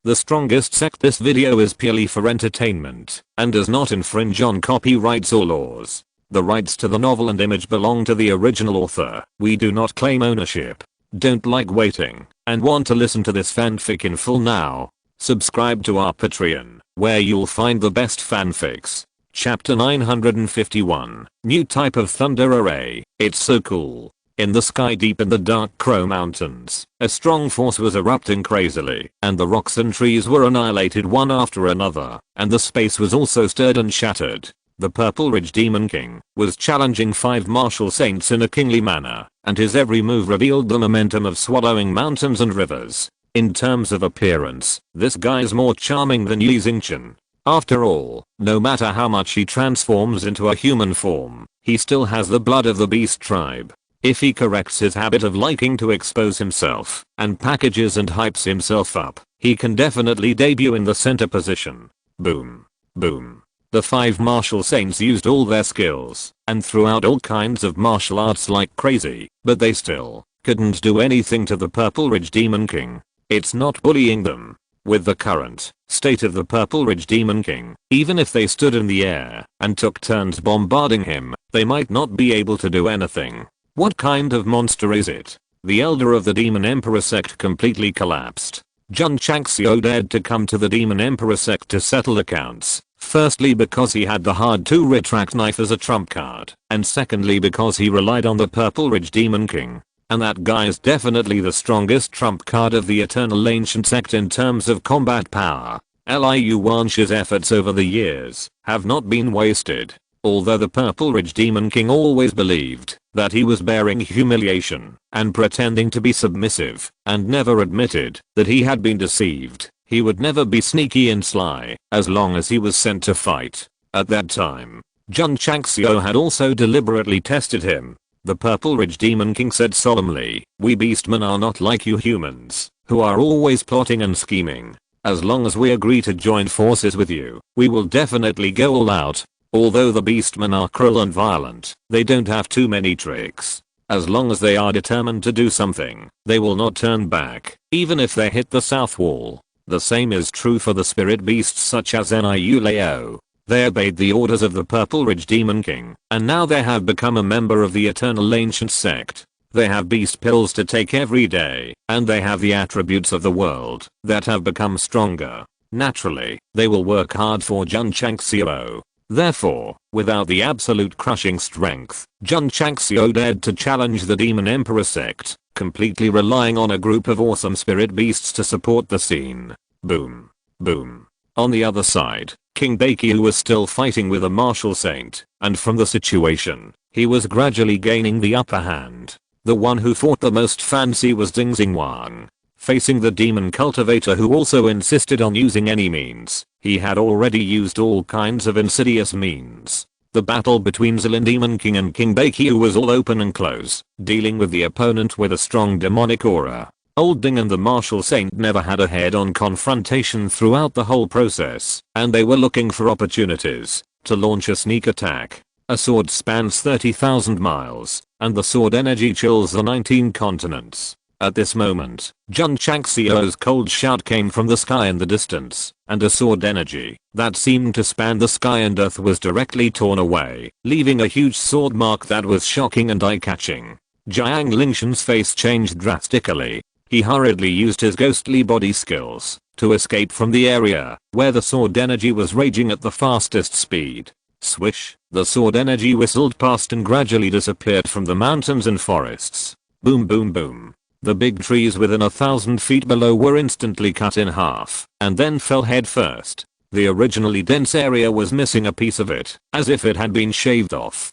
The Strongest Sect. This video is purely for entertainment and does not infringe on copyrights or laws. The rights to the novel and image belong to the original author. We do not claim ownership. Don't like waiting and want to listen to this fanfic in full now? Subscribe to our Patreon, where you'll find the best fanfics. Chapter 951, New Type of Thunder Array. It's so cool. In the sky deep in the dark Crow Mountains, a strong force was erupting crazily, and the rocks and trees were annihilated one after another, and the space was also stirred and shattered. The Purple Ridge Demon King was challenging 5 martial saints in a kingly manner, and his every move revealed the momentum of swallowing mountains and rivers. In terms of appearance, this guy's more charming than Yi Xingqian. After all, no matter how much he transforms into a human form, he still has the blood of the beast tribe. If he corrects his habit of liking to expose himself and packages and hypes himself up, he can definitely debut in the center position. Boom. Boom. The 5 martial saints used all their skills and threw out all kinds of martial arts like crazy, but they still couldn't do anything to the Purple Ridge Demon King. It's not bullying them. With the current state of the Purple Ridge Demon King, even if they stood in the air and took turns bombarding him, they might not be able to do anything. What kind of monster is it? The elder of the Demon Emperor Sect completely collapsed. Jun Changxiao dared to come to the Demon Emperor Sect to settle accounts. Firstly because he had the hard to retract knife as a trump card, and secondly because he relied on the Purple Ridge Demon King. And that guy is definitely the strongest trump card of the Eternal Ancient Sect in terms of combat power. Liu Wansh's efforts over the years have not been wasted. Although the Purple Ridge Demon King always believed that he was bearing humiliation and pretending to be submissive, and never admitted that he had been deceived, he would never be sneaky and sly as long as he was sent to fight. At that time, Jun Changxiao had also deliberately tested him. The Purple Ridge Demon King said solemnly, "We beastmen are not like you humans, who are always plotting and scheming. As long as we agree to join forces with you, we will definitely go all out. Although the beastmen are cruel and violent, they don't have too many tricks. As long as they are determined to do something, they will not turn back, even if they hit the south wall." The same is true for the spirit beasts such as Niu Leo. They obeyed the orders of the Purple Ridge Demon King, and now they have become a member of the Eternal Ancient Sect. They have beast pills to take every day, and they have the attributes of the world that have become stronger. Naturally, they will work hard for Jun Changxiao. Therefore, without the absolute crushing strength, Jun Changxiao dared to challenge the Demon Emperor Sect, completely relying on a group of awesome spirit beasts to support the scene. Boom. Boom. On the other side, King Baekyu was still fighting with a martial saint, and from the situation, he was gradually gaining the upper hand. The one who fought the most fancy was Ding Xingwang. Facing the demon cultivator who also insisted on using any means, he had already used all kinds of insidious means. The battle between Zilin Demon King and King Baekyu was all open and close, dealing with the opponent with a strong demonic aura. Old Ding and the martial saint never had a head-on confrontation throughout the whole process, and they were looking for opportunities to launch a sneak attack. A sword spans 30,000 miles, and the sword energy chills the 19 continents. At this moment, Jun Changxiao's cold shout came from the sky in the distance, and a sword energy that seemed to span the sky and earth was directly torn away, leaving a huge sword mark that was shocking and eye-catching. Jiang Lingshan's face changed drastically. He hurriedly used his ghostly body skills to escape from the area where the sword energy was raging at the fastest speed. Swish, the sword energy whistled past and gradually disappeared from the mountains and forests. Boom boom boom. The big trees within 1,000 feet below were instantly cut in half and then fell head first. The originally dense area was missing a piece of it, as if it had been shaved off.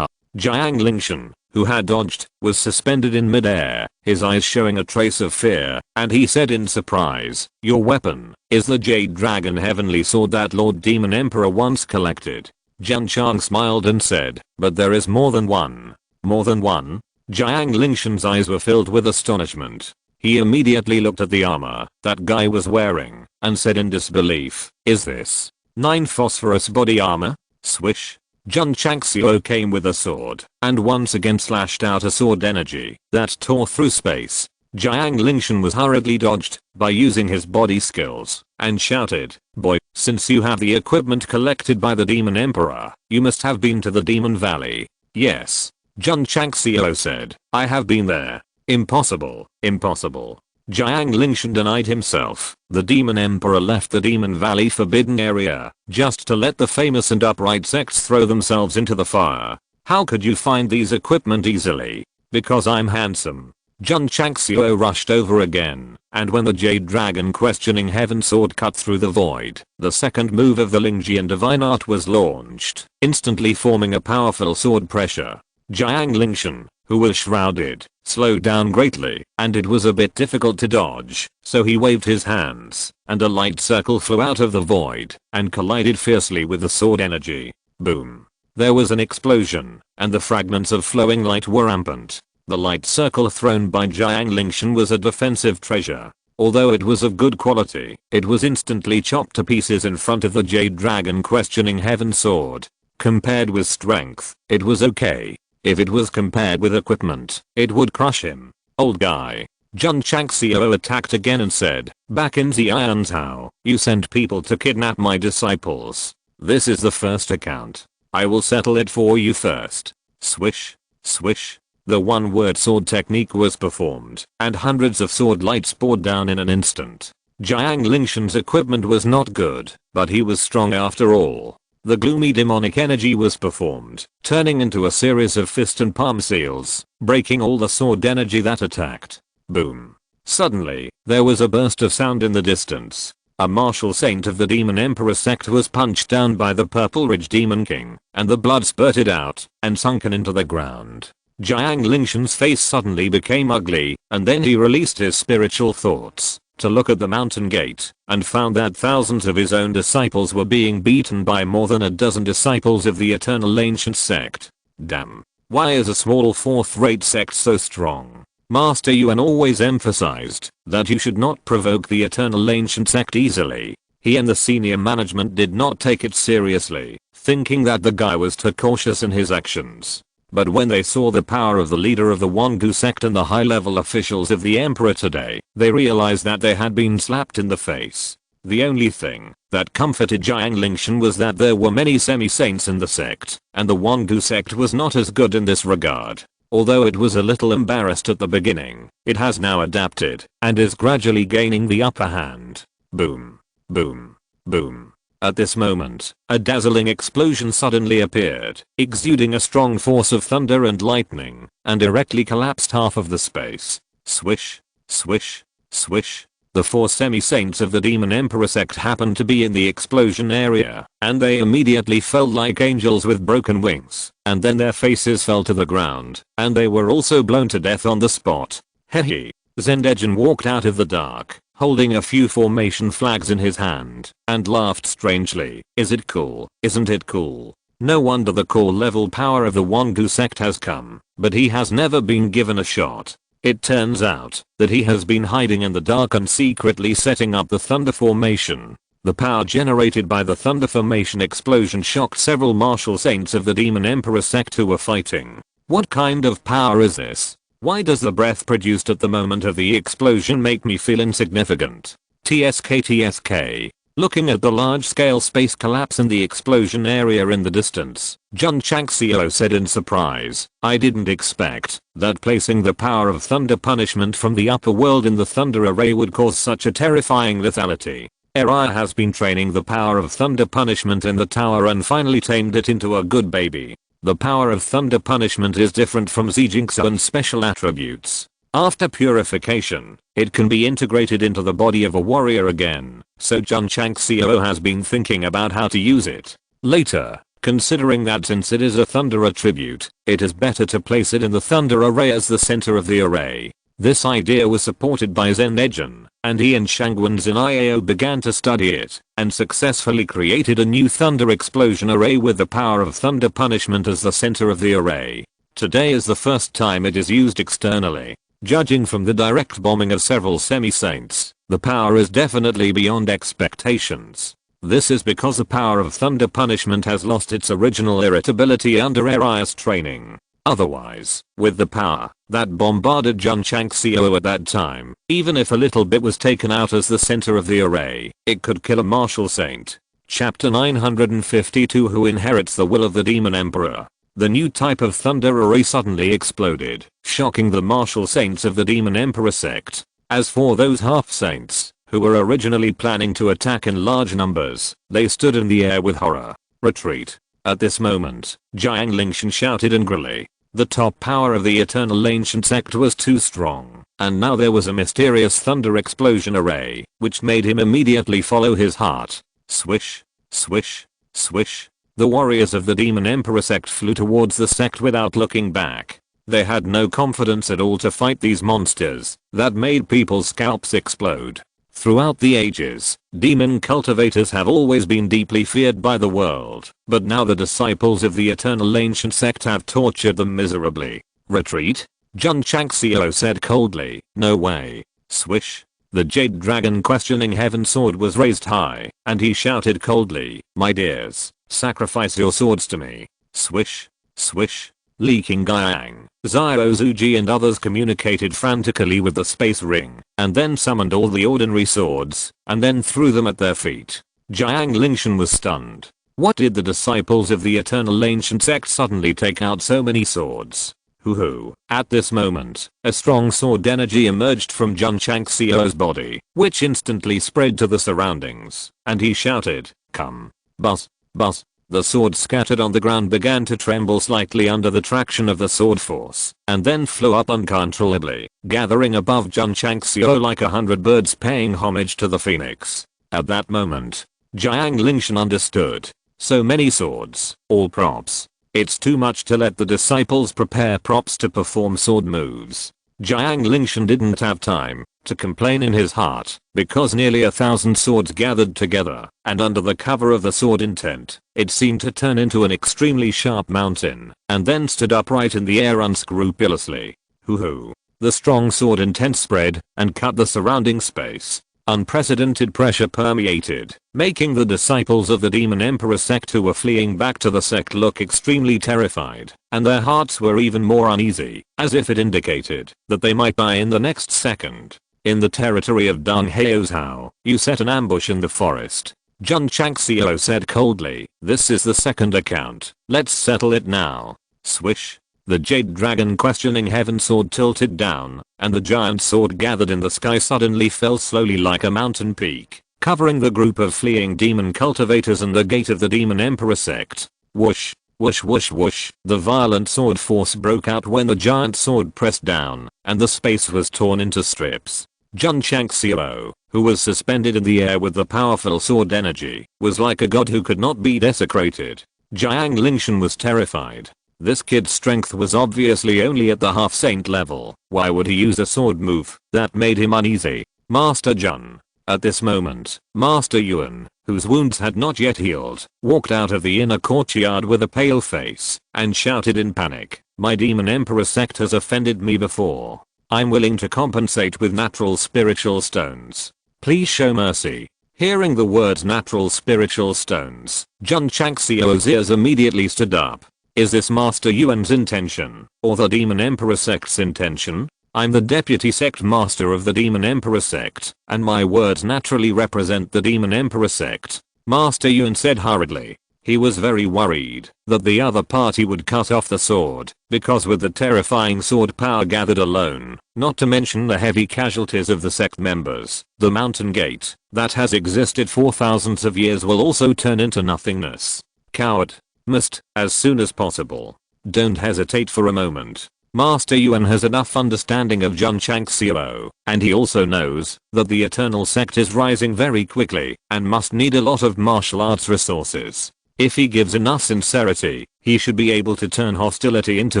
Jiang Lingshan, who had dodged, was suspended in midair, his eyes showing a trace of fear, and he said in surprise, "Your weapon is the Jade Dragon Heavenly Sword that Lord Demon Emperor once collected." Jun Chang smiled and said, "But there is more than one." "More than one?" Jiang Lingshan's eyes were filled with astonishment. He immediately looked at the armor that guy was wearing and said in disbelief, "Is this 9 phosphorus body armor?" Swish. Jun Changxiao came with a sword and once again slashed out a sword energy that tore through space. Jiang Lingshan was hurriedly dodged by using his body skills and shouted, "Boy, since you have the equipment collected by the Demon Emperor, you must have been to the Demon Valley." "Yes," Jun Changxiao said, "I have been there." "Impossible, impossible." Jiang Lingshan denied himself. The Demon Emperor left the Demon Valley Forbidden Area just to let the famous and upright sects throw themselves into the fire. "How could you find these equipment easily?" "Because I'm handsome." Jun Changxiao rushed over again, and when the Jade Dragon Questioning Heaven Sword cut through the void, the second move of the Lingjian Divine Art was launched, instantly forming a powerful sword pressure. Jiang Lingshan, who was shrouded, slowed down greatly, and it was a bit difficult to dodge, so he waved his hands, and a light circle flew out of the void, and collided fiercely with the sword energy. Boom. There was an explosion, and the fragments of flowing light were rampant. The light circle thrown by Jiang Lingshan was a defensive treasure. Although it was of good quality, it was instantly chopped to pieces in front of the Jade Dragon Questioning Heaven Sword. Compared with strength, it was okay. If it was compared with equipment, it would crush him. "Old guy." Jun Changxiao attacked again and said, "Back in the Iron Town, you sent people to kidnap my disciples. This is the first account. I will settle it for you first." Swish, swish. The one-word sword technique was performed, and hundreds of sword lights poured down in an instant. Jiang Lingshan's equipment was not good, but he was strong after all. The gloomy demonic energy was performed, turning into a series of fist and palm seals, breaking all the sword energy that attacked. Boom. Suddenly, there was a burst of sound in the distance. A martial saint of the Demon Emperor sect was punched down by the Purple Ridge Demon King, and the blood spurted out and sunken into the ground. Jiang Lingshan's face suddenly became ugly, and then he released his spiritual thoughts to look at the mountain gate, and found that thousands of his own disciples were being beaten by more than a dozen disciples of the Eternal Ancient Sect. Damn. Why is a small fourth-rate sect so strong? Master Yuan always emphasized that you should not provoke the Eternal Ancient Sect easily. He and the senior management did not take it seriously, thinking that the guy was too cautious in his actions. But when they saw the power of the leader of the Wangu sect and the high-level officials of the Emperor today, they realized that they had been slapped in the face. The only thing that comforted Jiang Lingshan was that there were many semi-saints in the sect, and the Wangu sect was not as good in this regard. Although it was a little embarrassed at the beginning, it has now adapted, and is gradually gaining the upper hand. Boom. Boom. Boom. At this moment, a dazzling explosion suddenly appeared, exuding a strong force of thunder and lightning, and directly collapsed half of the space. Swish, swish, swish. The 4 semi-saints of the Demon Emperor sect happened to be in the explosion area, and they immediately fell like angels with broken wings, and then their faces fell to the ground, and they were also blown to death on the spot. Hehe. Zendejin walked out of the dark, holding a few formation flags in his hand, and laughed strangely. Is it cool? Isn't it cool? No wonder the core level power of the Wangu sect has come, but he has never been given a shot. It turns out that he has been hiding in the dark and secretly setting up the Thunder Formation. The power generated by the Thunder Formation explosion shocked several martial saints of the Demon Emperor sect who were fighting. What kind of power is this? Why does the breath produced at the moment of the explosion make me feel insignificant? TSK. Looking at the large-scale space collapse in the explosion area in the distance, Jun Changxiao said in surprise, "I didn't expect that placing the power of thunder punishment from the upper world in the thunder array would cause such a terrifying lethality. Eri has been training the power of thunder punishment in the tower and finally tamed it into a good baby. The power of thunder punishment is different from Zijingsuan's special attributes. After purification, it can be integrated into the body of a warrior again, so Jun Changxiao has been thinking about how to use it. Later, considering that since it is a thunder attribute, it is better to place it in the thunder array as the center of the array. This idea was supported by Zendejin, and he and Shangwen Ziniao began to study it, and successfully created a new thunder explosion array with the power of thunder punishment as the center of the array. Today is the first time it is used externally. Judging from the direct bombing of several semi-saints, the power is definitely beyond expectations. This is because the power of thunder punishment has lost its original irritability under Eri's training. Otherwise, with the power that bombarded Jun Changxiao at that time, even if a little bit was taken out as the center of the array, it could kill a martial saint. Chapter 952 Who inherits the will of the Demon Emperor? The new type of thunder array suddenly exploded, shocking the martial saints of the Demon Emperor sect. As for those half-saints, who were originally planning to attack in large numbers, they stood in the air with horror. Retreat. At this moment, Jiang Lingshan shouted angrily. The top power of the Eternal Ancient Sect was too strong, and now there was a mysterious thunder explosion array, which made him immediately follow his heart. Swish, swish, swish. The warriors of the Demon Emperor sect flew towards the sect without looking back. They had no confidence at all to fight these monsters that made people's scalps explode. Throughout the ages, demon cultivators have always been deeply feared by the world, but now the disciples of the Eternal Ancient Sect have tortured them miserably. Retreat? Jun Changxiao said coldly. No way. Swish. The Jade Dragon questioning heaven sword was raised high, and he shouted coldly, my dears, sacrifice your swords to me. Swish. Swish. Li Qingyang, Xiao Zuji and others communicated frantically with the space ring, and then summoned all the ordinary swords, and then threw them at their feet. Jiang Lingshan was stunned. What did the disciples of the Eternal Ancient Sect suddenly take out so many swords? Hoo. At this moment, a strong sword energy emerged from Jun Changxiao's body, which instantly spread to the surroundings, and he shouted, come. Buzz. Buzz. The sword scattered on the ground began to tremble slightly under the traction of the sword force, and then flew up uncontrollably, gathering above Jun Changxiao like 100 birds paying homage to the phoenix. At that moment, Jiang Lingshan understood. So many swords, all props. It's too much to let the disciples prepare props to perform sword moves. Jiang Lingshan didn't have time to complain in his heart, because nearly 1,000 swords gathered together, and under the cover of the sword intent, it seemed to turn into an extremely sharp mountain, and then stood upright in the air unscrupulously. Hoo. The strong sword intent spread, and cut the surrounding space. Unprecedented pressure permeated, making the disciples of the Demon Emperor sect who were fleeing back to the sect look extremely terrified, and their hearts were even more uneasy, as if it indicated that they might die in the next second. In the territory of Dong Haozhao, you set an ambush in the forest. Jun Changxiao said coldly, this is the second account, let's settle it now. Swish. The Jade Dragon questioning heaven sword tilted down, and the giant sword gathered in the sky suddenly fell slowly like a mountain peak, covering the group of fleeing demon cultivators and the gate of the Demon Emperor sect. Whoosh. Whoosh whoosh whoosh. The violent sword force broke out when the giant sword pressed down, and the space was torn into strips. Jun Changxiao, who was suspended in the air with the powerful sword energy, was like a god who could not be desecrated. Jiang Lingshan was terrified. This kid's strength was obviously only at the half-saint level. Why would he use a sword move? That made him uneasy. Master Jun. At this moment, Master Yuan, whose wounds had not yet healed, walked out of the inner courtyard with a pale face, and shouted in panic, my Demon Emperor sect has offended me before. I'm willing to compensate with natural spiritual stones. Please show mercy. Hearing the words natural spiritual stones, Jun Changxiao's ears immediately stood up. Is this Master Yuan's intention, or the Demon Emperor sect's intention? I'm the Deputy Sect Master of the Demon Emperor sect, and my words naturally represent the Demon Emperor sect. Master Yuan said hurriedly. He was very worried that the other party would cut off the sword, because with the terrifying sword power gathered alone, not to mention the heavy casualties of the sect members, the mountain gate, that has existed for thousands of years will also turn into nothingness. Coward. Must, as soon as possible. Don't hesitate for a moment. Master Yuan has enough understanding of Jun Changxiao, and he also knows that the Eternal Sect is rising very quickly and must need a lot of martial arts resources. If he gives enough sincerity, he should be able to turn hostility into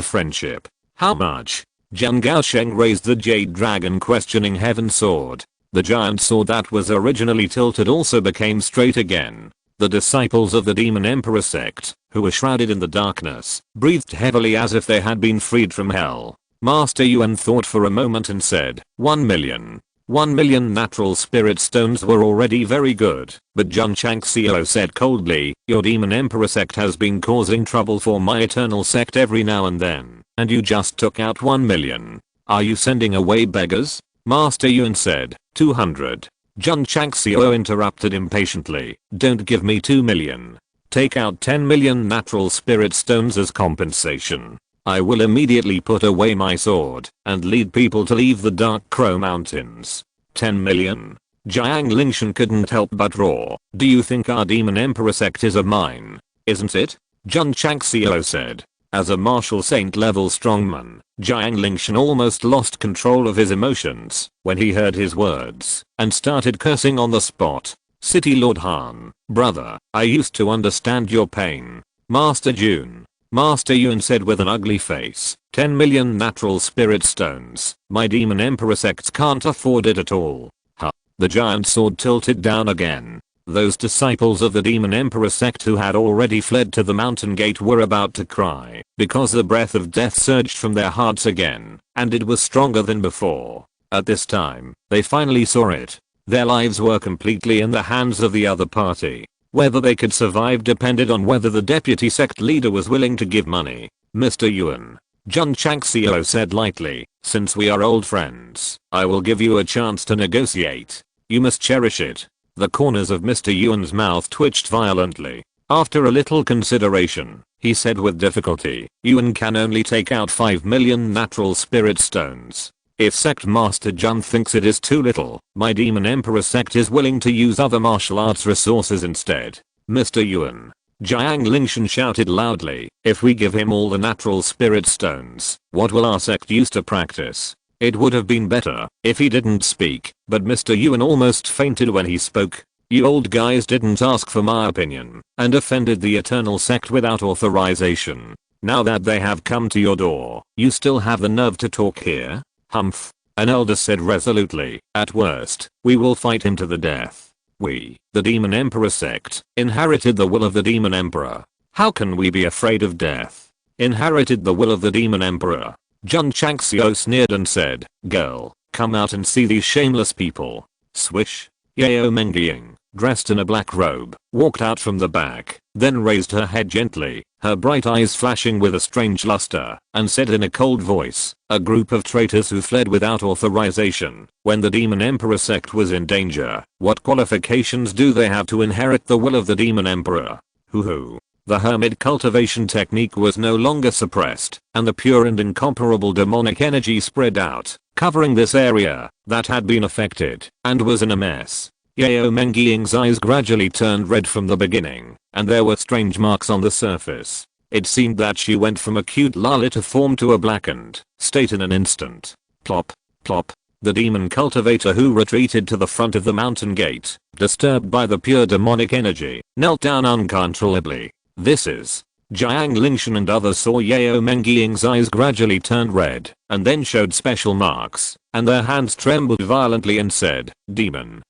friendship. How much? Jiang Gaosheng raised the Jade Dragon questioning heaven sword. The giant sword that was originally tilted also became straight again. The disciples of the Demon Emperor sect, who were shrouded in the darkness, breathed heavily as if they had been freed from hell. Master Yuan thought for a moment and said, 1 million. 1 million natural spirit stones were already very good, but Jun Changxiao said coldly, your demon emperor sect has been causing trouble for my eternal sect every now and then, and you just took out 1 million. Are you sending away beggars? Master Yuan said, 200. Jun Changxiao interrupted impatiently, don't give me 2 million. Take out 10 million natural spirit stones as compensation. I will immediately put away my sword and lead people to leave the Dark Crow Mountains. 10 million. Jiang Lingshan couldn't help but roar. Do you think our demon emperor sect is of mine? Isn't it? Jun Changxiao said. As a martial saint level strongman, Jiang Lingshan almost lost control of his emotions when he heard his words and started cursing on the spot. City Lord Han, brother, I used to understand your pain. Master Jun. Master Yuan said with an ugly face, 10 million natural spirit stones, my demon emperor sects can't afford it at all. Huh. The giant sword tilted down again. Those disciples of the demon emperor sect who had already fled to the mountain gate were about to cry, because the breath of death surged from their hearts again, and it was stronger than before. At this time, they finally saw it. Their lives were completely in the hands of the other party. Whether they could survive depended on whether the deputy sect leader was willing to give money. Mr. Yuan. Jun Changxiao said lightly, since we are old friends, I will give you a chance to negotiate. You must cherish it. The corners of Mr. Yuan's mouth twitched violently. After a little consideration, he said with difficulty, Yuan can only take out 5 million natural spirit stones. If Sect Master Jun thinks it is too little, my Demon Emperor Sect is willing to use other martial arts resources instead. Mr. Yuan. Jiang Lingshan shouted loudly, if we give him all the natural spirit stones, what will our sect use to practice? It would have been better if he didn't speak, but Mr. Yuan almost fainted when he spoke. You old guys didn't ask for my opinion, and offended the Eternal Sect without authorization. Now that they have come to your door, you still have the nerve to talk here? Humph. An elder said resolutely, at worst, we will fight him to the death. We, the Demon Emperor Sect, inherited the will of the Demon Emperor. How can we be afraid of death? Inherited the will of the Demon Emperor. Jun Changxiao sneered and said, girl, come out and see these shameless people. Swish. Yao Mengying, dressed in a black robe, walked out from the back, then raised her head gently, her bright eyes flashing with a strange luster, and said in a cold voice, a group of traitors who fled without authorization when the Demon Emperor Sect was in danger. What qualifications do they have to inherit the will of the Demon Emperor? Hoo. The hermit cultivation technique was no longer suppressed, and the pure and incomparable demonic energy spread out, covering this area that had been affected and was in a mess. Yao Mengying's eyes gradually turned red from the beginning, and there were strange marks on the surface. It seemed that she went from a cute Lalita form to a blackened state in an instant. Plop, plop. The demon cultivator who retreated to the front of the mountain gate, disturbed by the pure demonic energy, knelt down uncontrollably. This is. Jiang Lingshan and others saw Yao Mengying's eyes gradually turned red, and then showed special marks, and their hands trembled violently and said, Demon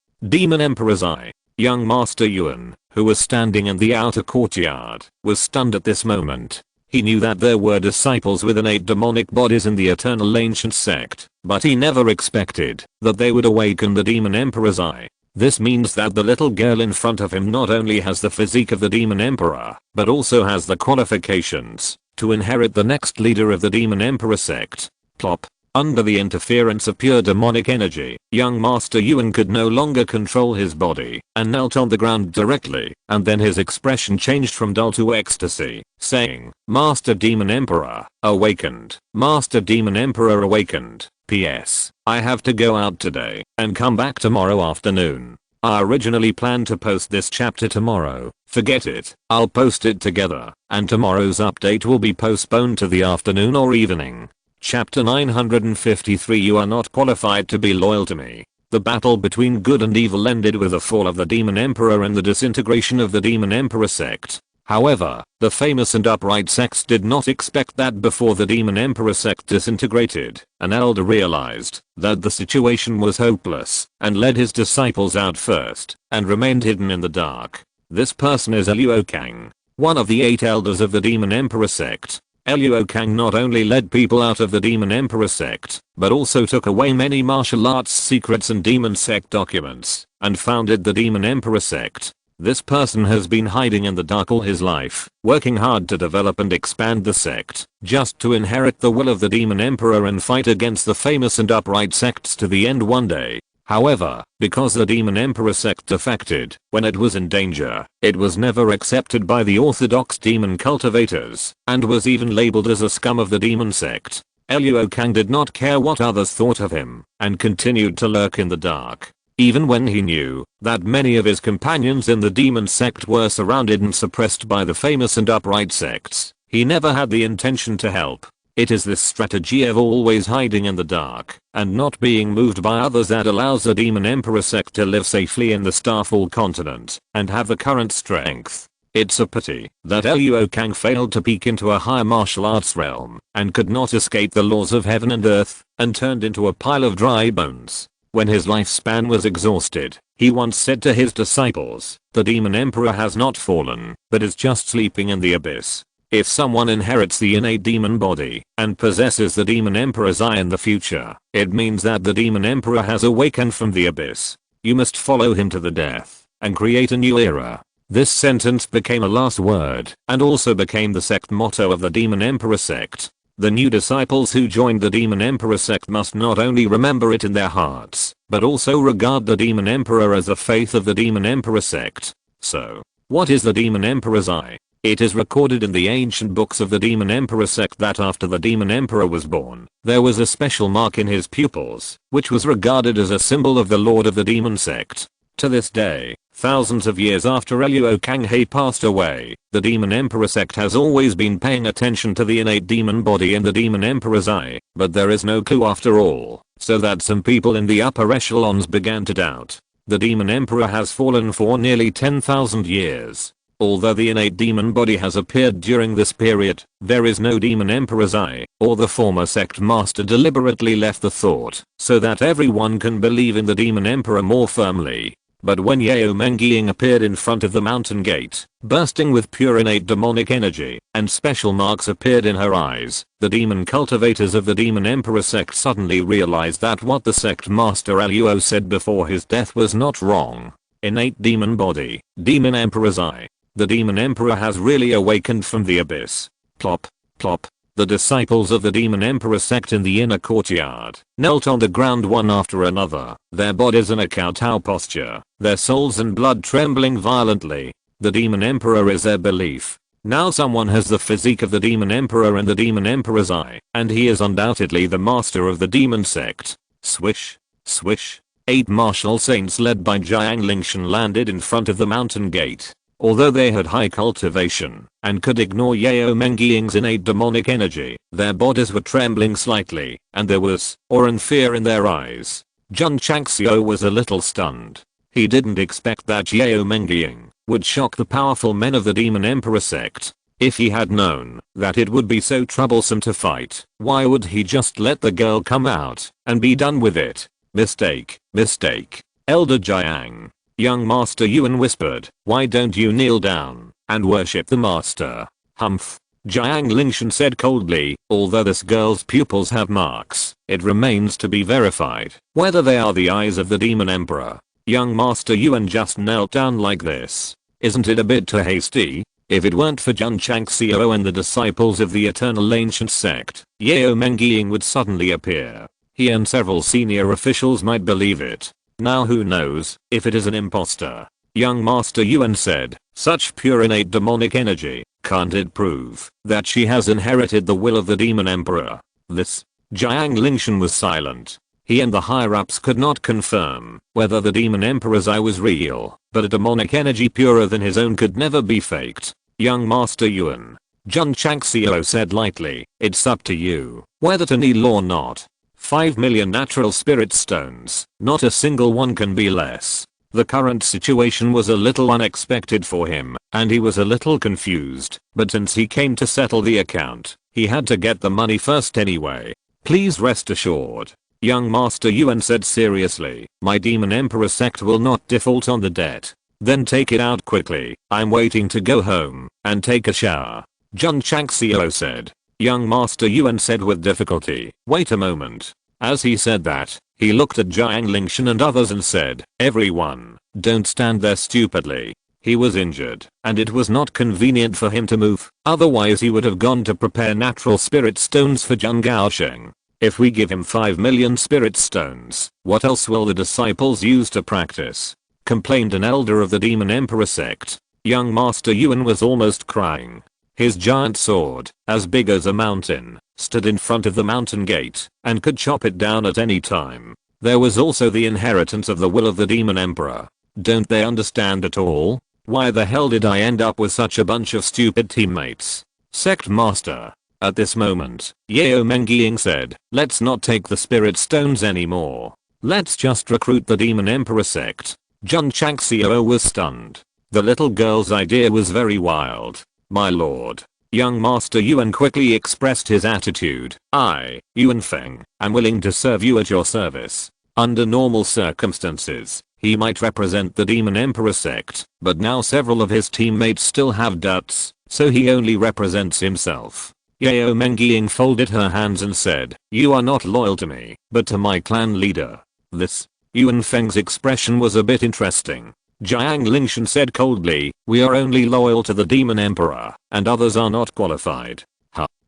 Emperor's eye. Young Master Yuan, who was standing in the outer courtyard, was stunned at this moment. He knew that there were disciples with innate demonic bodies in the Eternal Ancient Sect, but he never expected that they would awaken the Demon Emperor's eye. This means that the little girl in front of him not only has the physique of the Demon Emperor, but also has the qualifications to inherit the next leader of the Demon Emperor Sect. Plop. Under the interference of pure demonic energy, young Master Yuan could no longer control his body and knelt on the ground directly, and then his expression changed from dull to ecstasy, saying, Master Demon Emperor, awakened. Master Demon Emperor awakened. P.S. I have to go out today and come back tomorrow afternoon. I originally planned to post this chapter tomorrow. Forget it. I'll post it together, and tomorrow's update will be postponed to the afternoon or evening. Chapter 953. You are not qualified to be loyal to me. The battle between good and evil ended with the fall of the Demon Emperor and the disintegration of the Demon Emperor Sect. However, the famous and upright sects did not expect that before the Demon Emperor Sect disintegrated, an elder realized that the situation was hopeless and led his disciples out first and remained hidden in the dark. This person is Luo Kang, one of the 8 elders of the Demon Emperor Sect. Luo Kang not only led people out of the Demon Emperor sect, but also took away many martial arts secrets and Demon Sect documents, and founded the Demon Emperor sect. This person has been hiding in the dark all his life, working hard to develop and expand the sect, just to inherit the will of the Demon Emperor and fight against the famous and upright sects to the end one day. However, because the Demon Emperor sect defected when it was in danger, it was never accepted by the orthodox demon cultivators, and was even labeled as a scum of the demon sect. Luo Kang did not care what others thought of him, and continued to lurk in the dark. Even when he knew that many of his companions in the demon sect were surrounded and suppressed by the famous and upright sects, he never had the intention to help. It is this strategy of always hiding in the dark and not being moved by others that allows the Demon Emperor sect to live safely in the Starfall continent and have the current strength. It's a pity that Luo Kang failed to peek into a higher martial arts realm and could not escape the laws of heaven and earth and turned into a pile of dry bones. When his lifespan was exhausted, he once said to his disciples, "The Demon Emperor has not fallen, but is just sleeping in the abyss." If someone inherits the innate demon body and possesses the Demon Emperor's eye in the future, it means that the Demon Emperor has awakened from the abyss. You must follow him to the death and create a new era. This sentence became a last word and also became the sect motto of the Demon Emperor sect. The new disciples who joined the Demon Emperor sect must not only remember it in their hearts, but also regard the Demon Emperor as the faith of the Demon Emperor sect. So, what is the Demon Emperor's eye? It is recorded in the ancient books of the Demon Emperor sect that after the Demon Emperor was born, there was a special mark in his pupils, which was regarded as a symbol of the Lord of the Demon sect. To this day, thousands of years after Luo Kang passed away, the Demon Emperor sect has always been paying attention to the innate demon body in the Demon Emperor's eye, but there is no clue after all, so that some people in the upper echelons began to doubt. The Demon Emperor has fallen for nearly 10,000 years. Although the innate demon body has appeared during this period, there is no Demon Emperor's eye, or the former sect master deliberately left the thought, so that everyone can believe in the Demon Emperor more firmly. But when Yao Mengying appeared in front of the mountain gate, bursting with pure innate demonic energy, and special marks appeared in her eyes, the demon cultivators of the Demon Emperor sect suddenly realized that what the sect master Luo said before his death was not wrong. Innate demon body, Demon Emperor's eye. The Demon Emperor has really awakened from the abyss. Plop, plop. The disciples of the Demon Emperor sect in the inner courtyard knelt on the ground one after another, their bodies in a kowtow posture, their souls and blood trembling violently. The Demon Emperor is their belief. Now someone has the physique of the Demon Emperor and the Demon Emperor's eye, and he is undoubtedly the master of the Demon sect. Swish, swish. 8 martial saints led by Jiang Lingshan landed in front of the mountain gate. Although they had high cultivation and could ignore Yao Mengying's innate demonic energy, their bodies were trembling slightly, and there was awe and fear in their eyes. Jun Changxiao was a little stunned. He didn't expect that Yao Mengying would shock the powerful men of the Demon Emperor sect. If he had known that it would be so troublesome to fight, why would he just let the girl come out and be done with it? Mistake, mistake. Elder Jiang. Young Master Yuan whispered, "Why don't you kneel down and worship the master?" Humph. Jiang Lingshan said coldly, "Although this girl's pupils have marks, it remains to be verified whether they are the eyes of the Demon Emperor." Young Master Yuan just knelt down like this. Isn't it a bit too hasty? If it weren't for Jun Changxiao and the disciples of the Eternal Ancient Sect, Yao Mengying would suddenly appear. He and several senior officials might believe it. Now who knows if it is an imposter? Young Master Yuan said, "Such pure innate demonic energy, can't it prove that she has inherited the will of the Demon Emperor?" This. Jiang Lingshan was silent. He and the higher-ups could not confirm whether the Demon Emperor's eye was real, but a demonic energy purer than his own could never be faked. Young Master Yuan. Jun Changxiao said lightly, "It's up to you whether to kneel or not. 5 million natural spirit stones, not a single one can be less." The current situation was a little unexpected for him, and he was a little confused, but since he came to settle the account, he had to get the money first anyway. "Please rest assured," Young Master Yuan said seriously, "my Demon Emperor sect will not default on the debt." "Then take it out quickly, I'm waiting to go home and take a shower," Jun Changxiao said. Young Master Yuan said with difficulty. Wait a moment. As he said that, he looked at Jiang Lingshan and others and said, everyone, don't stand there stupidly. He was injured, and it was not convenient for him to move, otherwise he would have gone to prepare natural spirit stones for Jun Gaosheng. If we give him 5 million spirit stones, what else will the disciples use to practice? Complained an elder of the Demon Emperor sect. Young Master Yuan was almost crying. His giant sword, as big as a mountain, stood in front of the mountain gate, and could chop it down at any time. There was also the inheritance of the will of the Demon Emperor. Don't they understand at all? Why the hell did I end up with such a bunch of stupid teammates? Sect Master. At this moment, Yao Mengying said, let's not take the spirit stones anymore. Let's just recruit the Demon Emperor sect. Jun Changxiao was stunned. The little girl's idea was very wild. My lord. Young Master Yuan quickly expressed his attitude. I, Yuan Feng, am willing to serve you at your service. Under normal circumstances, he might represent the Demon Emperor sect, but now several of his teammates still have doubts, so he only represents himself. Yao Mengying folded her hands and said, you are not loyal to me, but to my clan leader. This. Yuan Feng's expression was a bit interesting. Jiang Lingshan said coldly, we are only loyal to the Demon Emperor, and others are not qualified.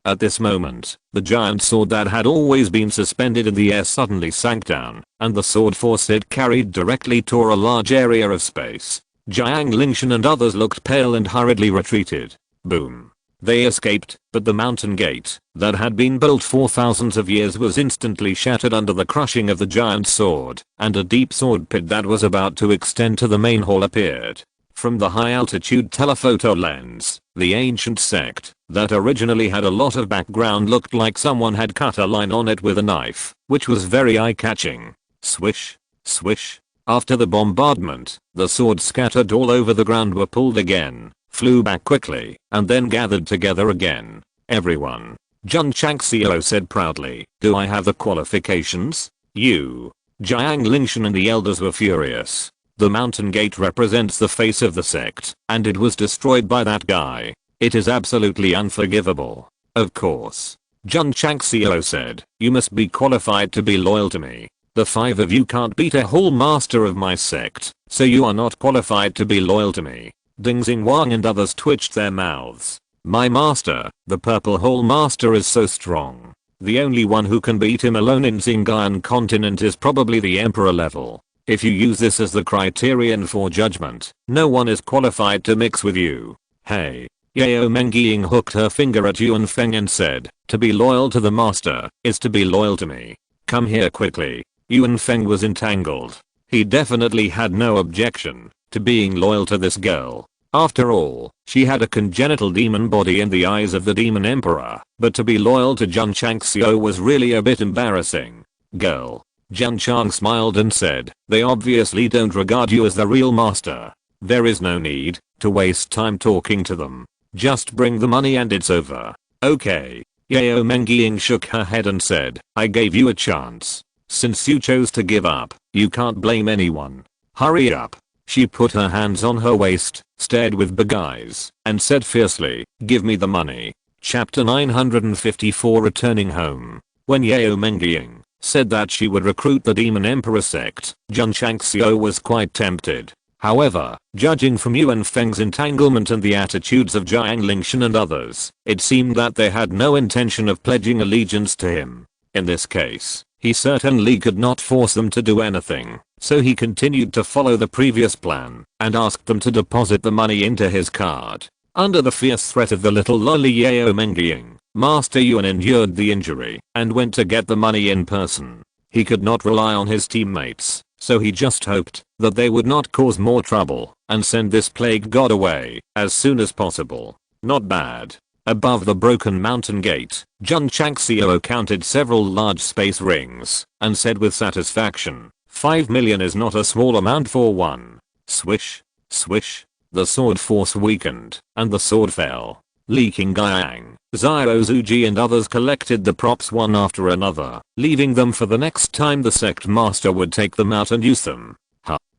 At this moment, the giant sword that had always been suspended in the air suddenly sank down, and the sword force it carried directly tore a large area of space. Jiang Lingshan and others looked pale and hurriedly retreated. Boom. They escaped, but the mountain gate, that had been built for thousands of years, was instantly shattered under the crushing of the giant sword, and a deep sword pit that was about to extend to the main hall appeared. From the high-altitude telephoto lens, the ancient sect, that originally had a lot of background, looked like someone had cut a line on it with a knife, which was very eye-catching. Swish, swish. After the bombardment, the swords scattered all over the ground were pulled again, flew back quickly, and then gathered together again. Everyone. Jun Changxiao said proudly, do I have the qualifications? You. Jiang Lingshan and the elders were furious. The mountain gate represents the face of the sect, and it was destroyed by that guy. It is absolutely unforgivable. Of course. Jun Changxiao said, you must be qualified to be loyal to me. The 5 of you can't beat a whole master of my sect, so you are not qualified to be loyal to me. Ding Xing Wang and others twitched their mouths. My master, the purple hole master, is so strong. The only one who can beat him alone in Xinjiang continent is probably the emperor level. If you use this as the criterion for judgment, no one is qualified to mix with you. Hey. Yao Mengying hooked her finger at Yuan Feng and said, to be loyal to the master is to be loyal to me. Come here quickly. Yuan Feng was entangled. He definitely had no objection to being loyal to this girl. After all, she had a congenital demon body in the eyes of the Demon Emperor, but to be loyal to Jun Changxiao was really a bit embarrassing. Girl. Jun Chang smiled and said, they obviously don't regard you as the real master. There is no need to waste time talking to them. Just bring the money and it's over. Okay. Yao Mengying shook her head and said, I gave you a chance. Since you chose to give up, you can't blame anyone. Hurry up. She put her hands on her waist, stared with big eyes, and said fiercely, give me the money. Chapter 954 Returning Home. When Yao Mengying said that she would recruit the Demon Emperor sect, Jun Changxiao was quite tempted. However, judging from Yuan Feng's entanglement and the attitudes of Jiang Lingshan and others, it seemed that they had no intention of pledging allegiance to him. In this case, he certainly could not force them to do anything, so he continued to follow the previous plan and asked them to deposit the money into his card. Under the fierce threat of the little lolly Yao Mengying, Master Yuan endured the injury and went to get the money in person. He could not rely on his teammates, so he just hoped that they would not cause more trouble and send this plague god away as soon as possible. Not bad. Above the broken mountain gate, Jun Changxiao counted several large space rings and said with satisfaction, 5 million is not a small amount for one. Swish, swish. The sword force weakened and the sword fell. Li Qingyang, Zhao Zuji and others collected the props one after another, leaving them for the next time the sect master would take them out and use them.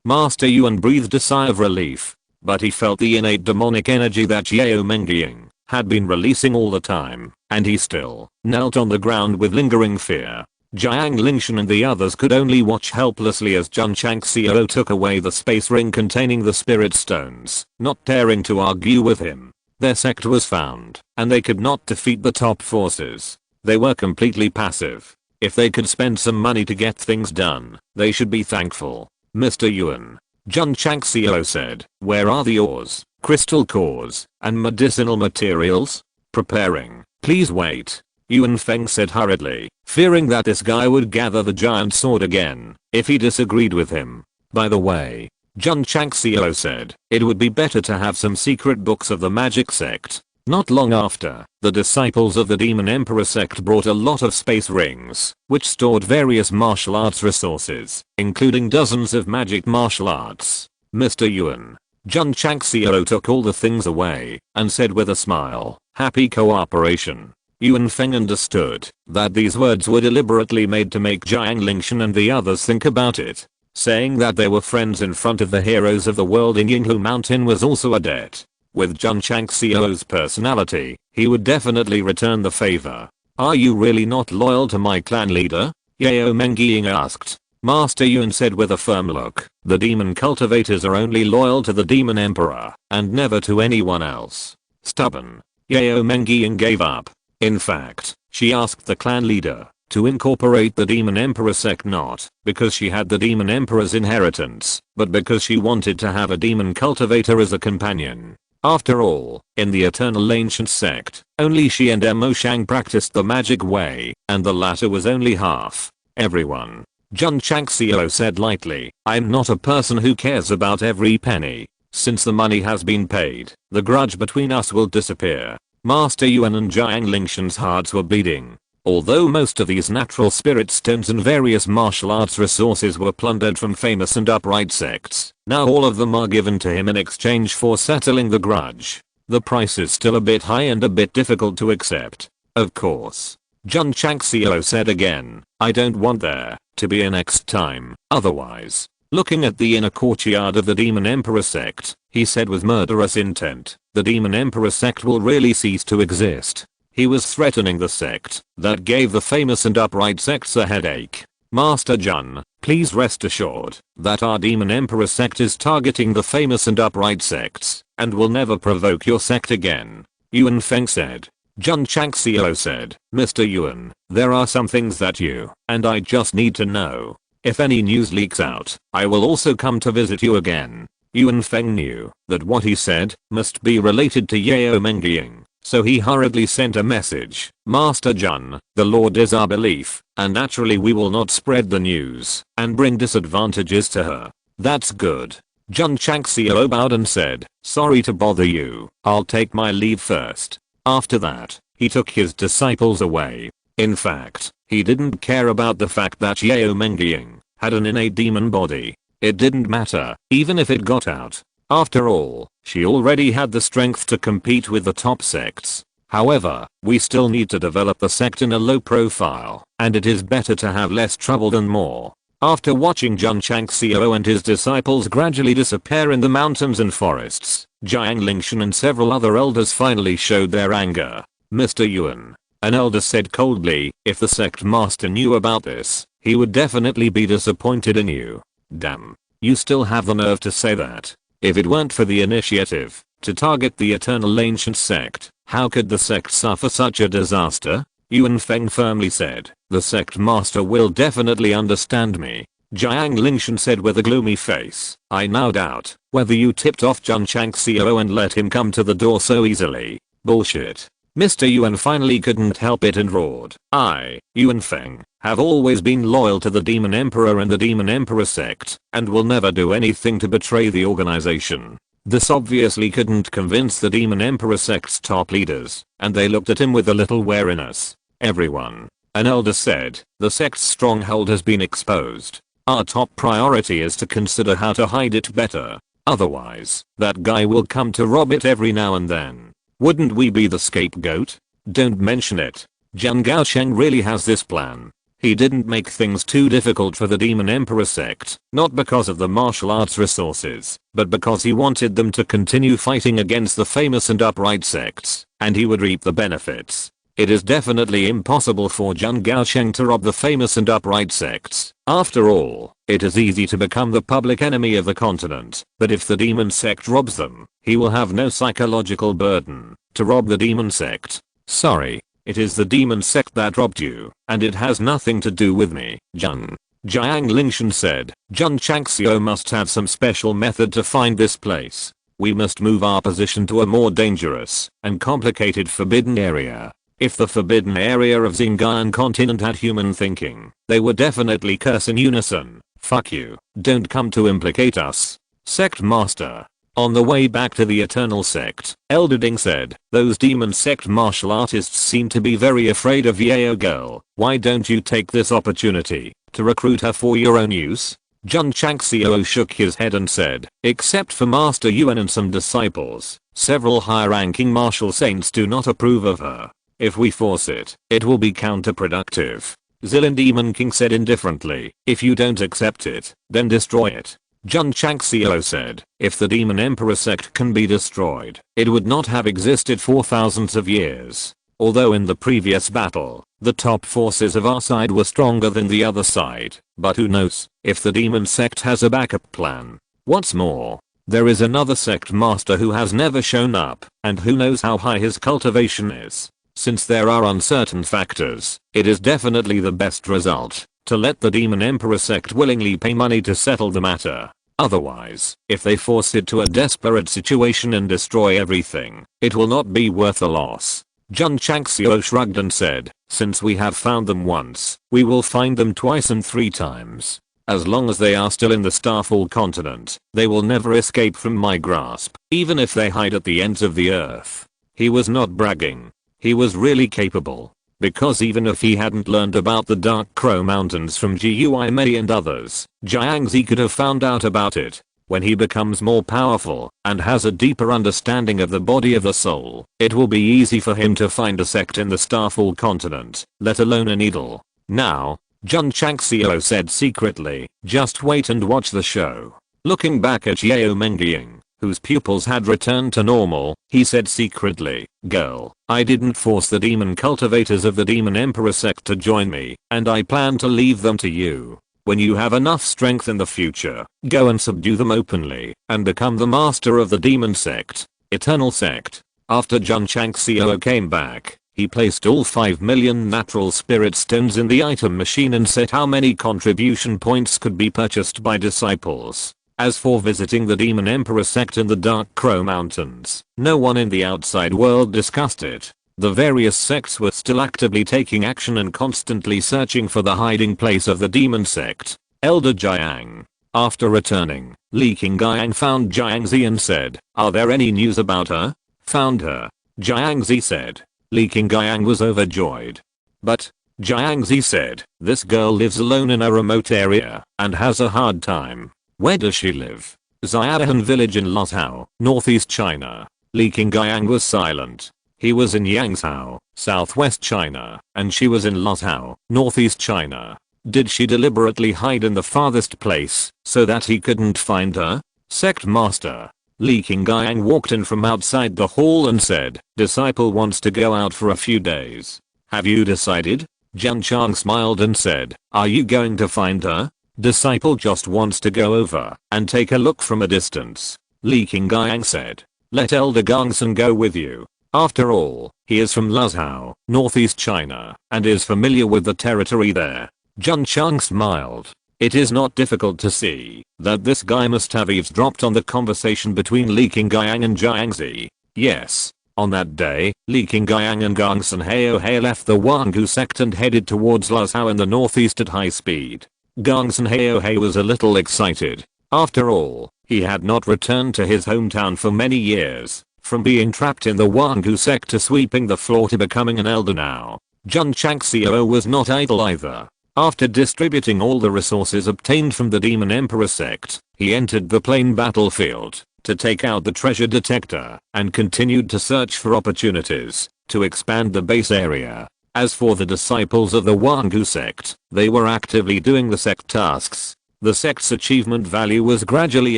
Master Yuan breathed a sigh of relief, but he felt the innate demonic energy that Yao Mengying had been releasing all the time, and he still knelt on the ground with lingering fear. Jiang Lingshan and the others could only watch helplessly as Jun Changxiao took away the space ring containing the spirit stones, not daring to argue with him. Their sect was found, and they could not defeat the top forces. They were completely passive. If they could spend some money to get things done, they should be thankful. Mr. Yuan, Jun Changxiao said, where are the ores, crystal cores, and medicinal materials? Preparing. Please wait. Yuan Feng said hurriedly, fearing that this guy would gather the giant sword again if he disagreed with him. By the way, Jun Changxiao said, it would be better to have some secret books of the magic sect. Not long after, the disciples of the Demon Emperor sect brought a lot of space rings, which stored various martial arts resources, including dozens of magic martial arts. Mr. Yuan, Jun Changxiao took all the things away and said with a smile, happy cooperation. Yuan Feng understood that these words were deliberately made to make Jiang Lingshan and the others think about it. Saying that they were friends in front of the heroes of the world in Yinghu Mountain was also a debt. With Jun Changxiao's personality, he would definitely return the favor. Are you really not loyal to my clan leader? Yao Mengying asked. Master Yuan said with a firm look, the demon cultivators are only loyal to the demon emperor, and never to anyone else. Stubborn. Yao Mengying gave up. In fact, she asked the clan leader to incorporate the Demon Emperor sect not because she had the Demon Emperor's inheritance, but because she wanted to have a demon cultivator as a companion. After all, in the Eternal Ancient sect, only she and Mo Shang practiced the magic way, and the latter was only half. Everyone. Jun Changxiao said lightly, I'm not a person who cares about every penny. Since the money has been paid, the grudge between us will disappear. Master Yuan and Jiang Lingshan's hearts were bleeding. Although most of these natural spirit stones and various martial arts resources were plundered from famous and upright sects, now all of them are given to him in exchange for settling the grudge. The price is still a bit high and a bit difficult to accept. Of course. Jun Changxiao said again, I don't want there to be a next time, otherwise. Looking at the inner courtyard of the Demon Emperor sect, he said with murderous intent, the Demon Emperor sect will really cease to exist. He was threatening the sect that gave the famous and upright sects a headache. Master Jun, please rest assured that our Demon Emperor sect is targeting the famous and upright sects and will never provoke your sect again. Yuan Feng said. Jun Changxiao said, Mr. Yuan, there are some things that you and I just need to know. If any news leaks out, I will also come to visit you again. Yuan Feng knew that what he said must be related to Yao Mengying, so he hurriedly sent a message. Master Jun, the Lord is our belief, and naturally we will not spread the news and bring disadvantages to her. That's good. Jun Changxiao bowed and said, sorry to bother you, I'll take my leave first. After that, he took his disciples away. In fact, he didn't care about the fact that Yao Mengying had an innate demon body. It didn't matter, even if it got out. After all, she already had the strength to compete with the top sects. However, we still need to develop the sect in a low profile, and it is better to have less trouble than more. After watching Jun Changxiao and his disciples gradually disappear in the mountains and forests, Jiang Lingshan and several other elders finally showed their anger. Mr. Yuan, an elder said coldly, if the sect master knew about this, he would definitely be disappointed in you. Damn, you still have the nerve to say that. If it weren't for the initiative to target the Eternal Ancient sect, how could the sect suffer such a disaster? Yuan Feng firmly said, the sect master will definitely understand me. Jiang Lingshan said with a gloomy face, I now doubt whether you tipped off Jun Changxiao and let him come to the door so easily. Bullshit. Mr. Yuan finally couldn't help it and roared, I, Yuan Feng, have always been loyal to the Demon Emperor and the Demon Emperor sect, and will never do anything to betray the organization. This obviously couldn't convince the Demon Emperor sect's top leaders, and they looked at him with a little wariness. Everyone. An elder said, the sect's stronghold has been exposed. Our top priority is to consider how to hide it better. Otherwise, that guy will come to rob it every now and then. Wouldn't we be the scapegoat? Don't mention it. Jiang Gaocheng really has this plan. He didn't make things too difficult for the Demon Emperor sect, not because of the martial arts resources, but because he wanted them to continue fighting against the famous and upright sects, and he would reap the benefits. It is definitely impossible for Jun Changxiao to rob the famous and upright sects. After all, it is easy to become the public enemy of the continent, but if the demon sect robs them, he will have no psychological burden to rob the demon sect. Sorry, it is the demon sect that robbed you, and it has nothing to do with me, Jun. Jiang Lingshan said. Jun Changxiao must have some special method to find this place. We must move our position to a more dangerous and complicated forbidden area. If the forbidden area of Xinjiang continent had human thinking, they would definitely curse in unison. Fuck you, don't come to implicate us. Sect Master. On the way back to the Eternal Sect, Elder Ding said, those demon sect martial artists seem to be very afraid of Yao girl. Why don't you take this opportunity to recruit her for your own use? Jun Changxiao shook his head and said, except for Master Yuan and some disciples, several high-ranking martial saints do not approve of her. If we force it, it will be counterproductive. Zilin Demon King said indifferently, if you don't accept it, then destroy it. Jun Changxiao said, if the Demon Emperor sect can be destroyed, it would not have existed for thousands of years. Although in the previous battle, the top forces of our side were stronger than the other side, but who knows if the Demon Sect has a backup plan. What's more, there is another sect master who has never shown up, and who knows how high his cultivation is. Since there are uncertain factors, it is definitely the best result to let the Demon Emperor sect willingly pay money to settle the matter. Otherwise, if they force it to a desperate situation and destroy everything, it will not be worth the loss. Jun Changxiao shrugged and said, since we have found them once, we will find them twice and 3 times. As long as they are still in the Starfall continent, they will never escape from my grasp, even if they hide at the ends of the earth. He was not bragging. He was really capable. Because even if he hadn't learned about the Dark Crow Mountains from Gui Mei and others, Jiangzi could have found out about it. When he becomes more powerful and has a deeper understanding of the body of the soul, it will be easy for him to find a sect in the Starfall continent, let alone a needle. Now, Jun Changxiao said secretly, just wait and watch the show. Looking back at Yao Mengying, whose pupils had returned to normal, he said secretly, girl, I didn't force the demon cultivators of the Demon Emperor sect to join me, and I plan to leave them to you. When you have enough strength in the future, go and subdue them openly, and become the master of the Demon Sect, Eternal Sect. After Jun Changxiao came back, he placed all 5 million natural spirit stones in the item machine and set how many contribution points could be purchased by disciples. As for visiting the Demon Emperor sect in the Dark Crow Mountains, no one in the outside world discussed it. The various sects were still actively taking action and constantly searching for the hiding place of the Demon Sect. Elder Jiang. After returning, Li Qingyang found Jiangzi and said, are there any news about her? Found her. Jiangzi said. Li Qingyang was overjoyed. But, Jiangzi said, this girl lives alone in a remote area and has a hard time. Where does she live? Xiaohan village in Luzhou, northeast China. Li Qingyang was silent. He was in Yangzhou, southwest China, and she was in Luzhou, northeast China. Did she deliberately hide in the farthest place so that he couldn't find her? Sect Master. Li Qingyang walked in from outside the hall and said, disciple wants to go out for a few days. Have you decided? Jun Chang smiled and said, are you going to find her? Disciple just wants to go over and take a look from a distance. Li Qingyang said. Let Elder Gongsun go with you. After all, he is from Luzhou, northeast China, and is familiar with the territory there. Jun Chang smiled. It is not difficult to see that this guy must have eavesdropped on the conversation between Li Qingyang and Jiangzi. Yes. On that day, Li Qingyang and Gongsun Haohe left the Wangu sect and headed towards Luzhou in the northeast at high speed. Gongsun Haohe was a little excited. After all, he had not returned to his hometown for many years, from being trapped in the Wangu sect to sweeping the floor to becoming an elder now. Jun Changxiao was not idle either. After distributing all the resources obtained from the Demon Emperor sect, he entered the plain battlefield to take out the treasure detector and continued to search for opportunities to expand the base area. As for the disciples of the Wangu sect, they were actively doing the sect tasks. The sect's achievement value was gradually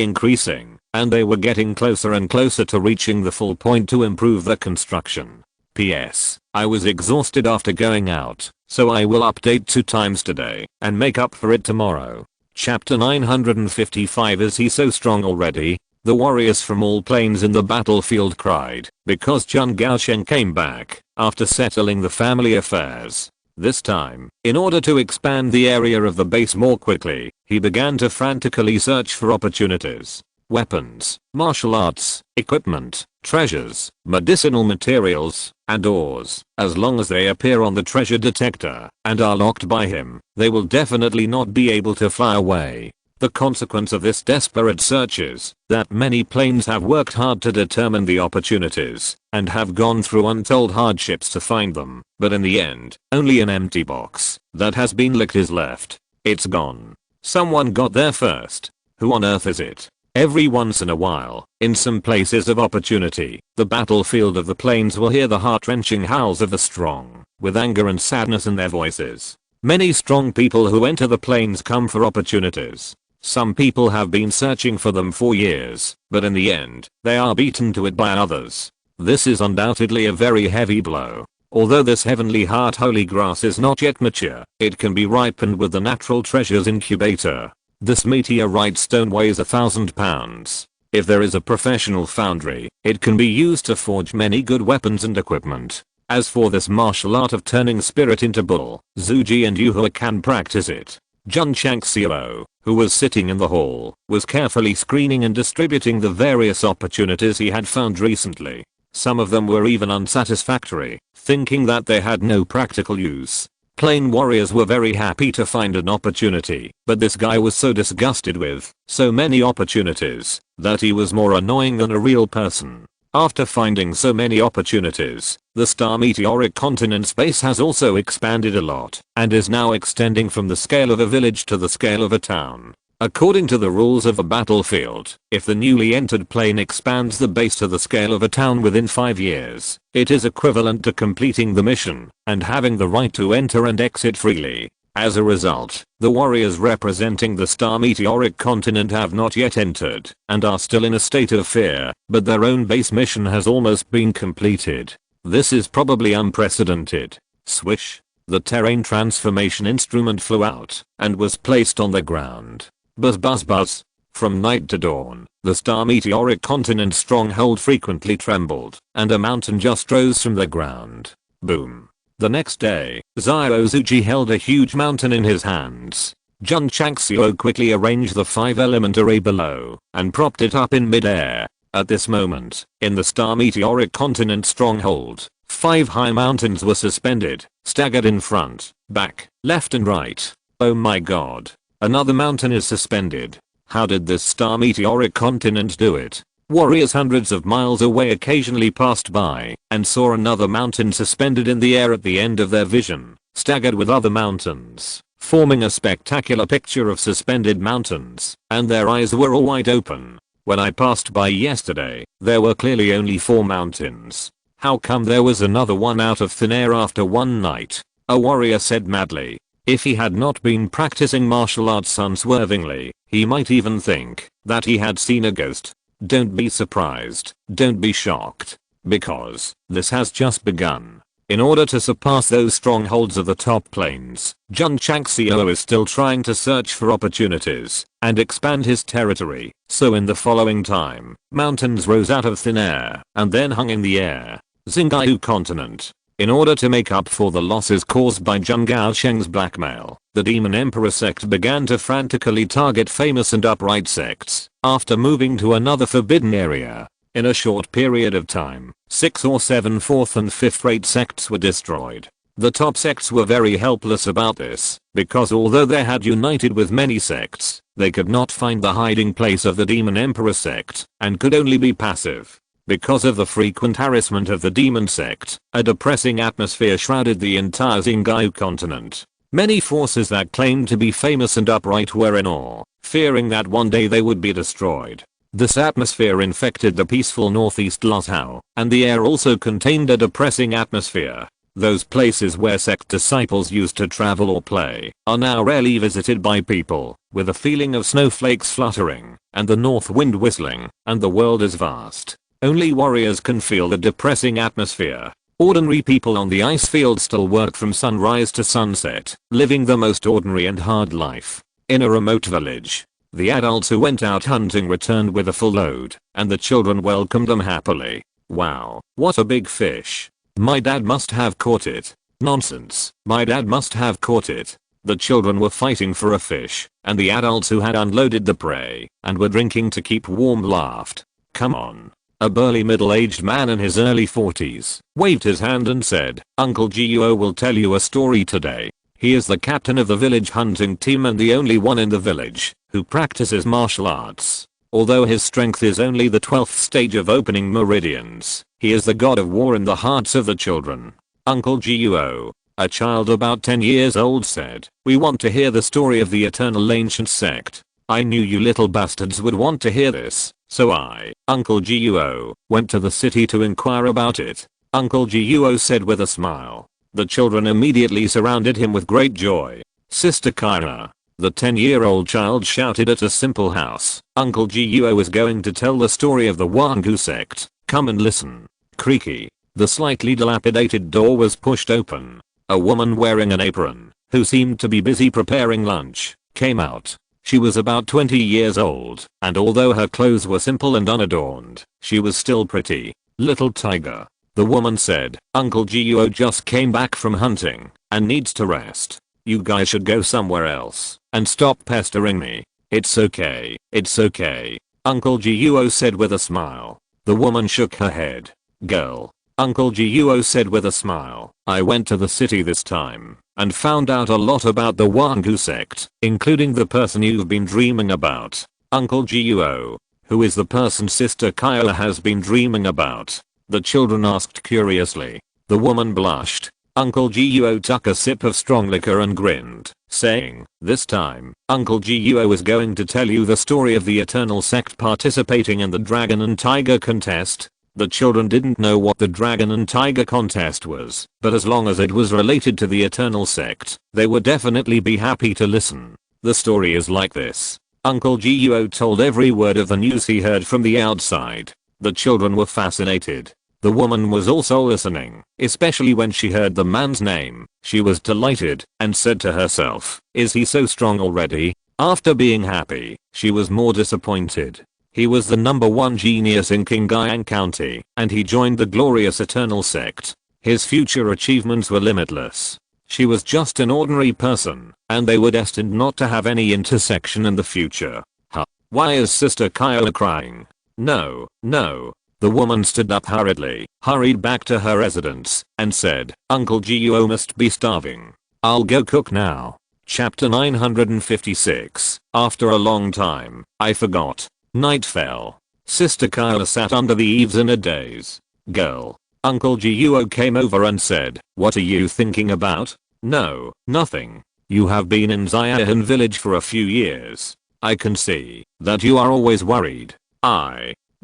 increasing, and they were getting closer and closer to reaching the full point to improve the construction. PS. I was exhausted after going out, so I will update 2 times today and make up for it tomorrow. Chapter 955. Is he so strong already? The warriors from all planes in the battlefield cried because Jun Changxiao came back after settling the family affairs. This time, in order to expand the area of the base more quickly, he began to frantically search for opportunities. Weapons, martial arts, equipment, treasures, medicinal materials, and ores. As long as they appear on the treasure detector and are locked by him, they will definitely not be able to fly away. The consequence of this desperate search is that many planes have worked hard to determine the opportunities and have gone through untold hardships to find them, but in the end, only an empty box that has been licked is left. It's gone. Someone got there first. Who on earth is it? Every once in a while, in some places of opportunity, the battlefield of the plains will hear the heart-wrenching howls of the strong, with anger and sadness in their voices. Many strong people who enter the plains come for opportunities. Some people have been searching for them for years, but in the end, they are beaten to it by others. This is undoubtedly a very heavy blow. Although this heavenly heart holy grass is not yet mature, it can be ripened with the natural treasures incubator. This meteorite stone weighs 1,000 pounds. If there is a professional foundry, it can be used to forge many good weapons and equipment. As for this martial art of turning spirit into bull, Zuji and Yuhua can practice it. Jun Changxiao, who was sitting in the hall, was carefully screening and distributing the various opportunities he had found recently. Some of them were even unsatisfactory, thinking that they had no practical use. Plain warriors were very happy to find an opportunity, but this guy was so disgusted with so many opportunities that he was more annoying than a real person. After finding so many opportunities, the star meteoric continent space has also expanded a lot and is now extending from the scale of a village to the scale of a town. According to the rules of a battlefield, if the newly entered plane expands the base to the scale of a town within 5 years, it is equivalent to completing the mission and having the right to enter and exit freely. As a result, the warriors representing the star meteoric continent have not yet entered and are still in a state of fear, but their own base mission has almost been completed. This is probably unprecedented. Swish. The terrain transformation instrument flew out and was placed on the ground. Buzz buzz buzz. From night to dawn, the star meteoric continent stronghold frequently trembled and a mountain just rose from the ground. Boom. The next day, Zuji held a huge mountain in his hands. Jun Changxiao quickly arranged the 5-element array below and propped it up in mid-air. At this moment, in the star meteoric continent stronghold, 5 high mountains were suspended, staggered in front, back, left and right. Oh my god. Another mountain is suspended. How did this star meteoric continent do it? Warriors hundreds of miles away occasionally passed by and saw another mountain suspended in the air at the end of their vision, staggered with other mountains, forming a spectacular picture of suspended mountains, and their eyes were all wide open. When I passed by yesterday, there were clearly only 4 mountains. How come there was another one out of thin air after one night? A warrior said madly. If he had not been practicing martial arts unswervingly, he might even think that he had seen a ghost. Don't be surprised, don't be shocked, because this has just begun. In order to surpass those strongholds of the top plains, Jun Changxiao is still trying to search for opportunities and expand his territory, so in the following time, mountains rose out of thin air and then hung in the air. Xingyu continent. In order to make up for the losses caused by Jun Changxiao's blackmail, the Demon Emperor sect began to frantically target famous and upright sects. After moving to another forbidden area, in a short period of time, 6 or 7 4th and 5th rate sects were destroyed. The top sects were very helpless about this, because although they had united with many sects, they could not find the hiding place of the Demon Emperor sect, and could only be passive. Because of the frequent harassment of the Demon Sect, a depressing atmosphere shrouded the entire Xingyu continent. Many forces that claimed to be famous and upright were in awe, fearing that one day they would be destroyed. This atmosphere infected the peaceful northeast Lhasa, and the air also contained a depressing atmosphere. Those places where sect disciples used to travel or play are now rarely visited by people, with a feeling of snowflakes fluttering and the north wind whistling, and the world is vast. Only warriors can feel the depressing atmosphere. Ordinary people on the ice field still work from sunrise to sunset, living the most ordinary and hard life. In a remote village, the adults who went out hunting returned with a full load, and the children welcomed them happily. Wow, what a big fish. My dad must have caught it. Nonsense, my dad must have caught it. The children were fighting for a fish, and the adults who had unloaded the prey and were drinking to keep warm laughed. Come on. A burly middle-aged man in his early 40s waved his hand and said, Uncle Guo will tell you a story today. He is the captain of the village hunting team and the only one in the village who practices martial arts. Although his strength is only the 12th stage of opening meridians, he is the god of war in the hearts of the children. Uncle Guo, a child about 10 years old, said, we want to hear the story of the eternal ancient sect. I knew you little bastards would want to hear this, so I, Uncle Guo, went to the city to inquire about it. Uncle Guo said with a smile. The children immediately surrounded him with great joy. Sister Kyra, the 10-year-old child, shouted at a simple house. Uncle Guo is going to tell the story of the Wangu sect. Come and listen. Creaky. The slightly dilapidated door was pushed open. A woman wearing an apron, who seemed to be busy preparing lunch, came out. She was about 20 years old, and although her clothes were simple and unadorned, she was still pretty. Little tiger. The woman said, Uncle Guo just came back from hunting and needs to rest. You guys should go somewhere else and stop pestering me. It's okay, it's okay. Uncle Guo said with a smile. The woman shook her head. Girl. Uncle Guo said with a smile. I went to the city this time and found out a lot about the Wangu sect, including the person you've been dreaming about. Uncle Guo. Who is the person Sister Kyla has been dreaming about? The children asked curiously. The woman blushed. Uncle Guo took a sip of strong liquor and grinned, saying, this time, Uncle Guo is going to tell you the story of the Eternal Sect participating in the Dragon and Tiger contest. The children didn't know what the Dragon and Tiger contest was, but as long as it was related to the Eternal Sect, they would definitely be happy to listen. The story is like this. Uncle Guo told every word of the news he heard from the outside. The children were fascinated. The woman was also listening, especially when she heard the man's name. She was delighted and said to herself, is he so strong already? After being happy, she was more disappointed. He was the #1 genius in Qingyang County, and he joined the glorious Eternal Sect. His future achievements were limitless. She was just an ordinary person, and they were destined not to have any intersection in the future. Huh? Why is Sister Kyla crying? No, no. The woman stood up hurriedly, hurried back to her residence, and said, Uncle Guo must be starving. I'll go cook now. Chapter 956. After a long time, I forgot. Night fell. Sister Kyla sat under the eaves in a daze. Girl. Uncle Guo came over and said, what are you thinking about? No, nothing. You have been in Xiaohan village for a few years. I can see that you are always worried.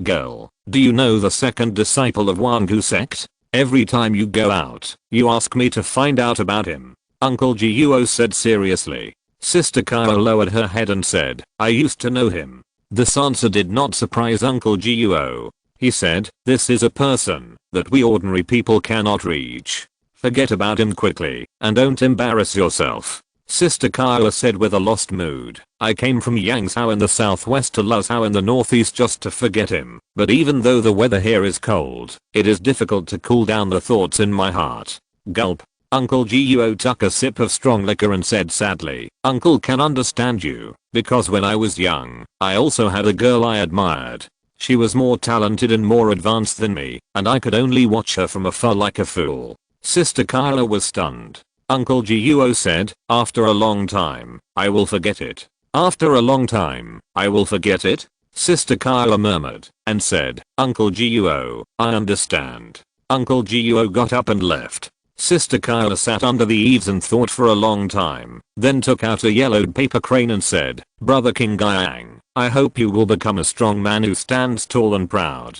Girl, do you know the second disciple of Wangu sect? Every time you go out, you ask me to find out about him. Uncle Guo said seriously. Sister Kyla lowered her head and said, I used to know him. This answer did not surprise Uncle Guo. He said, this is a person that we ordinary people cannot reach. Forget about him quickly, and don't embarrass yourself. Sister Kyla said with a lost mood, I came from Yangzhou in the southwest to Luzhou in the northeast just to forget him, but even though the weather here is cold, it is difficult to cool down the thoughts in my heart. Gulp. Uncle Guo took a sip of strong liquor and said sadly, Uncle can understand you, because when I was young, I also had a girl I admired. She was more talented and more advanced than me, and I could only watch her from afar like a fool. Sister Kyla was stunned. Uncle Guo said, after a long time, I will forget it. After a long time, I will forget it? Sister Kyla murmured, and said, Uncle Guo, I understand. Uncle Guo got up and left. Sister Kyla sat under the eaves and thought for a long time, then took out a yellowed paper crane and said, Brother Qingyang, I hope you will become a strong man who stands tall and proud.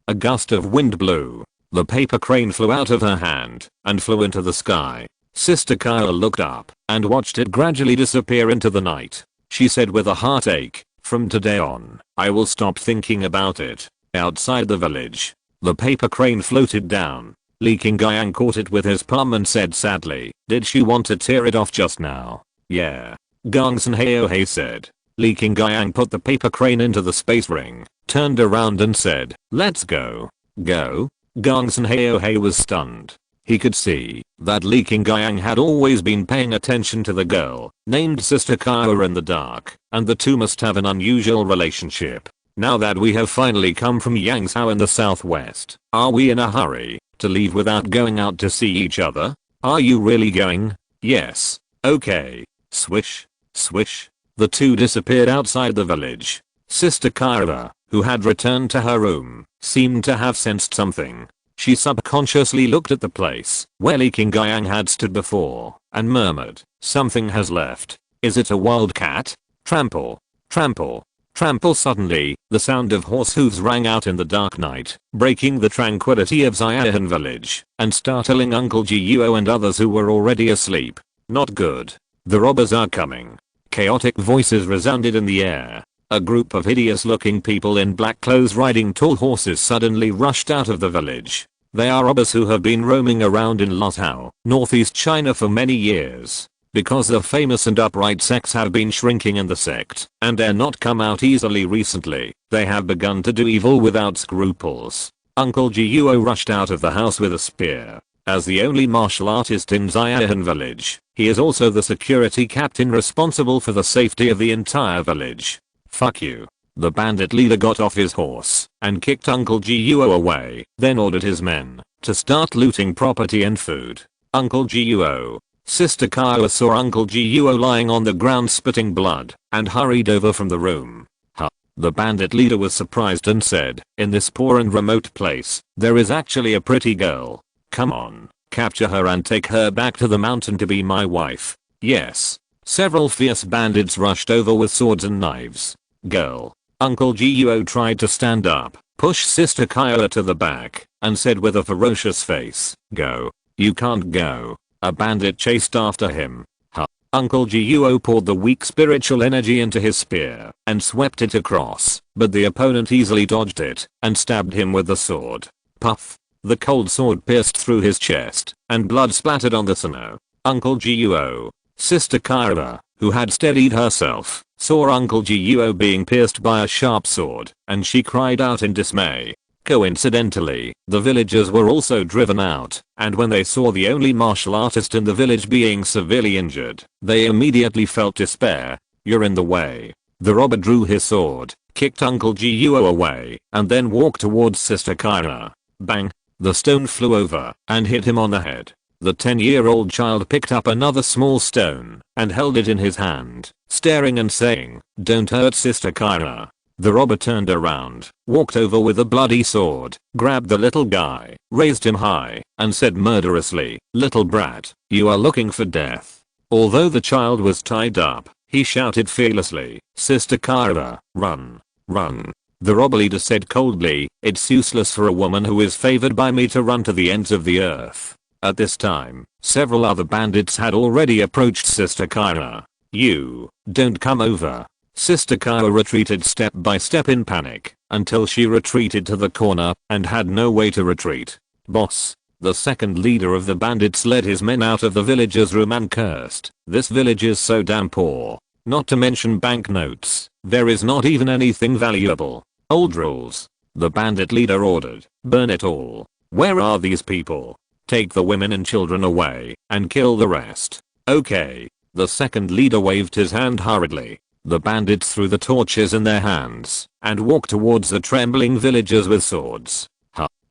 A gust of wind blew. The paper crane flew out of her hand and flew into the sky. Sister Kyle looked up and watched it gradually disappear into the night. She said with a heartache, "From today on, I will stop thinking about it." Outside the village, the paper crane floated down. Li Qingyang caught it with his palm and said sadly, "Did she want to tear it off just now?" "Yeah." Gongsun Heohei said. Li Qingyang put the paper crane into the space ring, turned around and said, "Let's go." "Go?" Gongsun Heohei was stunned. He could see that Li Qingyang had always been paying attention to the girl named Sister Kyle in the dark, and the two must have an unusual relationship. "Now that we have finally come from Yangzhou in the southwest, are we in a hurry to leave without going out to see each other? Are you really going?" "Yes." "Okay." Swish, swish. The two disappeared outside the village. Sister Kyle, who had returned to her room, seemed to have sensed something. She subconsciously looked at the place where Li Qingyang had stood before and murmured, "Something has left. Is it a wildcat?" Trample, trample, trample. Suddenly, the sound of horse hooves rang out in the dark night, breaking the tranquility of Xiaohan village and startling Uncle Jiuo and others who were already asleep. "Not good. The robbers are coming." Chaotic voices resounded in the air. A group of hideous-looking people in black clothes riding tall horses suddenly rushed out of the village. They are robbers who have been roaming around in Lotao, northeast China for many years. Because the famous and upright sects have been shrinking in the sect and dare not come out easily recently, they have begun to do evil without scruples. Uncle Jiuo rushed out of the house with a spear. As the only martial artist in Xiaohan village, he is also the security captain responsible for the safety of the entire village. "Fuck you." The bandit leader got off his horse and kicked Uncle Jiuo away, then ordered his men to start looting property and food. Uncle Jiuo. Sister Kyle saw Uncle Jiuo lying on the ground spitting blood and hurried over from the room. "Huh." The bandit leader was surprised and said, "In this poor and remote place, there is actually a pretty girl. Come on, capture her and take her back to the mountain to be my wife." "Yes." Several fierce bandits rushed over with swords and knives. "Girl." Uncle Jiuo tried to stand up, pushed Sister Kyle to the back, and said with a ferocious face, "Go." "You can't go." A bandit chased after him. "Huh." Uncle Jiuo poured the weak spiritual energy into his spear and swept it across, but the opponent easily dodged it and stabbed him with the sword. Puff. The cold sword pierced through his chest, and blood splattered on the snow. Uncle Jiuo. Sister Kyle, who had steadied herself, saw Uncle Jiuo being pierced by a sharp sword, and she cried out in dismay. Coincidentally, the villagers were also driven out, and when they saw the only martial artist in the village being severely injured, they immediately felt despair. "You're in the way." The robber drew his sword, kicked Uncle Jiuo away, and then walked towards Sister Kyle. Bang! The stone flew over and hit him on the head. The 10-year-old child picked up another small stone and held it in his hand, staring and saying, "Don't hurt Sister Kyle." The robber turned around, walked over with a bloody sword, grabbed the little guy, raised him high, and said murderously, "Little brat, you are looking for death." Although the child was tied up, he shouted fearlessly, "Sister Kyle, run, run." The robber leader said coldly, "It's useless for a woman who is favored by me to run to the ends of the earth." At this time, several other bandits had already approached Sister Kyle. "You, don't come over." Sister Kyle retreated step by step in panic, until she retreated to the corner and had no way to retreat. "Boss." The second leader of the bandits led his men out of the village's room and cursed, "This village is so damn poor. Not to mention banknotes, there is not even anything valuable. Old rules." The bandit leader ordered, "Burn it all." "Where are these people?" "Take the women and children away and kill the rest." "Okay." The second leader waved his hand hurriedly. The bandits threw the torches in their hands and walked towards the trembling villagers with swords.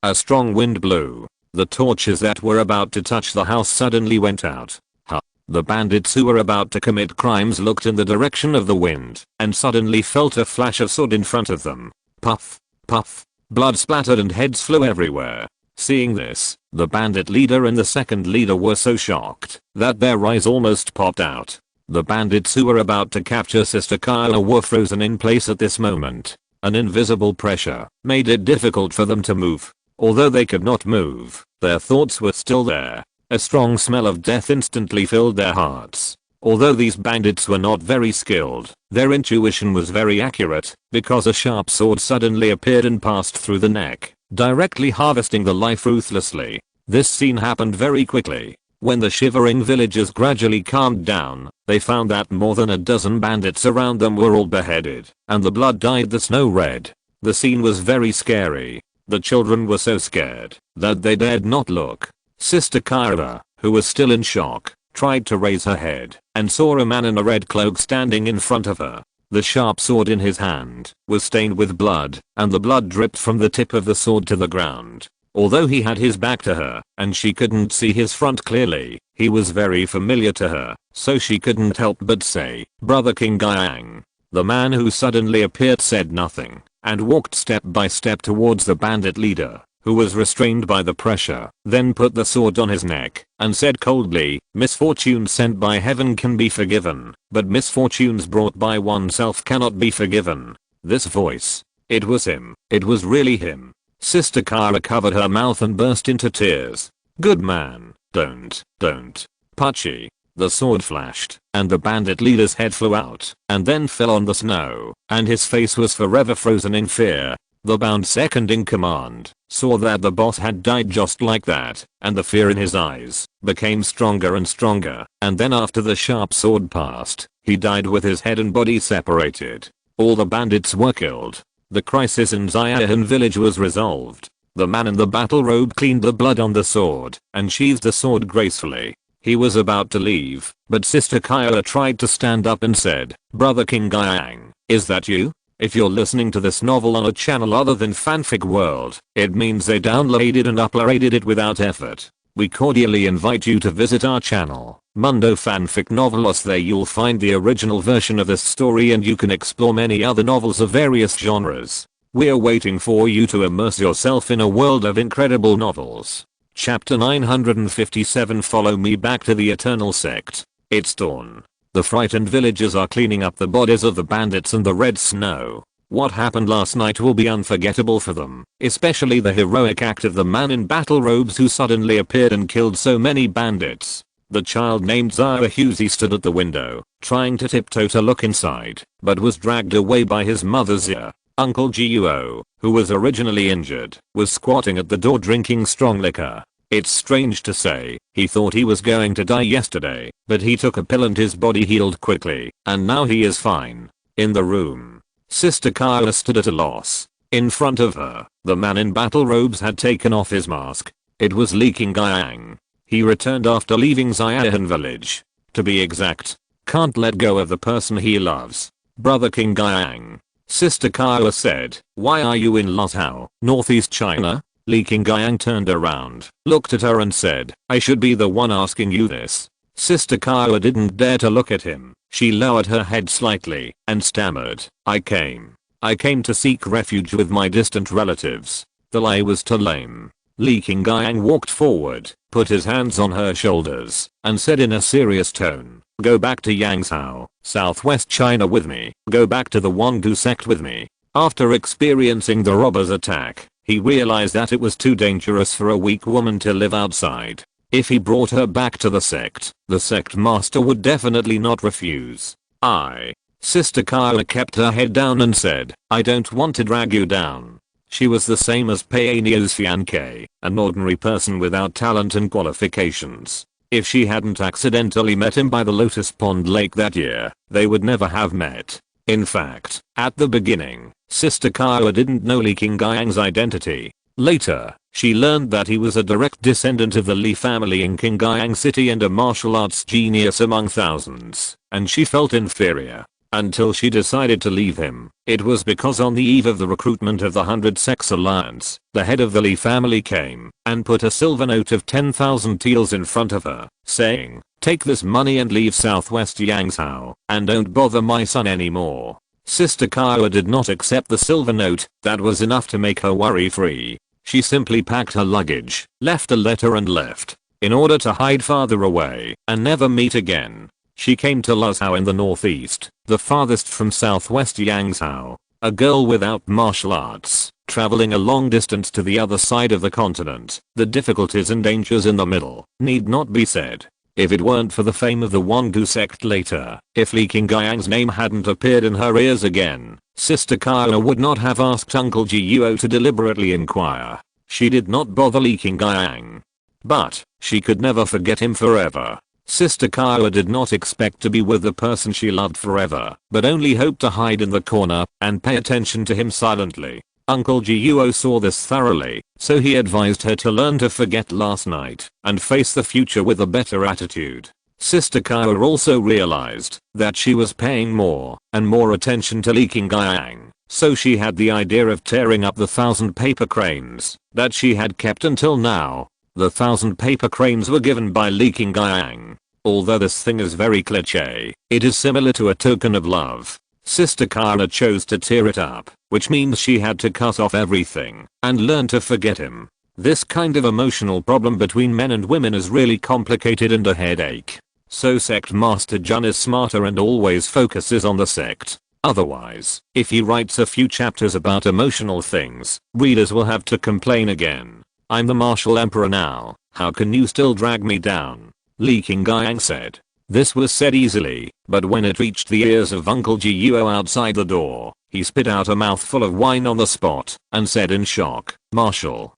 A strong wind blew. The torches that were about to touch the house suddenly went out. The bandits who were about to commit crimes looked in the direction of the wind and suddenly felt a flash of sword in front of them. Puff, puff, blood splattered and heads flew everywhere. Seeing this, the bandit leader and the second leader were so shocked that their eyes almost popped out. The bandits who were about to capture Sister Kyle were frozen in place at this moment. An invisible pressure made it difficult for them to move. Although they could not move, their thoughts were still there. A strong smell of death instantly filled their hearts. Although these bandits were not very skilled, their intuition was very accurate, because a sharp sword suddenly appeared and passed through the neck, directly harvesting the life ruthlessly. This scene happened very quickly. When the shivering villagers gradually calmed down, they found that more than a dozen bandits around them were all beheaded, and the blood dyed the snow red. The scene was very scary. The children were so scared that they dared not look. Sister Kyra, who was still in shock, tried to raise her head and saw a man in a red cloak standing in front of her. The sharp sword in his hand was stained with blood, and the blood dripped from the tip of the sword to the ground. Although he had his back to her and she couldn't see his front clearly, he was very familiar to her, so she couldn't help but say, "Brother King Gyang." The man who suddenly appeared said nothing and walked step by step towards the bandit leader, who was restrained by the pressure, then put the sword on his neck and said coldly, "Misfortunes sent by heaven can be forgiven, but misfortunes brought by oneself cannot be forgiven." This voice. It was him. It was really him. Sister Kara covered her mouth and burst into tears. "Good man, don't. Puchy." The sword flashed, and the bandit leader's head flew out, and then fell on the snow, and his face was forever frozen in fear. The bound second in command saw that the boss had died just like that, and the fear in his eyes became stronger and stronger, and then after the sharp sword passed, he died with his head and body separated. All the bandits were killed. The crisis in Xiaohan village was resolved. The man in the battle robe cleaned the blood on the sword and sheathed the sword gracefully. He was about to leave, but Sister Kyra tried to stand up and said, "Brother King Gyang, is that you? If you're listening to this novel on a channel other than Fanfic World, it means they downloaded and uploaded it without effort. We cordially invite you to visit our channel, Mundo Fanfic Novelos. There you'll find the original version of this story and you can explore many other novels of various genres. We're waiting for you to immerse yourself in a world of incredible novels." Chapter 957. Follow me back to the Eternal Sect. It's dawn. The frightened villagers are cleaning up the bodies of the bandits and the red snow. What happened last night will be unforgettable for them, especially the heroic act of the man in battle robes who suddenly appeared and killed so many bandits. The child named Zara Husey stood at the window, trying to tiptoe to look inside, but was dragged away by his mother's ear. Uncle Guo, who was originally injured, was squatting at the door drinking strong liquor. It's strange to say, he thought he was going to die yesterday, but he took a pill and his body healed quickly, and now he is fine. In the room, Sister Kara stood at a loss. In front of her, the man in battle robes had taken off his mask. It was Li King Gyang. He returned after leaving Xiaohan village. To be exact, can't let go of the person he loves. Brother King Gyang. Sister Kara said, "Why are you in Lhasa, northeast China?" Li King Gyang turned around, looked at her and said, "I should be the one asking you this." Sister Kara didn't dare to look at him. She lowered her head slightly and stammered, I came to seek refuge with my distant relatives." The lie was too lame. Li King Gyang walked forward, put his hands on her shoulders, and said in a serious tone, "Go back to Yangzhou, southwest China with me. Go back to the Wangdu sect with me." After experiencing the robbers' attack, he realized that it was too dangerous for a weak woman to live outside. If he brought her back to the sect master would definitely not refuse. Sister Kara kept her head down and said, "I don't want to drag you down." She was the same as Payanio's fiancé, an ordinary person without talent and qualifications. If she hadn't accidentally met him by the Lotus Pond Lake that year, they would never have met. In fact, at the beginning, Sister Kara didn't know Li King Gyang's identity. Later, she learned that he was a direct descendant of the Li family in King Gyang City and a martial arts genius among thousands, and she felt inferior. Until she decided to leave him. It was because on the eve of the recruitment of the 100 Sects Alliance, the head of the Li family came and put a silver note of 10,000 taels in front of her, saying, "Take this money and leave southwest Yangzhou, and don't bother my son anymore." Sister Kara did not accept the silver note. That was enough to make her worry free. She simply packed her luggage, left a letter and left, in order to hide farther away and never meet again. She came to Lhasa in the northeast, the farthest from southwest Yangzhou. A girl without martial arts, traveling a long distance to the other side of the continent. The difficulties and dangers in the middle need not be said. If it weren't for the fame of the Wangu sect later, if Li Qingyang's name hadn't appeared in her ears again, Sister Kaya would not have asked Uncle Jiuo to deliberately inquire. She did not bother Li Qingyang. But, she could never forget him forever. Sister Kaya did not expect to be with the person she loved forever, but only hoped to hide in the corner and pay attention to him silently. Uncle Jiuo saw this thoroughly, so he advised her to learn to forget last night and face the future with a better attitude. Sister Kaya also realized that she was paying more and more attention to Li Qingyang, so she had the idea of tearing up the 1,000 paper cranes that she had kept until now. The 1,000 paper cranes were given by Li Qingyang. Although this thing is very cliché, it is similar to a token of love. Sister Kaya chose to tear it up, which means she had to cut off everything and learn to forget him. This kind of emotional problem between men and women is really complicated and a headache. So Sect Master Jun is smarter and always focuses on the sect. Otherwise, if he writes a few chapters about emotional things, readers will have to complain again. I'm the martial emperor now, how can you still drag me down? Li Qingyang said. This was said easily, but when it reached the ears of Uncle Jiuo outside the door, he spit out a mouthful of wine on the spot and said in shock, Martial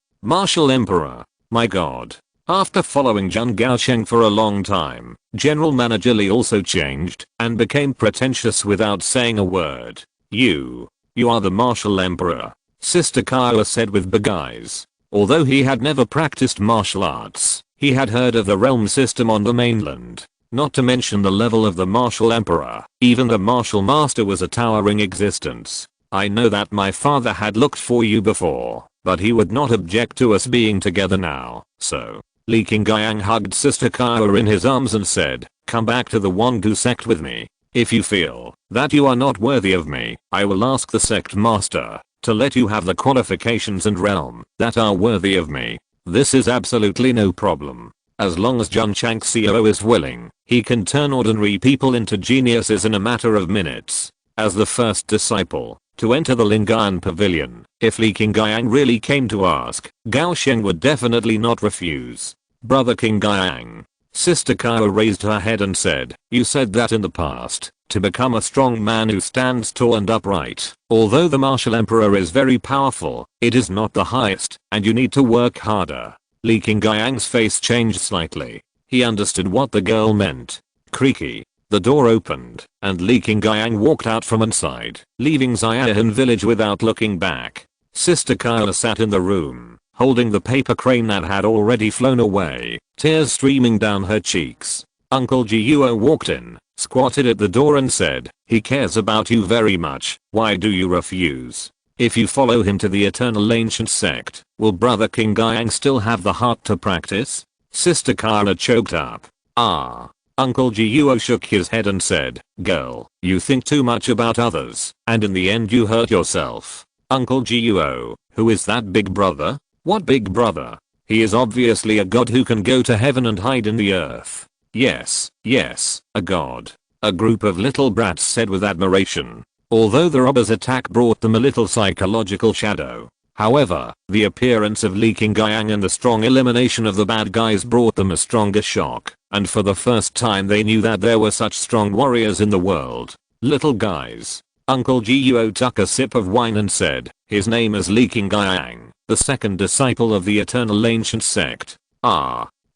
Emperor, my god. After following Jun Gaosheng for a long time, General Manager Li also changed and became pretentious without saying a word. You are the martial emperor, Sister Kaya said with big eyes. Although he had never practiced martial arts, he had heard of the realm system on the mainland. Not to mention the level of the martial emperor, even the martial master was a towering existence. I know that my father had looked for you before, but he would not object to us being together now, so. Li Qingyang hugged Sister Kaya in his arms and said, come back to the Wangu sect with me. If you feel that you are not worthy of me, I will ask the sect master to let you have the qualifications and realm that are worthy of me. This is absolutely no problem. As long as Jun Changxiao is willing, he can turn ordinary people into geniuses in a matter of minutes. As the first disciple to enter the Lingayan Pavilion, if Li Qingyang really came to ask, Gao Sheng would definitely not refuse. Brother Qingyang. Sister Kaya raised her head and said, you said that in the past, to become a strong man who stands tall and upright, although the martial emperor is very powerful, it is not the highest, and you need to work harder. Li Qingyang's face changed slightly. He understood what the girl meant. Creaky. The door opened, and Li Qingyang walked out from inside, leaving Xiaohan village without looking back. Sister Kaya sat in the room, holding the paper crane that had already flown away, tears streaming down her cheeks. Uncle Jiuo walked in, squatted at the door and said, he cares about you very much, why do you refuse? If you follow him to the eternal ancient sect, will Brother Qingyang still have the heart to practice? Sister Kaya choked up. Uncle Jiuo shook his head and said, girl, you think too much about others, and in the end you hurt yourself. Uncle Jiuo, who is that big brother? What big brother? He is obviously a god who can go to heaven and hide in the earth. Yes, a god. A group of little brats said with admiration. Although the robber's attack brought them a little psychological shadow. However, the appearance of Li Qingyang and the strong elimination of the bad guys brought them a stronger shock, and for the first time they knew that there were such strong warriors in the world. Little guys. Uncle Jiuo took a sip of wine and said, his name is Li Qingyang, the second disciple of the eternal ancient sect.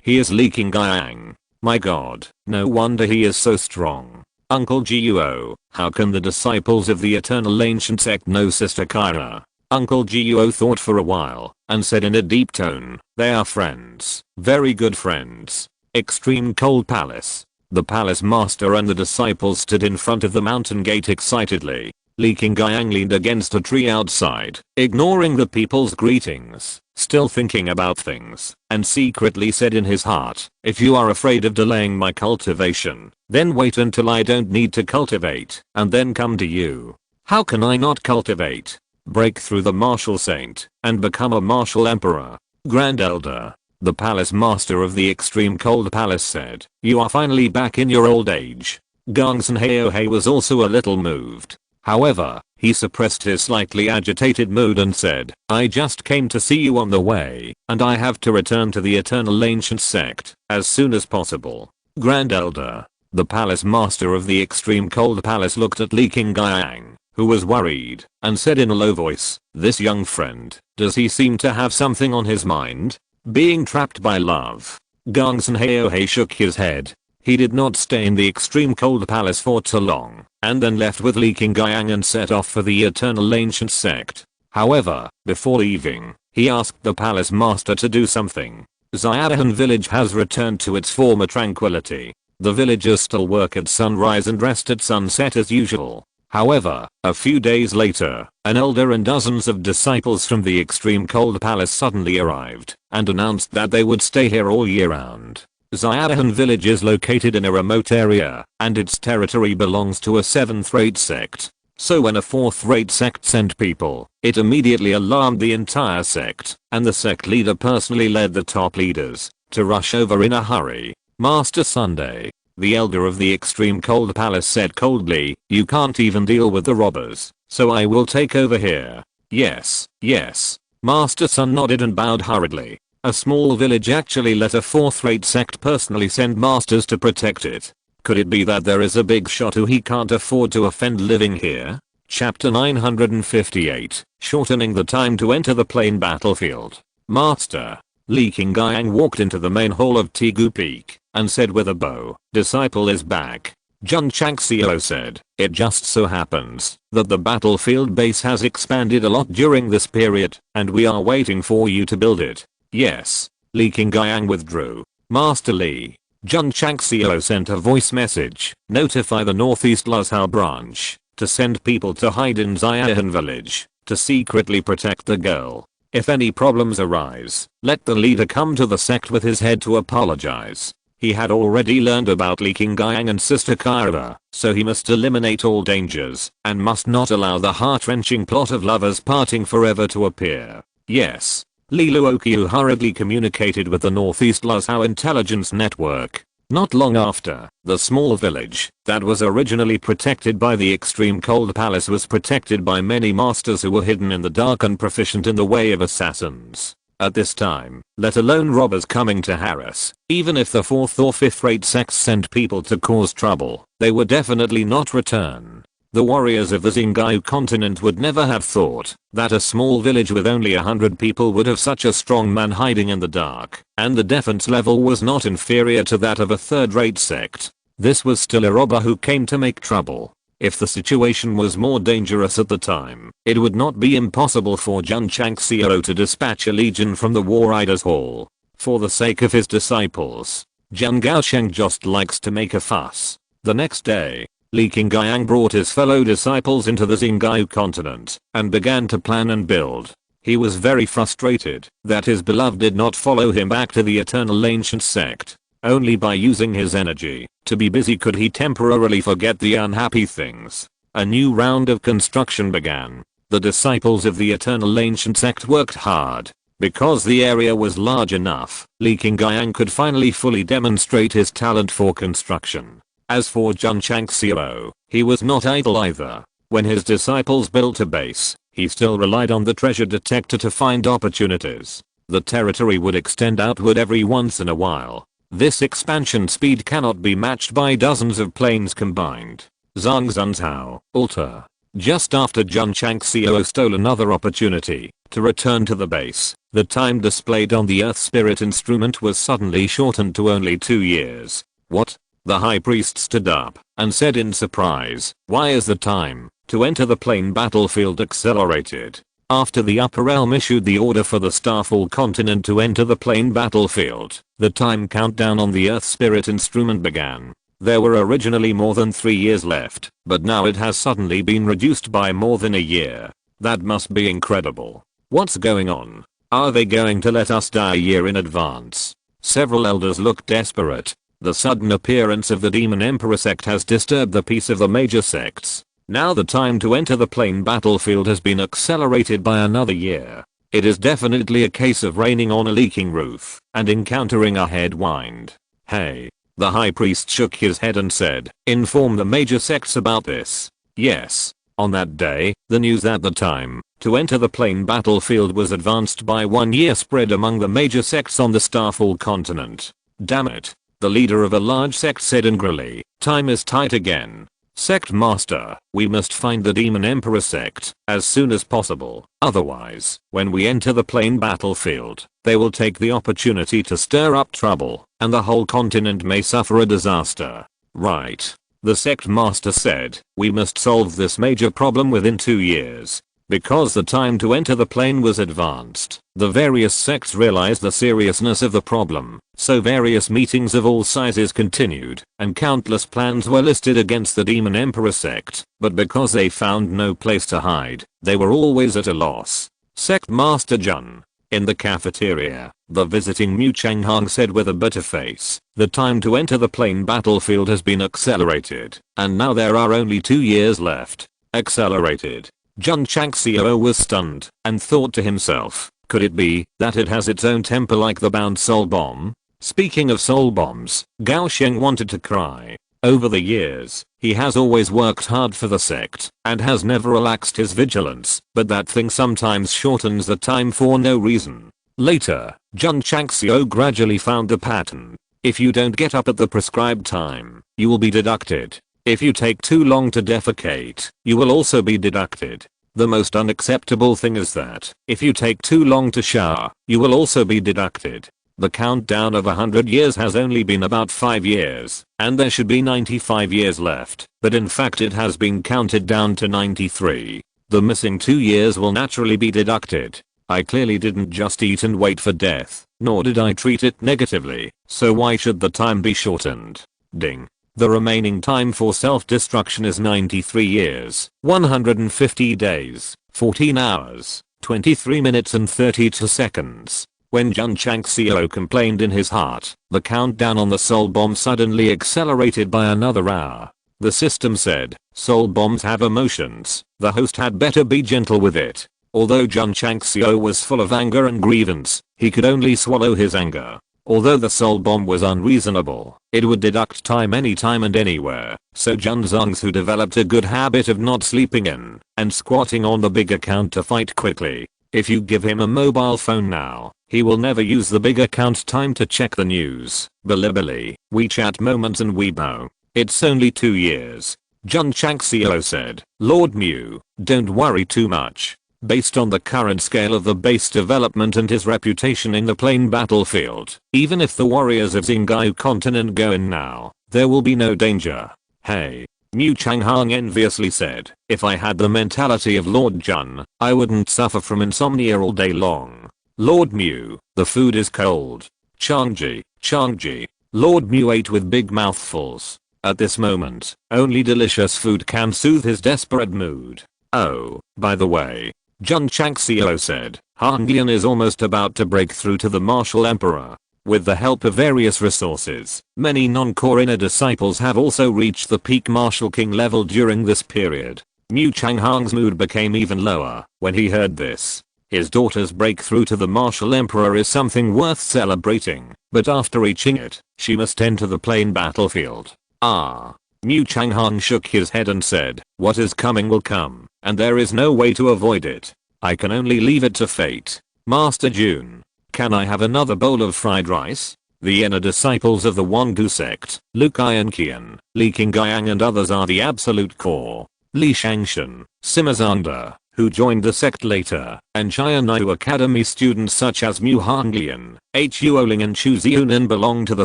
He is Li Qingyang. My god, no wonder he is so strong. Uncle Jiuo, how can the disciples of the eternal ancient sect know Sister Kaya? Uncle Jiuo thought for a while and said in a deep tone, they are friends, very good friends. Extreme Cold Palace. The palace master and the disciples stood in front of the mountain gate excitedly. Li Qingyang leaned against a tree outside, ignoring the people's greetings, still thinking about things, and secretly said in his heart, if you are afraid of delaying my cultivation, then wait until I don't need to cultivate, and then come to you. How can I not cultivate? Break through the martial saint, and become a martial emperor. Grand Elder. The palace master of the extreme cold palace said, you are finally back in your old age. Gongsun Heohei was also a little moved. However, He suppressed his slightly agitated mood and said, I just came to see you on the way, and I have to return to the Eternal Ancient Sect as soon as possible. Grand Elder, the palace master of the extreme cold palace, looked at Li Qingyang, who was worried, and said in a low voice, this young friend, does he seem to have something on his mind? Being trapped by love? Gong Sanhaohe shook his head. He did not stay in the extreme cold palace for too long, and then left with Li Qingyang and set off for the Eternal Ancient Sect. However, before leaving, he asked the palace master to do something. Xiaohan village has returned to its former tranquility. The villagers still work at sunrise and rest at sunset as usual. However, a few days later, an elder and dozens of disciples from the extreme cold palace suddenly arrived and announced that they would stay here all year round. Xiaohan village is located in a remote area, and its territory belongs to a 7th-rate sect. So when a 4th-rate sect sent people, it immediately alarmed the entire sect, and the sect leader personally led the top leaders to rush over in a hurry. Master Sunday, the elder of the extreme cold palace, said coldly, you can't even deal with the robbers, so I will take over here. Yes, yes. Master Sun nodded and bowed hurriedly. A small village actually let a 4th-rate sect personally send masters to protect it. Could it be that there is a big shot who he can't afford to offend living here? Chapter 958, shortening the time to enter the plain battlefield. Master. Li Qingyang walked into the main hall of Tegu Peak and said with a bow, disciple is back. Jun Changxiao said, it just so happens that the battlefield base has expanded a lot during this period, and we are waiting for you to build it. Yes. Li Qingyang withdrew. Master Li. Jun Changxiao sent a voice message. Notify the Northeast Luzhou branch to send people to hide in Xiaohan village to secretly protect the girl. If any problems arise, let the leader come to the sect with his head to apologize. He had already learned about Li Qingyang and Sister Carve, so he must eliminate all dangers and must not allow the heart-wrenching plot of lovers parting forever to appear. Yes. Li Luoqiu hurriedly communicated with the Northeast Luzhou intelligence network. Not long after, the small village that was originally protected by the extreme cold palace was protected by many masters who were hidden in the dark and proficient in the way of assassins. At this time, let alone robbers coming to harass, even if the 4th or 5th-rate sects sent people to cause trouble, they would definitely not return. The warriors of the Xingqiu continent would never have thought that a small village with only 100 people would have such a strong man hiding in the dark, and the defense level was not inferior to that of a 3rd-rate sect. This was still a robber who came to make trouble. If the situation was more dangerous at the time, it would not be impossible for Jun Changxiao to dispatch a legion from the War Riders Hall. For the sake of his disciples, Jun Gaosheng just likes to make a fuss. The next day, Li Qingyang brought his fellow disciples into the Xingqiu continent and began to plan and build. He was very frustrated that his beloved did not follow him back to the Eternal Ancient Sect. Only by using his energy to be busy could he temporarily forget the unhappy things. A new round of construction began. The disciples of the Eternal Ancient Sect worked hard. Because the area was large enough, Li Qingyang could finally fully demonstrate his talent for construction. As for Jun Changxiao, he was not idle either. When his disciples built a base, he still relied on the treasure detector to find opportunities. The territory would extend outward every once in a while. This expansion speed cannot be matched by dozens of planes combined. Zhangzhou, Alta. Just after Jun Changxiao stole another opportunity to return to the base, the time displayed on the Earth Spirit instrument was suddenly shortened to only 2 years. What? The high priest stood up and said in surprise, why is the time to enter the plain battlefield accelerated? After the upper realm issued the order for the Starfall continent to enter the plain battlefield, the time countdown on the Earth Spirit instrument began. There were originally more than 3 years left, but now it has suddenly been reduced by more than a year. That must be incredible. What's going on? Are they going to let us die a year in advance? Several elders looked desperate. The sudden appearance of the Demon Emperor sect has disturbed the peace of the major sects. Now the time to enter the plain battlefield has been accelerated by another year. It is definitely a case of raining on a leaking roof and encountering a headwind. Hey. The high priest shook his head and said, inform the major sects about this. Yes. On that day, the news at the time to enter the plain battlefield was advanced by 1 year, spread among the major sects on the Starfall continent. Damn it. The leader of a large sect said angrily, time is tight again. Sect Master, we must find the Demon Emperor sect as soon as possible. Otherwise, when we enter the plain battlefield, they will take the opportunity to stir up trouble, and the whole continent may suffer a disaster. Right. The Sect Master said, we must solve this major problem within 2 years. Because the time to enter the plane was advanced, the various sects realized the seriousness of the problem, so various meetings of all sizes continued, and countless plans were listed against the Demon Emperor sect, but because they found no place to hide, they were always at a loss. Sect Master Jun. In the cafeteria, the visiting Mu Changhang said with a bitter face, the time to enter the plain battlefield has been accelerated, and now there are only 2 years left. Accelerated. Jun Changxiao was stunned and thought to himself, could it be that it has its own temper like the bound soul bomb? Speaking of soul bombs, Gao Sheng wanted to cry. Over the years, he has always worked hard for the sect and has never relaxed his vigilance, but that thing sometimes shortens the time for no reason. Later, Jun Changxiao gradually found the pattern. If you don't get up at the prescribed time, you will be deducted. If you take too long to defecate, you will also be deducted. The most unacceptable thing is that, if you take too long to shower, you will also be deducted. The countdown of 100 years has only been about 5 years, and there should be 95 years left, but in fact it has been counted down to 93. The missing 2 years will naturally be deducted. I clearly didn't just eat and wait for death, nor did I treat it negatively, so why should the time be shortened? Ding. The remaining time for self-destruction is 93 years, 150 days, 14 hours, 23 minutes and 32 seconds. When Jun Changxiao complained in his heart, the countdown on the soul bomb suddenly accelerated by another hour. The system said, soul bombs have emotions, the host had better be gentle with it. Although Jun Changxiao was full of anger and grievance, he could only swallow his anger. Although the soul bomb was unreasonable, it would deduct time anytime and anywhere, so Jun Zhangsu developed a good habit of not sleeping in and squatting on the big account to fight quickly. If you give him a mobile phone now, he will never use the big account time to check the news, Bilibili, WeChat Moments and Weibo. It's only 2 years. Jun Changxiao said, Lord Mu, don't worry too much. Based on the current scale of the base development and his reputation in the plain battlefield, even if the warriors of Xingqiu continent go in now, there will be no danger. Hey. Mu Changhang enviously said, if I had the mentality of Lord Jun, I wouldn't suffer from insomnia all day long. Lord Mu, the food is cold. Changji. Lord Mu ate with big mouthfuls. At this moment, only delicious food can soothe his desperate mood. Oh, by the way, Jun Changxiao said, Hanglian is almost about to break through to the martial emperor. With the help of various resources, many non-core inner disciples have also reached the peak martial king level during this period. Mu Changhang's mood became even lower when he heard this. His daughter's breakthrough to the martial emperor is something worth celebrating, but after reaching it, she must enter the plain battlefield. Mu Changhang shook his head and said, what is coming will come, and there is no way to avoid it. I can only leave it to fate. Master Jun, can I have another bowl of fried rice? The inner disciples of the Wangu sect, Lu Qian Qian, Li Qingyang and others are the absolute core. Li Shangshan, Sima Zanda, who joined the sect later, and Qianyu Academy students such as Mu Hanglian, Hu Oling and Chu Ziunan belong to the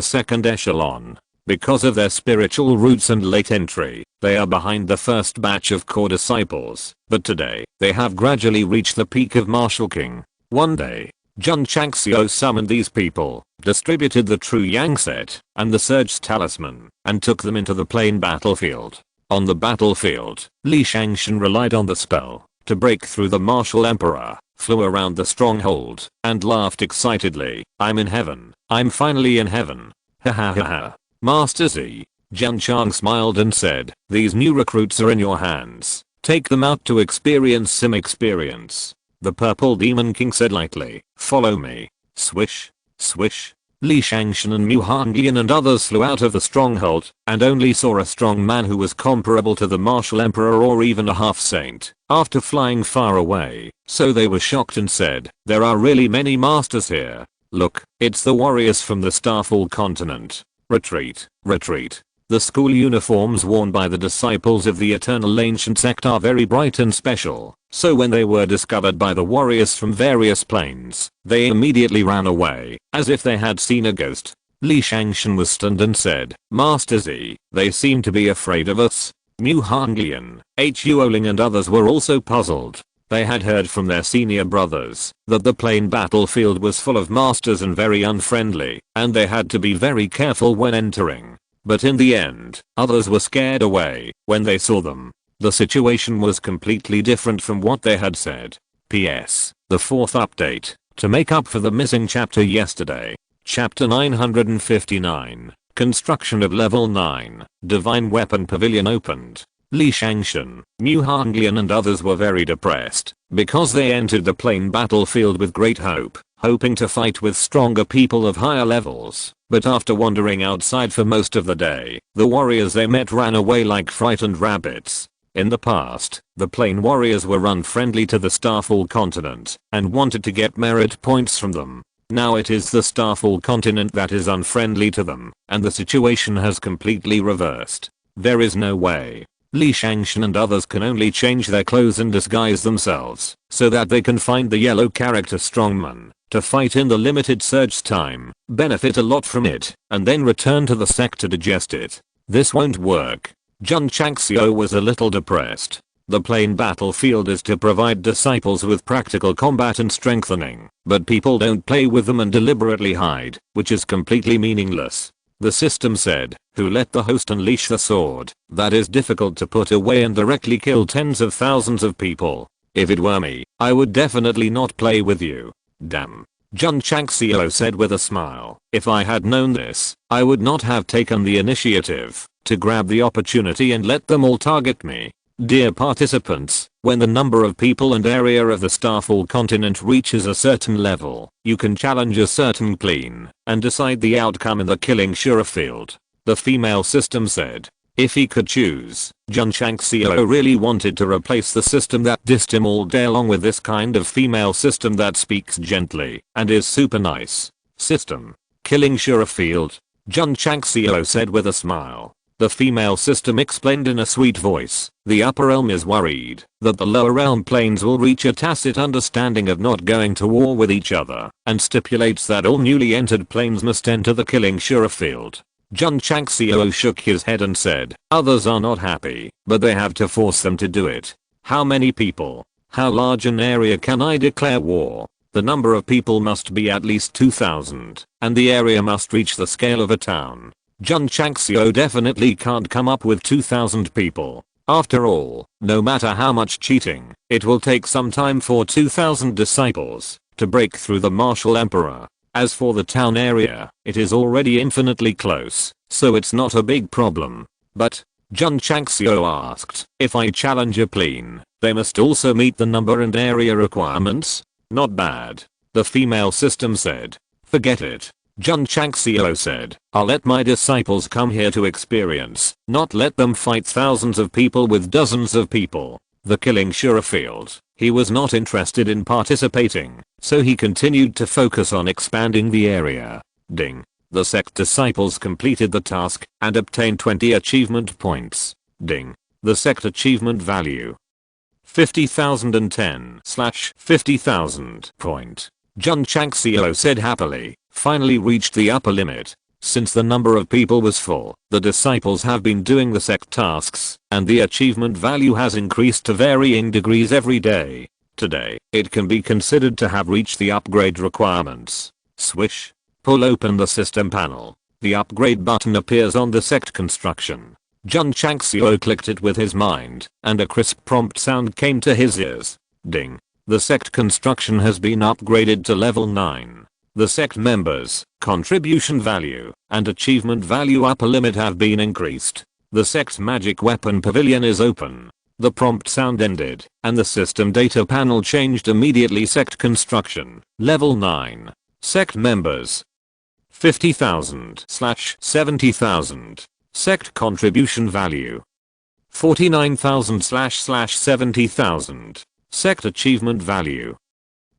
second echelon. Because of their spiritual roots and late entry, they are behind the first batch of core disciples, but today, they have gradually reached the peak of Martial King. One day, Jun Changxiao summoned these people, distributed the True Yang set, and the Surge's talisman, and took them into the plain battlefield. On the battlefield, Li Shangshan relied on the spell to break through the martial emperor, flew around the stronghold, and laughed excitedly, I'm in heaven, I'm finally in heaven. Ha ha ha ha. Master Z. Jun Chang smiled and said, these new recruits are in your hands. Take them out to experience some experience. The purple demon king said lightly, follow me. Swish, swish. Li Shangshan and Mu Hanglian and others flew out of the stronghold and only saw a strong man who was comparable to the martial emperor or even a half saint after flying far away, so they were shocked and said, "There are really many masters here. Look, it's the warriors from the Starfall continent. Retreat, retreat." The school uniforms worn by the disciples of the Eternal Ancient Sect are very bright and special, so when they were discovered by the warriors from various planes, they immediately ran away, as if they had seen a ghost. Li Shangshan was stunned and said, "Master Z, they seem to be afraid of us." Mu Hanglian, Hu Oling and others were also puzzled. They had heard from their senior brothers that the plain battlefield was full of masters and very unfriendly, and they had to be very careful when entering. But in the end, others were scared away when they saw them. The situation was completely different from what they had said. PS. The fourth update, to make up for the missing chapter yesterday. Chapter 959, Construction of Level 9, Divine Weapon Pavilion opened. Li Shangshan, Mu Hanglian and others were very depressed, because they entered the plain battlefield with great hope, hoping to fight with stronger people of higher levels. But after wandering outside for most of the day, the warriors they met ran away like frightened rabbits. In the past, the plain warriors were unfriendly to the Starfall continent and wanted to get merit points from them. Now it is the Starfall continent that is unfriendly to them, and the situation has completely reversed. There is no way. Li Shangshan and others can only change their clothes and disguise themselves so that they can find the yellow character strongman to fight in the limited surge time, benefit a lot from it, and then return to the sect to digest it. This won't work. Jun Changxiao was a little depressed. The plain battlefield is to provide disciples with practical combat and strengthening, but people don't play with them and deliberately hide, which is completely meaningless. The system said, "Who let the host unleash the sword that is difficult to put away and directly kill tens of thousands of people? If it were me, I would definitely not play with you." Damn. Jun Changxiao said with a smile, "If I had known this, I would not have taken the initiative to grab the opportunity and let them all target me." Dear participants, when the number of people and area of the Starfall continent reaches a certain level, you can challenge a certain clean and decide the outcome in the killing Shura field. The female system said. If he could choose, Jun Changxiao really wanted to replace the system that dissed him all day long with this kind of female system that speaks gently and is super nice. System. Killing Shura field. Jun Changxiao said with a smile. The female system explained in a sweet voice, the upper realm is worried that the lower realm planes will reach a tacit understanding of not going to war with each other, and stipulates that all newly entered planes must enter the killing Shura field. Jun Changxiao shook his head and said, others are not happy, but they have to force them to do it. How many people? How large an area can I declare war? The number of people must be at least 2,000, and the area must reach the scale of a town. Jun Changxiao definitely can't come up with 2,000 people. After all, no matter how much cheating, it will take some time for 2,000 disciples to break through the martial emperor. As for the town area, it is already infinitely close, so it's not a big problem. But, Jun Changxiao asked, if I challenge a plane, they must also meet the number and area requirements? Not bad. The female system said. Forget it. Jun Changxiao said, I'll let my disciples come here to experience, not let them fight thousands of people with dozens of people. The killing Shura field. He was not interested in participating, so he continued to focus on expanding the area. Ding. The sect disciples completed the task and obtained 20 achievement points. Ding. The sect achievement value. 50,010/50,000 point. Jun Changxiao said happily, finally reached the upper limit. Since the number of people was full, the disciples have been doing the sect tasks, and the achievement value has increased to varying degrees every day. Today, it can be considered to have reached the upgrade requirements. Swish. Pull open the system panel. The upgrade button appears on the sect construction. Jun Changxiao clicked it with his mind, and a crisp prompt sound came to his ears. Ding. The sect construction has been upgraded to level 9. The sect members, contribution value, and achievement value upper limit have been increased. The sect's magic weapon pavilion is open. The prompt sound ended, and the system data panel changed immediately. Sect construction, level 9. Sect members. 50,000/70,000. Sect contribution value 49,000/70,000. Sect achievement value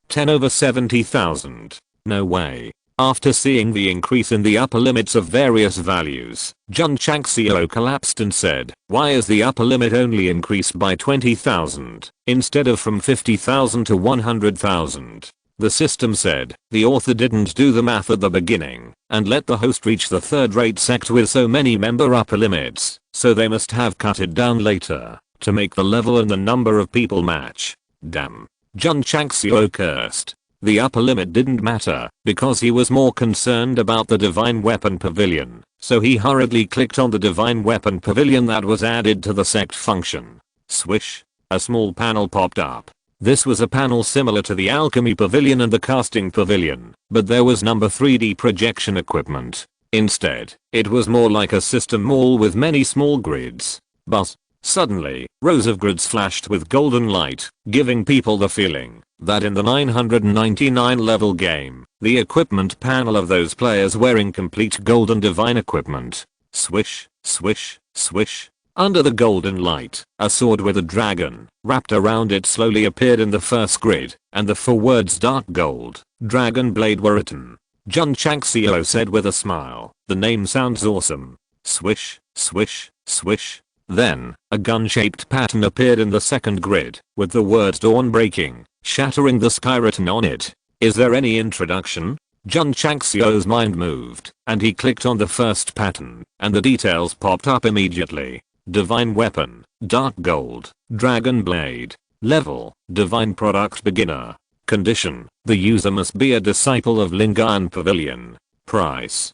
10/70,000. No way. After seeing the increase in the upper limits of various values, Jun Changxiao collapsed and said, "Why is the upper limit only increased by 20,000, instead of from 50,000 to 100,000? The system said, "The author didn't do the math at the beginning, and let the host reach the third-rate sect with so many member upper limits, so they must have cut it down later, to make the level and the number of people match." Damn. Jun Changxiao cursed. The upper limit didn't matter, because he was more concerned about the Divine Weapon Pavilion, so he hurriedly clicked on the Divine Weapon Pavilion that was added to the sect function. Swish. A small panel popped up. This was a panel similar to the Alchemy Pavilion and the Casting Pavilion, but there was number 3D projection equipment. Instead, it was more like a system mall with many small grids. But suddenly, rows of grids flashed with golden light, giving people the feeling that in the 999 level game, the equipment panel of those players wearing complete golden divine equipment. Swish, swish, swish. Under the golden light, a sword with a dragon wrapped around it slowly appeared in the first grid, and the 4 words "Dark Gold, Dragon Blade" were written. Jun Changxiao said with a smile, "The name sounds awesome." Swish, swish, swish. Then, a gun-shaped pattern appeared in the second grid, with the word "Dawn Breaking, Shattering the Sky" written on it. Is there any introduction? Jun Changxiao's mind moved, and he clicked on the first pattern, and the details popped up immediately. Divine Weapon, Dark Gold, Dragon Blade. Level, Divine Product Beginner. Condition, the user must be a disciple of Lingayan Pavilion. Price,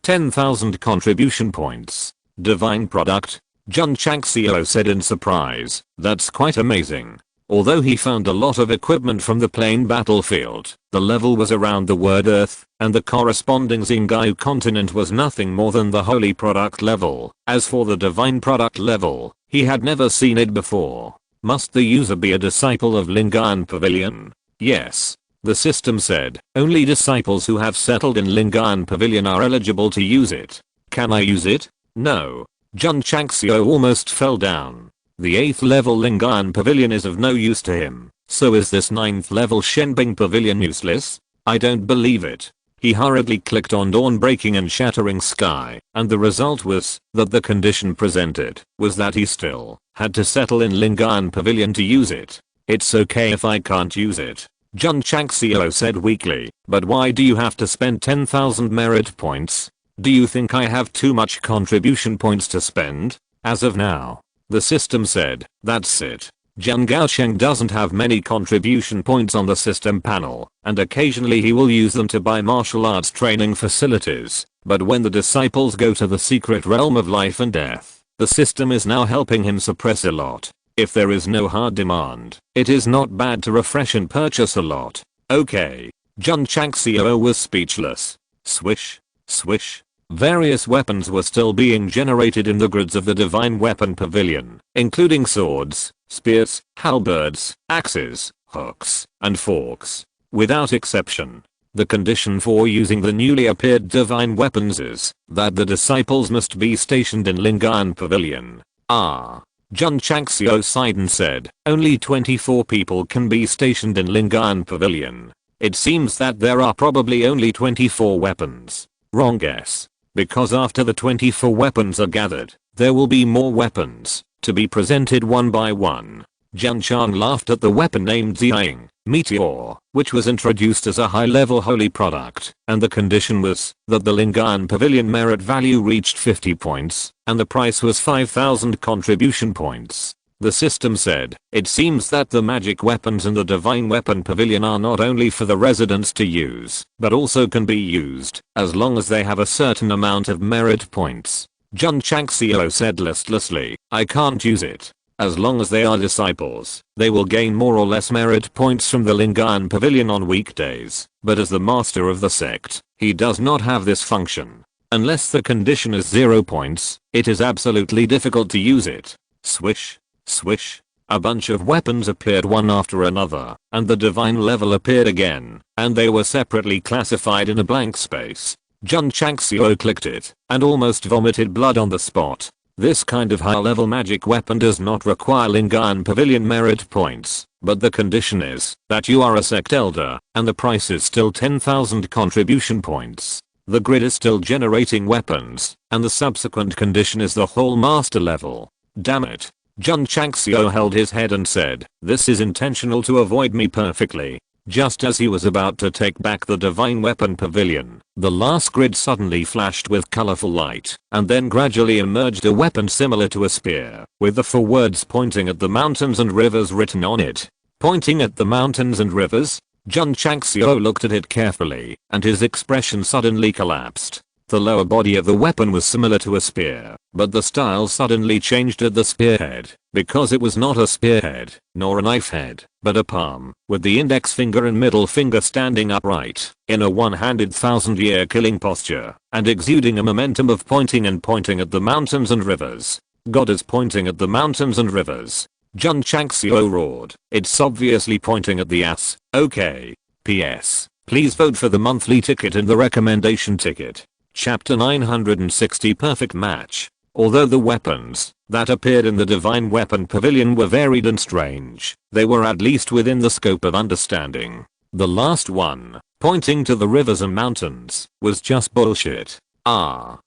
10,000 contribution points. Divine Product. Jun Changxiao said in surprise, "That's quite amazing." Although he found a lot of equipment from the plain battlefield, the level was around the word Earth, and the corresponding Xingyu continent was nothing more than the holy product level. As for the divine product level, he had never seen it before. Must the user be a disciple of Lingayan Pavilion? Yes. The system said, only disciples who have settled in Lingayan Pavilion are eligible to use it. Can I use it? No. Jun Changxiao almost fell down. The 8th level Lingayan Pavilion is of no use to him, so is this 9th level Shenbing Pavilion useless? I don't believe it. He hurriedly clicked on Dawn Breaking and Shattering Sky, and the result was that the condition presented was that he still had to settle in Lingayan Pavilion to use it. It's okay if I can't use it, Jun Changxiao said weakly, but why do you have to spend 10,000 merit points? Do you think I have too much contribution points to spend? As of now, the system said, that's it. Jiang Gaosheng doesn't have many contribution points on the system panel, and occasionally he will use them to buy martial arts training facilities, but when the disciples go to the secret realm of life and death, the system is now helping him suppress a lot. If there is no hard demand, it is not bad to refresh and purchase a lot. Okay. Jun Changxiao was speechless. Swish, swish. Various weapons were still being generated in the grids of the Divine Weapon Pavilion, including swords, spears, halberds, axes, hooks, and forks. Without exception, the condition for using the newly appeared divine weapons is that the disciples must be stationed in Lingayan Pavilion. Jun Changxiao sighed and said, only 24 people can be stationed in Lingayan Pavilion. It seems that there are probably only 24 weapons. Wrong guess. Because after the 24 weapons are gathered, there will be more weapons, to be presented one by one. Jian Chang laughed at the weapon named Ziying, Meteor, which was introduced as a high-level holy product, and the condition was that the Lingayan Pavilion merit value reached 50 points, and the price was 5,000 contribution points. The system said, it seems that the magic weapons in the Divine Weapon Pavilion are not only for the residents to use, but also can be used, as long as they have a certain amount of merit points. Jun Changxiao said listlessly, I can't use it. As long as they are disciples, they will gain more or less merit points from the Lingayan Pavilion on weekdays, but as the master of the sect, he does not have this function. Unless the condition is 0 points, it is absolutely difficult to use it. Swish. Swish. A bunch of weapons appeared one after another, and the divine level appeared again, and they were separately classified in a blank space. Jun Changxiao clicked it and almost vomited blood on the spot. This kind of high-level magic weapon does not require Lingayan Pavilion merit points, but the condition is that you are a sect elder, and the price is still 10,000 contribution points. The grid is still generating weapons, and the subsequent condition is the whole master level. Damn it. Jun Changxiao held his head and said, "This is intentional to avoid me perfectly." Just as he was about to take back the divine weapon pavilion, the last grid suddenly flashed with colorful light, and then gradually emerged a weapon similar to a spear, with the 4 words pointing at the mountains and rivers written on it. Pointing at the mountains and rivers? Jun Changxiao looked at it carefully, and his expression suddenly collapsed. The lower body of the weapon was similar to a spear, but the style suddenly changed at the spearhead, because it was not a spearhead, nor a knife head, but a palm, with the index finger and middle finger standing upright, in a one-handed 1,000-year killing posture, and exuding a momentum of pointing at the mountains and rivers. God is pointing at the mountains and rivers. Jun Changxiao roared, "It's obviously pointing at the ass, okay. PS. Please vote for the monthly ticket and the recommendation ticket." Chapter 960 Perfect Match. Although the weapons that appeared in the Divine Weapon Pavilion were varied and strange, they were at least within the scope of understanding. The last one, pointing to the rivers and mountains, was just bullshit. Jun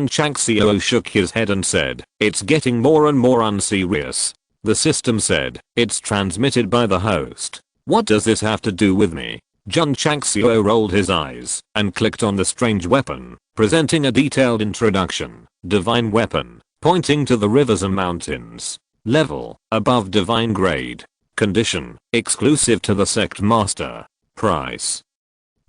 Changxiao shook his head and said, "It's getting more and more unserious." The system said, "It's transmitted by the host. What does this have to do with me?" Jun Changxiao rolled his eyes and clicked on the strange weapon, presenting a detailed introduction. Divine weapon, pointing to the rivers and mountains. Level, above divine grade. Condition, exclusive to the sect master. Price,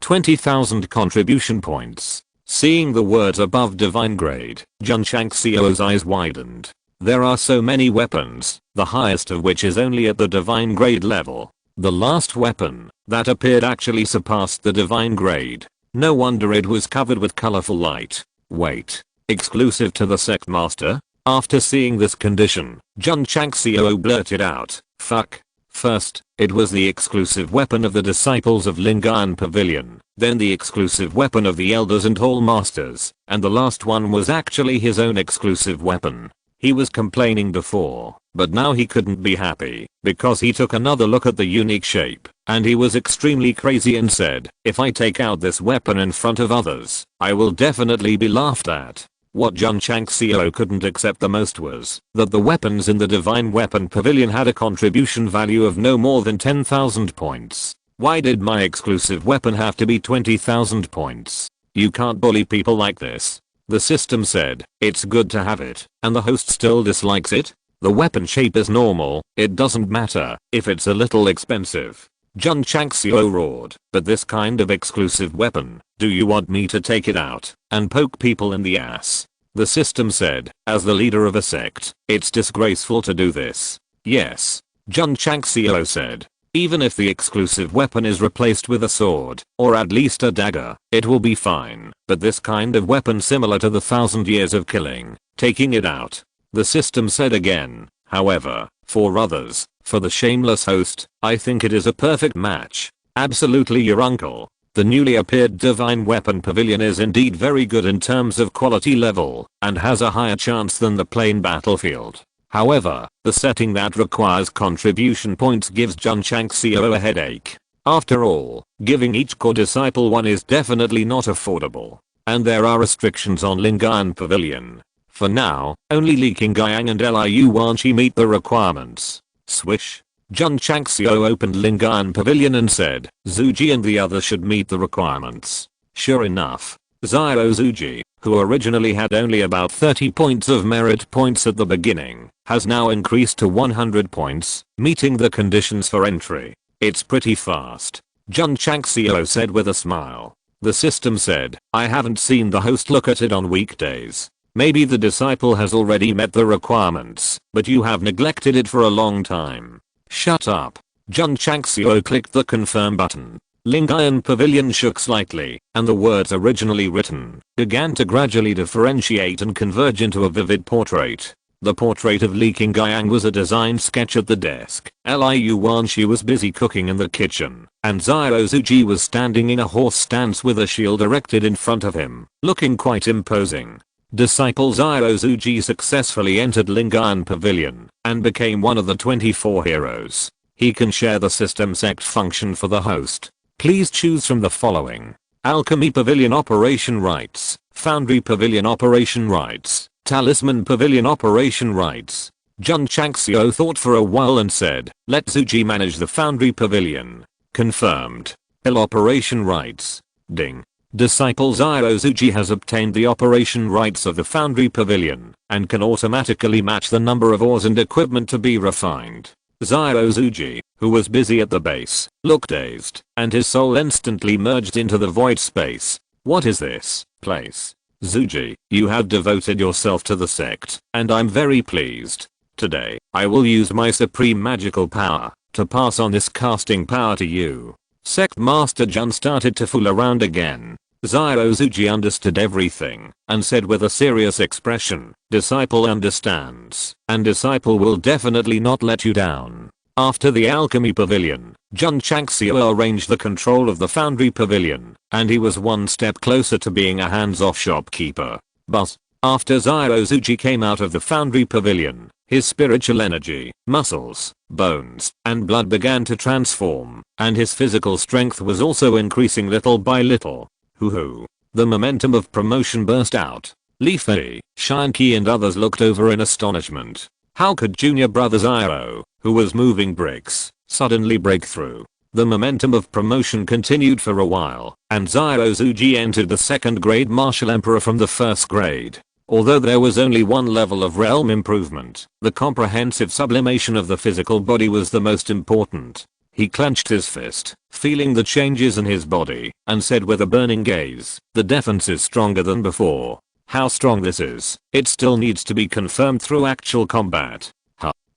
20,000 contribution points. Seeing the words above divine grade, Jun Changxiao's eyes widened. There are so many weapons, the highest of which is only at the divine grade level. The last weapon that appeared actually surpassed the divine grade. No wonder it was covered with colorful light. Wait, exclusive to the sect master? After seeing this condition, Jun Changxiao blurted out, "Fuck." First, it was the exclusive weapon of the disciples of Lingayan Pavilion, then the exclusive weapon of the elders and hall masters, and the last one was actually his own exclusive weapon. He was complaining before, but now he couldn't be happy, because he took another look at the unique shape, and he was extremely crazy and said, "If I take out this weapon in front of others, I will definitely be laughed at." What Jun Changxiao couldn't accept the most was that the weapons in the Divine Weapon Pavilion had a contribution value of no more than 10,000 points. Why did my exclusive weapon have to be 20,000 points? You can't bully people like this. The system said, "It's good to have it," and the host still dislikes it? The weapon shape is normal, it doesn't matter if it's a little expensive. Jun Changxiao roared, "But this kind of exclusive weapon, do you want me to take it out and poke people in the ass?" The system said, "As the leader of a sect, it's disgraceful to do this." "Yes," Jun Changxiao said. "Even if the exclusive weapon is replaced with a sword, or at least a dagger, it will be fine, but this kind of weapon similar to the 1,000 years of killing, taking it out." The system said again, "However, for others, for the shameless host, I think it is a perfect match." Absolutely your uncle. The newly appeared Divine Weapon Pavilion is indeed very good in terms of quality level, and has a higher chance than the plain battlefield. However, the setting that requires contribution points gives Jun Changxiao a headache. After all, giving each core disciple one is definitely not affordable. And there are restrictions on Lingayan Pavilion. For now, only Li Qingyang and Liu Wanqi meet the requirements. Swish. Jun Changxiao opened Lingayan Pavilion and said, "Zuji and the others should meet the requirements." Sure enough, Xiao Zuji, who originally had only about 30 points of merit points at the beginning, has now increased to 100 points, meeting the conditions for entry. "It's pretty fast," Jun Changxiao said with a smile. The system said, "I haven't seen the host look at it on weekdays. Maybe the disciple has already met the requirements, but you have neglected it for a long time." "Shut up." Jun Changxiao clicked the confirm button. Lingayan Pavilion shook slightly, and the words originally written began to gradually differentiate and converge into a vivid portrait. The portrait of Li Qingyang was a designed sketch at the desk. Liu Wanshi was busy cooking in the kitchen, and Zhao Zuji was standing in a horse stance with a shield erected in front of him, looking quite imposing. Disciple Zhao Zuji successfully entered Lingayan Pavilion and became one of the 24 heroes. He can share the system sect function for the host. Please choose from the following: Alchemy Pavilion Operation Rights, Foundry Pavilion Operation Rights, Talisman Pavilion Operation Rights. Jun Changxiao thought for a while and said, let Zuji manage the Foundry Pavilion. Confirmed. Hill Operation Rights. Ding. Disciple Zhao Zuji has obtained the operation rights of the Foundry Pavilion and can automatically match the number of ores and equipment to be refined. Zhao Zuji, who was busy at the base, looked dazed, and his soul instantly merged into the void space. What is this place? Zuji, you have devoted yourself to the sect, and I'm very pleased. Today, I will use my supreme magical power to pass on this casting power to you. Sect Master Jun started to fool around again. Zhao Zuji understood everything and said with a serious expression, disciple understands, and disciple will definitely not let you down. After the alchemy pavilion, Jun Changxiao arranged the control of the foundry pavilion, and he was one step closer to being a hands-off shopkeeper. But after Zhao Zuji came out of the foundry pavilion, his spiritual energy, muscles, bones, and blood began to transform, and his physical strength was also increasing little by little. Hoo-hoo. The momentum of promotion burst out. Li Fei, Shanqi and others looked over in astonishment. How could junior brother Zhao, who was moving bricks, suddenly break through? The momentum of promotion continued for a while, and Zhao Zuji entered the second grade martial emperor from the first grade. Although there was only one level of realm improvement, the comprehensive sublimation of the physical body was the most important. He clenched his fist, feeling the changes in his body, and said with a burning gaze, the defense is stronger than before. How strong this is, it still needs to be confirmed through actual combat.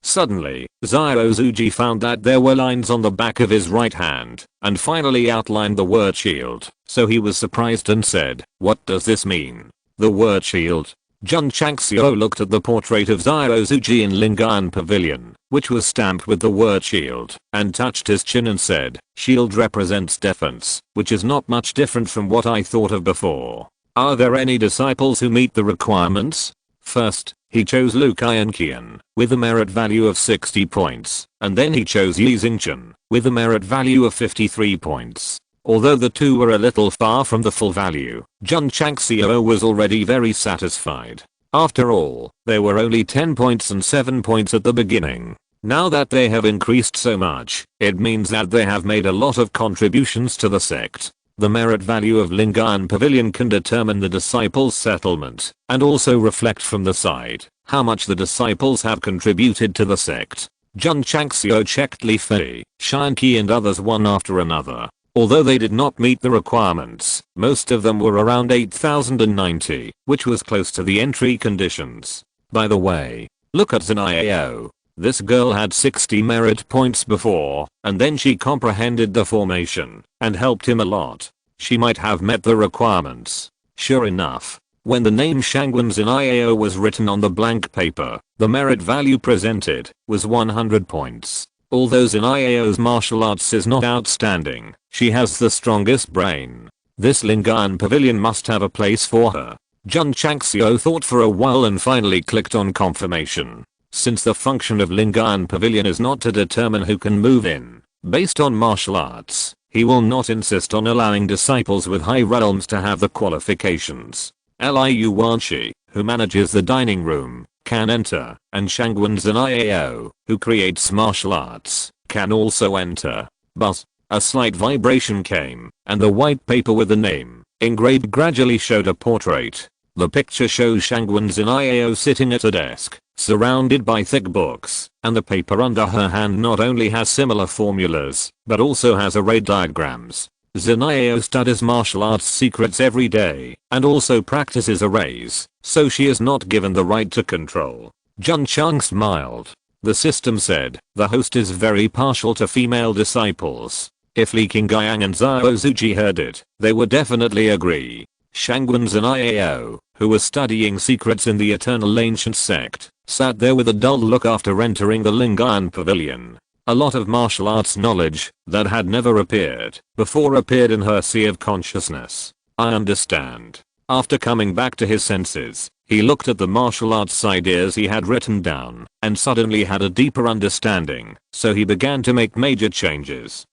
Suddenly, Zhao Zuji found that there were lines on the back of his right hand, and finally outlined the word shield, so he was surprised and said, what does this mean? The word shield? Jun Changxiao looked at the portrait of Zhao Zuji in Lingayan Pavilion, which was stamped with the word shield, and touched his chin and said, shield represents defense, which is not much different from what I thought of before. Are there any disciples who meet the requirements? First, he chose Lu Qian with a merit value of 60 points, and then he chose Yi Xingchen with a merit value of 53 points. Although the two were a little far from the full value, Jun Changxiao was already very satisfied. After all, there were only 10 points and 7 points at the beginning. Now that they have increased so much, it means that they have made a lot of contributions to the sect. The merit value of Lingayan Pavilion can determine the disciples' settlement, and also reflect from the side how much the disciples have contributed to the sect. Jun Changxiao checked Li Fei, Shanqi and others one after another. Although they did not meet the requirements, most of them were around 8090, which was close to the entry conditions. By the way, look at Zhao. This girl had 60 merit points before, and then she comprehended the formation, and helped him a lot. She might have met the requirements. Sure enough, when the name Shangwen Zhao was written on the blank paper, the merit value presented was 100 points. Although Zhanao's martial arts is not outstanding, she has the strongest brain. This Lingayan Pavilion must have a place for her. Jun Changxiao thought for a while and finally clicked on confirmation. Since the function of Lingayan Pavilion is not to determine who can move in, based on martial arts, he will not insist on allowing disciples with high realms to have the qualifications. Liu Wanshi, who manages the dining room, can enter, and Shangwen Zhao, who creates martial arts, can also enter. But a slight vibration came, and the white paper with the name engraved gradually showed a portrait. The picture shows Shangwen Zhao sitting at a desk, surrounded by thick books, and the paper under her hand not only has similar formulas, but also has array diagrams. Zhao studies martial arts secrets every day, and also practices arrays, so she is not given the right to control. Jun Chang smiled. The system said, the host is very partial to female disciples. If Li Qingyang and Zhao Zuji heard it, they would definitely agree. Shangwen Zhao, who was studying secrets in the Eternal Ancient Sect, sat there with a dull look after entering the Lingayan Pavilion. A lot of martial arts knowledge that had never appeared before appeared in her sea of consciousness. I understand. After coming back to his senses, he looked at the martial arts ideas he had written down and suddenly had a deeper understanding, so he began to make major changes.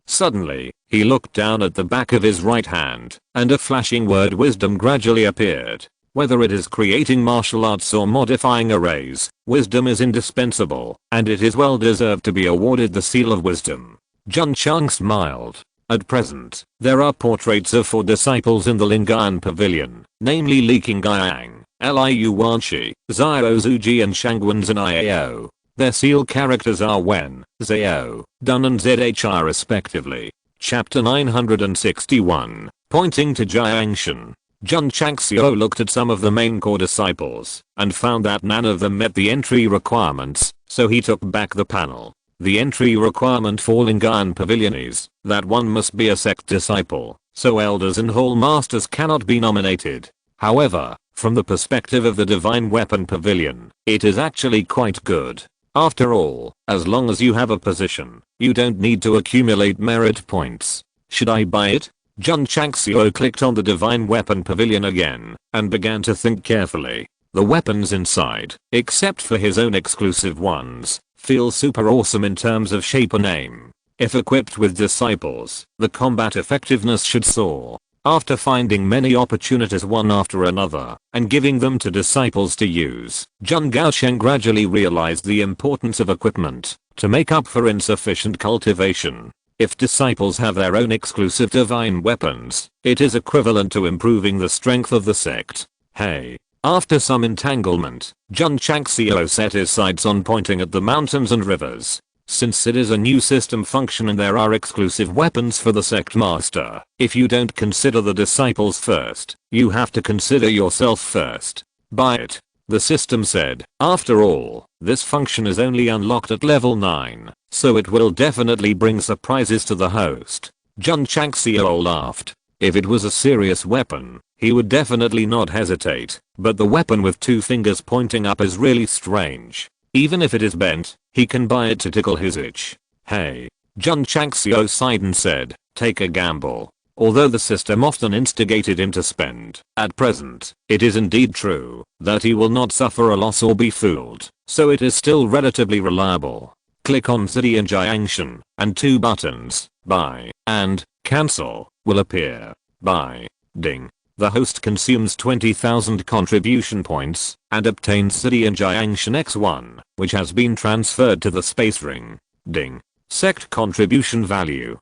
Suddenly, he looked down at the back of his right hand, and a flashing word wisdom gradually appeared. Whether it is creating martial arts or modifying arrays, wisdom is indispensable, and it is well deserved to be awarded the seal of wisdom. Jun Changxiao smiled. At present, there are portraits of 4 disciples in the Lingayan Pavilion, namely Li Qingyang, Liu Wanshi, Xiao Zuji and Shangwen's and Iao. Their seal characters are Wen, Zhao, Dun and Zhi respectively. Chapter 961, pointing to Jiangshan. Jun Changxiao looked at some of the main core disciples and found that none of them met the entry requirements, so he took back the panel. The entry requirement for Lingayan Pavilion is that one must be a sect disciple, so elders and hall masters cannot be nominated. However, from the perspective of the Divine Weapon Pavilion, it is actually quite good. After all, as long as you have a position, you don't need to accumulate merit points. Should I buy it? Jun Changxiao clicked on the Divine Weapon Pavilion again and began to think carefully. The weapons inside, except for his own exclusive ones, feel super awesome in terms of shape and aim. If equipped with disciples, the combat effectiveness should soar. After finding many opportunities one after another and giving them to disciples to use, Jun Gaosheng gradually realized the importance of equipment to make up for insufficient cultivation. If disciples have their own exclusive divine weapons, it is equivalent to improving the strength of the sect. Hey. After some entanglement, Jun Changxiao set his sights on pointing at the mountains and rivers. Since it is a new system function and there are exclusive weapons for the sect master, if you don't consider the disciples first, you have to consider yourself first. Buy it. The system said. After all, this function is only unlocked at level 9, so it will definitely bring surprises to the host. Jun Changxiao laughed. If it was a serious weapon, he would definitely not hesitate, but the weapon with 2 fingers pointing up is really strange. Even if it is bent, he can buy it to tickle his itch. Hey. Jun Changxiao sighed and said, take a gamble. Although the system often instigated him to spend, at present, it is indeed true that he will not suffer a loss or be fooled, so it is still relatively reliable. Click on Zhi and Jiangshan, and 2 buttons, buy, and, cancel, will appear. Buy. Ding. The host consumes 20,000 contribution points and obtains Zhi and Jiangshan X1, which has been transferred to the space ring. Ding. Sect contribution value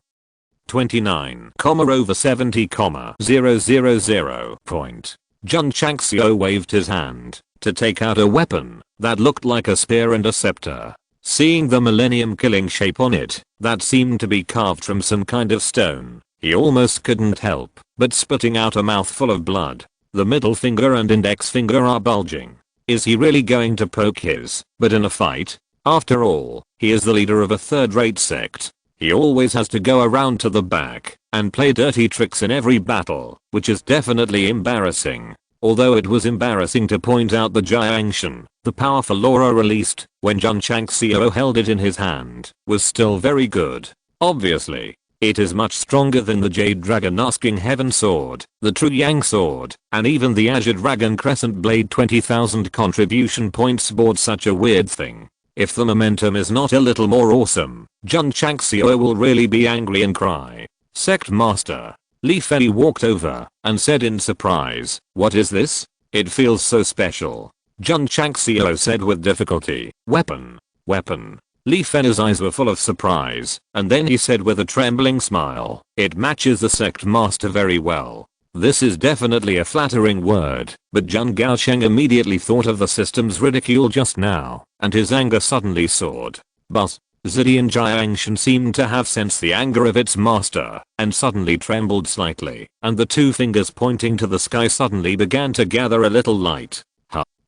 29, over 70, 000 point. Jun Changxiao waved his hand to take out a weapon that looked like a spear and a scepter. Seeing the millennium killing shape on it that seemed to be carved from some kind of stone, he almost couldn't help but spitting out a mouthful of blood. The middle finger and index finger are bulging. Is he really going to poke his butt in a fight? After all, he is the leader of a third-rate sect. He always has to go around to the back and play dirty tricks in every battle, which is definitely embarrassing. Although it was embarrassing to point out the Jiangshan, the powerful aura released when Jun Changxiao held it in his hand, was still very good. Obviously, it is much stronger than the Jade Dragon Asking Heaven Sword, the True Yang Sword, and even the Azure Dragon Crescent Blade. 20,000 contribution points bought such a weird thing. If the momentum is not a little more awesome, Jun Changxiao will really be angry and cry. Sect Master. Li Fei walked over and said in surprise, what is this? It feels so special. Jun Changxiao said with difficulty, weapon. Li Fei's eyes were full of surprise, and then he said with a trembling smile, it matches the sect master very well. This is definitely a flattering word, but Jun Gaosheng immediately thought of the system's ridicule just now, and his anger suddenly soared. But Zhi and Jiangshan seemed to have sensed the anger of its master, and suddenly trembled slightly, and the 2 fingers pointing to the sky suddenly began to gather a little light.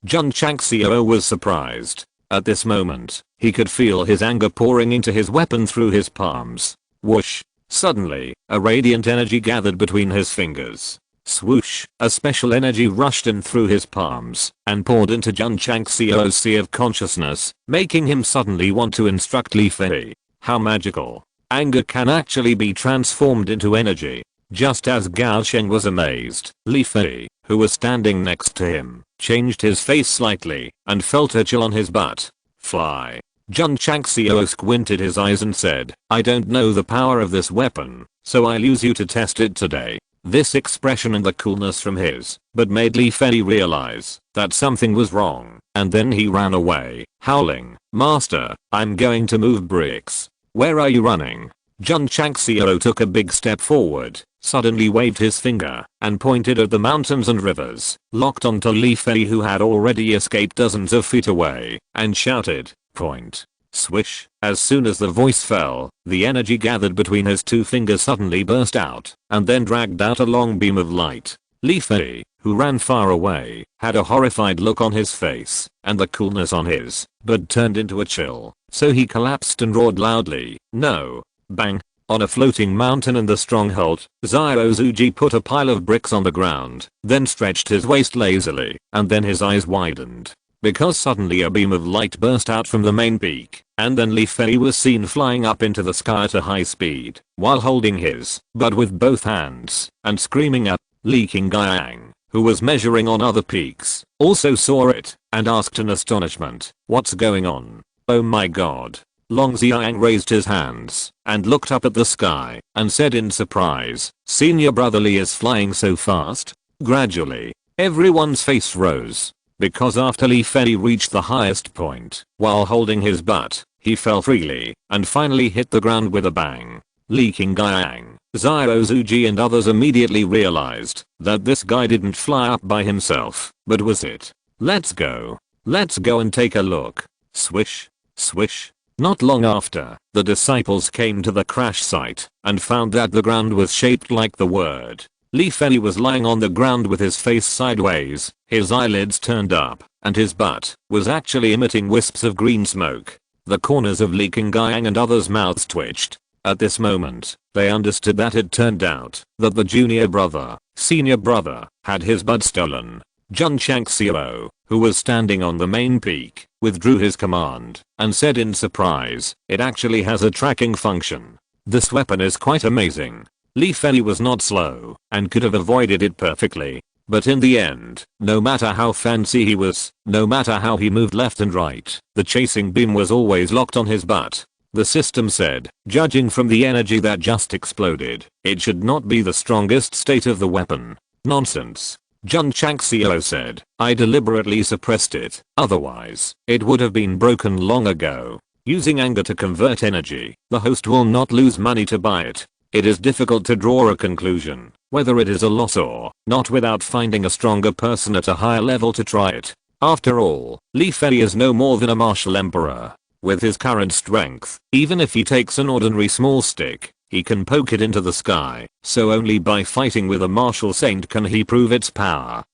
Jun Changxiao was surprised. At this moment, he could feel his anger pouring into his weapon through his palms. Whoosh. Suddenly, a radiant energy gathered between his fingers. Swoosh, a special energy rushed in through his palms and poured into Jun Changxiao's sea of consciousness, making him suddenly want to instruct Li Fei. How magical. Anger can actually be transformed into energy. Just as Gao Sheng was amazed, Li Fei, who was standing next to him, changed his face slightly and felt a chill on his butt. Fly. Jun Changxiao squinted his eyes and said, I don't know the power of this weapon, so I'll use you to test it today. This expression and the coolness from his but made Li Fei realize that something was wrong, and then he ran away, howling, Master, I'm going to move bricks. Where are you running? Jun Changxiao took a big step forward, suddenly waved his finger, and pointed at the mountains and rivers, locked onto Li Fei who had already escaped dozens of feet away, and shouted, Point. Swish. As soon as the voice fell, the energy gathered between his two fingers suddenly burst out, and then dragged out a long beam of light. Li Fei, who ran far away, had a horrified look on his face, and the coolness on his, but turned into a chill, so he collapsed and roared loudly, No. Bang. On a floating mountain in the stronghold, Xiao Zuji put a pile of bricks on the ground, then stretched his waist lazily, and then his eyes widened. Because suddenly a beam of light burst out from the main peak, and then Li Fei was seen flying up into the sky at a high speed, while holding his butt with both hands, and screaming at Li Qingyang, who was measuring on other peaks, also saw it, and asked in astonishment, What's going on? Oh my god. Long Xiang raised his hands, and looked up at the sky, and said in surprise, Senior brother Li is flying so fast? Gradually, everyone's face rose. Because after Li Fei reached the highest point, while holding his butt, he fell freely, and finally hit the ground with a bang. Li Qingyang, Xiao Zuji and others immediately realized that this guy didn't fly up by himself, but was it. Let's go. Let's go and take a look. Swish. Swish. Not long after, the disciples came to the crash site, and found that the ground was shaped like the word. Li Fei was lying on the ground with his face sideways, his eyelids turned up, and his butt was actually emitting wisps of green smoke. The corners of Li Qingyang and others' mouths twitched. At this moment, they understood that it turned out that the senior brother, had his butt stolen. Jun Changxiao, who was standing on the main peak, withdrew his command, and said in surprise, It actually has a tracking function. This weapon is quite amazing. Li Fei was not slow, and could have avoided it perfectly. But in the end, no matter how fancy he was, no matter how he moved left and right, the chasing beam was always locked on his butt. The system said, judging from the energy that just exploded, it should not be the strongest state of the weapon. Nonsense. Jun Changxiao said, I deliberately suppressed it, otherwise, it would have been broken long ago. Using anger to convert energy, the host will not lose money to buy it. It is difficult to draw a conclusion, whether it is a loss or not without finding a stronger person at a higher level to try it. After all, Li Fei is no more than a martial emperor. With his current strength, even if he takes an ordinary small stick, he can poke it into the sky, so only by fighting with a martial saint can he prove its power.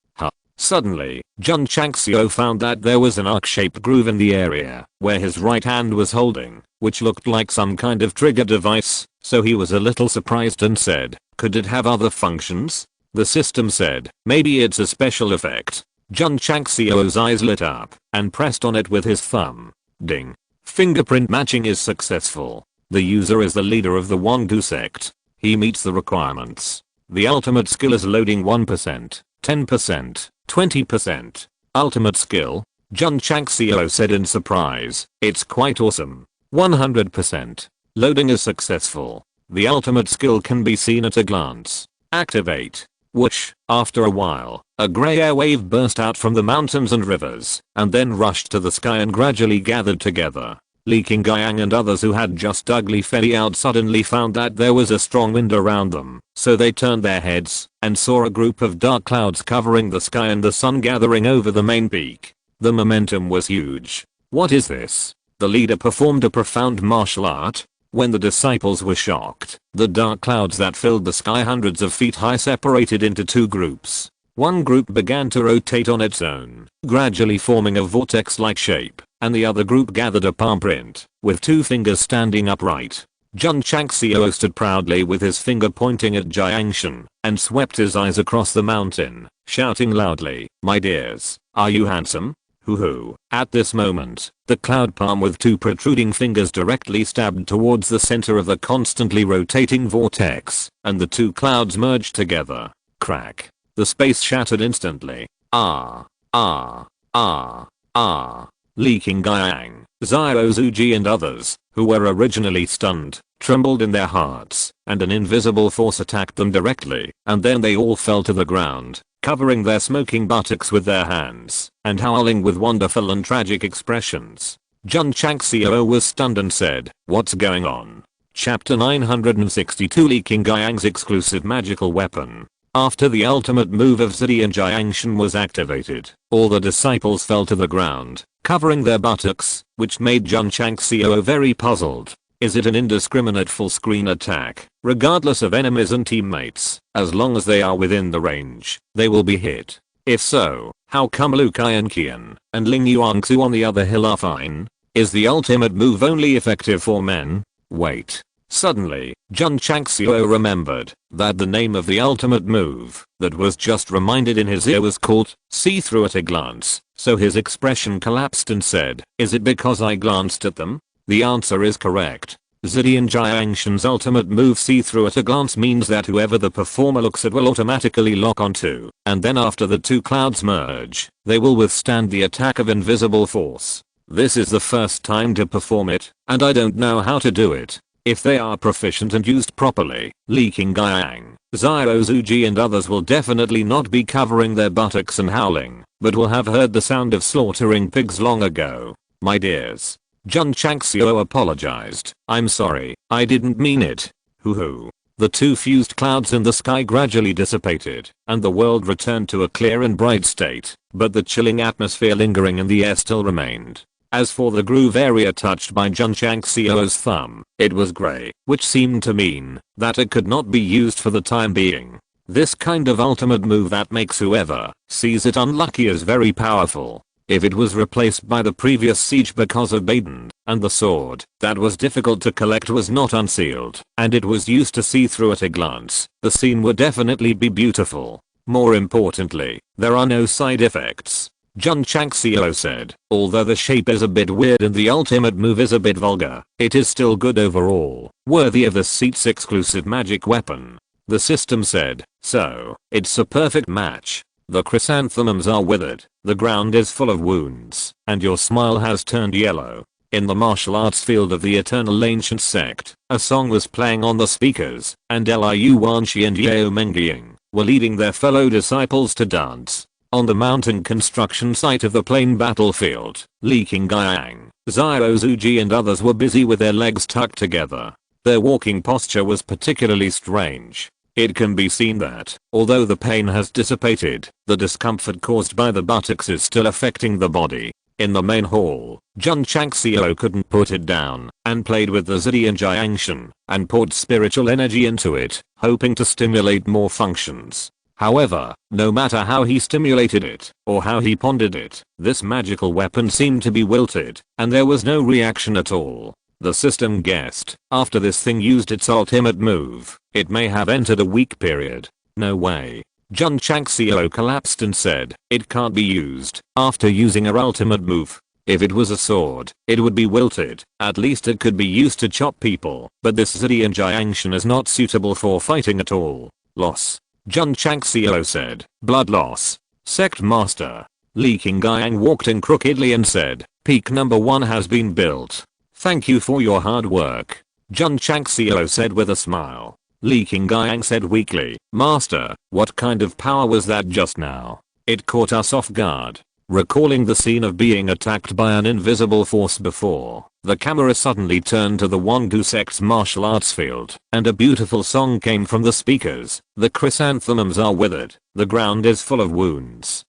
Suddenly, Jun Changxiao found that there was an arc-shaped groove in the area where his right hand was holding, which looked like some kind of trigger device, so he was a little surprised and said, could it have other functions? The system said, maybe it's a special effect. Jun Changxiao's eyes lit up, and pressed on it with his thumb. Ding. Fingerprint matching is successful. The user is the leader of the Wangdu sect. He meets the requirements. The ultimate skill is loading 1%, 10%, 20%. Ultimate skill? Jun Changxiao said in surprise, it's quite awesome. 100%. Loading is successful. The ultimate skill can be seen at a glance. Activate. Whoosh. After a while, a grey air wave burst out from the mountains and rivers, and then rushed to the sky and gradually gathered together. Li Qingyang and others who had just dug Li Fei out suddenly found that there was a strong wind around them, so they turned their heads, and saw a group of dark clouds covering the sky and the sun gathering over the main peak. The momentum was huge. What is this? The leader performed a profound martial art. When the disciples were shocked, the dark clouds that filled the sky hundreds of feet high separated into two groups. One group began to rotate on its own, gradually forming a vortex-like shape, and the other group gathered a palm print, with two fingers standing upright. Jun Changxiao stood proudly with his finger pointing at Jiangshan and swept his eyes across the mountain, shouting loudly, "My dears, are you handsome? Hoo hoo." At this moment, the cloud palm with two protruding fingers directly stabbed towards the center of the constantly rotating vortex, and the two clouds merged together. Crack. The space shattered instantly. Ah. Ah. Ah. Ah. Li Qingyang, Xiao Zuji and others, who were originally stunned, trembled in their hearts, and an invisible force attacked them directly, and then they all fell to the ground, covering their smoking buttocks with their hands, and howling with wonderful and tragic expressions. Jun Changxiao was stunned and said, "What's going on?" Chapter 962 Li Qingyang's exclusive magical weapon. After the ultimate move of Zidian Jiangshan was activated, all the disciples fell to the ground, covering their buttocks, which made Jun Changxiao very puzzled. Is it an indiscriminate full-screen attack? Regardless of enemies and teammates, as long as they are within the range, they will be hit. If so, how come Lu Qian and Ling Yuanxu on the other hill are fine? Is the ultimate move only effective for men? Wait. Suddenly, Jun Changxiao remembered that the name of the ultimate move that was just reminded in his ear was called "See Through at a Glance," so his expression collapsed and said, "Is it because I glanced at them?" The answer is correct. Zidian Jiangshan's ultimate move "See Through at a Glance" means that whoever the performer looks at will automatically lock onto, and then after the two clouds merge, they will withstand the attack of invisible force. This is the first time to perform it, and I don't know how to do it. If they are proficient and used properly, Li Qingyang, Xiao Zuji and others will definitely not be covering their buttocks and howling, but will have heard the sound of slaughtering pigs long ago. My dears. Jun Changxiao apologized. "I'm sorry, I didn't mean it. Hoo hoo." The two fused clouds in the sky gradually dissipated, and the world returned to a clear and bright state, but the chilling atmosphere lingering in the air still remained. As for the groove area touched by Jun Changxiao's thumb, it was gray, which seemed to mean that it could not be used for the time being. This kind of ultimate move that makes whoever sees it unlucky is very powerful. If it was replaced by the previous siege because of Baden, and the sword that was difficult to collect was not unsealed, and it was used to see through at a glance, the scene would definitely be beautiful. More importantly, there are no side effects. Jun Changxiao said, "Although the shape is a bit weird and the ultimate move is a bit vulgar, it is still good overall, worthy of the seat's exclusive magic weapon." The system said, "So, it's a perfect match. The chrysanthemums are withered, the ground is full of wounds, and your smile has turned yellow." In the martial arts field of the eternal ancient sect, a song was playing on the speakers, and Liu Wanxi and Yao Mengying were leading their fellow disciples to dance. On the mountain construction site of the plain battlefield, Li Qingyang, Xiao Zuji and others were busy with their legs tucked together. Their walking posture was particularly strange. It can be seen that, although the pain has dissipated, the discomfort caused by the buttocks is still affecting the body. In the main hall, Jun Changxiao couldn't put it down, and played with the Zidian Jiangshan, and poured spiritual energy into it, hoping to stimulate more functions. However, no matter how he stimulated it, or how he pondered it, this magical weapon seemed to be wilted, and there was no reaction at all. The system guessed, after this thing used its ultimate move, it may have entered a weak period. No way. Jun Changxiao collapsed and said, "It can't be used after using our ultimate move. If it was a sword, it would be wilted. At least it could be used to chop people, but this Zidian Jiangshan is not suitable for fighting at all. Loss." Jun Changxiao said, "Blood loss. Sect Master." Li Qingyang walked in crookedly and said, "Peak number 1 has been built. Thank you for your hard work." Jun Changxiao said with a smile. Li Qingyang said weakly, "Master, what kind of power was that just now? It caught us off guard." Recalling the scene of being attacked by an invisible force before, the camera suddenly turned to the Wongu sect's martial arts field, and a beautiful song came from the speakers. "The chrysanthemums are withered, the ground is full of wounds."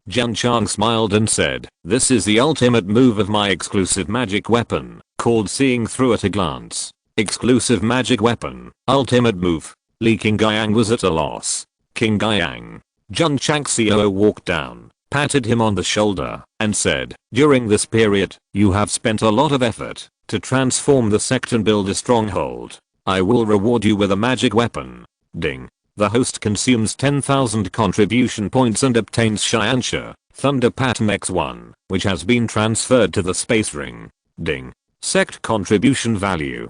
Jun Chang smiled and said, "This is the ultimate move of my exclusive magic weapon, called Seeing Through at a Glance." Exclusive magic weapon, ultimate move. Li Qingyang was at a loss. "Qingyang." Jun Changxiao walked down, patted him on the shoulder, and said, "During this period, you have spent a lot of effort. to transform the sect and build a stronghold. I will reward you with a magic weapon. Ding. The host consumes 10,000 contribution points and obtains Xianxia, Thunder Pattern X1, which has been transferred to the space ring. Ding. Sect contribution value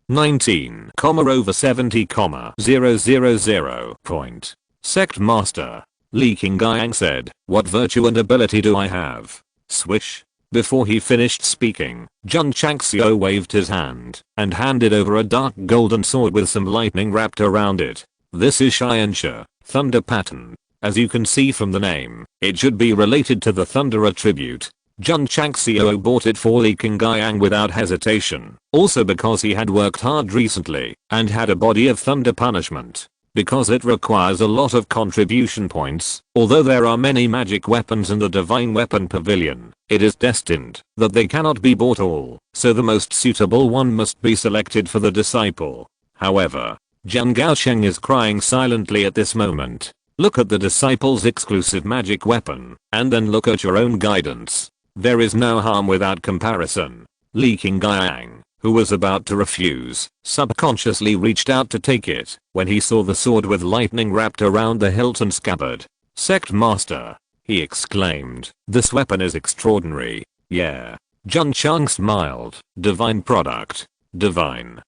19, over 70, 000 point. Sect Master. Li Qingyang said, what virtue and ability do I have? Swish. Before he finished speaking, Jun Changxiao waved his hand and handed over a dark golden sword with some lightning wrapped around it. This is Xianxia, Thunder Pattern. As you can see from the name, it should be related to the Thunder attribute. Jun Changxiao bought it for Li Qingyang without hesitation, also because he had worked hard recently and had a body of Thunder punishment. Because it requires a lot of contribution points, although there are many magic weapons in the Divine Weapon Pavilion, it is destined that they cannot be bought all, so the most suitable one must be selected for the disciple. However, Jian Gaosheng is crying silently at this moment. Look at the disciple's exclusive magic weapon, and then look at your own guidance. There is no harm without comparison. Li Qingyang, who was about to refuse, subconsciously reached out to take it when he saw the sword with lightning wrapped around the hilt and scabbard. Sect Master, he exclaimed, this weapon is extraordinary. Yeah. Jun Chang smiled. Divine product. Divine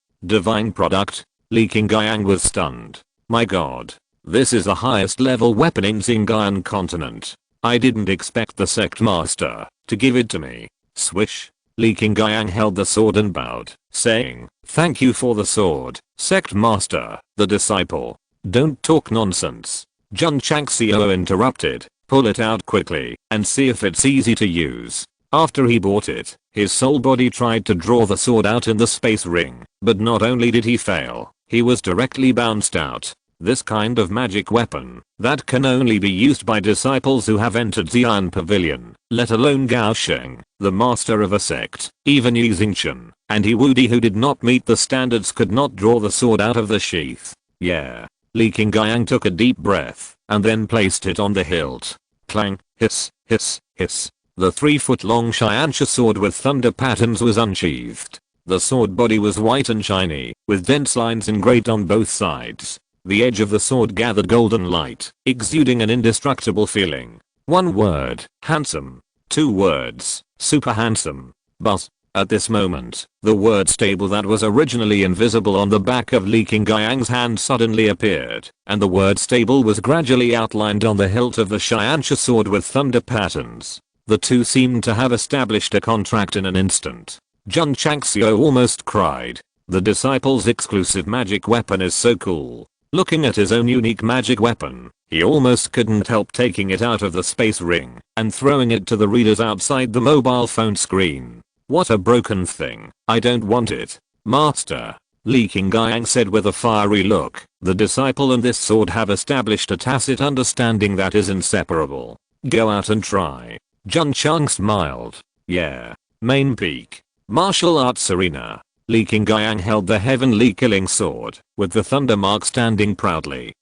product. Li Qingyang was stunned. My god. This is the highest level weapon in Xingyan continent. I didn't expect the Sect Master to give it to me. Swish. Li Qingyang held the sword and bowed, saying, thank you for the sword, Sect Master. The disciple. Don't talk nonsense. Jun Changxiao interrupted. Pull it out quickly and see if it's easy to use. After he bought it, his soul body tried to draw the sword out in the space ring, but not only did he fail, he was directly bounced out. This kind of magic weapon that can only be used by disciples who have entered the Iron Pavilion, let alone Gaosheng, the master of a sect. Even Yi Xingchen and He Wudi, who did not meet the standards, could not draw the sword out of the sheath. Yeah. Li Qingyang took a deep breath and then placed it on the hilt. Clang, hiss, hiss, hiss. The 3-foot-long Xianxia sword with thunder patterns was unsheathed. The sword body was white and shiny, with dense lines engraved on both sides. The edge of the sword gathered golden light, exuding an indestructible feeling. 1 word, handsome. 2 words, super handsome. But, at this moment, the word stable that was originally invisible on the back of Li Qingyang's hand suddenly appeared, and the word stable was gradually outlined on the hilt of the Xianxia sword with thunder patterns. The two seemed to have established a contract in an instant. Jun Changxiao almost cried. The disciple's exclusive magic weapon is so cool. Looking at his own unique magic weapon, he almost couldn't help taking it out of the space ring and throwing it to the readers outside the mobile phone screen. What a broken thing. I don't want it. Master. Li Qingyang said with a fiery look. The disciple and this sword have established a tacit understanding that is inseparable. Go out and try. Jun Chang smiled. Yeah. Main peak. Martial arts arena. Li Qingyang held the heavenly killing sword, with the thunder mark standing proudly.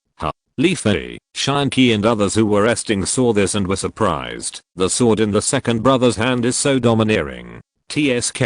Li Fei, Shanqi and others who were resting saw this and were surprised. The sword in the second brother's hand is so domineering. TSK.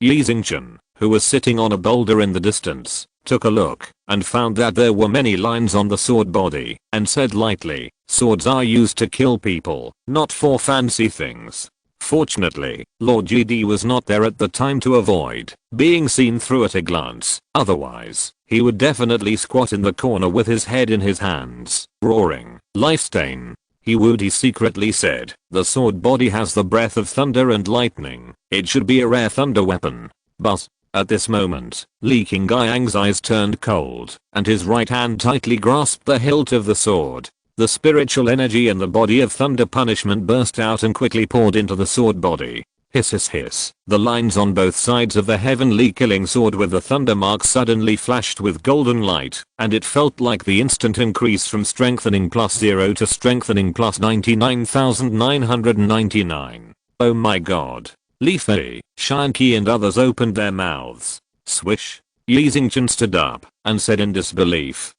Yi Xingchen, who was sitting on a boulder in the distance, took a look and found that there were many lines on the sword body and said lightly, swords are used to kill people, not for fancy things. Fortunately, Lord GD was not there at the time to avoid being seen through at a glance, otherwise, he would definitely squat in the corner with his head in his hands, roaring, life stain. He Wudi secretly said, the sword body has the breath of thunder and lightning, it should be a rare thunder weapon. But, at this moment, Li Qingyang's eyes turned cold, and his right hand tightly grasped the hilt of the sword. The spiritual energy in the body of thunder punishment burst out and quickly poured into the sword body. Hiss hiss hiss. The lines on both sides of the heavenly killing sword with the thunder mark suddenly flashed with golden light, and it felt like the instant increase from strengthening +0 to strengthening +99,999. Oh my god. Li Fei, Shanqi and others opened their mouths. Swish. Yi Xingchen stood up and said in disbelief,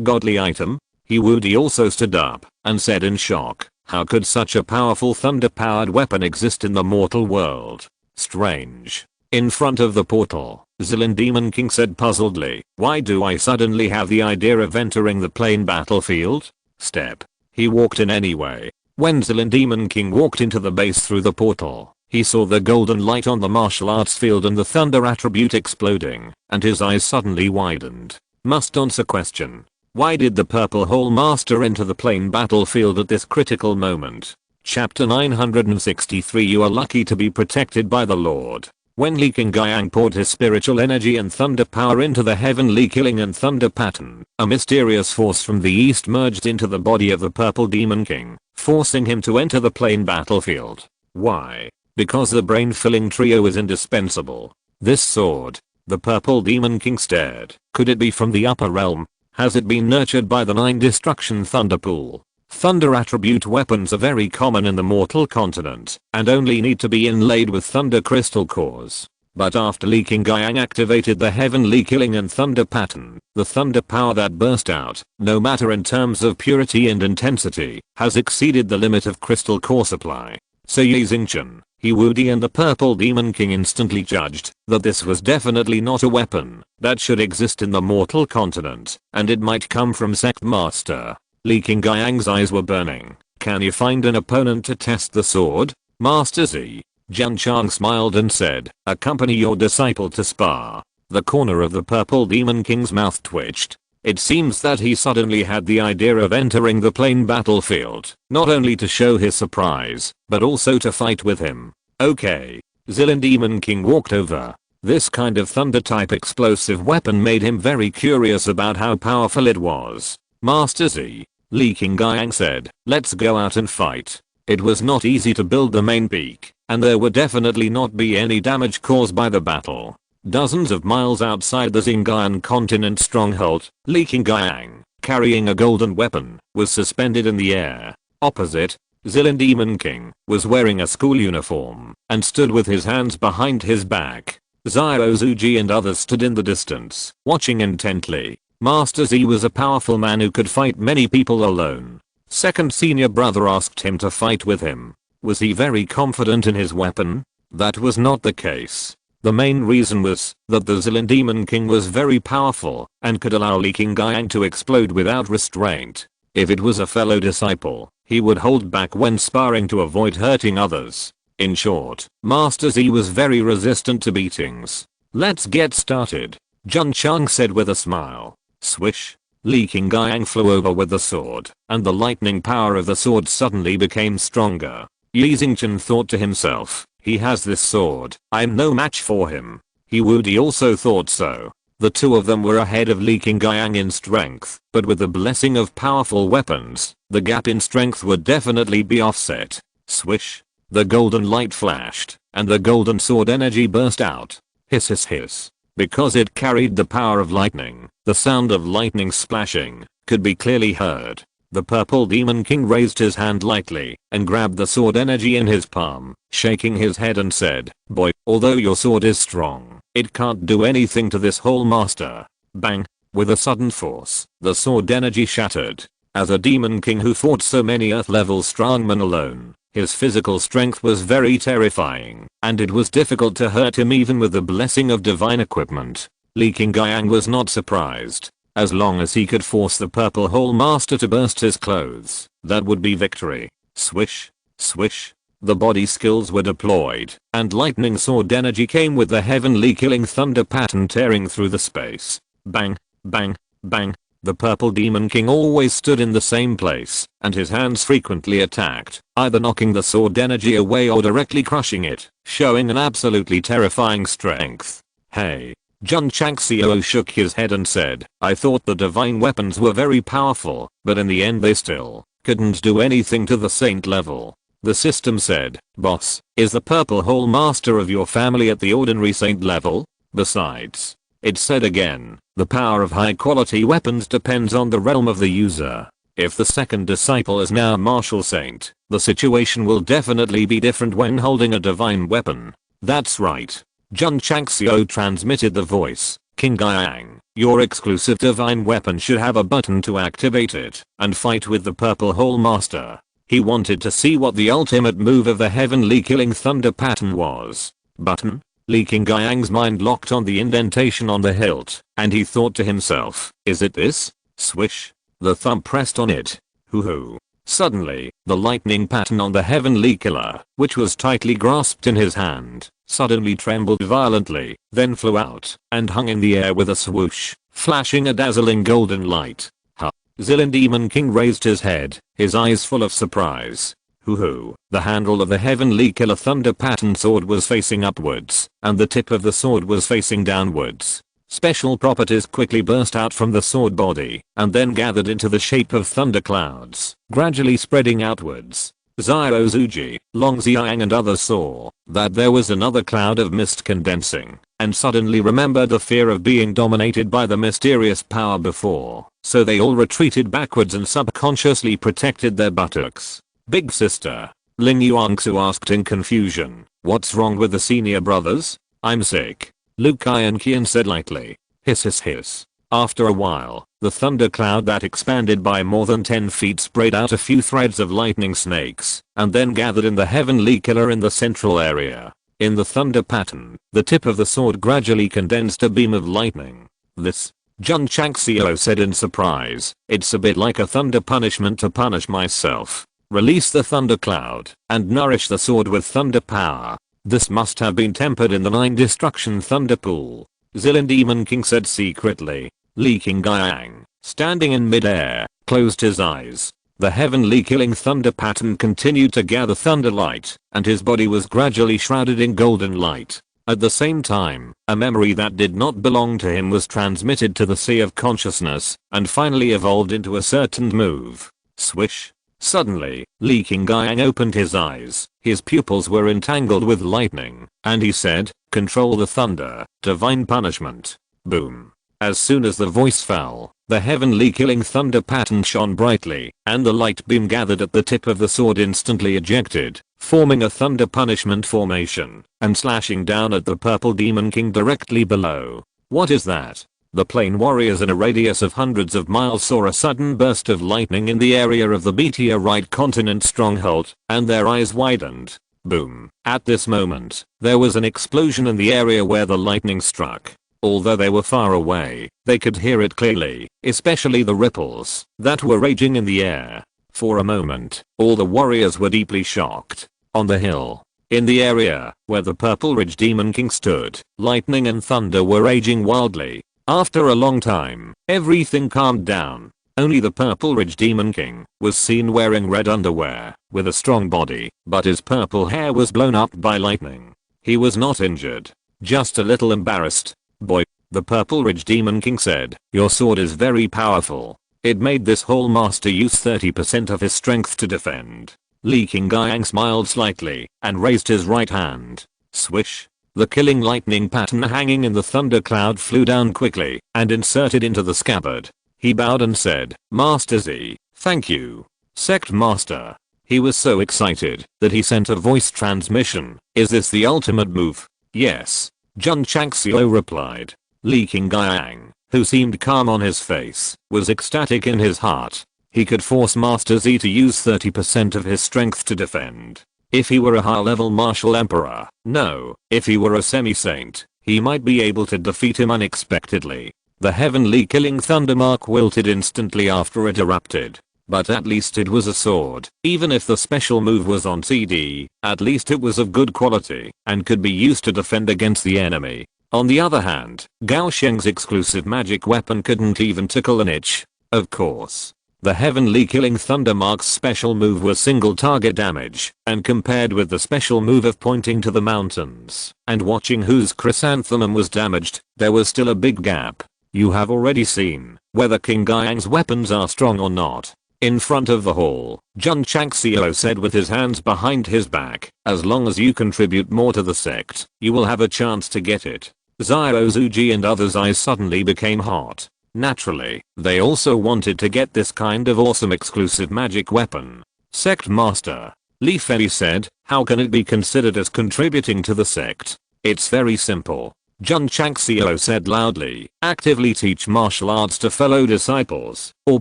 godly item? He Wudi also stood up and said in shock, how could such a powerful thunder-powered weapon exist in the mortal world? Strange. In front of the portal, Zilin Demon King said puzzledly, "Why do I suddenly have the idea of entering the plain battlefield?" Step. He walked in anyway. When Zilin Demon King walked into the base through the portal, he saw the golden light on the martial arts field and the thunder attribute exploding, and his eyes suddenly widened. Must answer question. Why did the purple hole master enter the plain battlefield at this critical moment? Chapter 963. You are lucky to be protected by the Lord. When Li Qingyang poured his spiritual energy and thunder power into the heavenly killing and thunder pattern, a mysterious force from the east merged into the body of the purple demon king, forcing him to enter the plain battlefield. Why? Because the brain-filling trio is indispensable. This sword. The purple demon king stared. Could it be from the upper realm? Has it been nurtured by the 9 destruction thunder pool? Thunder attribute weapons are very common in the mortal continent and only need to be inlaid with thunder crystal cores. But after Li Qingyang activated the heavenly killing and thunder pattern, the thunder power that burst out, no matter in terms of purity and intensity, has exceeded the limit of crystal core supply. So Yi Xingchen, He Wudi and the purple demon king instantly judged that this was definitely not a weapon that should exist in the mortal continent, and it might come from sect master. Li Qingyang's eyes were burning. Can you find an opponent to test the sword? Master Z. Jun Chang smiled and said, accompany your disciple to spar. The corner of the purple demon king's mouth twitched. It seems that he suddenly had the idea of entering the plain battlefield, not only to show his surprise, but also to fight with him. Okay. Zilin Demon King walked over. This kind of thunder type explosive weapon made him very curious about how powerful it was. Master Z. Li Qingyang said, let's go out and fight. It was not easy to build the main peak, and there would definitely not be any damage caused by the battle. Dozens of miles outside the Xingyan continent stronghold, Li Qingyang, carrying a golden weapon, was suspended in the air. Opposite, Zilin Demon King was wearing a school uniform and stood with his hands behind his back. Xiao Zuji and others stood in the distance, watching intently. Master Z was a powerful man who could fight many people alone. Second senior brother asked him to fight with him. Was he very confident in his weapon? That was not the case. The main reason was that the Zilin Demon King was very powerful and could allow Li Qingyang to explode without restraint. If it was a fellow disciple, he would hold back when sparring to avoid hurting others. In short, Master Z was very resistant to beatings. Let's get started, Jun Chang said with a smile. Swish. Li Qingyang flew over with the sword, and the lightning power of the sword suddenly became stronger. Yi Xingchen thought to himself, he has this sword, I'm no match for him. He Wudi also thought so. The two of them were ahead of Li Qingyang in strength, but with the blessing of powerful weapons, the gap in strength would definitely be offset. Swish. The golden light flashed, and the golden sword energy burst out. Hiss hiss hiss. Because it carried the power of lightning, the sound of lightning splashing could be clearly heard. The purple demon king raised his hand lightly and grabbed the sword energy in his palm, shaking his head and said, boy, although your sword is strong, it can't do anything to this whole master. Bang. With a sudden force, the sword energy shattered. As a demon king who fought so many earth level strongmen alone, his physical strength was very terrifying, and it was difficult to hurt him even with the blessing of divine equipment. Li Qingyang was not surprised. As long as he could force the purple hole master to burst his clothes, that would be victory. Swish. Swish. The body skills were deployed, and lightning sword energy came with the heavenly killing thunder pattern tearing through the space. Bang. Bang. Bang. The purple demon king always stood in the same place, and his hands frequently attacked, either knocking the sword energy away or directly crushing it, showing an absolutely terrifying strength. Hey. Jun Changxiao shook his head and said, I thought the divine weapons were very powerful, but in the end they still couldn't do anything to the saint level. The system said, boss, is the purple hole master of your family at the ordinary saint level? Besides, it said again, the power of high quality weapons depends on the realm of the user. If the second disciple is now martial saint, the situation will definitely be different when holding a divine weapon. That's right. Jun Changxiao transmitted the voice. Qingyang, your exclusive divine weapon should have a button to activate it and fight with the purple hole master. He wanted to see what the ultimate move of the heavenly killing thunder pattern was. Button? Li Qingyang's mind locked on the indentation on the hilt, and he thought to himself, is it this? Swish. The thumb pressed on it. Hoo-hoo. Suddenly, the lightning pattern on the heavenly killer, which was tightly grasped in his hand, suddenly trembled violently, then flew out, and hung in the air with a swoosh, flashing a dazzling golden light. Ha! Zilin Demon King raised his head, his eyes full of surprise. Hoo-hoo. The handle of the heavenly killer thunder pattern sword was facing upwards, and the tip of the sword was facing downwards. Special properties quickly burst out from the sword body, and then gathered into the shape of thunder clouds, gradually spreading outwards. Xiao Zuji, Long Xiang and others saw that there was another cloud of mist condensing, and suddenly remembered the fear of being dominated by the mysterious power before, so they all retreated backwards and subconsciously protected their buttocks. Big sister, Ling Yuangsu asked in confusion, what's wrong with the senior brothers? I'm sick. Lu Qian said lightly. Hiss hiss hiss. After a while, the thunder cloud that expanded by more than 10 feet sprayed out a few threads of lightning snakes, and then gathered in the heavenly killer in the central area. In the thunder pattern, the tip of the sword gradually condensed a beam of lightning. This, Jun Changxiao said in surprise, it's a bit like a thunder punishment to punish myself. Release the thunder cloud, and nourish the sword with thunder power. This must have been tempered in the 9 destruction thunder pool. Zilin Demon King said secretly. Li Qingyang, standing in midair, closed his eyes. The heavenly killing thunder pattern continued to gather thunder light, and his body was gradually shrouded in golden light. At the same time, a memory that did not belong to him was transmitted to the sea of consciousness, and finally evolved into a certain move. Swish. Suddenly, Li Qingyang opened his eyes, his pupils were entangled with lightning, and he said, control the thunder, divine punishment. Boom. As soon as the voice fell, the heavenly killing thunder pattern shone brightly, and the light beam gathered at the tip of the sword instantly ejected, forming a thunder punishment formation, and slashing down at the purple demon king directly below. What is that? The plain warriors in a radius of hundreds of miles saw a sudden burst of lightning in the area of the meteorite continent stronghold, and their eyes widened. Boom. At this moment, there was an explosion in the area where the lightning struck. Although they were far away, they could hear it clearly, especially the ripples that were raging in the air. For a moment, all the warriors were deeply shocked. On the hill, in the area where the Purple Ridge Demon King stood, lightning and thunder were raging wildly. After a long time, everything calmed down. Only the Purple Ridge Demon King was seen wearing red underwear, with a strong body, but his purple hair was blown up by lightning. He was not injured, just a little embarrassed. Boy, the Purple Ridge Demon King said, your sword is very powerful. It made this whole master use 30% of his strength to defend. Li Qingyang smiled slightly, and raised his right hand. Swish. The killing lightning pattern hanging in the thunder cloud flew down quickly, and inserted into the scabbard. He bowed and said, Master Z, thank you. Sect Master. He was so excited that he sent a voice transmission. Is this the ultimate move? Yes. Jun Changxiao replied. Li Qingyang, who seemed calm on his face, was ecstatic in his heart. He could force Master Z to use 30% of his strength to defend. If he were a high-level martial emperor, no, if he were a semi-saint, he might be able to defeat him unexpectedly. The heavenly killing thunder mark wilted instantly after it erupted. But at least it was a sword. Even if the special move was on CD, at least it was of good quality, and could be used to defend against the enemy. On the other hand, Gao Sheng's exclusive magic weapon couldn't even tickle an itch. Of course. The heavenly killing thunder mark's special move was single target damage, and compared with the special move of pointing to the mountains and watching whose chrysanthemum was damaged, there was still a big gap. You have already seen whether Qingyang's weapons are strong or not. In front of the hall, Jun Changxiao said with his hands behind his back, as long as you contribute more to the sect, you will have a chance to get it. Xiao Zuji and others' eyes suddenly became hot. Naturally, they also wanted to get this kind of awesome exclusive magic weapon. Sect Master, Li Fei said, how can it be considered as contributing to the sect? It's very simple. Jun Changxiao said loudly, actively teach martial arts to fellow disciples, or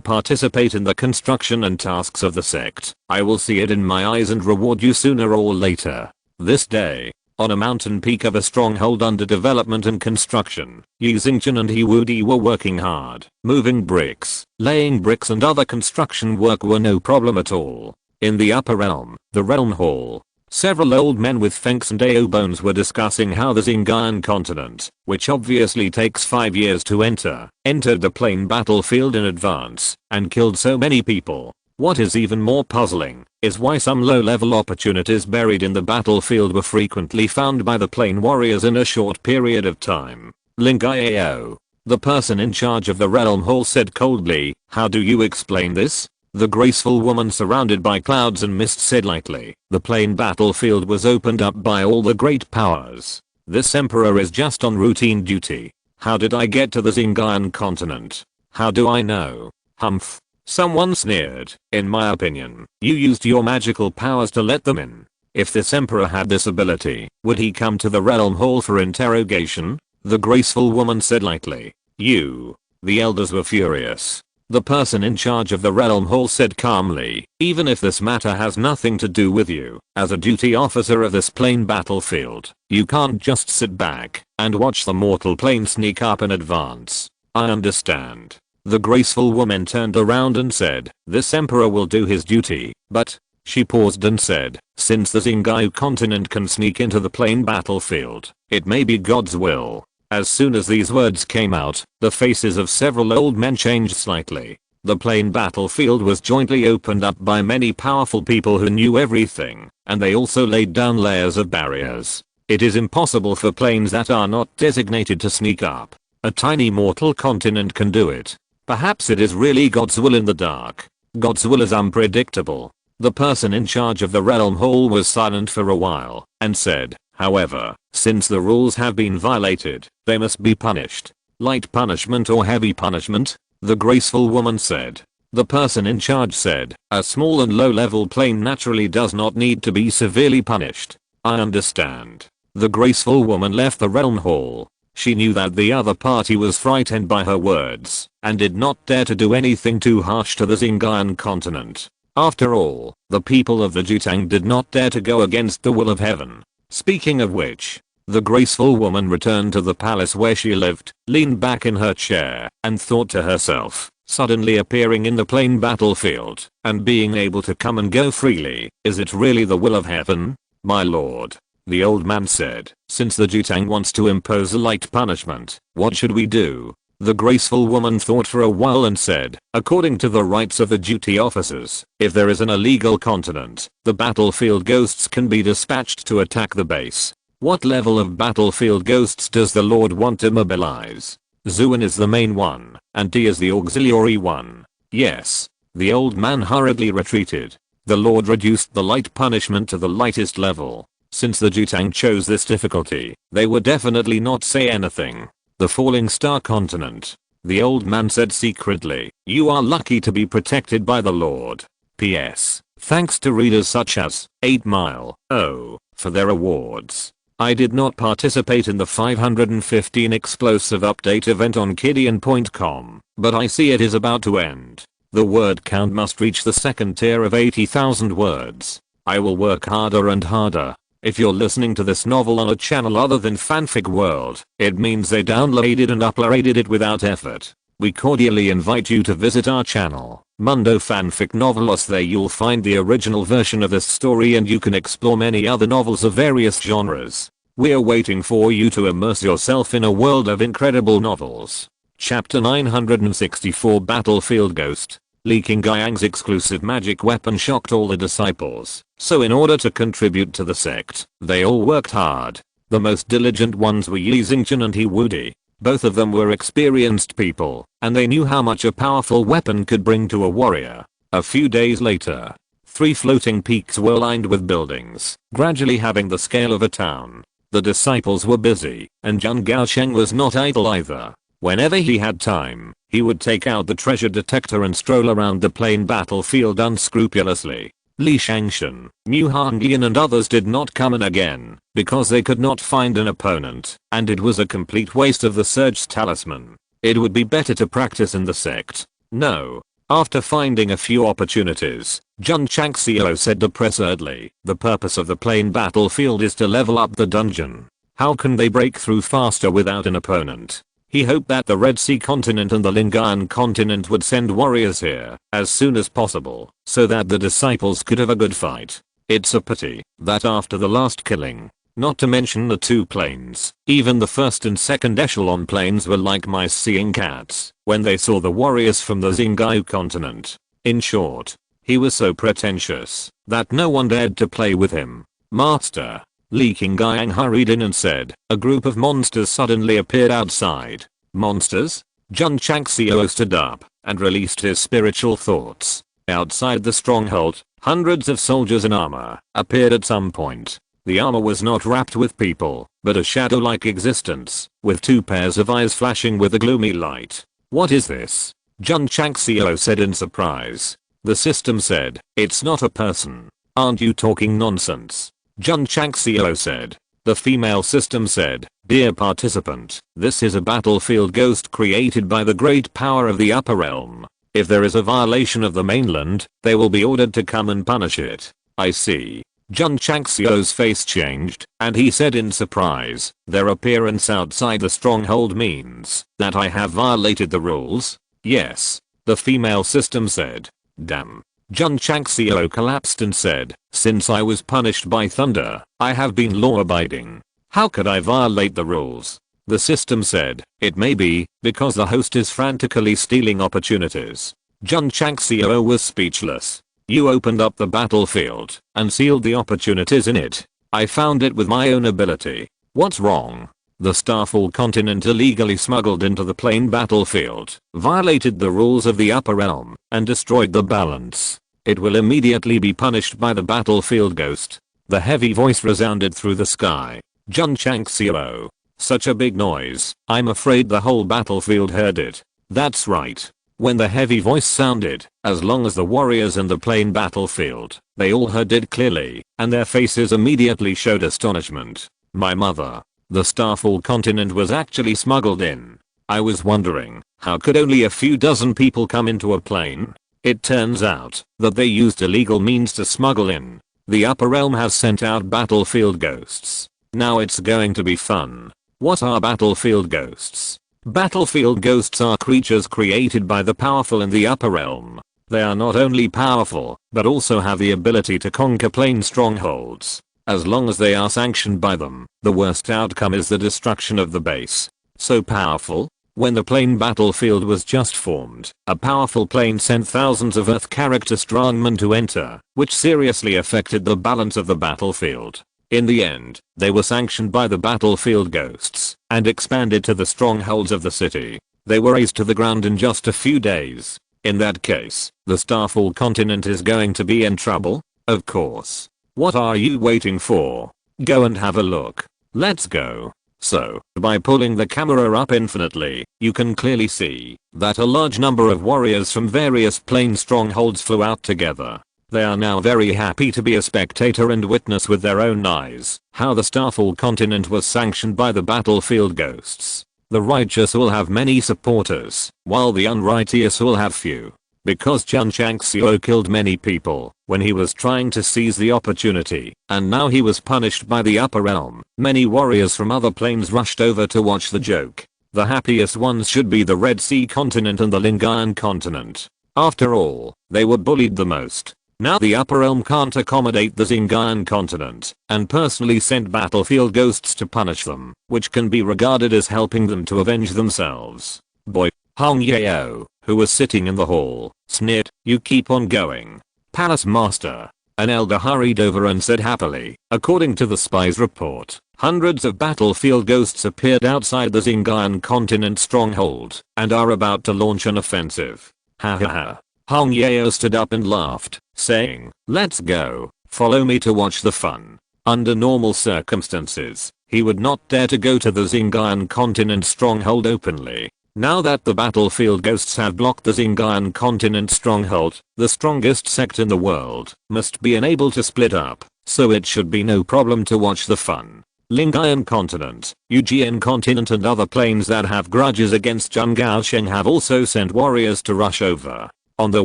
participate in the construction and tasks of the sect. I will see it in my eyes and reward you sooner or later. This day, On a mountain peak of a stronghold under development and construction, Yi Xingchen and He Wudi were working hard. Moving bricks, laying bricks and other construction work were no problem at all. In the upper realm, the realm hall, several old men with fenks and Ao bones were discussing how the Zingayan continent, which obviously takes 5 years to entered the plain battlefield in advance and killed so many people. What is even more puzzling is why some low-level opportunities buried in the battlefield were frequently found by the plain warriors in a short period of time. Lingiao, the person in charge of the realm hall, said coldly, "How do you explain this?" The graceful woman surrounded by clouds and mist said lightly, "The plain battlefield was opened up by all the great powers. This emperor is just on routine duty. How did I get to the Zingayan continent? How do I know?" Humph. Someone sneered. "In my opinion, you used your magical powers to let them in. If this emperor had this ability, would he come to the realm hall for interrogation?" The graceful woman said lightly. "You." The elders were furious. The person in charge of the realm hall said calmly, "Even if this matter has nothing to do with you, as a duty officer of this plain battlefield, you can't just sit back and watch the mortal plane sneak up in advance. I understand." The graceful woman turned around and said, "This emperor will do his duty, but..." She paused and said, "Since the Zingayu continent can sneak into the plain battlefield, it may be God's will." As soon as these words came out, the faces of several old men changed slightly. The plain battlefield was jointly opened up by many powerful people who knew everything, and they also laid down layers of barriers. It is impossible for planes that are not designated to sneak up. A tiny mortal continent can do it. Perhaps it is really God's will in the dark. God's will is unpredictable. The person in charge of the realm hall was silent for a while and said, "However, since the rules have been violated, they must be punished." "Light punishment or heavy punishment?" the graceful woman said. The person in charge said, "A small and low-level plane naturally does not need to be severely punished." "I understand." The graceful woman left the realm hall. She knew that the other party was frightened by her words and did not dare to do anything too harsh to the Zingayan continent. After all, the people of the Jutang did not dare to go against the will of heaven. Speaking of which, the graceful woman returned to the palace where she lived, leaned back in her chair, and thought to herself, suddenly appearing in the plain battlefield and being able to come and go freely, is it really the will of heaven? "My lord," the old man said, "since the Jutang wants to impose a light punishment, what should we do?" The graceful woman thought for a while and said, "According to the rights of the duty officers, if there is an illegal continent, the battlefield ghosts can be dispatched to attack the base." "What level of battlefield ghosts does the lord want to mobilize?" "Zuan is the main one, and D is the auxiliary one." "Yes." The old man hurriedly retreated. The lord reduced the light punishment to the lightest level. Since the Jutang chose this difficulty, they would definitely not say anything. "The falling star continent," the old man said secretly. "You are lucky to be protected by the lord. P.S. Thanks to readers such as 8 Mile, for their awards. I did not participate in the 515 explosive update event on Kidian.com, but I see it is about to end. The word count must reach the second tier of 80,000 words. I will work harder and harder. If you're listening to this novel on a channel other than Fanfic World, it means they downloaded and uploaded it without effort. We cordially invite you to visit our channel, Mundo Fanfic Novelos. There you'll find the original version of this story and you can explore many other novels of various genres. We're waiting for you to immerse yourself in a world of incredible novels. Chapter 964 Battlefield Ghost. Leaking Guiyang's exclusive magic weapon shocked all the disciples, so in order to contribute to the sect, they all worked hard. The most diligent ones were Yi Xingchen and He Wudi. Both of them were experienced people, and they knew how much a powerful weapon could bring to a warrior. A few days later, 3 floating peaks were lined with buildings, gradually having the scale of a town. The disciples were busy, and Jun Changxiao was not idle either. Whenever he had time, he would take out the treasure detector and stroll around the plain battlefield unscrupulously. Li Shangshan, Mu Hongyan and others did not come in again, because they could not find an opponent, and it was a complete waste of the Surge's talisman. It would be better to practice in the sect. No. After finding a few opportunities, Jun Changxiao said depressedly, the purpose of the plain battlefield is to level up the dungeon. How can they break through faster without an opponent? He hoped that the Red Sea continent and the Lingayan continent would send warriors here as soon as possible so that the disciples could have a good fight. It's a pity that after the last killing, not to mention the two planes, even the first and second echelon planes were like mice seeing cats when they saw the warriors from the Xingqiu continent. In short, he was so pretentious that no one dared to play with him. Master. Li Qingyang hurried in and said, a group of monsters suddenly appeared outside. Monsters? Jun Changxiao stood up and released his spiritual thoughts. Outside the stronghold, hundreds of soldiers in armor appeared at some point. The armor was not wrapped with people, but a shadow-like existence, with two pairs of eyes flashing with a gloomy light. What is this? Jun Changxiao said in surprise. The system said, it's not a person. Aren't you talking nonsense? Jun Changxiao said. The female system said, dear participant, this is a battlefield ghost created by the great power of the upper realm. If there is a violation of the mainland, they will be ordered to come and punish it. I see. Jun Changxiao's face changed, and he said in surprise, their appearance outside the stronghold means that I have violated the rules? Yes. The female system said. Damn. Jun Changxiao collapsed and said, since I was punished by thunder, I have been law-abiding. How could I violate the rules? The system said, it may be, because the host is frantically stealing opportunities. Jun Changxiao was speechless. You opened up the battlefield and sealed the opportunities in it. I found it with my own ability. What's wrong? The Starfall continent illegally smuggled into the plain battlefield, violated the rules of the upper realm, and destroyed the balance. It will immediately be punished by the battlefield ghost. The heavy voice resounded through the sky. Jun Changxiao. Such a big noise, I'm afraid the whole battlefield heard it. That's right. When the heavy voice sounded, as long as the warriors in the plain battlefield, they all heard it clearly, and their faces immediately showed astonishment. My mother. The Starfall continent was actually smuggled in. I was wondering, how could only a few dozen people come into a plane? It turns out that they used illegal means to smuggle in. The upper realm has sent out battlefield ghosts. Now it's going to be fun. What are battlefield ghosts? Battlefield ghosts are creatures created by the powerful in the upper realm. They are not only powerful, but also have the ability to conquer plain strongholds. As long as they are sanctioned by them, the worst outcome is the destruction of the base. So powerful? When the plain battlefield was just formed, a powerful plane sent thousands of Earth character strongmen to enter, which seriously affected the balance of the battlefield. In the end, they were sanctioned by the battlefield ghosts and expanded to the strongholds of the city. They were razed to the ground in just a few days. In that case, the Starfall continent is going to be in trouble? Of course. What are you waiting for? Go and have a look. Let's go. So, by pulling the camera up infinitely, you can clearly see that a large number of warriors from various plain strongholds flew out together. They are now very happy to be a spectator and witness with their own eyes how the Starfall continent was sanctioned by the battlefield ghosts. The righteous will have many supporters, while the unrighteous will have few. Because Jun Changxiao killed many people when he was trying to seize the opportunity, and now he was punished by the upper realm, many warriors from other planes rushed over to watch the joke. The happiest ones should be the Red Sea continent and the Lingayan continent. After all, they were bullied the most. Now the upper realm can't accommodate the Xingqiu continent, and personally sent battlefield ghosts to punish them, which can be regarded as helping them to avenge themselves. Boy. Hong Yao, who was sitting in the hall, sneered, you keep on going. Palace Master. An elder hurried over and said happily, according to the spy's report, hundreds of battlefield ghosts appeared outside the Xingqiu continent stronghold, and are about to launch an offensive. Ha ha ha. Hong Yao stood up and laughed, saying, let's go, follow me to watch the fun. Under normal circumstances, he would not dare to go to the Xingqiu continent stronghold openly. Now that the battlefield ghosts have blocked the Xingqiu continent stronghold, the strongest sect in the world must be enabled to split up, so it should be no problem to watch the fun. Lingayan continent, Ujian continent and other planes that have grudges against Jun Gaosheng have also sent warriors to rush over. On the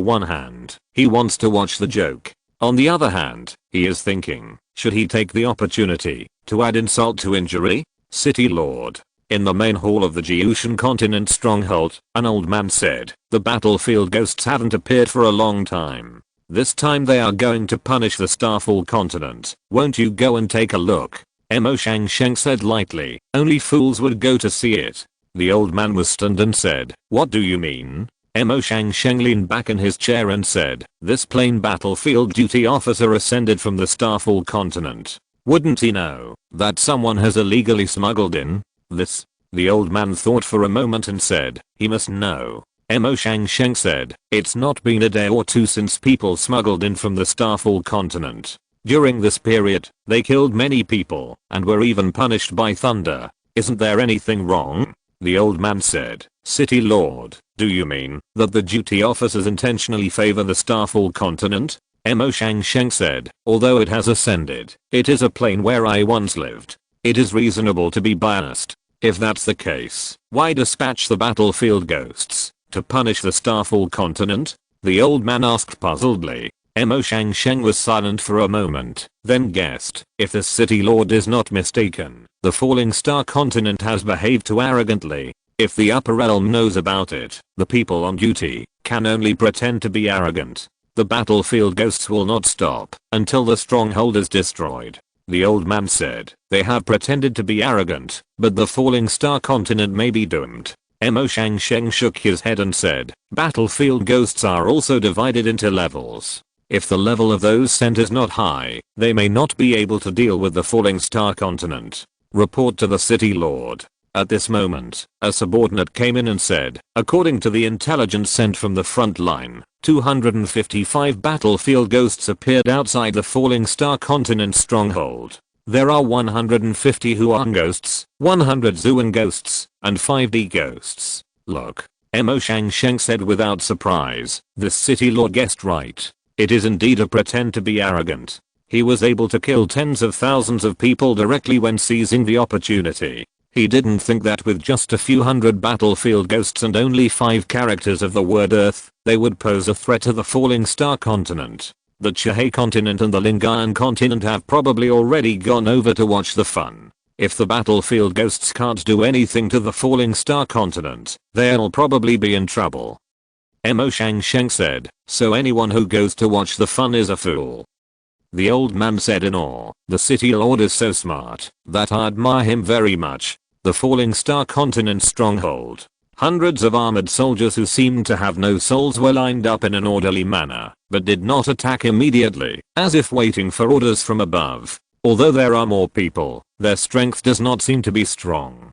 one hand, he wants to watch the joke. On the other hand, he is thinking, should he take the opportunity to add insult to injury? City Lord. In the main hall of the Geushan continent stronghold, an old man said, the battlefield ghosts haven't appeared for a long time. This time they are going to punish the Starfall continent. Won't you go and take a look? Mo Shangsheng said lightly, only fools would go to see it. The old man was stunned and said, what do you mean? Mo Shangsheng leaned back in his chair and said, this plain battlefield duty officer ascended from the Starfall continent. Wouldn't he know that someone has illegally smuggled in this? The old man thought for a moment and said, he must know. Mo Shangsheng said, it's not been a day or two since people smuggled in from the Starfall continent. During this period, they killed many people and were even punished by thunder. Isn't there anything wrong? The old man said, City Lord, do you mean that the duty officers intentionally favor the Starfall continent? Mo Shangsheng said, although it has ascended, it is a plane where I once lived. It is reasonable to be biased. If that's the case, why dispatch the battlefield ghosts to punish the Starfall continent? The old man asked puzzledly. Mo Shangsheng was silent for a moment, then guessed, if the City Lord is not mistaken, the Falling Star continent has behaved too arrogantly. If the upper realm knows about it, the people on duty can only pretend to be arrogant. The battlefield ghosts will not stop until the stronghold is destroyed. The old man said, they have pretended to be arrogant, but the Falling Star continent may be doomed. Mo Shangsheng shook his head and said, battlefield ghosts are also divided into levels. If the level of those sent is not high, they may not be able to deal with the Falling Star continent. Report to the City Lord. At this moment, a subordinate came in and said, according to the intelligence sent from the front line, 255 battlefield ghosts appeared outside the Falling Star continent stronghold. There are 150 Huang ghosts, 100 Zuan ghosts, and 5D ghosts. Look. Mo Shangsheng said without surprise, this City Lord guessed right. It is indeed a pretend to be arrogant. He was able to kill tens of thousands of people directly when seizing the opportunity. He didn't think that with just a few hundred battlefield ghosts and only 5 characters of the word Earth, they would pose a threat to the Falling Star continent. The Chihei continent and the Lingayan continent have probably already gone over to watch the fun. If the battlefield ghosts can't do anything to the Falling Star continent, they'll probably be in trouble. Mo Shangsheng said, so anyone who goes to watch the fun is a fool. The old man said in awe, the City Lord is so smart that I admire him very much. The Falling Star continent stronghold. Hundreds of armored soldiers who seemed to have no souls were lined up in an orderly manner, but did not attack immediately, as if waiting for orders from above. Although there are more people, their strength does not seem to be strong.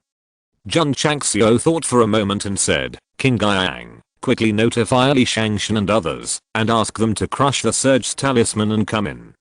Jun Changxiao thought for a moment and said, King Guiyang, quickly notify Li Shangshan and others, and ask them to crush the Surge's talisman and come in.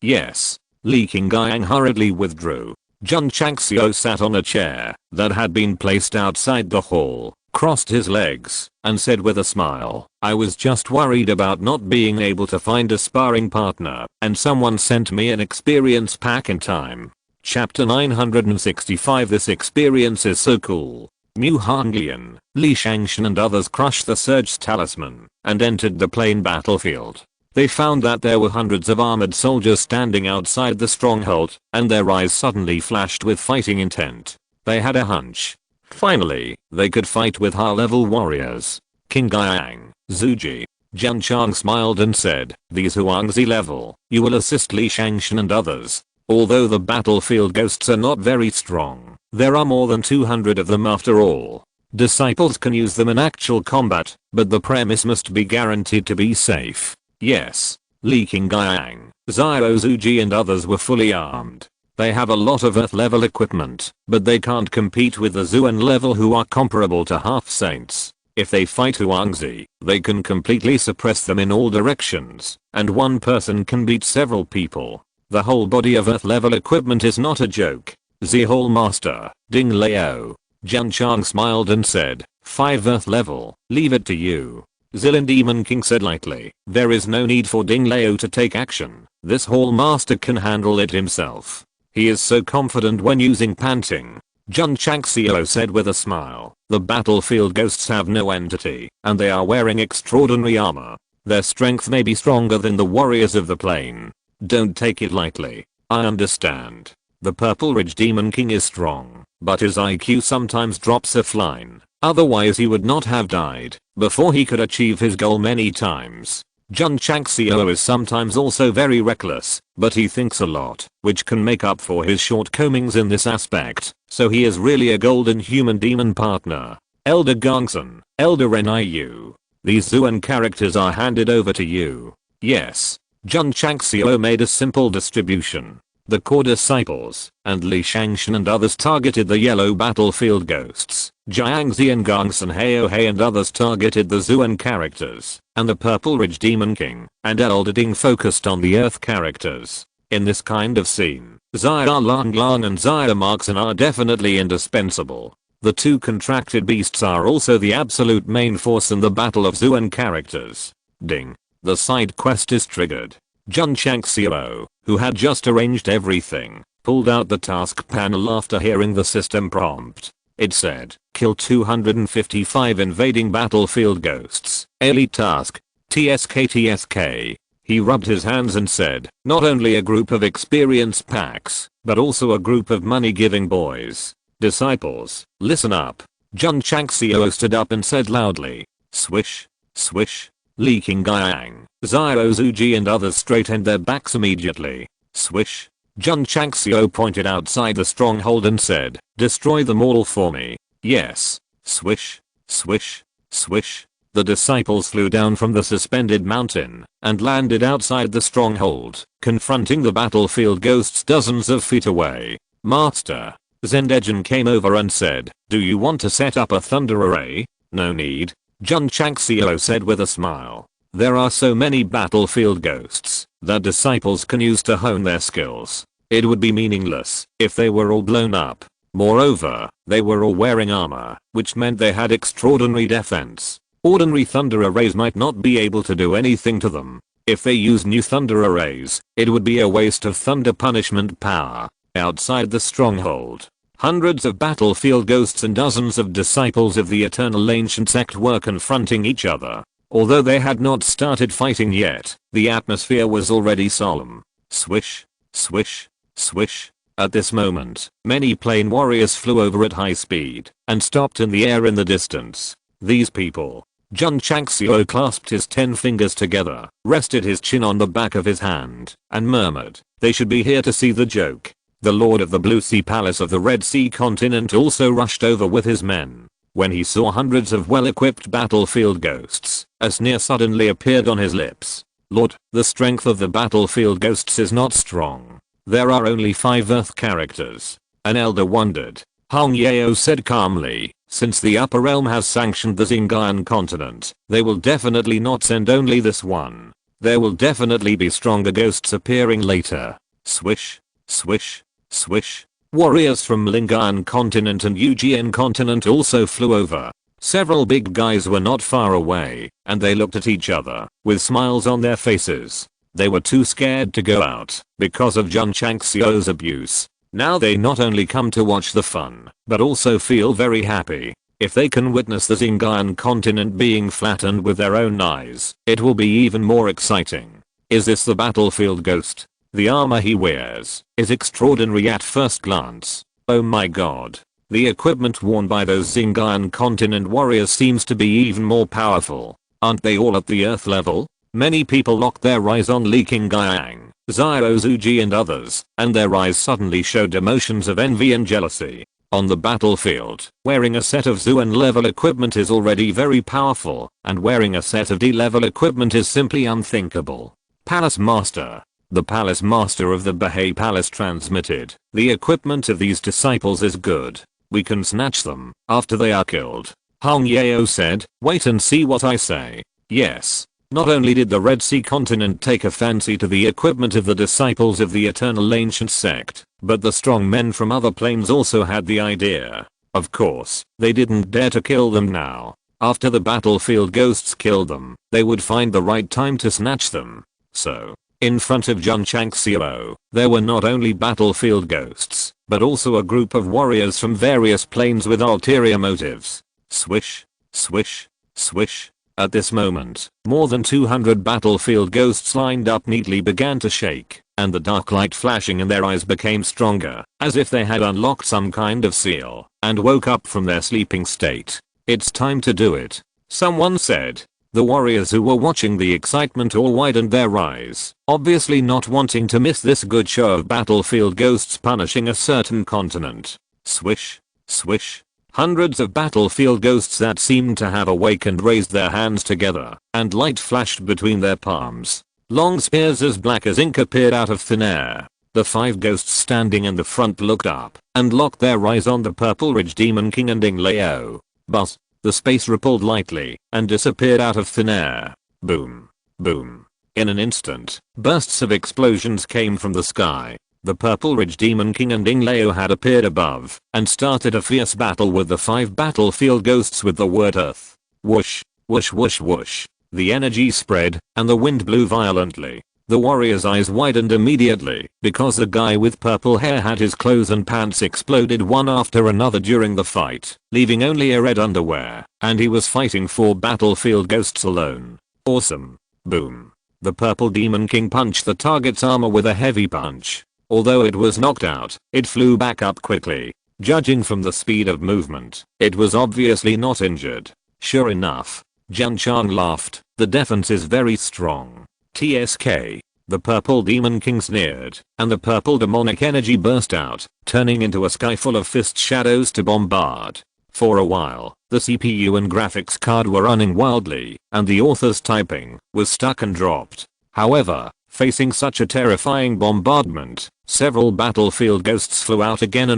Yes. Li King Guiyang hurriedly withdrew. Jun Changxiao sat on a chair that had been placed outside the hall, crossed his legs, and said with a smile, I was just worried about not being able to find a sparring partner, and someone sent me an experience pack in time. Chapter 965. This experience is so cool. Mu Hanglian, Li Shangshan and others crushed the Surge's talisman and entered the plain battlefield. They found that there were hundreds of armored soldiers standing outside the stronghold, and their eyes suddenly flashed with fighting intent. They had a hunch. Finally, they could fight with high-level warriors. King Guiyang, Zuji, Jun Chang smiled and said, these Huangzi level, you will assist Li Shangshan and others. Although the battlefield ghosts are not very strong, there are more than 200 of them after all. Disciples can use them in actual combat, but the premise must be guaranteed to be safe. Yes. Li King Guiyang, Xiao Zuji and others were fully armed. They have a lot of Earth level equipment, but they can't compete with the Zuan level who are comparable to half saints. If they fight Huangzi, they can completely suppress them in all directions, and one person can beat several people. The whole body of Earth level equipment is not a joke. The Hall Master, Ding Lao. Jun Chang smiled and said, 5 Earth level, leave it to you. Zilin Demon King said lightly, there is no need for Ding Lao to take action. This Hall Master can handle it himself. He is so confident when using panting. Jun Changxiao said with a smile. The battlefield ghosts have no entity, and they are wearing extraordinary armor. Their strength may be stronger than the warriors of the plane. Don't take it lightly. I understand. The Purple Ridge Demon King is strong, but his IQ sometimes drops a line. Otherwise he would not have died before he could achieve his goal many times. Jun Changxiao is sometimes also very reckless, but he thinks a lot, which can make up for his shortcomings in this aspect, so he is really a golden human demon partner. Elder Gongsun, Elder Niu. These Zuan characters are handed over to you. Yes. Jun Changxiao made a simple distribution. The core disciples, and Li Shangshan and others targeted the yellow battlefield ghosts. Jiangzi and Gongsun Heohei and others targeted the Zuan characters, and the Purple Ridge Demon King and Elder Ding focused on the Earth characters. In this kind of scene, Xia Lang Lang and Xia Marxen are definitely indispensable. The two contracted beasts are also the absolute main force in the battle of Zuan characters. Ding. The side quest is triggered. Jun Changxiao, who had just arranged everything, pulled out the task panel after hearing the system prompt. It said, kill 255 invading battlefield ghosts. Elite task. TSK. He rubbed his hands and said, not only a group of experience packs, but also a group of money-giving boys. Disciples, listen up. Jun Changxiao stood up and said loudly, swish, swish. Li Qingyang, Xiao Zuji and others straightened their backs immediately. Swish. Jun Changxiao pointed outside the stronghold and said, destroy them all for me. Yes. Swish. Swish. Swish. The disciples flew down from the suspended mountain and landed outside the stronghold, confronting the battlefield ghosts dozens of feet away. Master. Zendejin came over and said, do you want to set up a thunder array? No need. Jun Changxiao said with a smile. There are so many battlefield ghosts that disciples can use to hone their skills. It would be meaningless if they were all blown up. Moreover, they were all wearing armor, which meant they had extraordinary defense. Ordinary thunder arrays might not be able to do anything to them. If they use new thunder arrays, it would be a waste of thunder punishment power. Outside the stronghold, hundreds of battlefield ghosts and dozens of disciples of the Eternal Ancient Sect were confronting each other. Although they had not started fighting yet, the atmosphere was already solemn. Swish, swish, swish. At this moment, many plane warriors flew over at high speed and stopped in the air in the distance. These people. Jun Changxiao clasped his 10 fingers together, rested his chin on the back of his hand, and murmured, they should be here to see the joke. The Lord of the Blue Sea Palace of the Red Sea continent also rushed over with his men. When he saw hundreds of well-equipped battlefield ghosts, a sneer suddenly appeared on his lips. Lord, the strength of the battlefield ghosts is not strong. There are only 5 Earth characters. An elder wondered. Hong Yao said calmly, since the upper realm has sanctioned the Xinjiang continent, they will definitely not send only this one. There will definitely be stronger ghosts appearing later. Swish, swish, swish. Warriors from Lingayan continent and Yujian continent also flew over. Several big guys were not far away, and they looked at each other with smiles on their faces. They were too scared to go out because of Jun Changxiao's abuse. Now they not only come to watch the fun, but also feel very happy. If they can witness the Xinjiang continent being flattened with their own eyes, it will be even more exciting. Is this the battlefield ghost? The armor he wears is extraordinary at first glance. Oh my god. The equipment worn by those Xinjiang continent warriors seems to be even more powerful. Aren't they all at the earth level? Many people locked their eyes on Li Qingyang, Xiao Zuji and others, and their eyes suddenly showed emotions of envy and jealousy. On the battlefield, wearing a set of Zuan level equipment is already very powerful, and wearing a set of D level equipment is simply unthinkable. Palace Master. The Palace Master of the Bahai Palace transmitted, the equipment of these disciples is good. We can snatch them after they are killed. Hong Yao said, wait and see what I say. Yes. Not only did the Red Sea continent take a fancy to the equipment of the disciples of the Eternal Ancient Sect, but the strong men from other planes also had the idea. Of course, they didn't dare to kill them now. After the battlefield ghosts killed them, they would find the right time to snatch them. So, in front of Jun Changxiao, there were not only battlefield ghosts, but also a group of warriors from various planes with ulterior motives. Swish, swish, swish. At this moment, more than 200 battlefield ghosts lined up neatly began to shake, and the dark light flashing in their eyes became stronger, as if they had unlocked some kind of seal, and woke up from their sleeping state. "It's time to do it," someone said. The warriors who were watching the excitement all widened their eyes, obviously not wanting to miss this good show of battlefield ghosts punishing a certain continent. Swish, swish. Hundreds of battlefield ghosts that seemed to have awakened raised their hands together, and light flashed between their palms. Long spears as black as ink appeared out of thin air. The 5 ghosts standing in the front looked up, and locked their eyes on the Purple Ridge Demon King and Ing Lao. Buzz. The space rippled lightly, and disappeared out of thin air. Boom. Boom. In an instant, bursts of explosions came from the sky. The Purple Ridge Demon King and Ing Lao had appeared above, and started a fierce battle with the 5 battlefield ghosts with the word earth. Whoosh, whoosh whoosh whoosh. The energy spread, and the wind blew violently. The warrior's eyes widened immediately, because the guy with purple hair had his clothes and pants exploded one after another during the fight, leaving only a red underwear, and he was fighting 4 battlefield ghosts alone. Awesome. Boom. The Purple Demon King punched the target's armor with a heavy punch. Although it was knocked out, it flew back up quickly. Judging from the speed of movement, it was obviously not injured. Sure enough, Jun Chang laughed. The defense is very strong. TSK. The Purple Demon King sneered, and the purple demonic energy burst out, turning into a sky full of fist shadows to bombard. For a while, the CPU and graphics card were running wildly, and the author's typing was stuck and dropped. However, facing such a terrifying bombardment, several battlefield ghosts flew out again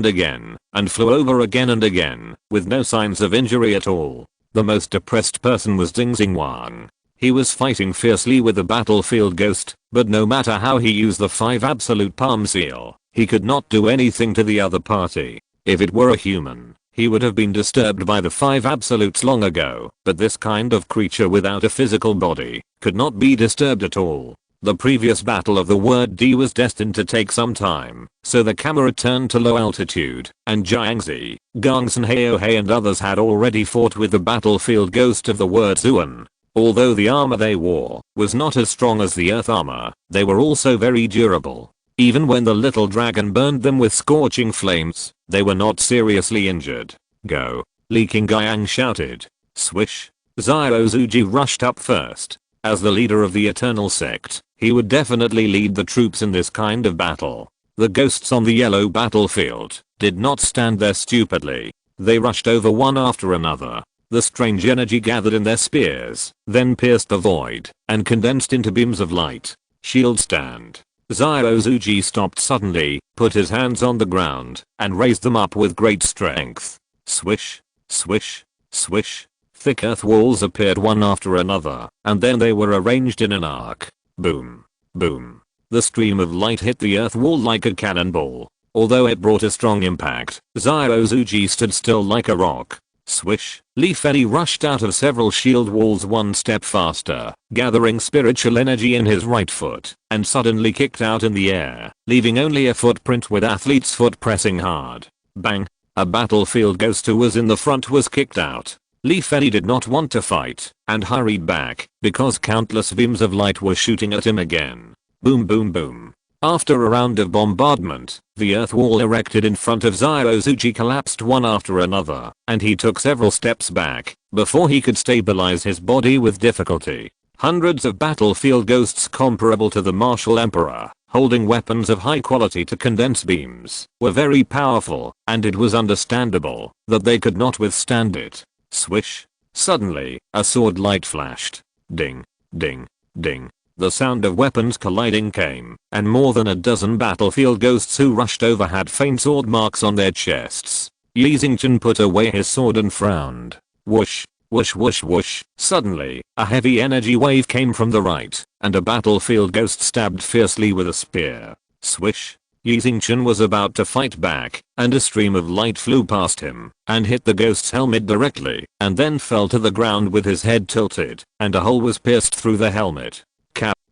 and flew over again and again, with no signs of injury at all. The most depressed person was Ding Xingwang. He was fighting fiercely with the battlefield ghost, but no matter how he used the 5 absolute palm seal, he could not do anything to the other party. If it were a human, he would have been disturbed by the 5 absolutes long ago, but this kind of creature without a physical body could not be disturbed at all. The previous battle of the word D was destined to take some time, so the camera turned to low altitude, and Jiangzi, Gongsun Heohei and others had already fought with the battlefield ghost of the word Zuan. Although the armor they wore was not as strong as the earth armor, they were also very durable. Even when the little dragon burned them with scorching flames, they were not seriously injured. Go! Li Qingyang shouted. Swish! Xiao Zuji rushed up first. As the leader of the Eternal Sect, he would definitely lead the troops in this kind of battle. The ghosts on the yellow battlefield did not stand there stupidly. They rushed over one after another. The strange energy gathered in their spears, then pierced the void, and condensed into beams of light. Shield stand. Xiao Zuji stopped suddenly, put his hands on the ground, and raised them up with great strength. Swish, swish, swish. Thick earth walls appeared one after another, and then they were arranged in an arc. Boom. Boom. The stream of light hit the earth wall like a cannonball. Although it brought a strong impact, Xiao Zuji stood still like a rock. Swish. Li Fei rushed out of several shield walls one step faster, gathering spiritual energy in his right foot, and suddenly kicked out in the air, leaving only a footprint with athlete's foot pressing hard. Bang. A battlefield ghost who was in the front was kicked out. Li Fei did not want to fight, and hurried back, because countless beams of light were shooting at him again. Boom boom boom. After a round of bombardment, the earth wall erected in front of Xiao Zuji collapsed one after another, and he took several steps back, before he could stabilize his body with difficulty. Hundreds of battlefield ghosts comparable to the martial emperor, holding weapons of high quality to condense beams, were very powerful, and it was understandable that they could not withstand it. Swish. Suddenly, a sword light flashed. Ding. Ding. Ding. The sound of weapons colliding came, and more than a dozen battlefield ghosts who rushed over had faint sword marks on their chests. Yi Xingchen put away his sword and frowned. Whoosh. Whoosh whoosh whoosh. Suddenly, a heavy energy wave came from the right, and a battlefield ghost stabbed fiercely with a spear. Swish. Yi Xingchen was about to fight back, and a stream of light flew past him, and hit the ghost's helmet directly, and then fell to the ground with his head tilted, and a hole was pierced through the helmet.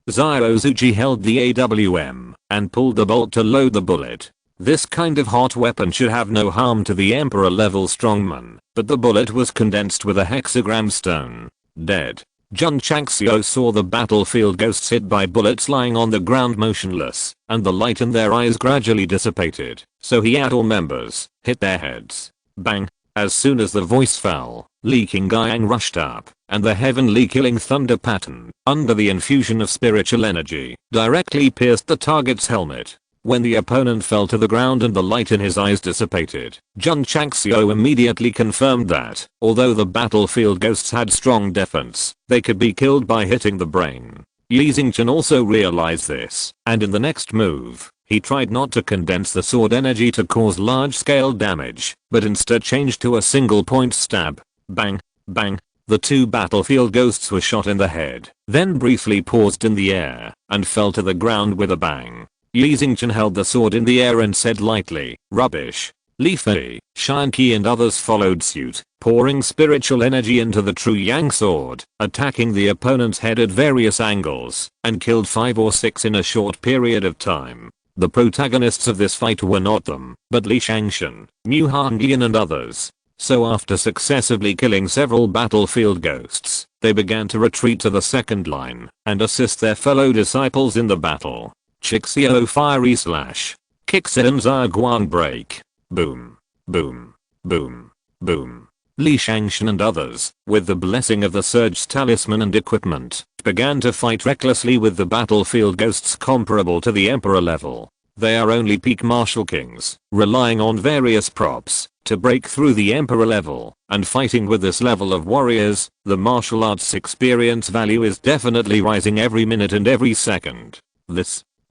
Xiao Zuji held the AWM, and pulled the bolt to load the bullet. This kind of hot weapon should have no harm to the Emperor level strongman, but the bullet was condensed with a hexagram stone. Dead. Jun Changxiao saw the battlefield ghosts hit by bullets lying on the ground motionless, and the light in their eyes gradually dissipated, so he had all members hit their heads. Bang. As soon as the voice fell, Li Qingyang rushed up, and the heavenly killing thunder pattern, under the infusion of spiritual energy, directly pierced the target's helmet. When the opponent fell to the ground and the light in his eyes dissipated, Jun Changxiao immediately confirmed that, although the battlefield ghosts had strong defense, they could be killed by hitting the brain. Yi Xingchen also realized this, and in the next move, he tried not to condense the sword energy to cause large-scale damage, but instead changed to a single-point stab. Bang, bang. The two battlefield ghosts were shot in the head, then briefly paused in the air, and fell to the ground with a bang. Yi Xingchen held the sword in the air and said lightly, "Rubbish." Li Fei, Shanqi and others followed suit, pouring spiritual energy into the true Yang sword, attacking the opponent's head at various angles, and killed 5 or 6 in a short period of time. The protagonists of this fight were not them, but Li Shangshan, Mu Hanglian and others. So after successively killing several battlefield ghosts, they began to retreat to the second line, and assist their fellow disciples in the battle. Chixio fiery slash. Kixen Zhaguan break. Boom. Boom. Boom. Boom. Li Shangshan and others, with the blessing of the Surge's talisman and equipment, began to fight recklessly with the battlefield ghosts comparable to the Emperor level. They are only peak martial kings, relying on various props to break through the Emperor level, and fighting with this level of warriors, the martial arts experience value is definitely rising every minute and every second.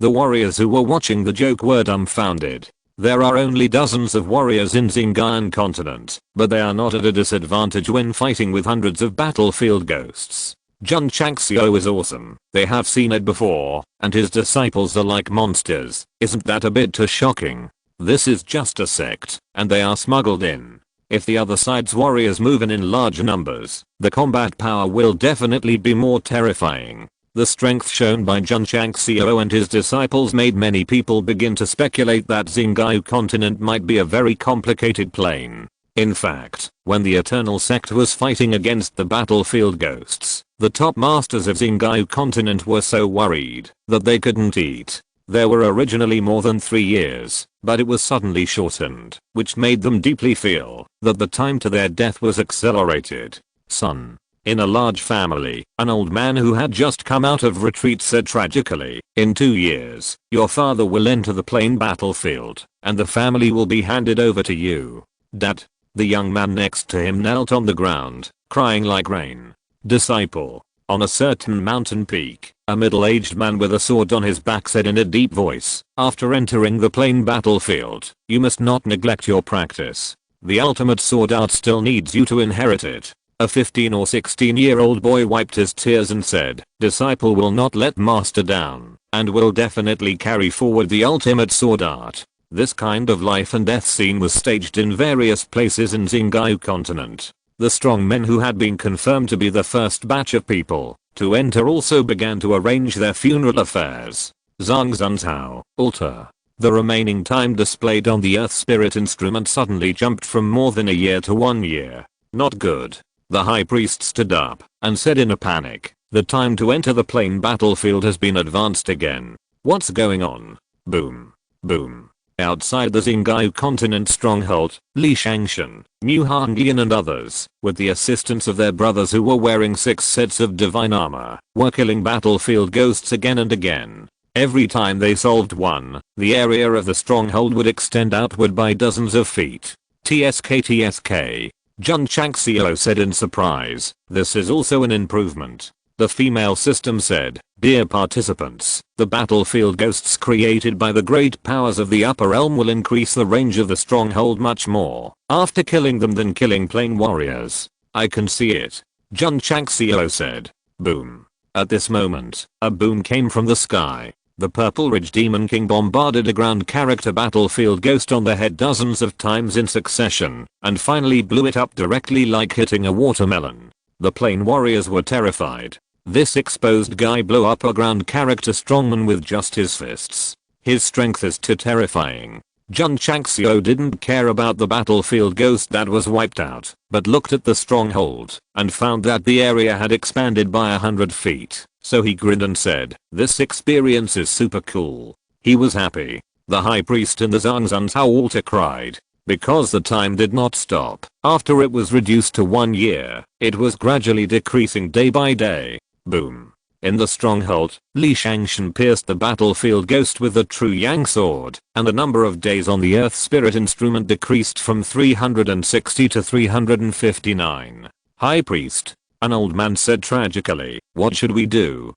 The warriors who were watching the joke were dumbfounded. There are only dozens of warriors in Xinjiang continent, but they are not at a disadvantage when fighting with hundreds of battlefield ghosts. Jun Changxiao is awesome, they have seen it before, and his disciples are like monsters. Isn't that a bit too shocking? This is just a sect, and they are smuggled in. If the other side's warriors move in large numbers, the combat power will definitely be more terrifying. The strength shown by Jun Changxiao and his disciples made many people begin to speculate that Xinjiang continent might be a very complicated plane. In fact, when the Eternal Sect was fighting against the battlefield ghosts, the top masters of Xinjiang continent were so worried that they couldn't eat. There were originally more than 3 years, but it was suddenly shortened, which made them deeply feel that the time to their death was accelerated. Son. In a large family, an old man who had just come out of retreat said tragically, "In 2 years, your father will enter the plain battlefield, and the family will be handed over to you." Dad. The young man next to him knelt on the ground, crying like rain. Disciple. On a certain mountain peak, a middle-aged man with a sword on his back said in a deep voice, "After entering the plain battlefield, you must not neglect your practice. The ultimate sword art still needs you to inherit it." A 15 or 16-year-old boy wiped his tears and said, "Disciple will not let master down, and will definitely carry forward the ultimate sword art." This kind of life and death scene was staged in various places in Xinjiang continent. The strong men who had been confirmed to be the first batch of people to enter also began to arrange their funeral affairs. Zhang Zunzhao, altar. The remaining time displayed on the Earth Spirit instrument suddenly jumped from more than a year to 1 year. Not good. The high priest stood up and said in a panic, "The time to enter the plain battlefield has been advanced again. What's going on?" Boom. Boom. Outside the Xinjiang continent stronghold, Li Shangshan, Mu Hanglian and others, with the assistance of their brothers who were wearing 6 sets of divine armor, were killing battlefield ghosts again and again. Every time they solved one, the area of the stronghold would extend outward by dozens of feet. TSK. Jun Changxiao said in surprise, "This is also an improvement." The female system said, "Dear participants, the battlefield ghosts created by the great powers of the upper realm will increase the range of the stronghold much more after killing them than killing plain warriors. I can see it." Jun Changxiao said. Boom. At this moment, a boom came from the sky. The Purple Ridge Demon King bombarded a ground character battlefield ghost on the head dozens of times in succession, and finally blew it up directly like hitting a watermelon. The plain warriors were terrified. This exposed guy blew up a ground character strongman with just his fists. His strength is too terrifying. Jun Changxiao didn't care about the battlefield ghost that was wiped out, but looked at the stronghold and found that the area had expanded by 100 feet. So he grinned and said, "This experience is super cool." He was happy. The high priest in the Zhangzhou altar cried. Because the time did not stop after it was reduced to 1 year, it was gradually decreasing day by day. Boom. In the stronghold, Li Shangshan pierced the battlefield ghost with the true Yang sword, and the number of days on the earth spirit instrument decreased from 360 to 359. High priest, an old man said tragically, "What should we do?"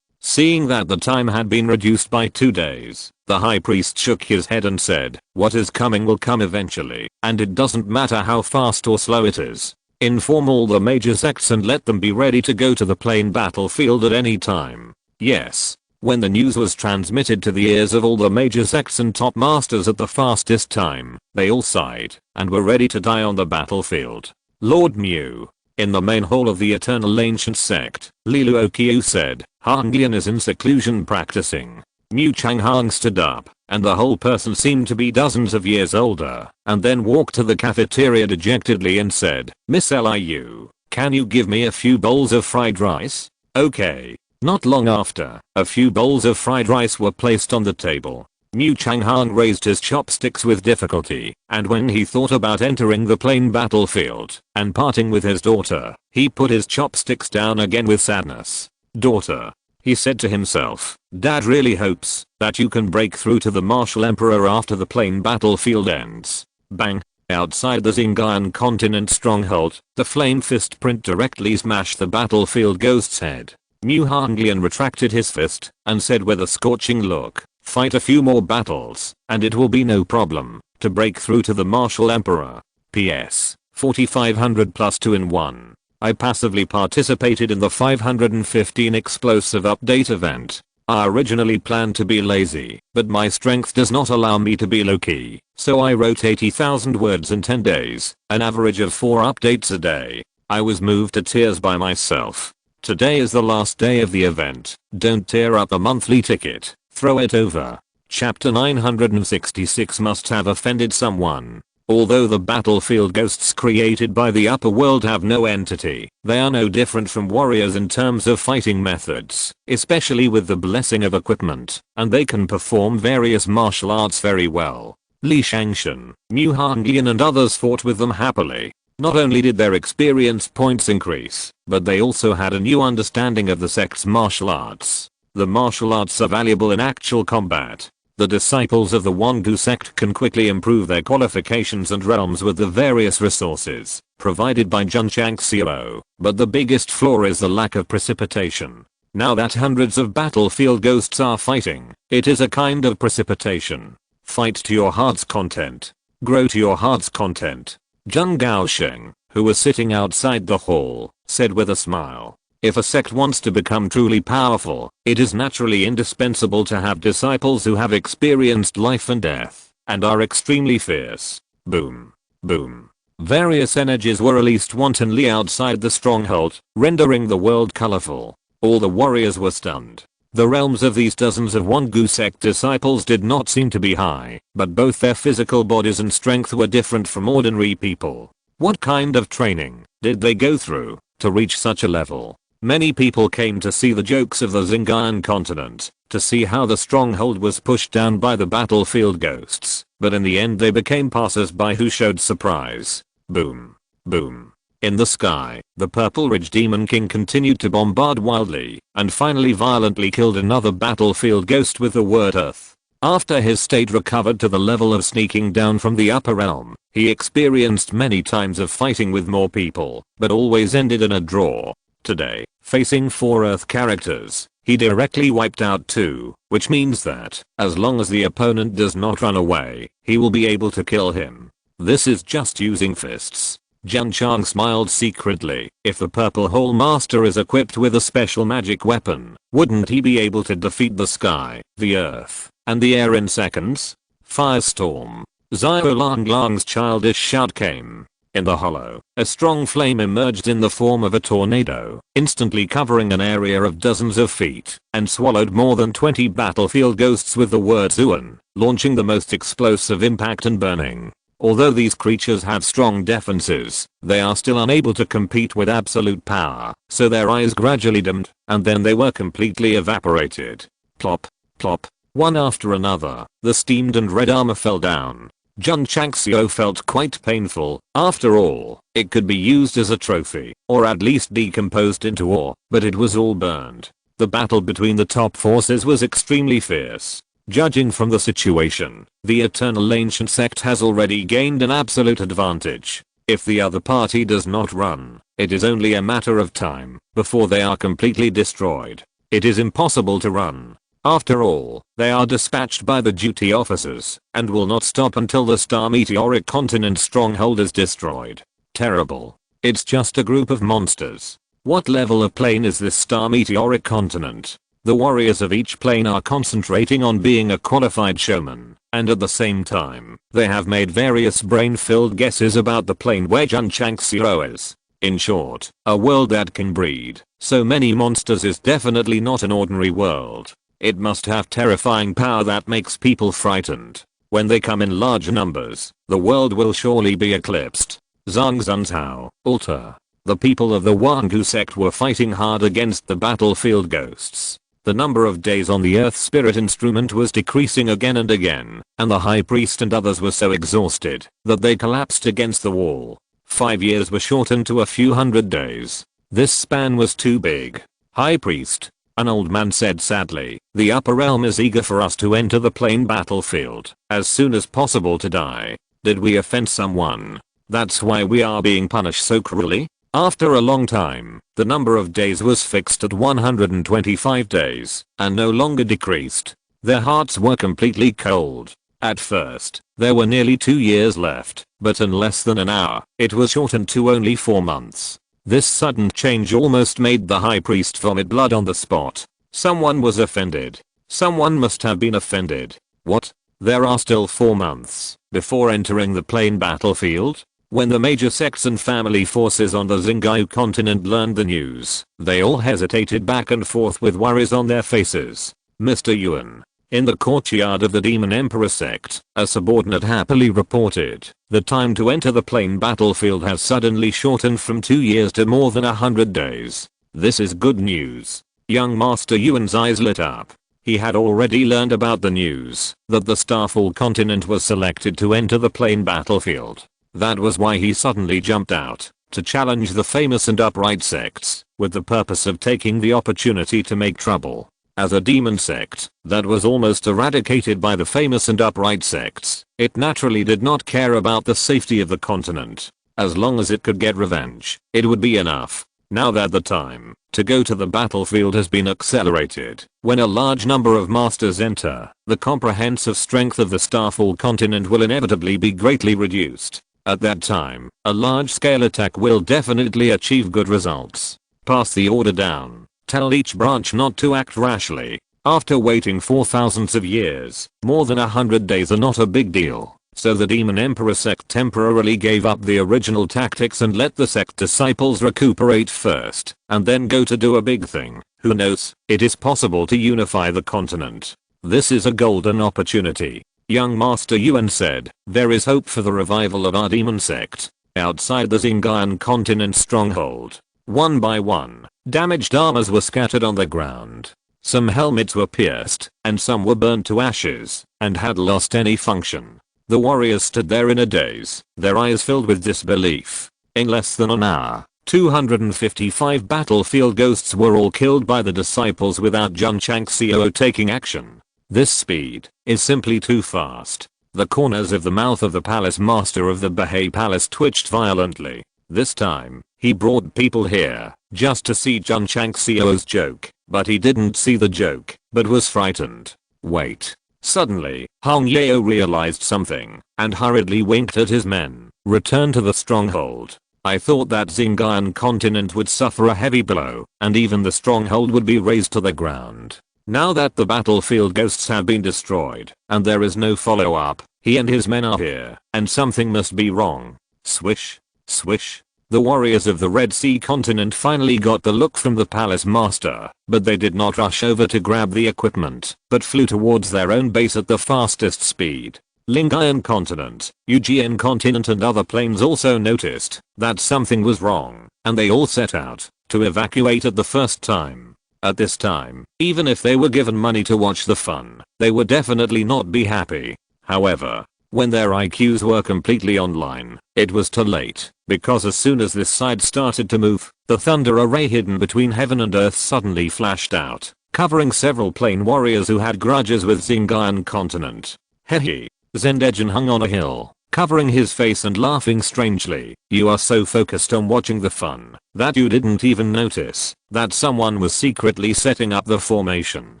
Seeing that the time had been reduced by 2 days, the high priest shook his head and said, "What is coming will come eventually, and it doesn't matter how fast or slow it is. Inform all the major sects and let them be ready to go to the plain battlefield at any time." Yes. When the news was transmitted to the ears of all the major sects and top masters at the fastest time, they all sighed and were ready to die on the battlefield. Lord Mu. In the main hall of the Eternal Ancient Sect, Li Luoqiu said, "Hanglian is in seclusion practicing." Mu Changhang stood up, and the whole person seemed to be dozens of years older, and then walked to the cafeteria dejectedly and said, "Miss Liu, can you give me a few bowls of fried rice?" Okay. Not long after, a few bowls of fried rice were placed on the table. Mu Changhang raised his chopsticks with difficulty, and when he thought about entering the plain battlefield and parting with his daughter, he put his chopsticks down again with sadness. "Daughter," he said to himself, "Dad really hopes that you can break through to the martial emperor after the plain battlefield ends." Bang! Outside the Xinjiang continent stronghold, the flame fist print directly smashed the battlefield ghost's head. Mu Hanglian retracted his fist and said with a scorching look, "Fight a few more battles, and it will be no problem to break through to the martial emperor." PS 4500 plus 2 in 1. I passively participated in the 515 explosive update event. I originally planned to be lazy, but my strength does not allow me to be low-key, so I wrote 80,000 words in 10 days, an average of 4 updates a day. I was moved to tears by myself. Today is the last day of the event. Don't tear up the monthly ticket, throw it over. Chapter 966 must have offended someone. Although the battlefield ghosts created by the upper world have no entity, they are no different from warriors in terms of fighting methods, especially with the blessing of equipment, and they can perform various martial arts very well. Li Shangshan, Mu Hanglian and others fought with them happily. Not only did their experience points increase, but they also had a new understanding of the sect's martial arts. The martial arts are valuable in actual combat. The disciples of the Wangu sect can quickly improve their qualifications and realms with the various resources provided by Jun Changxiao, but the biggest flaw is the lack of precipitation. Now that hundreds of battlefield ghosts are fighting, it is a kind of precipitation. Fight to your heart's content. Grow to your heart's content. Zheng Gaosheng, who was sitting outside the hall, said with a smile, "If a sect wants to become truly powerful, it is naturally indispensable to have disciples who have experienced life and death, and are extremely fierce." Boom. Boom. Various energies were released wantonly outside the stronghold, rendering the world colorful. All the warriors were stunned. The realms of these dozens of Wangu sect disciples did not seem to be high, but both their physical bodies and strength were different from ordinary people. What kind of training did they go through to reach such a level? Many people came to see the jokes of the Xinjiang continent, to see how the stronghold was pushed down by the battlefield ghosts, but in the end they became passers-by who showed surprise. Boom. Boom. In the sky, the Purple Ridge Demon King continued to bombard wildly, and finally violently killed another battlefield ghost with the word Earth. After his state recovered to the level of sneaking down from the upper realm, he experienced many times of fighting with more people, but always ended in a draw. Today, facing 4 Earth characters, he directly wiped out 2, which means that, as long as the opponent does not run away, he will be able to kill him. This is just using fists. Jun Chang smiled secretly. If the Purple Hole Master is equipped with a special magic weapon, wouldn't he be able to defeat the sky, the earth, and the air in seconds? Firestorm. Xiao Langlang's childish shout came. In the hollow, a strong flame emerged in the form of a tornado, instantly covering an area of dozens of feet, and swallowed more than 20 battlefield ghosts with the word Zuan, launching the most explosive impact and burning. Although these creatures have strong defenses, they are still unable to compete with absolute power, so their eyes gradually dimmed, and then they were completely evaporated. Plop, plop, one after another, the steamed and red armor fell down. Jun Changxiao felt quite painful. After all, it could be used as a trophy, or at least decomposed into ore, but it was all burned. The battle between the top forces was extremely fierce. Judging from the situation, the Eternal Ancient Sect has already gained an absolute advantage. If the other party does not run, it is only a matter of time before they are completely destroyed. It is impossible to run. After all, they are dispatched by the duty officers, and will not stop until the Star Meteoric Continent stronghold is destroyed. Terrible. It's just a group of monsters. What level of plane is this Star Meteoric Continent? The warriors of each plane are concentrating on being a qualified showman, and at the same time, they have made various brain-filled guesses about the plane where Jun Changxiao is. In short, a world that can breed so many monsters is definitely not an ordinary world. It must have terrifying power that makes people frightened. When they come in large numbers, the world will surely be eclipsed. Zhangzhunzhao, Altar. The people of the Wangu sect were fighting hard against the battlefield ghosts. The number of days on the Earth Spirit instrument was decreasing again and again, and the High Priest and others were so exhausted that they collapsed against the wall. 5 years were shortened to a few hundred days. This span was too big. High Priest, an old man said sadly, the upper realm is eager for us to enter the plain battlefield as soon as possible to die. Did we offend someone? That's why we are being punished so cruelly? After a long time, the number of days was fixed at 125 days, and no longer decreased. Their hearts were completely cold. At first, there were nearly 2 years left, but in less than an hour, it was shortened to only 4 months. This sudden change almost made the High Priest vomit blood on the spot. Someone was offended. Someone must have been offended. What? There are still 4 months before entering the plain battlefield? When the major sects and family forces on the Xingqiu continent learned the news, they all hesitated back and forth with worries on their faces. Mr. Yuan. In the courtyard of the Demon Emperor sect, a subordinate happily reported, the time to enter the plain battlefield has suddenly shortened from 2 years to more than 100 days. This is good news. Young Master Yuan's eyes lit up. He had already learned about the news that the Starfall continent was selected to enter the plain battlefield. That was why he suddenly jumped out to challenge the famous and upright sects, with the purpose of taking the opportunity to make trouble. As a demon sect that was almost eradicated by the famous and upright sects, it naturally did not care about the safety of the continent. As long as it could get revenge, it would be enough. Now that the time to go to the battlefield has been accelerated, when a large number of masters enter, the comprehensive strength of the Starfall continent will inevitably be greatly reduced. At that time, a large-scale attack will definitely achieve good results. Pass the order down. Tell each branch not to act rashly. After waiting for thousands of years, more than 100 days are not a big deal. So the Demon Emperor sect temporarily gave up the original tactics and let the sect disciples recuperate first, and then go to do a big thing. Who knows, it is possible to unify the continent. This is a golden opportunity. Young Master Yuan said, there is hope for the revival of our demon sect. Outside the Xingqiu continent stronghold, one by one, damaged armors were scattered on the ground. Some helmets were pierced, and some were burned to ashes, and had lost any function. The warriors stood there in a daze, their eyes filled with disbelief. In less than an hour, 255 battlefield ghosts were all killed by the disciples without Jun Changxiao taking action. This speed is simply too fast. The corners of the mouth of the palace master of the Bahai Palace twitched violently. This time, he brought people here just to see Jun Changxiao's joke, but he didn't see the joke, but was frightened. Wait. Suddenly, Hong Yao realized something, and hurriedly winked at his men. Return to the stronghold. I thought that Xingqiu continent would suffer a heavy blow, and even the stronghold would be razed to the ground. Now that the battlefield ghosts have been destroyed, and there is no follow-up, he and his men are here, and something must be wrong. Swish. Swish. The warriors of the Red Sea continent finally got the look from the palace master, but they did not rush over to grab the equipment, but flew towards their own base at the fastest speed. Iron continent, UGN continent and other planes also noticed that something was wrong, and they all set out to evacuate at the first time. At this time, even if they were given money to watch the fun, they would definitely not be happy. However, when their IQs were completely online, it was too late, because as soon as this side started to move, the thunder array hidden between heaven and earth suddenly flashed out, covering several plane warriors who had grudges with Iron continent. Hehe. Zendejin hung on a hill, covering his face and laughing strangely. You are so focused on watching the fun that you didn't even notice that someone was secretly setting up the formation.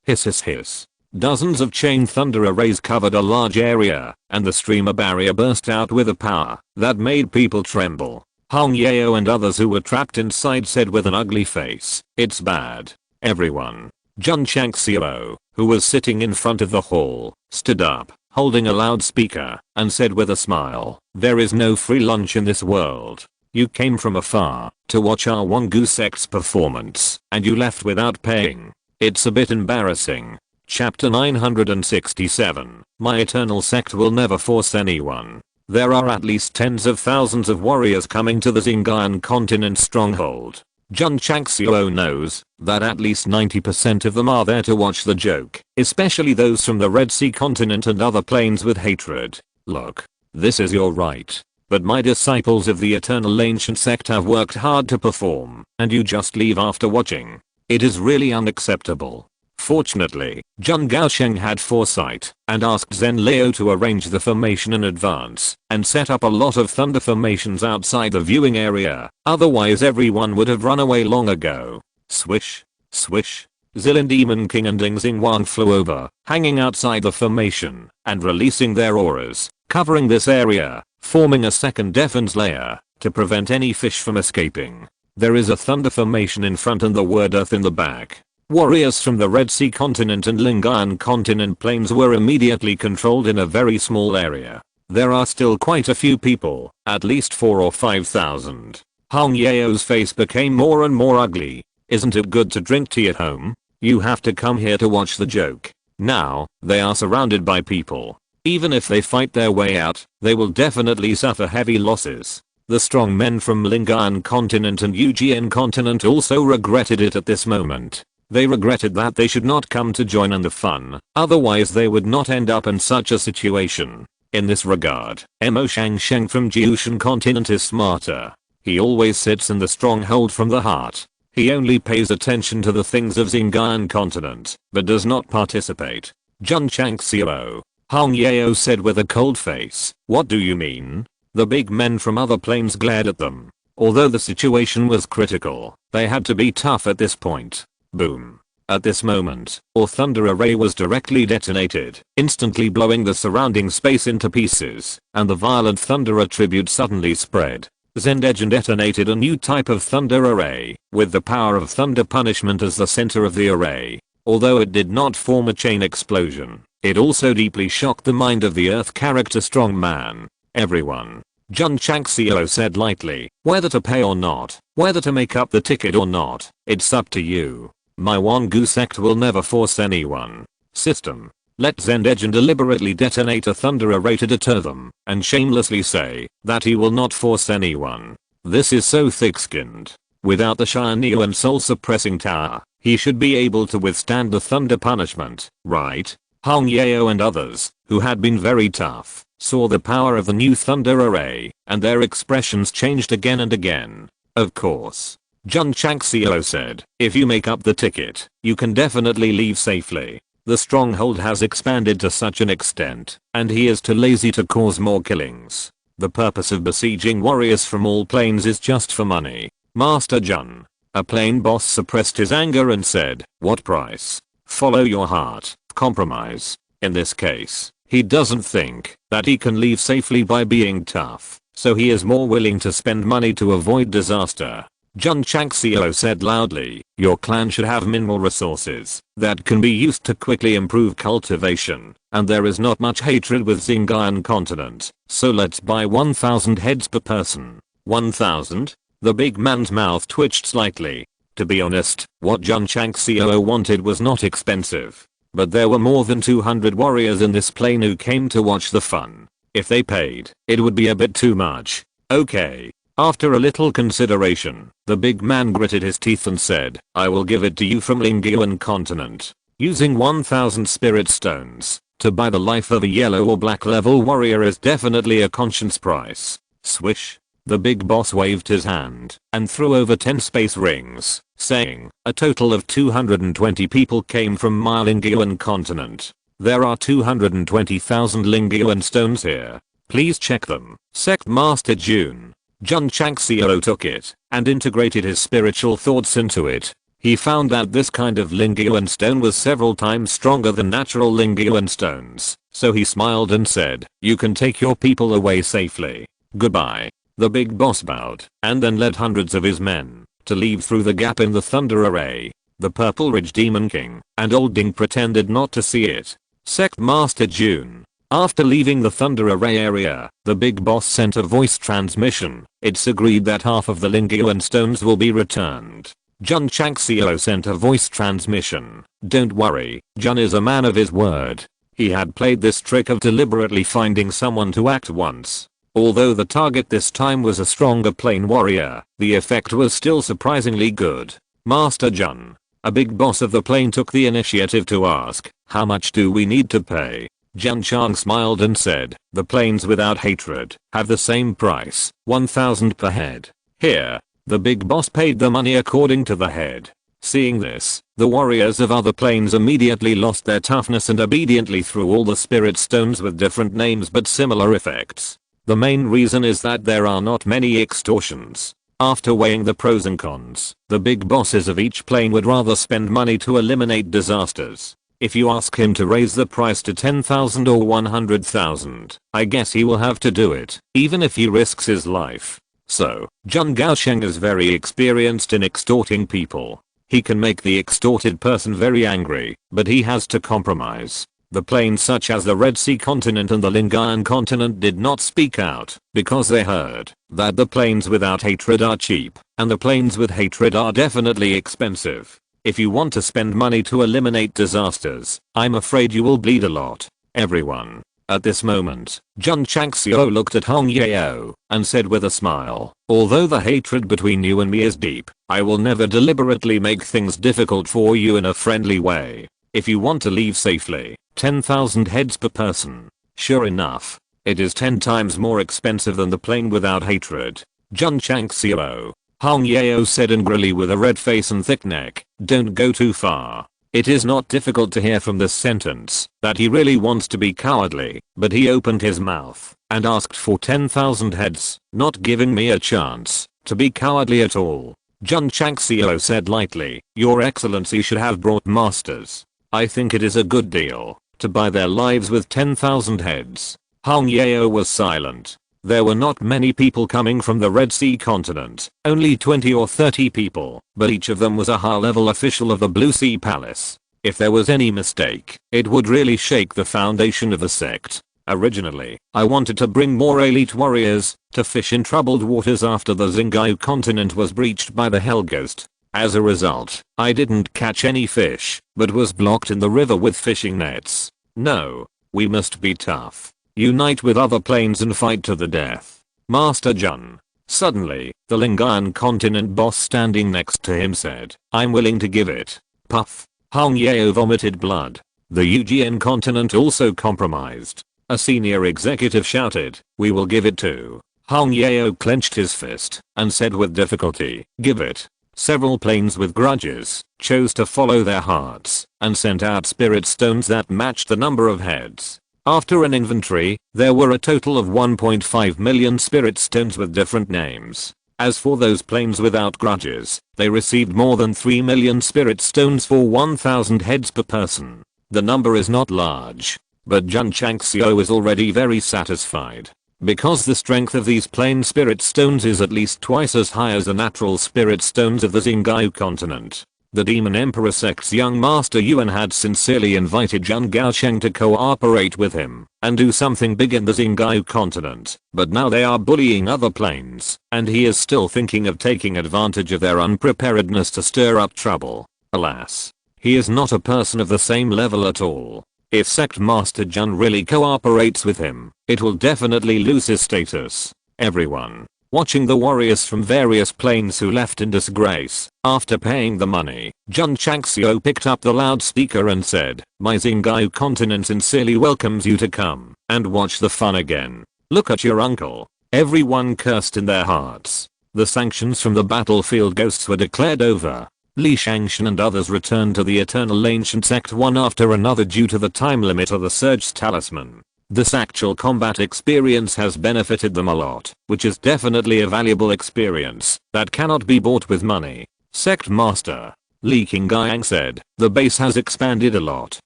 Hiss hiss hiss. Dozens of chain thunder arrays covered a large area, and the streamer barrier burst out with a power that made people tremble. Hong Yeo and others who were trapped inside said with an ugly face, "It's bad." Everyone. Jun Changxiao, who was sitting in front of the hall, stood up, holding a loudspeaker, and said with a smile, "There is no free lunch in this world. You came from afar to watch our Wongu sect's performance, and you left without paying. It's a bit embarrassing." Chapter 967. My eternal sect will never force anyone. There are at least tens of thousands of warriors coming to the Iron continent stronghold. Jun Changxiao knows that at least 90% of them are there to watch the joke, especially those from the Red Sea continent and other planes with hatred. Look, this is your right. But my disciples of the eternal ancient sect have worked hard to perform, and you just leave after watching. It is really unacceptable. Fortunately, Jun Gaosheng had foresight and asked Zen Leo to arrange the formation in advance and set up a lot of thunder formations outside the viewing area, otherwise everyone would have run away long ago. Swish, swish. Zilin Demon King and Ding Xingwang flew over, hanging outside the formation and releasing their auras, covering this area, forming a second defense layer to prevent any fish from escaping. There is a thunder formation in front and the word earth in the back. Warriors from the Red Sea continent and Iron continent plains were immediately controlled in a very small area. There are still quite a few people, at least 4 or 5,000. Hong Yeo's face became more and more ugly. Isn't it good to drink tea at home? You have to come here to watch the joke. Now, they are surrounded by people. Even if they fight their way out, they will definitely suffer heavy losses. The strong men from Iron continent and UGN continent also regretted it at this moment. They regretted that they should not come to join in the fun, otherwise they would not end up in such a situation. In this regard, Mo Shangsheng from Jiushan continent is smarter. He always sits in the stronghold from the heart. He only pays attention to the things of Iron continent, but does not participate. Jun Changxiao. Hong Yeo said with a cold face, "What do you mean?" The big men from other planes glared at them. Although the situation was critical, they had to be tough at this point. Boom. At this moment, a thunder array was directly detonated, instantly blowing the surrounding space into pieces, and the violent thunder attribute suddenly spread. Zendejin detonated a new type of thunder array, with the power of thunder punishment as the center of the array. Although it did not form a chain explosion, it also deeply shocked the mind of the Earth character Strongman. Everyone. Jun Changxiao said lightly, "Whether to pay or not, whether to make up the ticket or not, it's up to you. My Wongu sect will never force anyone." System. Let Zendejin deliberately detonate a thunder array to deter them, and shamelessly say that he will not force anyone. This is so thick-skinned. Without the Shianeo and soul suppressing tower, he should be able to withstand the thunder punishment, right? Hong Yeo and others, who had been very tough, saw the power of the new thunder array, and their expressions changed again and again. Of course. Jun Changxiao said, "If you make up the ticket, you can definitely leave safely. The stronghold has expanded to such an extent, and he is too lazy to cause more killings. The purpose of besieging warriors from all planes is just for money." Master Jun. A plane boss suppressed his anger and said, "What price? Follow your heart, compromise." In this case, he doesn't think that he can leave safely by being tough, so he is more willing to spend money to avoid disaster. Jun Changxiao said loudly, "Your clan should have minimal resources that can be used to quickly improve cultivation, and there is not much hatred with Iron continent, so let's buy 1,000 heads per person." 1,000? The big man's mouth twitched slightly. To be honest, what Jun Changxiao wanted was not expensive. But there were more than 200 warriors in this plane who came to watch the fun. If they paid, it would be a bit too much. Okay. After a little consideration, the big man gritted his teeth and said, I will give it to you from Lingyuan continent. Using 1,000 spirit stones to buy the life of a yellow or black level warrior is definitely a conscience price. Swish. The big boss waved his hand and threw over 10 space rings, saying, a total of 220 people came from my Lingyuan continent. There are 220,000 Lingyuan stones here. Please check them. Sect Master Jun Changxiao took it and integrated his spiritual thoughts into it. He found that this kind of Lingyuan stone was several times stronger than natural Lingyuan stones, so he smiled and said, you can take your people away safely. Goodbye. The big boss bowed and then led hundreds of his men to leave through the gap in the thunder array. The Purple Ridge Demon King and Old Ding pretended not to see it. Sect Master Jun. After leaving the thunder array area, the big boss sent a voice transmission. It's agreed that half of the Lingyuan stones will be returned. Jun Changxiao sent a voice transmission. Don't worry, Jun is a man of his word. He had played this trick of deliberately finding someone to act once. Although the target this time was a stronger plane warrior, the effect was still surprisingly good. Master Jun, a big boss of the plane, took the initiative to ask, how much do we need to pay? Jun Chang smiled and said, the planes without hatred have the same price, 1,000 per head. Here. The big boss paid the money according to the head. Seeing this, the warriors of other planes immediately lost their toughness and obediently threw all the spirit stones with different names but similar effects. The main reason is that there are not many extortions. After weighing the pros and cons, the big bosses of each plane would rather spend money to eliminate disasters. If you ask him to raise the price to 10,000 or 100,000, I guess he will have to do it, even if he risks his life. So, Jun Gaosheng is very experienced in extorting people. He can make the extorted person very angry, but he has to compromise. The planes such as the Red Sea continent and the Lingyuan continent did not speak out because they heard that the planes without hatred are cheap and the planes with hatred are definitely expensive. If you want to spend money to eliminate disasters, I'm afraid you will bleed a lot. Everyone. At this moment, Jun Changxiao looked at Hong Yao and said with a smile, although the hatred between you and me is deep, I will never deliberately make things difficult for you in a friendly way. If you want to leave safely, 10,000 heads per person. Sure enough, it is 10 times more expensive than the plane without hatred. Jun Changxiao. Hong Yao said angrily with a red face and thick neck, don't go too far. It is not difficult to hear from this sentence that he really wants to be cowardly, but he opened his mouth and asked for 10,000 heads, not giving me a chance to be cowardly at all. Jun Changxiao said lightly, Your Excellency should have brought masters. I think it is a good deal to buy their lives with 10,000 heads. Hong Yao was silent. There were not many people coming from the Red Sea continent, only 20 or 30 people, but each of them was a high-level official of the Blue Sea Palace. If there was any mistake, it would really shake the foundation of the sect. Originally, I wanted to bring more elite warriors to fish in troubled waters after the Xingqiu continent was breached by the Hell Ghost. As a result, I didn't catch any fish, but was blocked in the river with fishing nets. No. We must be tough. Unite with other planes and fight to the death. Master Jun. Suddenly, the Lingyuan continent boss standing next to him said, I'm willing to give it. Puff. Hong Yao vomited blood. The Ujian continent also compromised. A senior executive shouted, we will give it to. Hong Yao clenched his fist and said with difficulty, give it. Several planes with grudges chose to follow their hearts and sent out spirit stones that matched the number of heads. After an inventory, there were a total of 1.5 million spirit stones with different names. As for those planes without grudges, they received more than 3 million spirit stones for 1,000 heads per person. The number is not large, but Jun Changxiao is already very satisfied. Because the strength of these plain spirit stones is at least twice as high as the natural spirit stones of the Xingqiu continent. The Demon Emperor Sect's young master Yuan had sincerely invited Jun Changxiao to cooperate with him and do something big in the Xingqiu continent, but now they are bullying other planes, and he is still thinking of taking advantage of their unpreparedness to stir up trouble. Alas, he is not a person of the same level at all. If Sect Master Jun really cooperates with him, it will definitely lose his status. Everyone watching the warriors from various planes who left in disgrace after paying the money, Jun Changxiao picked up the loudspeaker and said, "My Xingqiu continent sincerely welcomes you to come and watch the fun again. Look at your uncle." Everyone cursed in their hearts. The sanctions from the battlefield ghosts were declared over. Li Shangshan and others returned to the Eternal Ancient Sect one after another due to the time limit of the Surge's talisman. This actual combat experience has benefited them a lot, which is definitely a valuable experience that cannot be bought with money. Sect Master Li Qingyang said, "The base has expanded a lot,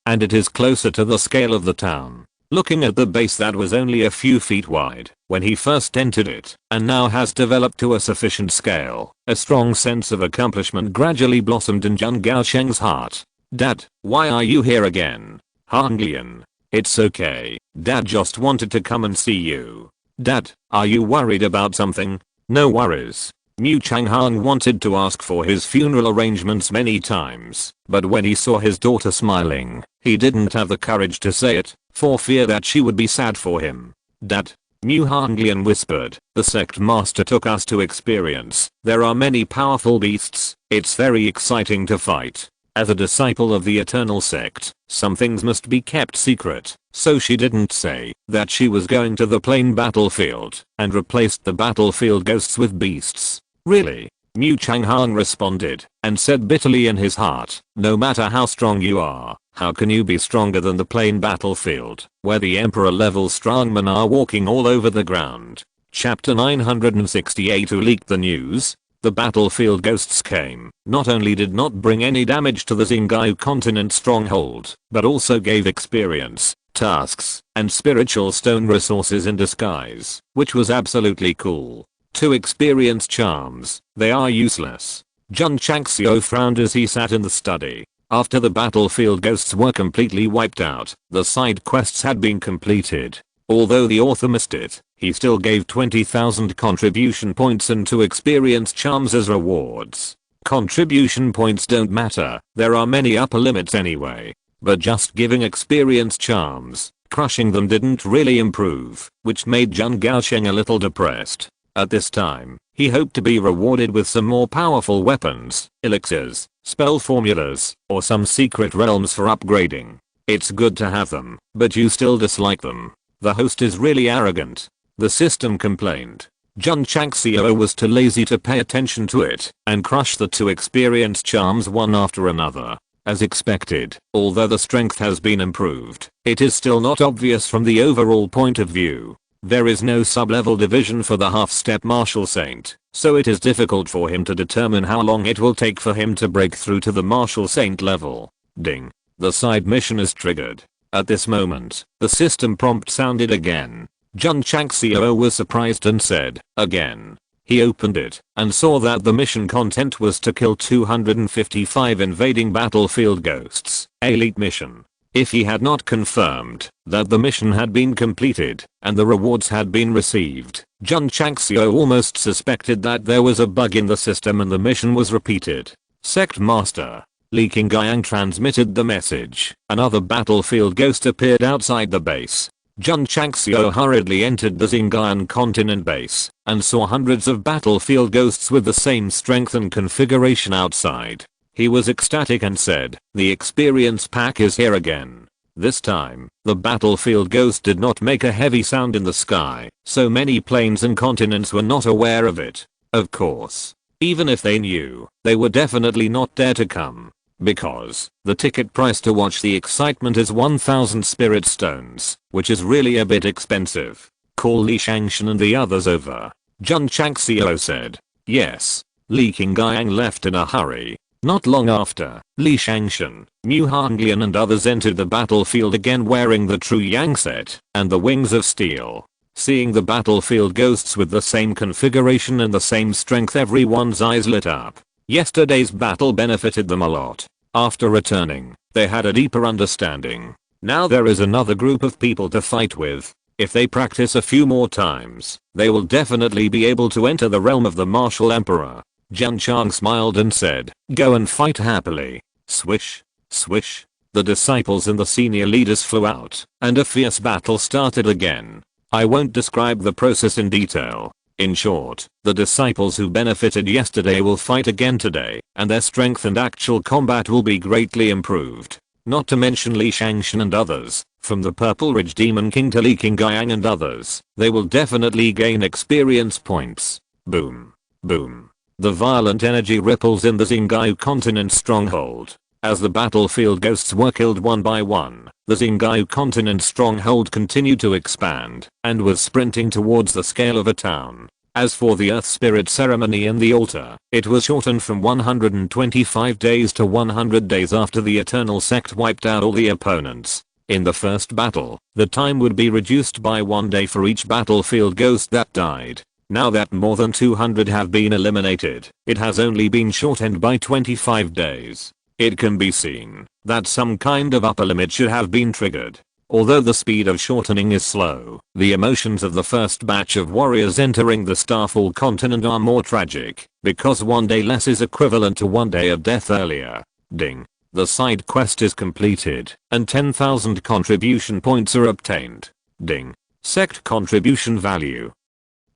and it is closer to the scale of the town." Looking at the base that was only a few feet wide when he first entered it, and now has developed to a sufficient scale, a strong sense of accomplishment gradually blossomed in Jun Changxiao's heart. "Dad, why are you here again?" "Hanglian. It's okay. Dad just wanted to come and see you." "Dad, are you worried about something?" "No worries." Mu Changhang wanted to ask for his funeral arrangements many times, but when he saw his daughter smiling, he didn't have the courage to say it, for fear that she would be sad for him. "Dad," Mu Hanglian whispered, "the Sect Master took us to experience. There are many powerful beasts. It's very exciting to fight. As a disciple of the Eternal Sect, some things must be kept secret, so she didn't say that she was going to the plain battlefield and replaced the battlefield ghosts with beasts." "Really?" Mu Changhang responded and said bitterly in his heart, "No matter how strong you are, how can you be stronger than the plain battlefield, where the Emperor level strongmen are walking all over the ground?" Chapter 968. Who leaked the news? The battlefield ghosts came, not only did not bring any damage to the Xingqiu continent stronghold, but also gave experience, tasks, and spiritual stone resources in disguise, which was absolutely cool. 2 experience charms, they are useless. Jun Changxiao frowned as he sat in the study. After the battlefield ghosts were completely wiped out, the side quests had been completed. Although the author missed it, he still gave 20,000 contribution points and 2 experience charms as rewards. Contribution points don't matter, there are many upper limits anyway. But just giving experience charms, crushing them didn't really improve, which made Jun Changxiao a little depressed. At this time, he hoped to be rewarded with some more powerful weapons, elixirs, spell formulas, or some secret realms for upgrading. It's good to have them, but you still dislike them. The host is really arrogant. The system complained. Jun Changxiao was too lazy to pay attention to it and crushed the 2 experience charms one after another. As expected, although the strength has been improved, it is still not obvious from the overall point of view. There is no sub-level division for the half-step martial saint, so it is difficult for him to determine how long it will take for him to break through to the martial saint level. Ding. The side mission is triggered. At this moment, the system prompt sounded again. Jun Changxiao was surprised and said, "Again." He opened it and saw that the mission content was to kill 255 invading battlefield ghosts. Elite mission. If he had not confirmed that the mission had been completed and the rewards had been received, Jun Changxiao almost suspected that there was a bug in the system and the mission was repeated. Sect Master Li Qingyang transmitted the message. Another battlefield ghost appeared outside the base. Jun Changxiao hurriedly entered the Xingqiu continent base and saw hundreds of battlefield ghosts with the same strength and configuration outside. He was ecstatic and said, "The experience pack is here again." This time, the battlefield ghost did not make a heavy sound in the sky, so many planes and continents were not aware of it. Of course, even if they knew, they would definitely not dare to come. Because the ticket price to watch the excitement is 1,000 spirit stones, which is really a bit expensive. "Call Li Shangshan and the others over," Jun Changxiao said. "Yes." Li Qingyang left in a hurry. Not long after, Li Shangshan, Mu Hanglian and others entered the battlefield again wearing the true Yang set and the wings of steel. Seeing the battlefield ghosts with the same configuration and the same strength, everyone's eyes lit up. Yesterday's battle benefited them a lot. After returning, they had a deeper understanding. Now there is another group of people to fight with. If they practice a few more times, they will definitely be able to enter the realm of the martial emperor. Jun Chang smiled and said, "Go and fight happily." Swish, swish. The disciples and the senior leaders flew out, and a fierce battle started again. I won't describe the process in detail. In short, the disciples who benefited yesterday will fight again today, and their strength and actual combat will be greatly improved. Not to mention Li Shangshan and others, from the Purple Ridge Demon King to Li Qingyang and others, they will definitely gain experience points. Boom. Boom. The violent energy ripples in the Xingqiu continent stronghold. As the battlefield ghosts were killed one by one, the Xingqiu continent stronghold continued to expand, and was sprinting towards the scale of a town. As for the Earth Spirit ceremony in the altar, it was shortened from 125 days to 100 days after the Eternal Sect wiped out all the opponents. In the first battle, the time would be reduced by 1 day for each battlefield ghost that died. Now that more than 200 have been eliminated, it has only been shortened by 25 days. It can be seen that some kind of upper limit should have been triggered. Although the speed of shortening is slow, the emotions of the first batch of warriors entering the Starfall continent are more tragic, because 1 day less is equivalent to 1 day of death earlier. Ding. The side quest is completed, and 10,000 contribution points are obtained. Ding. Sect contribution value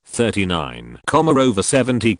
39, over 70,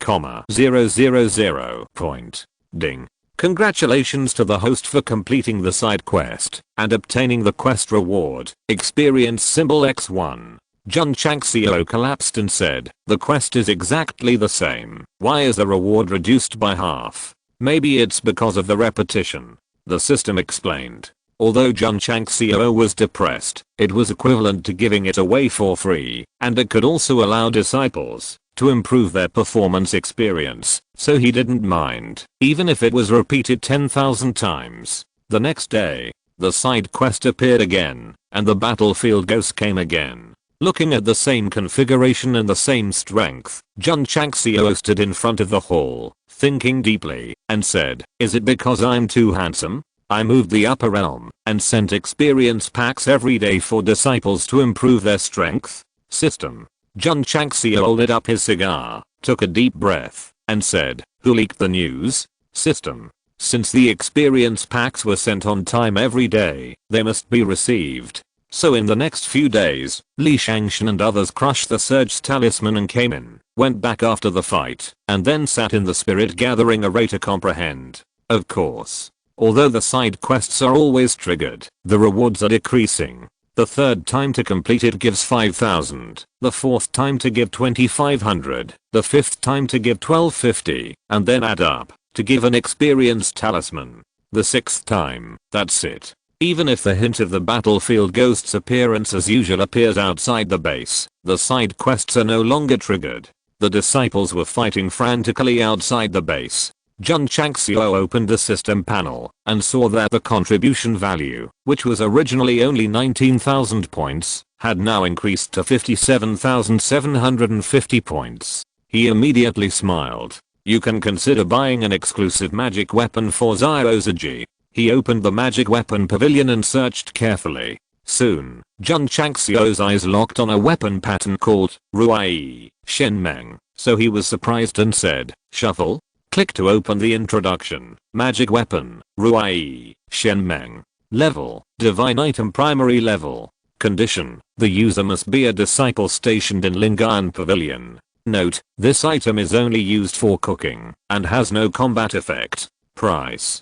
000 point. Ding. Congratulations to the host for completing the side quest and obtaining the quest reward, experience symbol X1. Jun Changxiao collapsed and said, "The quest is exactly the same. Why is the reward reduced by half?" Maybe it's because of the repetition. The system explained. Although Jun Changxiao was depressed, it was equivalent to giving it away for free, and it could also allow disciples to improve their performance experience, so he didn't mind, even if it was repeated 10,000 times. The next day, the side quest appeared again, and the battlefield ghost came again. Looking at the same configuration and the same strength, Jun Changxiao stood in front of the hall, thinking deeply, and said, "Is it because I'm too handsome? I moved the upper realm and sent experience packs every day for disciples to improve their strength." System. Jun Changxiao lit up his cigar, took a deep breath, and said, "Who leaked the news?" System. Since the experience packs were sent on time every day, they must be received. So in the next few days, Li Shangshan and others crushed the Surge's talisman and came in, went back after the fight, and then sat in the spirit gathering array to comprehend. Of course. Although the side quests are always triggered, the rewards are decreasing. The third time to complete it gives 5,000, the fourth time to give 2,500, the fifth time to give 1,250, and then add up to give an experience talisman. The sixth time, that's it. Even if the hint of the battlefield ghost's appearance as usual appears outside the base, the side quests are no longer triggered. The disciples were fighting frantically outside the base. Jun Changxiao opened the system panel and saw that the contribution value, which was originally only 19,000 points, had now increased to 57,750 points. He immediately smiled. "You can consider buying an exclusive magic weapon for Xiaozuji." He opened the magic weapon pavilion and searched carefully. Soon, Jun Changxiao's eyes locked on a weapon pattern called Ruai Shenmeng, so he was surprised and said, "Shuffle?" Click to open the introduction. Magic weapon, Ruai Shenmeng. Level, divine item primary level. Condition, the user must be a disciple stationed in Lingan Pavilion. Note, this item is only used for cooking and has no combat effect. Price,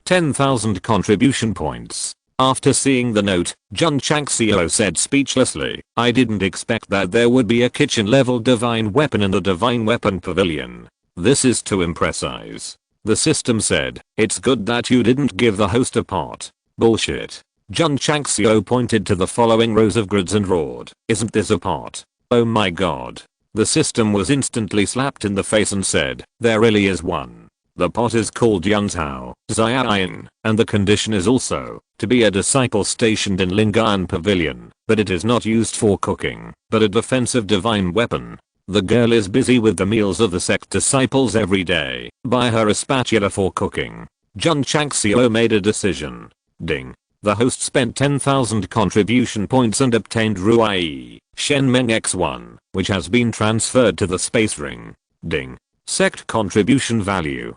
10,000 contribution points. After seeing the note, Jun Changxiao said speechlessly, "I didn't expect that there would be a kitchen level divine weapon in the divine weapon pavilion. This is to impress eyes." The system said, "It's good that you didn't give the host a pot." Bullshit. Jun Changxiao pointed to the following rows of grids and roared, "Isn't this a pot? Oh my god." The system was instantly slapped in the face and said, "There really is one. The pot is called Yunzhao Xiaoyan, and the condition is also to be a disciple stationed in Lingan Pavilion, but it is not used for cooking, but a defensive divine weapon." The girl is busy with the meals of the sect disciples every day. Buy her a spatula for cooking. Jun Changxiao made a decision. Ding. The host spent 10,000 contribution points and obtained Ruai Shenmeng X1, which has been transferred to the space ring. Ding. Sect contribution value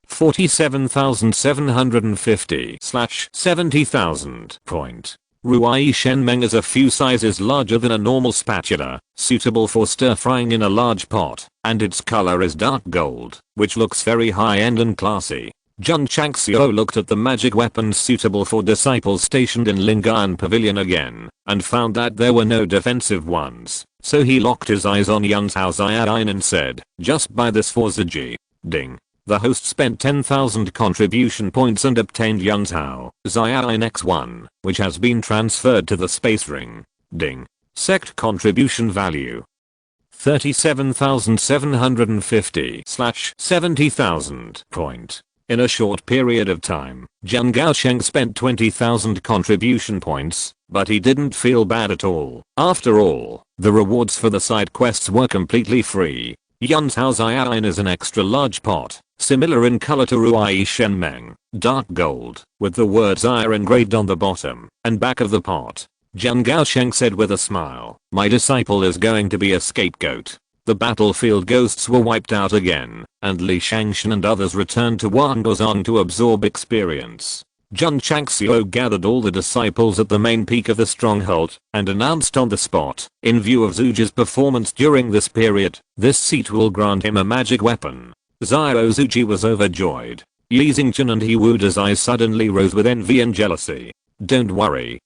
47,750/70,000 point. Ruai Shenmeng is a few sizes larger than a normal spatula, suitable for stir frying in a large pot, and its color is dark gold, which looks very high-end and classy. Jun Changxiao looked at the magic weapons suitable for disciples stationed in Lingan Pavilion again, and found that there were no defensive ones, so he locked his eyes on Yunzhao Ziain and said, just buy this for Ziji. Ding. The host spent 10,000 contribution points and obtained Yunzhao Ziain X1, which has been transferred to the space ring. Ding. Sect contribution value 37,750/70,000 point. In a short period of time, Jiang Gaosheng spent 20,000 contribution points, but he didn't feel bad at all. After all, the rewards for the side quests were completely free. Yunzhao Ziain is an extra large pot, similar in color to Ruai Shenmeng, dark gold, with the words Iron engraved on the bottom and back of the pot. Jiang Gaosheng said with a smile, my disciple is going to be a scapegoat. The battlefield ghosts were wiped out again, and Li Shangshan and others returned to Wangozong to absorb experience. Jun Changxiao gathered all the disciples at the main peak of the stronghold, and announced on the spot, in view of Zuji's performance during this period, this seat will grant him a magic weapon. Xiao Zuji was overjoyed. Li Xingchen and He Wuda's eyes suddenly rose with envy and jealousy. Don't worry.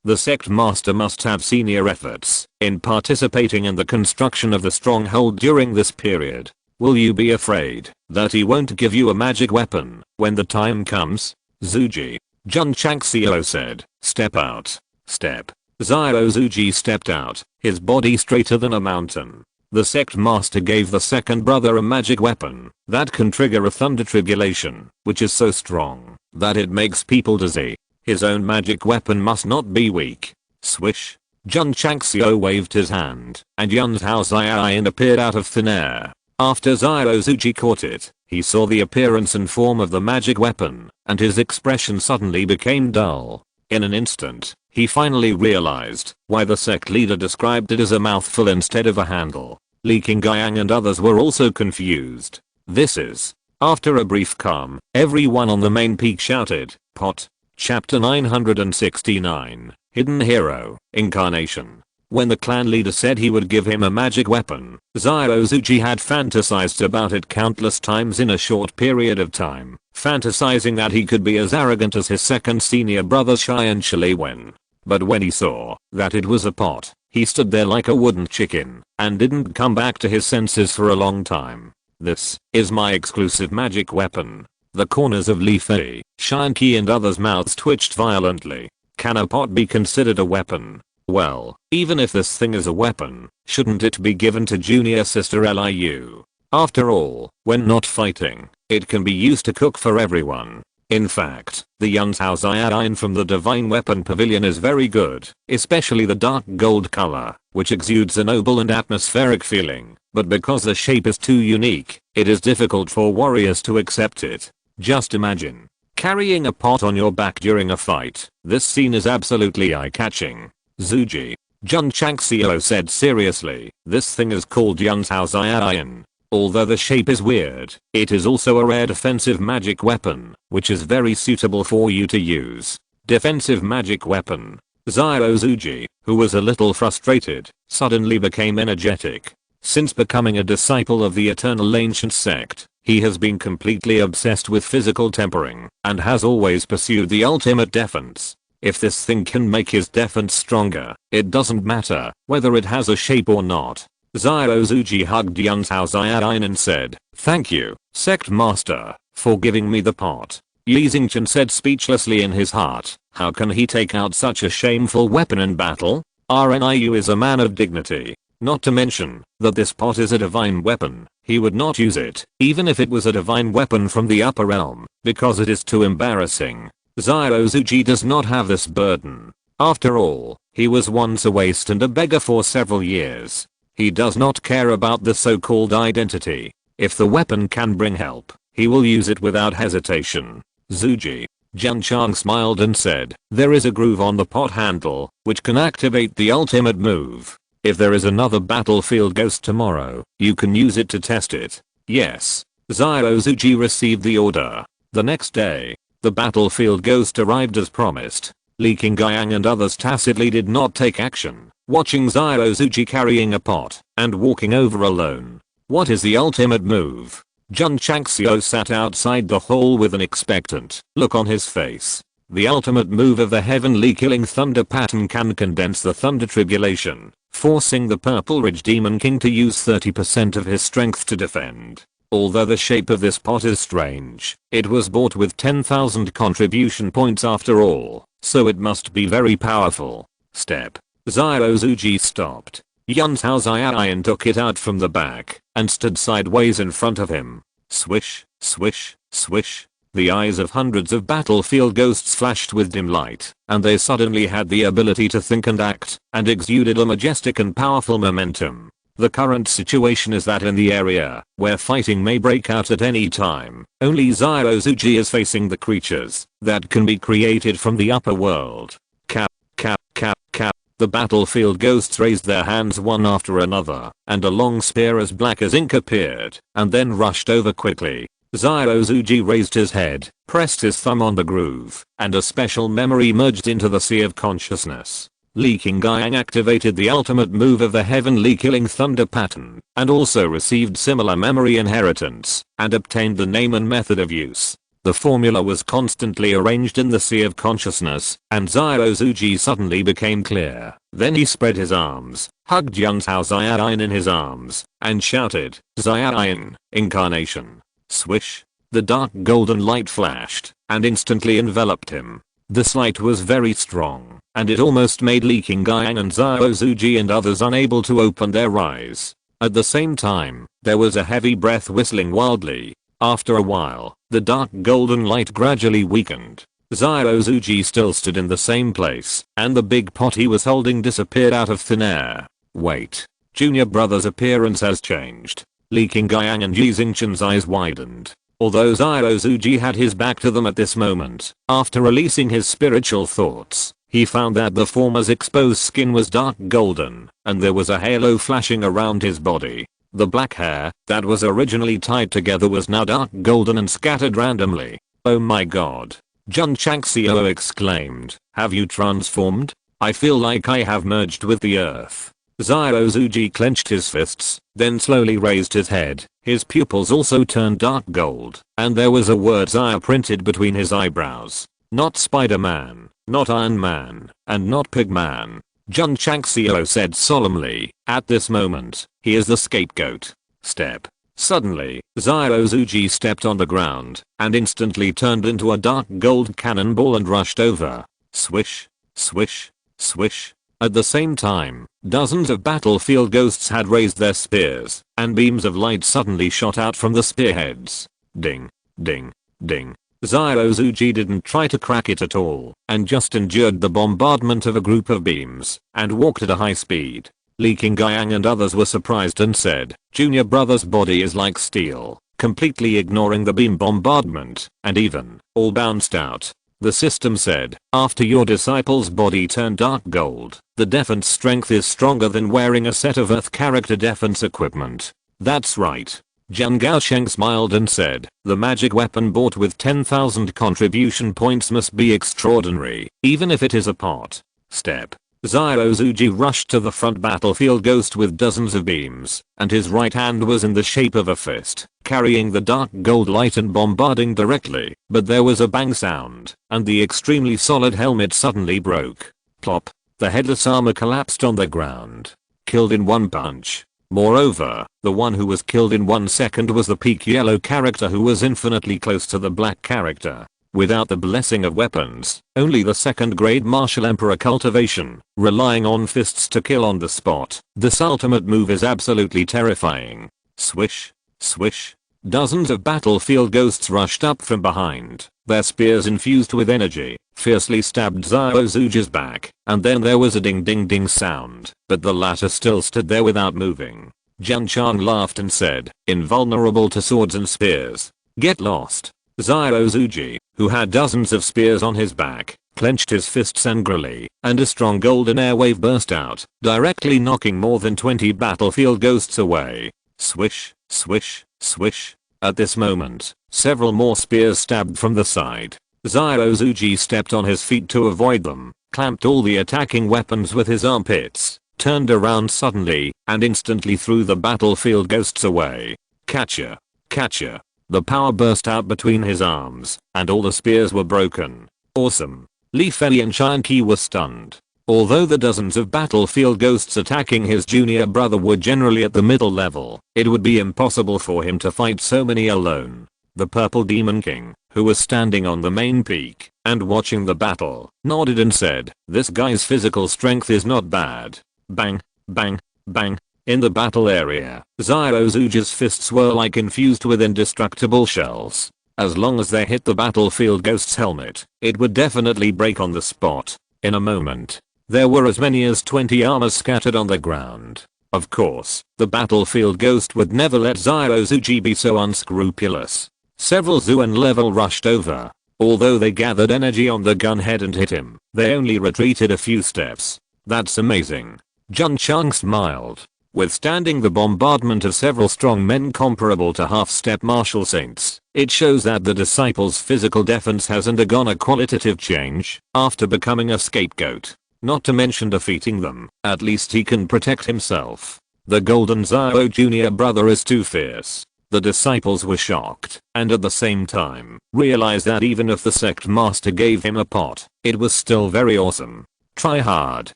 The sect master must have senior efforts in participating in the construction of the stronghold during this period. Will you be afraid that he won't give you a magic weapon when the time comes? Zuji. Jun Changxiao said, step out. Step. Xiao Zuji stepped out, his body straighter than a mountain. The sect master gave the second brother a magic weapon that can trigger a thunder tribulation, which is so strong that it makes people dizzy. His own magic weapon must not be weak. Swish. Jun Changxiao waved his hand, and Yunzhao Ziain appeared out of thin air. After Xiao Zuji caught it, he saw the appearance and form of the magic weapon, and his expression suddenly became dull. In an instant, he finally realized why the sect leader described it as a mouthful instead of a handle. Li Qingyang and others were also confused. This is. After a brief calm, everyone on the main peak shouted, pot. Chapter 969, Hidden Hero, Incarnation. When the clan leader said he would give him a magic weapon, Xiao Zuji had fantasized about it countless times in a short period of time, fantasizing that he could be as arrogant as his second senior brother Xian Shiliwen. But when he saw that it was a pot, he stood there like a wooden chicken, and didn't come back to his senses for a long time. This is my exclusive magic weapon. The corners of Li Fei, Shanqi and others' mouths twitched violently. Can a pot be considered a weapon? Well, even if this thing is a weapon, shouldn't it be given to junior sister Liu? After all, when not fighting, it can be used to cook for everyone. In fact, the Yunzhao Ziain from the Divine Weapon Pavilion is very good, especially the dark gold color, which exudes a noble and atmospheric feeling, but because the shape is too unique, it is difficult for warriors to accept it. Just imagine carrying a pot on your back during a fight. This scene is absolutely eye-catching. Zuji. Jun Changxiao said seriously, this thing is called Yunzhao Ziain. Although the shape is weird, it is also a rare defensive magic weapon, which is very suitable for you to use. Defensive magic weapon. Xiao Zuji, who was a little frustrated, suddenly became energetic. Since becoming a disciple of the Eternal Ancient Sect, he has been completely obsessed with physical tempering, and has always pursued the ultimate defense. If this thing can make his defense stronger, it doesn't matter whether it has a shape or not. Xiao Zuji hugged Yunzhao Ziain and said, thank you, Sect Master, for giving me the pot. Li Xingchen said speechlessly in his heart, how can he take out such a shameful weapon in battle? RNIU is a man of dignity. Not to mention that this pot is a divine weapon. He would not use it, even if it was a divine weapon from the upper realm, because it is too embarrassing. Xiao Zuji does not have this burden. After all, he was once a waste and a beggar for several years. He does not care about the so-called identity. If the weapon can bring help, he will use it without hesitation. Zuji. Jun Chang smiled and said, there is a groove on the pot handle, which can activate the ultimate move. If there is another battlefield ghost tomorrow, you can use it to test it. Yes. Zuji received the order. The next day, the battlefield ghost arrived as promised. Li Qingyang and others tacitly did not take action, watching Zuji carrying a pot and walking over alone. What is the ultimate move? Jun Changxiao sat outside the hall with an expectant look on his face. The ultimate move of the heavenly killing thunder pattern can condense the thunder tribulation, forcing the Purple Ridge Demon King to use 30% of his strength to defend. Although the shape of this pot is strange, it was bought with 10,000 contribution points after all, so it must be very powerful. Step. Zuji stopped. Yun Changxiao took it out from the back and stood sideways in front of him. Swish, swish, swish. The eyes of hundreds of battlefield ghosts flashed with dim light, and they suddenly had the ability to think and act, and exuded a majestic and powerful momentum. The current situation is that in the area where fighting may break out at any time, only Zuji is facing the creatures that can be created from the upper world. Cap, cap, cap, cap. The battlefield ghosts raised their hands one after another, and a long spear as black as ink appeared, and then rushed over quickly. Zuji raised his head, pressed his thumb on the groove, and a special memory merged into the sea of consciousness. Li Qingyang activated the ultimate move of the heavenly killing thunder pattern, and also received similar memory inheritance, and obtained the name and method of use. The formula was constantly arranged in the sea of consciousness, and Zuji suddenly became clear. Then he spread his arms, hugged Jun Changxiao in his arms, and shouted, Xiao, incarnation. Swish. The dark golden light flashed, and instantly enveloped him. This light was very strong, and it almost made Li Qingyang and Zuji and others unable to open their eyes. At the same time, there was a heavy breath whistling wildly. After a while, the dark golden light gradually weakened. Zuji still stood in the same place, and the big pot he was holding disappeared out of thin air. Wait. Junior brother's appearance has changed. Li Qingyang and Yi Xingchen's eyes widened. Although Zuji had his back to them at this moment, after releasing his spiritual thoughts, he found that the former's exposed skin was dark golden, and there was a halo flashing around his body. The black hair that was originally tied together was now dark golden and scattered randomly. Oh my god. Jun Changxiao exclaimed, have you transformed? I feel like I have merged with the earth. Zuji clenched his fists, then slowly raised his head. His pupils also turned dark gold, and there was a word Zaya printed between his eyebrows. Not Spider-Man, not Iron Man, and not Pigman. Jun Changxiao said solemnly, at this moment, he is the scapegoat. Step. Suddenly, Zuji stepped on the ground, and instantly turned into a dark gold cannonball and rushed over. Swish, swish, swish. At the same time, dozens of battlefield ghosts had raised their spears, and beams of light suddenly shot out from the spearheads. Ding, ding, ding. Zuji didn't try to crack it at all, and just endured the bombardment of a group of beams, and walked at a high speed. Li Qingyang and others were surprised and said, Junior brother's body is like steel, completely ignoring the beam bombardment, and even, all bounced out. The system said, after your disciple's body turned dark gold, the defense strength is stronger than wearing a set of Earth character defense equipment. That's right. Jiang Gaosheng smiled and said, the magic weapon bought with 10,000 contribution points must be extraordinary, even if it is a pot. Step. Zuji rushed to the front battlefield ghost with dozens of beams, and his right hand was in the shape of a fist, carrying the dark gold light and bombarding directly, but there was a bang sound, and the extremely solid helmet suddenly broke. Plop. The headless armor collapsed on the ground. Killed in one punch. Moreover, the one who was killed in 1 second was the peak yellow character who was infinitely close to the black character. Without the blessing of weapons, only the second grade martial emperor cultivation, relying on fists to kill on the spot. This ultimate move is absolutely terrifying. Swish, swish. Dozens of battlefield ghosts rushed up from behind, their spears infused with energy, fiercely stabbed Xiaozuji's back, and then there was a ding ding ding sound, but the latter still stood there without moving. Jun Chang laughed and said, invulnerable to swords and spears. Get lost. Xiaozuji, who had dozens of spears on his back, clenched his fists angrily, and a strong golden airwave burst out, directly knocking more than 20 battlefield ghosts away. Swish, swish, swish. At this moment, several more spears stabbed from the side. Xiaozuji stepped on his feet to avoid them, clamped all the attacking weapons with his armpits, turned around suddenly, and instantly threw the battlefield ghosts away. Catcher. Catcher. The power burst out between his arms, and all the spears were broken. Awesome. Li Fei and Shanqi were stunned. Although the dozens of battlefield ghosts attacking his junior brother were generally at the middle level, it would be impossible for him to fight so many alone. The Purple Demon King, who was standing on the main peak and watching the battle, nodded and said, this guy's physical strength is not bad. Bang, bang, bang. In the battle area, Xiaozuji's fists were like infused with indestructible shells. As long as they hit the battlefield ghost's helmet, it would definitely break on the spot. In a moment, there were as many as 20 armors scattered on the ground. Of course, the battlefield ghost would never let Xiaozuji be so unscrupulous. Several Zuan level rushed over. Although they gathered energy on the gunhead and hit him, they only retreated a few steps. That's amazing. Jun Chang smiled. Withstanding the bombardment of several strong men comparable to half-step martial saints, it shows that the disciples' physical defense has undergone a qualitative change after becoming a scapegoat. Not to mention defeating them, at least he can protect himself. The Golden Xiao junior brother is too fierce. The disciples were shocked, and at the same time, realized that even if the sect master gave him a pot, it was still very awesome. Try hard,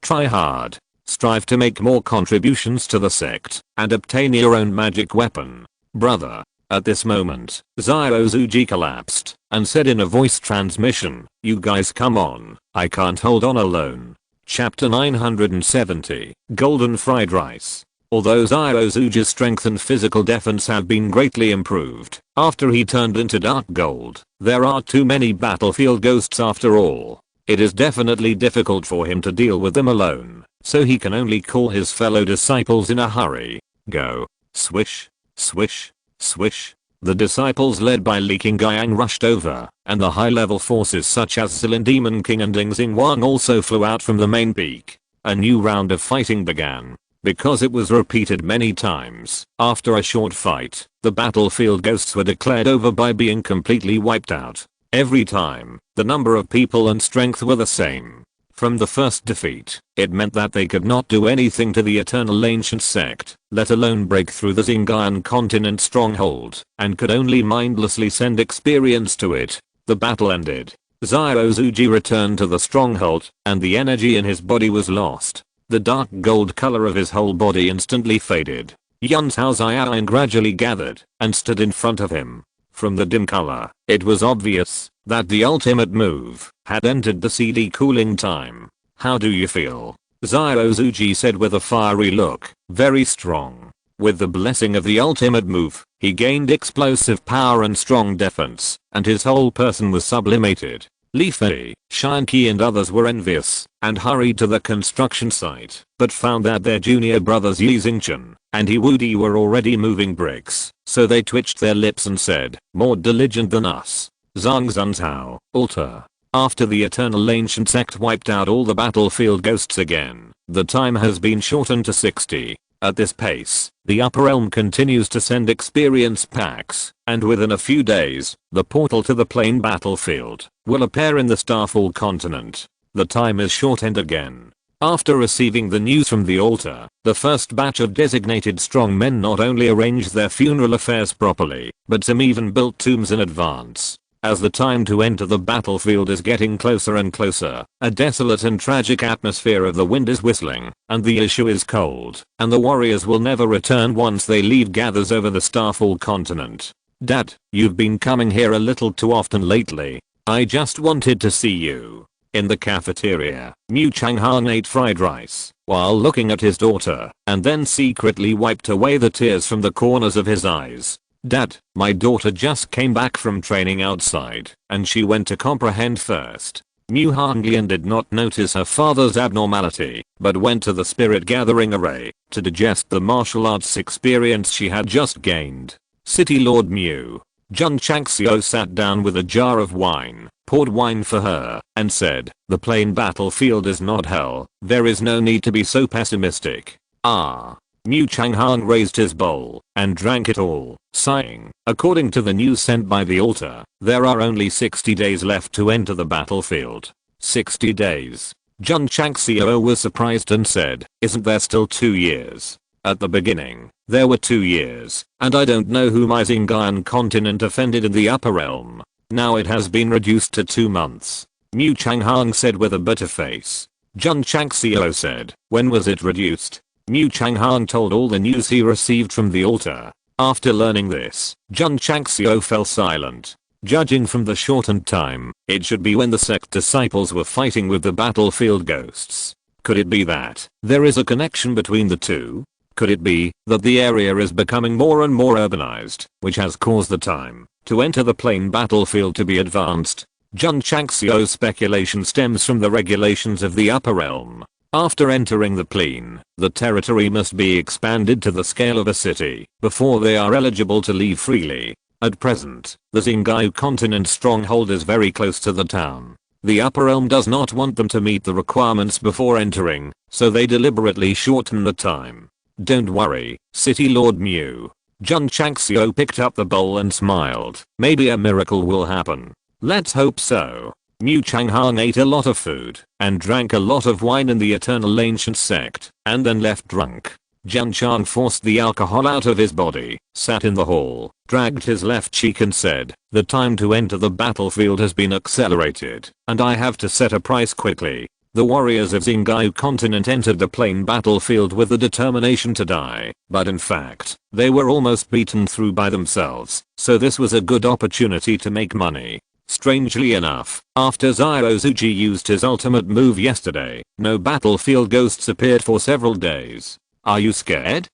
try hard. Strive to make more contributions to the sect, and obtain your own magic weapon. Brother. At this moment, Xiaozuji collapsed, and said in a voice transmission, you guys come on, I can't hold on alone. Chapter 970, Golden Fried Rice. Although Xiaozuji's strength and physical defense have been greatly improved, after he turned into dark gold, there are too many battlefield ghosts after all. It is definitely difficult for him to deal with them alone, so he can only call his fellow disciples in a hurry. Go. Swish. Swish. Swish. The disciples led by Li Qingyang rushed over, and the high-level forces such as Zilin Demon King and Ding Xingwang also flew out from the main peak. A new round of fighting began. Because it was repeated many times, after a short fight, the battlefield ghosts were declared over by being completely wiped out. Every time, the number of people and strength were the same. From the first defeat, it meant that they could not do anything to the Eternal Ancient Sect, let alone break through the Xinjiang continent stronghold, and could only mindlessly send experience to it. The battle ended. Xiaozuji returned to the stronghold, and the energy in his body was lost. The dark gold color of his whole body instantly faded. Yun Xiaoxian gradually gathered, and stood in front of him. From the dim color, it was obvious that the ultimate move had entered the CD cooling time. How do you feel? Xiaozuji said with a fiery look. Very strong. With the blessing of the ultimate move, he gained explosive power and strong defense, and his whole person was sublimated. Li Fei, Shanqi and others were envious, and hurried to the construction site, but found that their junior brothers Yi Xingchen and He Wudi were already moving bricks, so they twitched their lips and said, more diligent than us. Zhang Zunzhao, altar. After the Eternal Ancient Sect wiped out all the battlefield ghosts again, the time has been shortened to 60. At this pace, the upper realm continues to send experience packs, and within a few days, the portal to the plain battlefield will appear in the Starfall continent. The time is shortened again. After receiving the news from the altar, the first batch of designated strong men not only arranged their funeral affairs properly, but some even built tombs in advance. As the time to enter the battlefield is getting closer and closer, a desolate and tragic atmosphere of the wind is whistling, and the issue is cold, and the warriors will never return once they leave gathers over the Starfall continent. Dad, you've been coming here a little too often lately. I just wanted to see you. In the cafeteria, Mu Changhan ate fried rice, while looking at his daughter, and then secretly wiped away the tears from the corners of his eyes. Dad, my daughter just came back from training outside, and she went to comprehend first. Mu Hanglian did not notice her father's abnormality, but went to the spirit gathering array to digest the martial arts experience she had just gained. City Lord Mu. Jun Changxiao sat down with a jar of wine, poured wine for her, and said, "The plain battlefield is not hell, there is no need to be so pessimistic." Ah. Mu Changhang raised his bowl and drank it all, sighing. According to the news sent by the altar, there are only 60 days left to enter the battlefield. 60 days. Jun Changxiao was surprised and said, "Isn't there still 2 years? At the beginning, there were 2 years, and I don't know who my Xinjiang continent offended in the upper realm. Now it has been reduced to 2 months." Mu Changhang said with a bitter face. Jun Changxiao said, "When was it reduced?" Mu Changhang told all the news he received from the altar. After learning this, Jun Changxiao fell silent. Judging from the shortened time, it should be when the sect disciples were fighting with the battlefield ghosts. Could it be that there is a connection between the two? Could it be that the area is becoming more and more urbanized, which has caused the time to enter the plain battlefield to be advanced? Jun Changxiao's speculation stems from the regulations of the upper realm. After entering the plain, the territory must be expanded to the scale of a city before they are eligible to leave freely. At present, the Xinjiang continent stronghold is very close to the town. The upper realm does not want them to meet the requirements before entering, so they deliberately shorten the time. Don't worry, City Lord Mu. Jun Changxiao picked up the bowl and smiled. Maybe a miracle will happen. Let's hope so. Mu Changhang ate a lot of food and drank a lot of wine in the eternal ancient sect, and then left drunk. Jun Chang forced the alcohol out of his body, sat in the hall, dragged his left cheek and said, "The time to enter the battlefield has been accelerated, and I have to set a price quickly." The warriors of Xinjiang continent entered the plain battlefield with the determination to die, but in fact, they were almost beaten through by themselves, so this was a good opportunity to make money. Strangely enough, after Ziozuji used his ultimate move yesterday, no battlefield ghosts appeared for several days. Are you scared?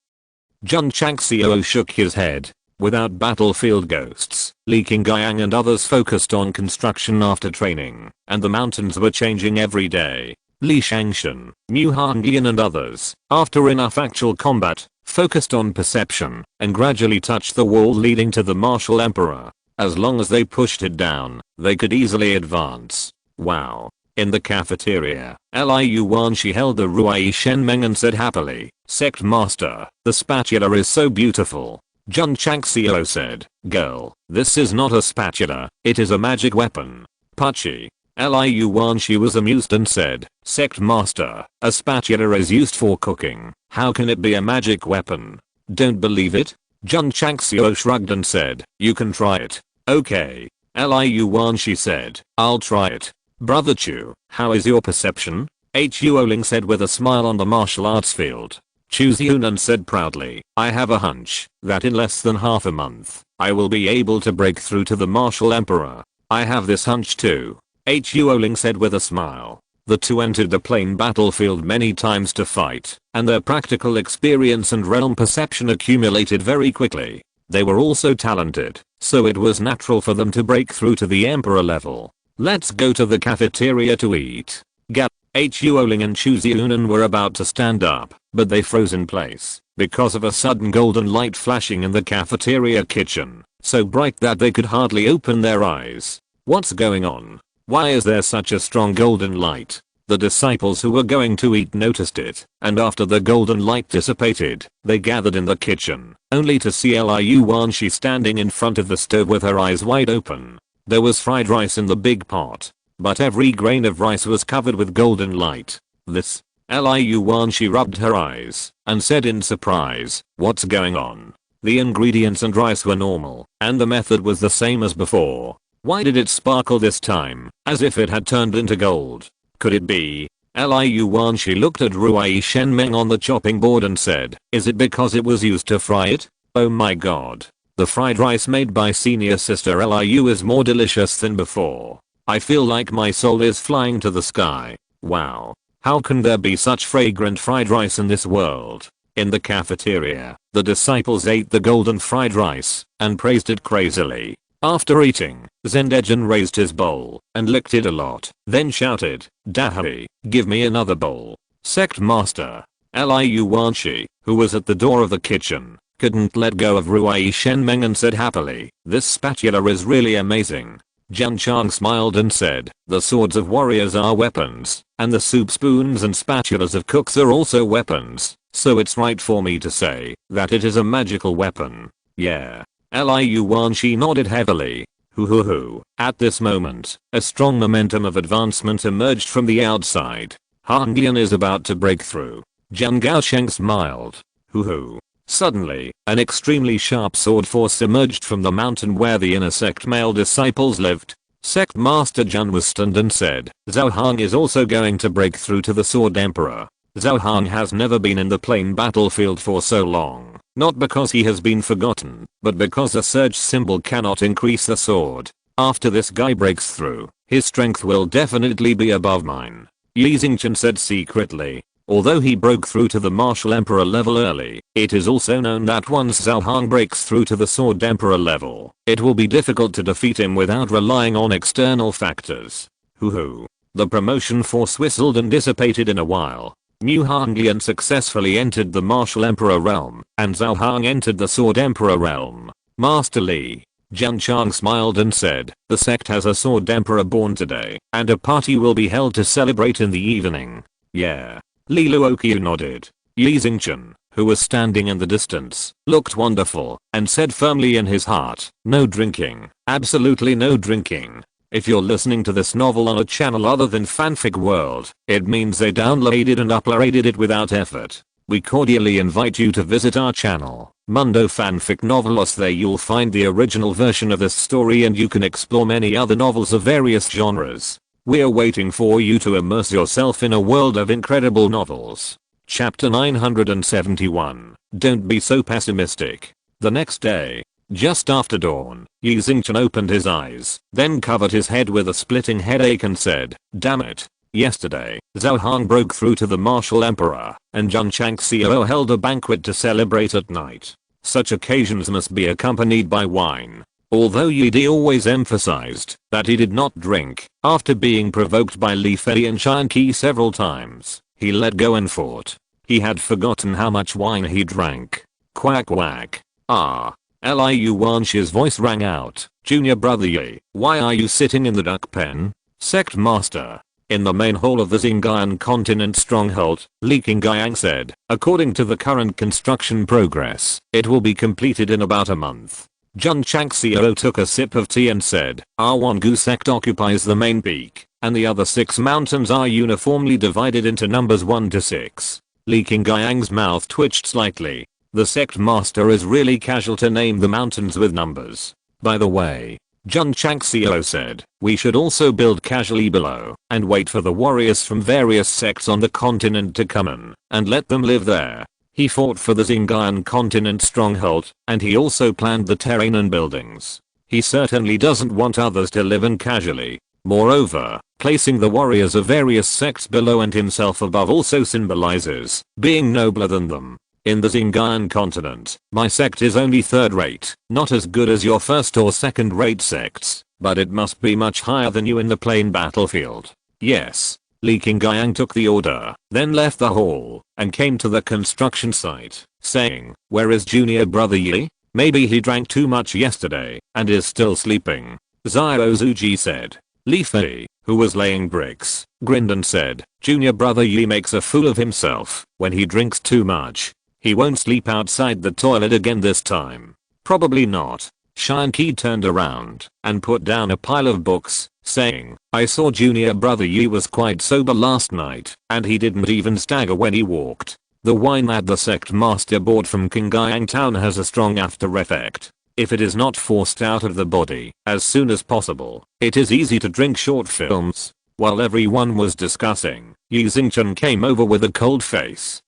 Jun Changxiao shook his head. Without battlefield ghosts, Li Qingyang and others focused on construction after training, and the mountains were changing every day. Li Shangshan, Mu Hanglian and others, after enough actual combat, focused on perception, and gradually touched the wall leading to the martial emperor. As long as they pushed it down, they could easily advance. Wow. In the cafeteria, Liu Wanshi held the Ruai Shenmeng and said happily, "Sect Master, the spatula is so beautiful." Jun Changxiao said, "Girl, this is not a spatula, it is a magic weapon." Pucci. Liu Wanshi was amused and said, "Sect Master, a spatula is used for cooking. How can it be a magic weapon?" "Don't believe it?" Jun Changxiao shrugged and said, "You can try it." "Okay." Liu Wanshi said, "I'll try it." "Brother Chu, how is your perception?" Hu Oling said with a smile on the martial arts field. Chu Xiunan said proudly, "I have a hunch that in less than half a month, I will be able to break through to the martial emperor." "I have this hunch too," Hu Oling said with a smile. The two entered the plain battlefield many times to fight, and their practical experience and realm perception accumulated very quickly. They were also talented, so it was natural for them to break through to the emperor level. "Let's go to the cafeteria to eat." Hu Oling and Chu Xiunan were about to stand up, but they froze in place because of a sudden golden light flashing in the cafeteria kitchen, so bright that they could hardly open their eyes. What's going on? Why is there such a strong golden light? The disciples who were going to eat noticed it, and after the golden light dissipated, they gathered in the kitchen, only to see Liu Wanshi standing in front of the stove with her eyes wide open. There was fried rice in the big pot, but every grain of rice was covered with golden light. This? Liu Wanshi rubbed her eyes, and said in surprise, "What's going on?" The ingredients and rice were normal, and the method was the same as before. Why did it sparkle this time, as if it had turned into gold? Could it be? Liu Wanshi looked at Ruai Shenmeng on the chopping board and said, "Is it because it was used to fry it? Oh my god. The fried rice made by senior sister Liu is more delicious than before. I feel like my soul is flying to the sky. Wow. How can there be such fragrant fried rice in this world?" In the cafeteria, the disciples ate the golden fried rice and praised it crazily. After eating, Zendejin raised his bowl and licked it a lot, then shouted, "Dahi, give me another bowl." Sect Master Liu Wanshi, who was at the door of the kitchen, couldn't let go of Ruai Shenmeng and said happily, "This spatula is really amazing." Jun Chang smiled and said, "The swords of warriors are weapons, and the soup spoons and spatulas of cooks are also weapons, so it's right for me to say that it is a magical weapon." Yeah. Liu Wanshi nodded heavily. Hoo. At this moment, a strong momentum of advancement emerged from the outside. Hanglian is about to break through. Jun Gaosheng smiled. Hoo. Suddenly, an extremely sharp sword force emerged from the mountain where the inner sect male disciples lived. Sect Master Jun was stunned and said, "Zhao Hang is also going to break through to the Sword Emperor." Zhao Hang has never been in the plain battlefield for so long, not because he has been forgotten, but because a surge symbol cannot increase the sword. After this guy breaks through, his strength will definitely be above mine. Yi Xingchen said secretly. Although he broke through to the Martial Emperor level early, it is also known that once Zhao Hang breaks through to the Sword Emperor level, it will be difficult to defeat him without relying on external factors. Hoo. The promotion force whistled and dissipated in a while. Mu Hanglian successfully entered the Martial Emperor realm, and Zhao Hang entered the Sword Emperor realm. Master Li. Jun Chang smiled and said, "The sect has a Sword Emperor born today, and a party will be held to celebrate in the evening." Yeah. Li Luoqiu nodded. Yi Xingchen, who was standing in the distance, looked wonderful, and said firmly in his heart, "No drinking, absolutely no drinking." If you're listening to this novel on a channel other than Fanfic World, it means they downloaded and uploaded it without effort. We cordially invite you to visit our channel, Mundo Fanfic Novelos. There you'll find the original version of this story and you can explore many other novels of various genres. We're waiting for you to immerse yourself in a world of incredible novels. Chapter 971. Don't be so pessimistic. The next day, just after dawn, Yi Xingchen opened his eyes, then covered his head with a splitting headache and said, "Damn it. Yesterday, Zhao Hang broke through to the Martial Emperor, and Jun Changxiao held a banquet to celebrate at night. Such occasions must be accompanied by wine." Although Yi Di always emphasized that he did not drink, after being provoked by Li Fei and Shan Qi several times, he let go and fought. He had forgotten how much wine he drank. Quack quack. Liu Wanshi's voice rang out. "Junior brother Yi, why are you sitting in the duck pen?" Sect Master. In the main hall of the Xinjiang Continent stronghold, Li Qingyang said, "According to the current construction progress, it will be completed in about a month." Jun Changxiao took a sip of tea and said, "Our Wangu sect occupies the main peak, and the other 6 mountains are uniformly divided into numbers 1 to 6. Li Qingyang's mouth twitched slightly. The sect master is really casual to name the mountains with numbers. By the way, Jun Changxiao said, "We should also build casually below, and wait for the warriors from various sects on the continent to come in, and let them live there." He fought for the Xinjiang Continent stronghold, and he also planned the terrain and buildings. He certainly doesn't want others to live in casually. Moreover, placing the warriors of various sects below and himself above also symbolizes being nobler than them. In the Xinjiang Continent, my sect is only third rate, not as good as your first or second rate sects, but it must be much higher than you in the plain battlefield. Yes. Li Qingyang took the order, then left the hall, and came to the construction site, saying, "Where is junior brother Yi? Maybe he drank too much yesterday, and is still sleeping." Xiao Zuji said. Li Fei, who was laying bricks, grinned and said, "Junior brother Yi makes a fool of himself when he drinks too much. He won't sleep outside the toilet again this time." "Probably not." Shan Qi turned around and put down a pile of books, saying, "I saw junior brother Yi was quite sober last night, and he didn't even stagger when he walked. The wine that the sect master bought from Qingyang town has a strong after effect. If it is not forced out of the body as soon as possible, it is easy to drink short films." While everyone was discussing, Yi Xingchen came over with a cold face.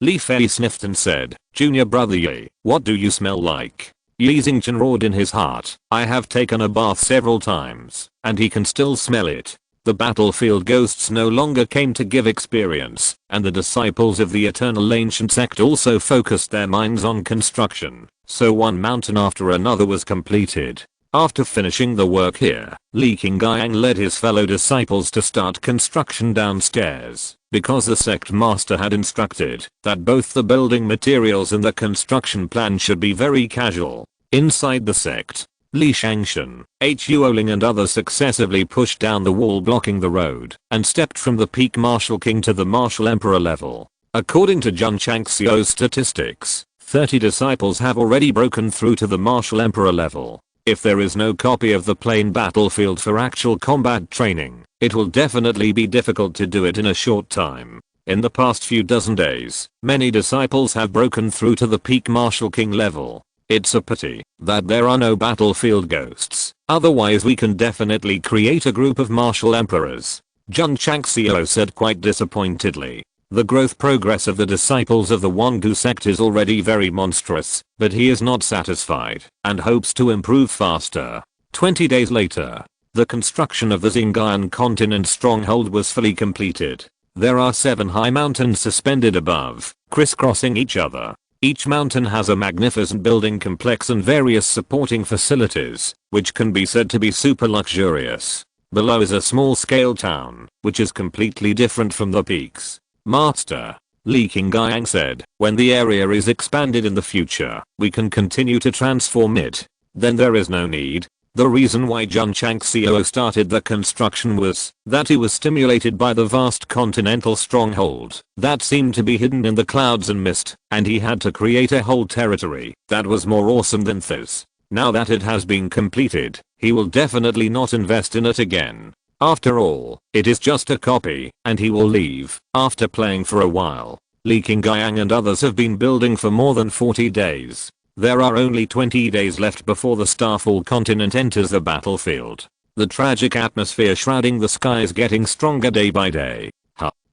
Li Fei sniffed and said, "Junior brother Yi, what do you smell like?" Yi Xingchen roared in his heart, "I have taken a bath several times, and he can still smell it." The battlefield ghosts no longer came to give experience, and the disciples of the Eternal Ancient Sect also focused their minds on construction, so one mountain after another was completed. After finishing the work here, Li Qingyang led his fellow disciples to start construction downstairs, because the sect master had instructed that both the building materials and the construction plan should be very casual. Inside the sect, Li Shangshan, Hu Oling and others successively pushed down the wall blocking the road and stepped from the peak martial king to the martial emperor level. According to Jun Changxiao's statistics, 30 disciples have already broken through to the martial emperor level. If there is no copy of the plain battlefield for actual combat training, it will definitely be difficult to do it in a short time. In the past few dozen days, many disciples have broken through to the peak martial king level. It's a pity that there are no battlefield ghosts, otherwise we can definitely create a group of martial emperors. Jun Changxiao said quite disappointedly. The growth progress of the disciples of the Wangdu sect is already very monstrous, but he is not satisfied and hopes to improve faster. 20 days later, the construction of the Xingyan continent stronghold was fully completed. There are 7 high mountains suspended above, crisscrossing each other. Each mountain has a magnificent building complex and various supporting facilities, which can be said to be super luxurious. Below is a small-scale town, which is completely different from the peaks. Master, Li Qingyang said, when the area is expanded in the future, we can continue to transform it. Then there is no need. The reason why Jun Changxiao started the construction was that he was stimulated by the vast continental stronghold that seemed to be hidden in the clouds and mist, and he had to create a whole territory that was more awesome than this. Now that it has been completed, he will definitely not invest in it again. After all, it is just a copy, and he will leave after playing for a while. Li Qingyang and others have been building for more than 40 days. There are only 20 days left before the Starfall continent enters the battlefield. The tragic atmosphere shrouding the sky is getting stronger day by day.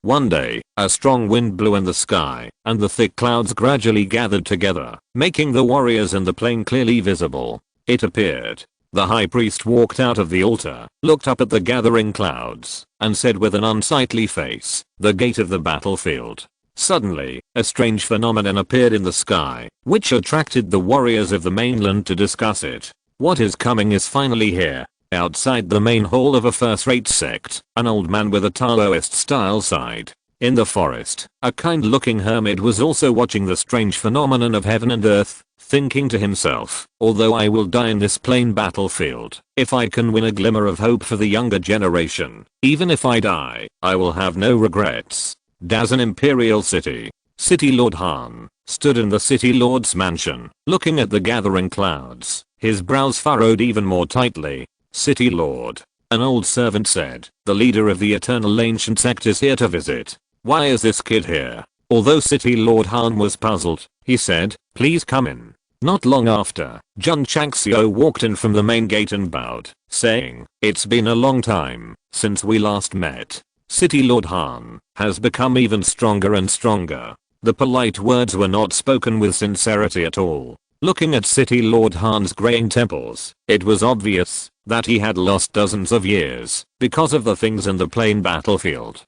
One day, a strong wind blew in the sky, and the thick clouds gradually gathered together, making the warriors in the plain clearly visible. It appeared. The high priest walked out of the altar, looked up at the gathering clouds, and said with an unsightly face, "The gate of the battlefield." Suddenly, a strange phenomenon appeared in the sky, which attracted the warriors of the mainland to discuss it. What is coming is finally here. Outside the main hall of a first-rate sect, an old man with a Taoist-style side. In the forest, a kind-looking hermit was also watching the strange phenomenon of heaven and earth, thinking to himself, although I will die in this plain battlefield, if I can win a glimmer of hope for the younger generation, even if I die, I will have no regrets. Dazan Imperial City. City Lord Han stood in the City Lord's mansion, looking at the gathering clouds, his brows furrowed even more tightly. City Lord, an old servant said, the leader of the Eternal Ancient Sect is here to visit. Why is this kid here? Although City Lord Han was puzzled, he said, please come in. Not long after, Jun Changxiao walked in from the main gate and bowed, saying, it's been a long time since we last met. City Lord Han has become even stronger and stronger. The polite words were not spoken with sincerity at all. Looking at City Lord Han's graying temples, it was obvious that he had lost dozens of years because of the things in the plain battlefield.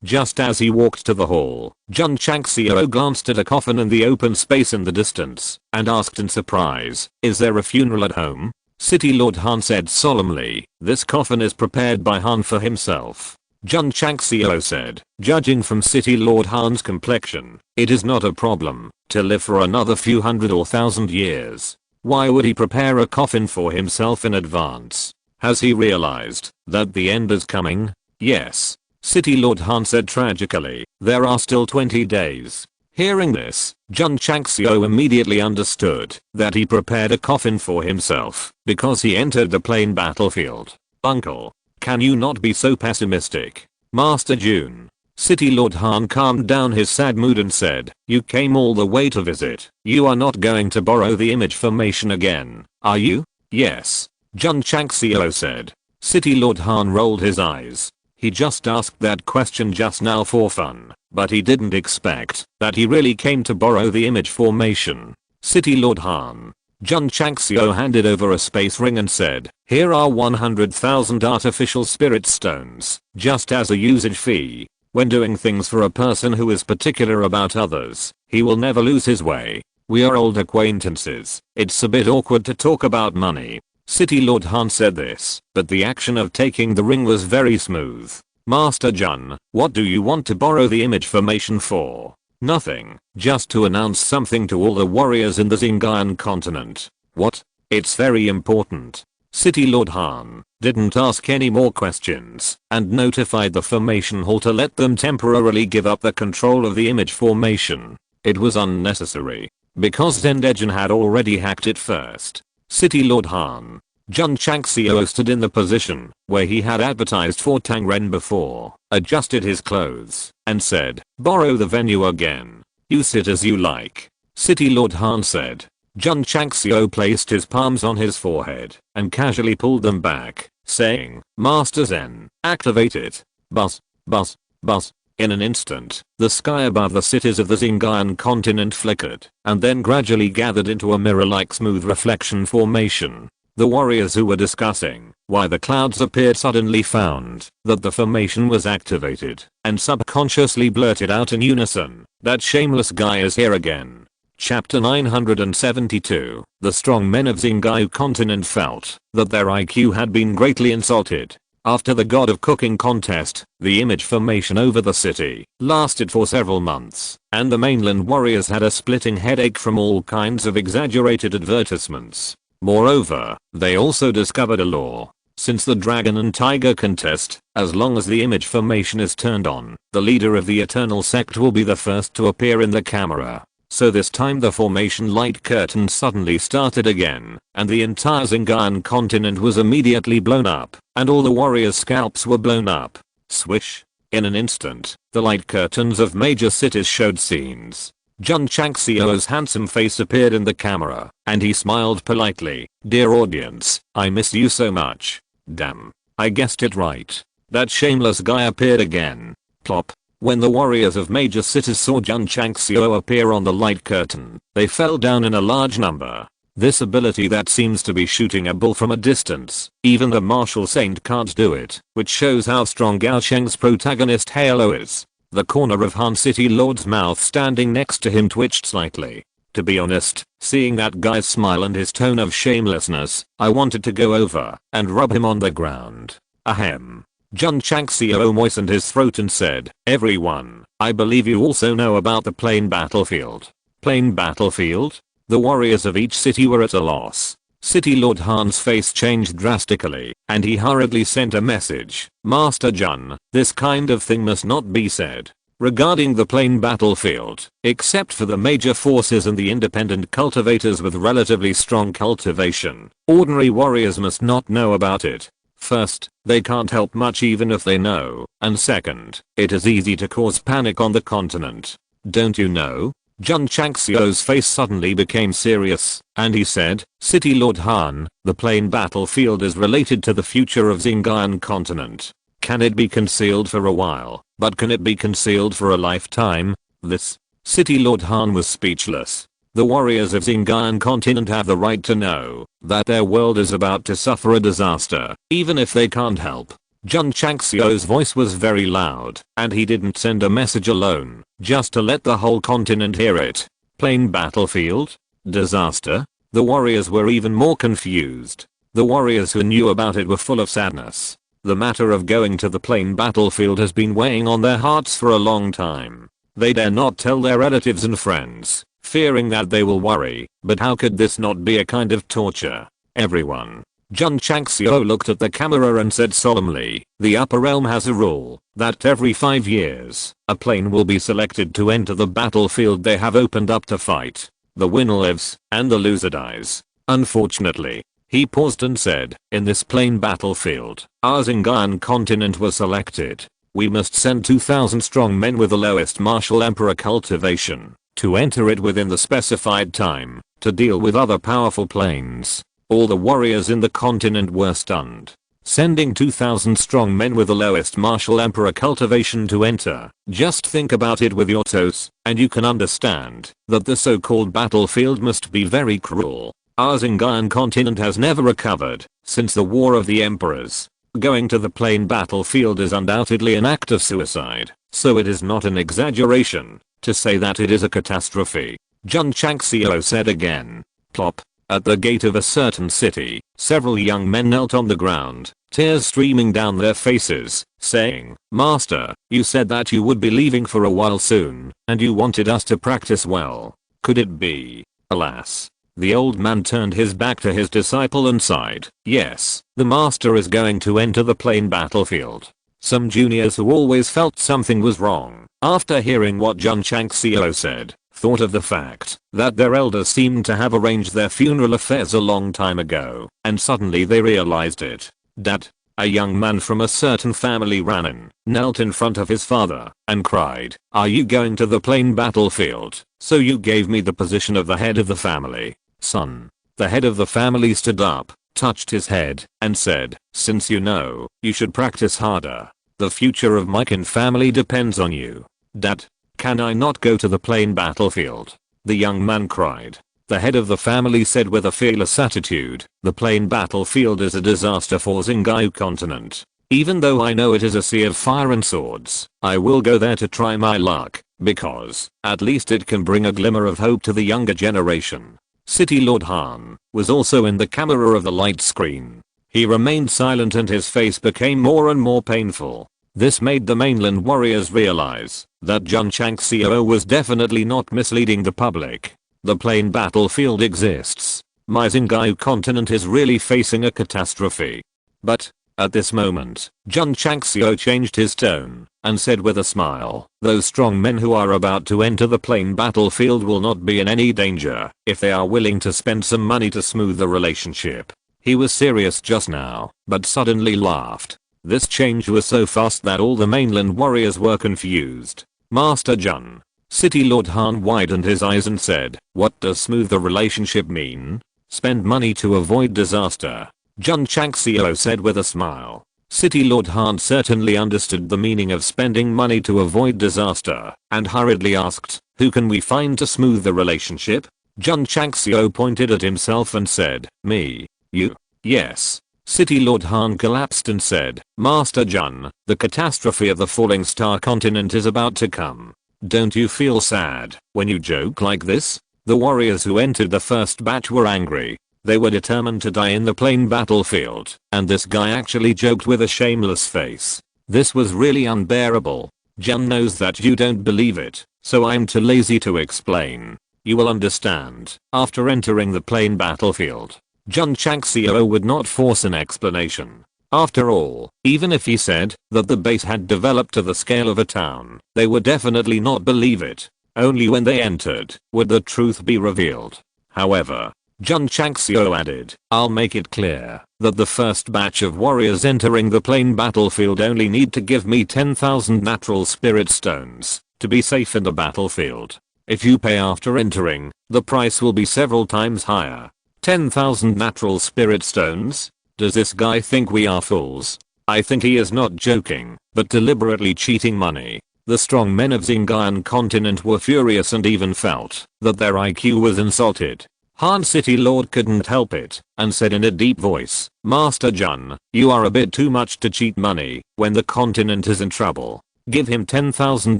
Just as he walked to the hall, Jun Changxiao glanced at a coffin in the open space in the distance and asked in surprise, is there a funeral at home? City Lord Han said solemnly, this coffin is prepared by Han for himself. Jun Changxiao said, judging from City Lord Han's complexion, it is not a problem to live for another few hundred or thousand years. Why would he prepare a coffin for himself in advance? Has he realized that the end is coming? Yes. City Lord Han said tragically, there are still 20 days. Hearing this, Jun Changxiao immediately understood that he prepared a coffin for himself because he entered the plain battlefield. Uncle, can you not be so pessimistic? Master Jun. City Lord Han calmed down his sad mood and said, you came all the way to visit. You are not going to borrow the image formation again, are you? Yes. Jun Changxiao said. City Lord Han rolled his eyes. He just asked that question just now for fun, but he didn't expect that he really came to borrow the image formation. City Lord Han. Jun Changxiao handed over a space ring and said, here are 100,000 artificial spirit stones, just as a usage fee. When doing things for a person who is particular about others, he will never lose his way. We are old acquaintances. It's a bit awkward to talk about money. City Lord Han said this, but the action of taking the ring was very smooth. Master Jun, what do you want to borrow the image formation for? Nothing, just to announce something to all the warriors in the Zingayan continent. What? It's very important. City Lord Han didn't ask any more questions and notified the formation hall to let them temporarily give up the control of the image formation. It was unnecessary, because Zendejin had already hacked it first. City Lord Han, Jun Changxiao stood in the position where he had advertised for Tang Ren before, adjusted his clothes, and said, borrow the venue again. You sit as you like. City Lord Han said. Jun Changxiao placed his palms on his forehead and casually pulled them back, saying, Master Zen, activate it. Buzz, buzz, buzz. In an instant, the sky above the cities of the Zingayan continent flickered and then gradually gathered into a mirror-like smooth reflection formation. The warriors who were discussing why the clouds appeared suddenly found that the formation was activated and subconsciously blurted out in unison, that shameless guy is here again. Chapter 972. The strong men of Zingayu continent felt that their IQ had been greatly insulted. After the God of Cooking contest, the image formation over the city lasted for several months, and the mainland warriors had a splitting headache from all kinds of exaggerated advertisements. Moreover, they also discovered a law. Since the Dragon and Tiger contest, as long as the image formation is turned on, the leader of the Eternal Sect will be the first to appear in the camera. So this time the formation light curtain suddenly started again, and the entire Zingayan continent was immediately blown up, and all the warriors' scalps were blown up. Swish. In an instant, the light curtains of major cities showed scenes. Jun Changxiao's handsome face appeared in the camera, and he smiled politely. Dear audience, I miss you so much. Damn. I guessed it right. That shameless guy appeared again. Plop. When the warriors of major cities saw Jun Changxiao appear on the light curtain, they fell down in a large number. This ability that seems to be shooting a bull from a distance, even the martial saint can't do it, which shows how strong Gao Sheng's protagonist Halo is. The corner of Han City Lord's mouth standing next to him twitched slightly. To be honest, seeing that guy's smile and his tone of shamelessness, I wanted to go over and rub him on the ground. Ahem. Jun Changxiao moistened his throat and said, everyone, I believe you also know about the plain battlefield. Plain battlefield? The warriors of each city were at a loss. City Lord Han's face changed drastically, and he hurriedly sent a message. Master Jun, this kind of thing must not be said. Regarding the plain battlefield, except for the major forces and the independent cultivators with relatively strong cultivation, ordinary warriors must not know about it. First, they can't help much even if they know, and second, it is easy to cause panic on the continent. Don't you know? Jun Changxiao's face suddenly became serious, and he said, City Lord Han, the plain battlefield is related to the future of Zingayan continent. Can it be concealed for a while, but can it be concealed for a lifetime? This. City Lord Han was speechless. The warriors of Zingayan continent have the right to know that their world is about to suffer a disaster, even if they can't help. Jun Changxiao's voice was very loud, and he didn't send a message alone, just to let the whole continent hear it. Plain battlefield? Disaster? The warriors were even more confused. The warriors who knew about it were full of sadness. The matter of going to the plain battlefield has been weighing on their hearts for a long time. They dare not tell their relatives and friends, fearing that they will worry, but how could this not be a kind of torture? Everyone. Jun Changxiao looked at the camera and said solemnly, the upper realm has a rule that every 5 years, a plane will be selected to enter the battlefield they have opened up to fight. The winner lives, and the loser dies. Unfortunately, he paused and said, in this plain battlefield, our Zingayan continent was selected. We must send 2,000 strong men with the lowest martial emperor cultivation to enter it within the specified time to deal with other powerful planes. All the warriors in the continent were stunned. Sending 2,000 strong men with the lowest martial emperor cultivation to enter. Just think about it with your toes, and you can understand that the so-called battlefield must be very cruel. Our Zingayan continent has never recovered since the War of the Emperors. Going to the plain battlefield is undoubtedly an act of suicide, so it is not an exaggeration to say that it is a catastrophe. Jun Changxiao said again. Plop. At the gate of a certain city, several young men knelt on the ground, tears streaming down their faces, saying, "Master, you said that you would be leaving for a while soon, and you wanted us to practice well. Could it be?" Alas. The old man turned his back to his disciple and sighed. Yes, the master is going to enter the plain battlefield. Some juniors who always felt something was wrong, after hearing what Jun Changxiao said, thought of the fact that their elders seemed to have arranged their funeral affairs a long time ago, and suddenly they realized it. Dad. A young man from a certain family ran in, knelt in front of his father, and cried, "Are you going to the plain battlefield? So you gave me the position of the head of the family, son." The head of the family stood up, touched his head, and said, "Since you know, you should practice harder. The future of my kin family depends on you. Dad, can I not go to the plain battlefield?" The young man cried. The head of the family said with a fearless attitude, "The plain battlefield is a disaster for Xingqiu continent. Even though I know it is a sea of fire and swords, I will go there to try my luck, because, at least it can bring a glimmer of hope to the younger generation." City Lord Han was also in the camera of the light screen. He remained silent and his face became more and more painful. This made the mainland warriors realize that Jun Changxiao was definitely not misleading the public. The plain battlefield exists. My Xingqiu continent is really facing a catastrophe. But, at this moment, Jun Changxiao changed his tone, and said with a smile, "Those strong men who are about to enter the plain battlefield will not be in any danger if they are willing to spend some money to smooth the relationship." He was serious just now, but suddenly laughed. This change was so fast that all the mainland warriors were confused. "Master Jun." City Lord Han widened his eyes and said, "What does smooth the relationship mean? Spend money to avoid disaster." Jun Changxiao said with a smile. City Lord Han certainly understood the meaning of spending money to avoid disaster, and hurriedly asked, "Who can we find to smooth the relationship?" Jun Changxiao pointed at himself and said, "Me. You." "Yes." City Lord Han collapsed and said, "Master Jun, the catastrophe of the falling star continent is about to come. Don't you feel sad when you joke like this?" The warriors who entered the first batch were angry. They were determined to die in the plain battlefield, and this guy actually joked with a shameless face. This was really unbearable. "Jun knows that you don't believe it, so I'm too lazy to explain. You will understand after entering the plain battlefield." Jun Changxiao would not force an explanation. After all, even if he said that the base had developed to the scale of a town, they would definitely not believe it. Only when they entered would the truth be revealed. However, Jun Changxiao added, "I'll make it clear that the first batch of warriors entering the plain battlefield only need to give me 10,000 natural spirit stones to be safe in the battlefield. If you pay after entering, the price will be several times higher." 10,000 natural spirit stones? Does this guy think we are fools? I think he is not joking, but deliberately cheating money. The strong men of Xingqiu continent were furious and even felt that their IQ was insulted. Han City Lord couldn't help it, and said in a deep voice, "Master Jun, you are a bit too much to cheat money when the continent is in trouble. Give him 10,000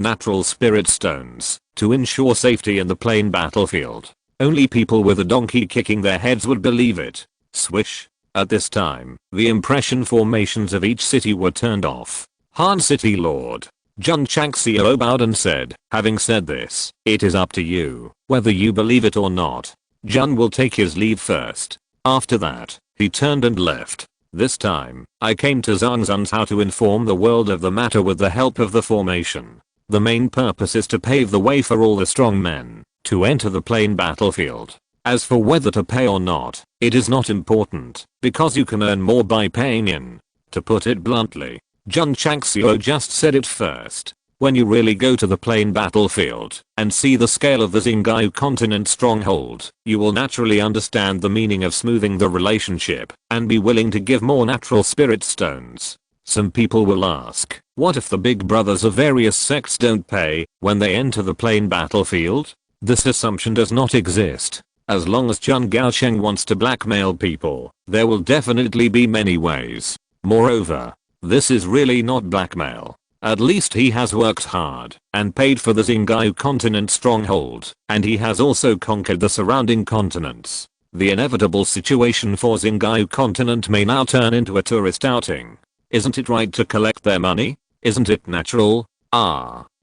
natural spirit stones to ensure safety in the plain battlefield." Only people with a donkey kicking their heads would believe it. Swish. At this time, the impression formations of each city were turned off. Han City Lord. Jun Changxiao bowed and said, "Having said this, it is up to you whether you believe it or not. Jun will take his leave first." After that, he turned and left. This time, I came to Zhangzhun's how to inform the world of the matter with the help of the formation. The main purpose is to pave the way for all the strong men to enter the plain battlefield. As for whether to pay or not, it is not important, because you can earn more by paying in. To put it bluntly, Jun Changxiao just said it first. When you really go to the plain battlefield and see the scale of the Xingqiu continent stronghold, you will naturally understand the meaning of smoothing the relationship and be willing to give more natural spirit stones. Some people will ask, what if the big brothers of various sects don't pay when they enter the plain battlefield? This assumption does not exist. As long as Jun Gaosheng wants to blackmail people, there will definitely be many ways. Moreover, this is really not blackmail. At least he has worked hard and paid for the Xingqiu continent stronghold, and he has also conquered the surrounding continents. The inevitable situation for Xingqiu continent may now turn into a tourist outing. Isn't it right to collect their money? Isn't it natural?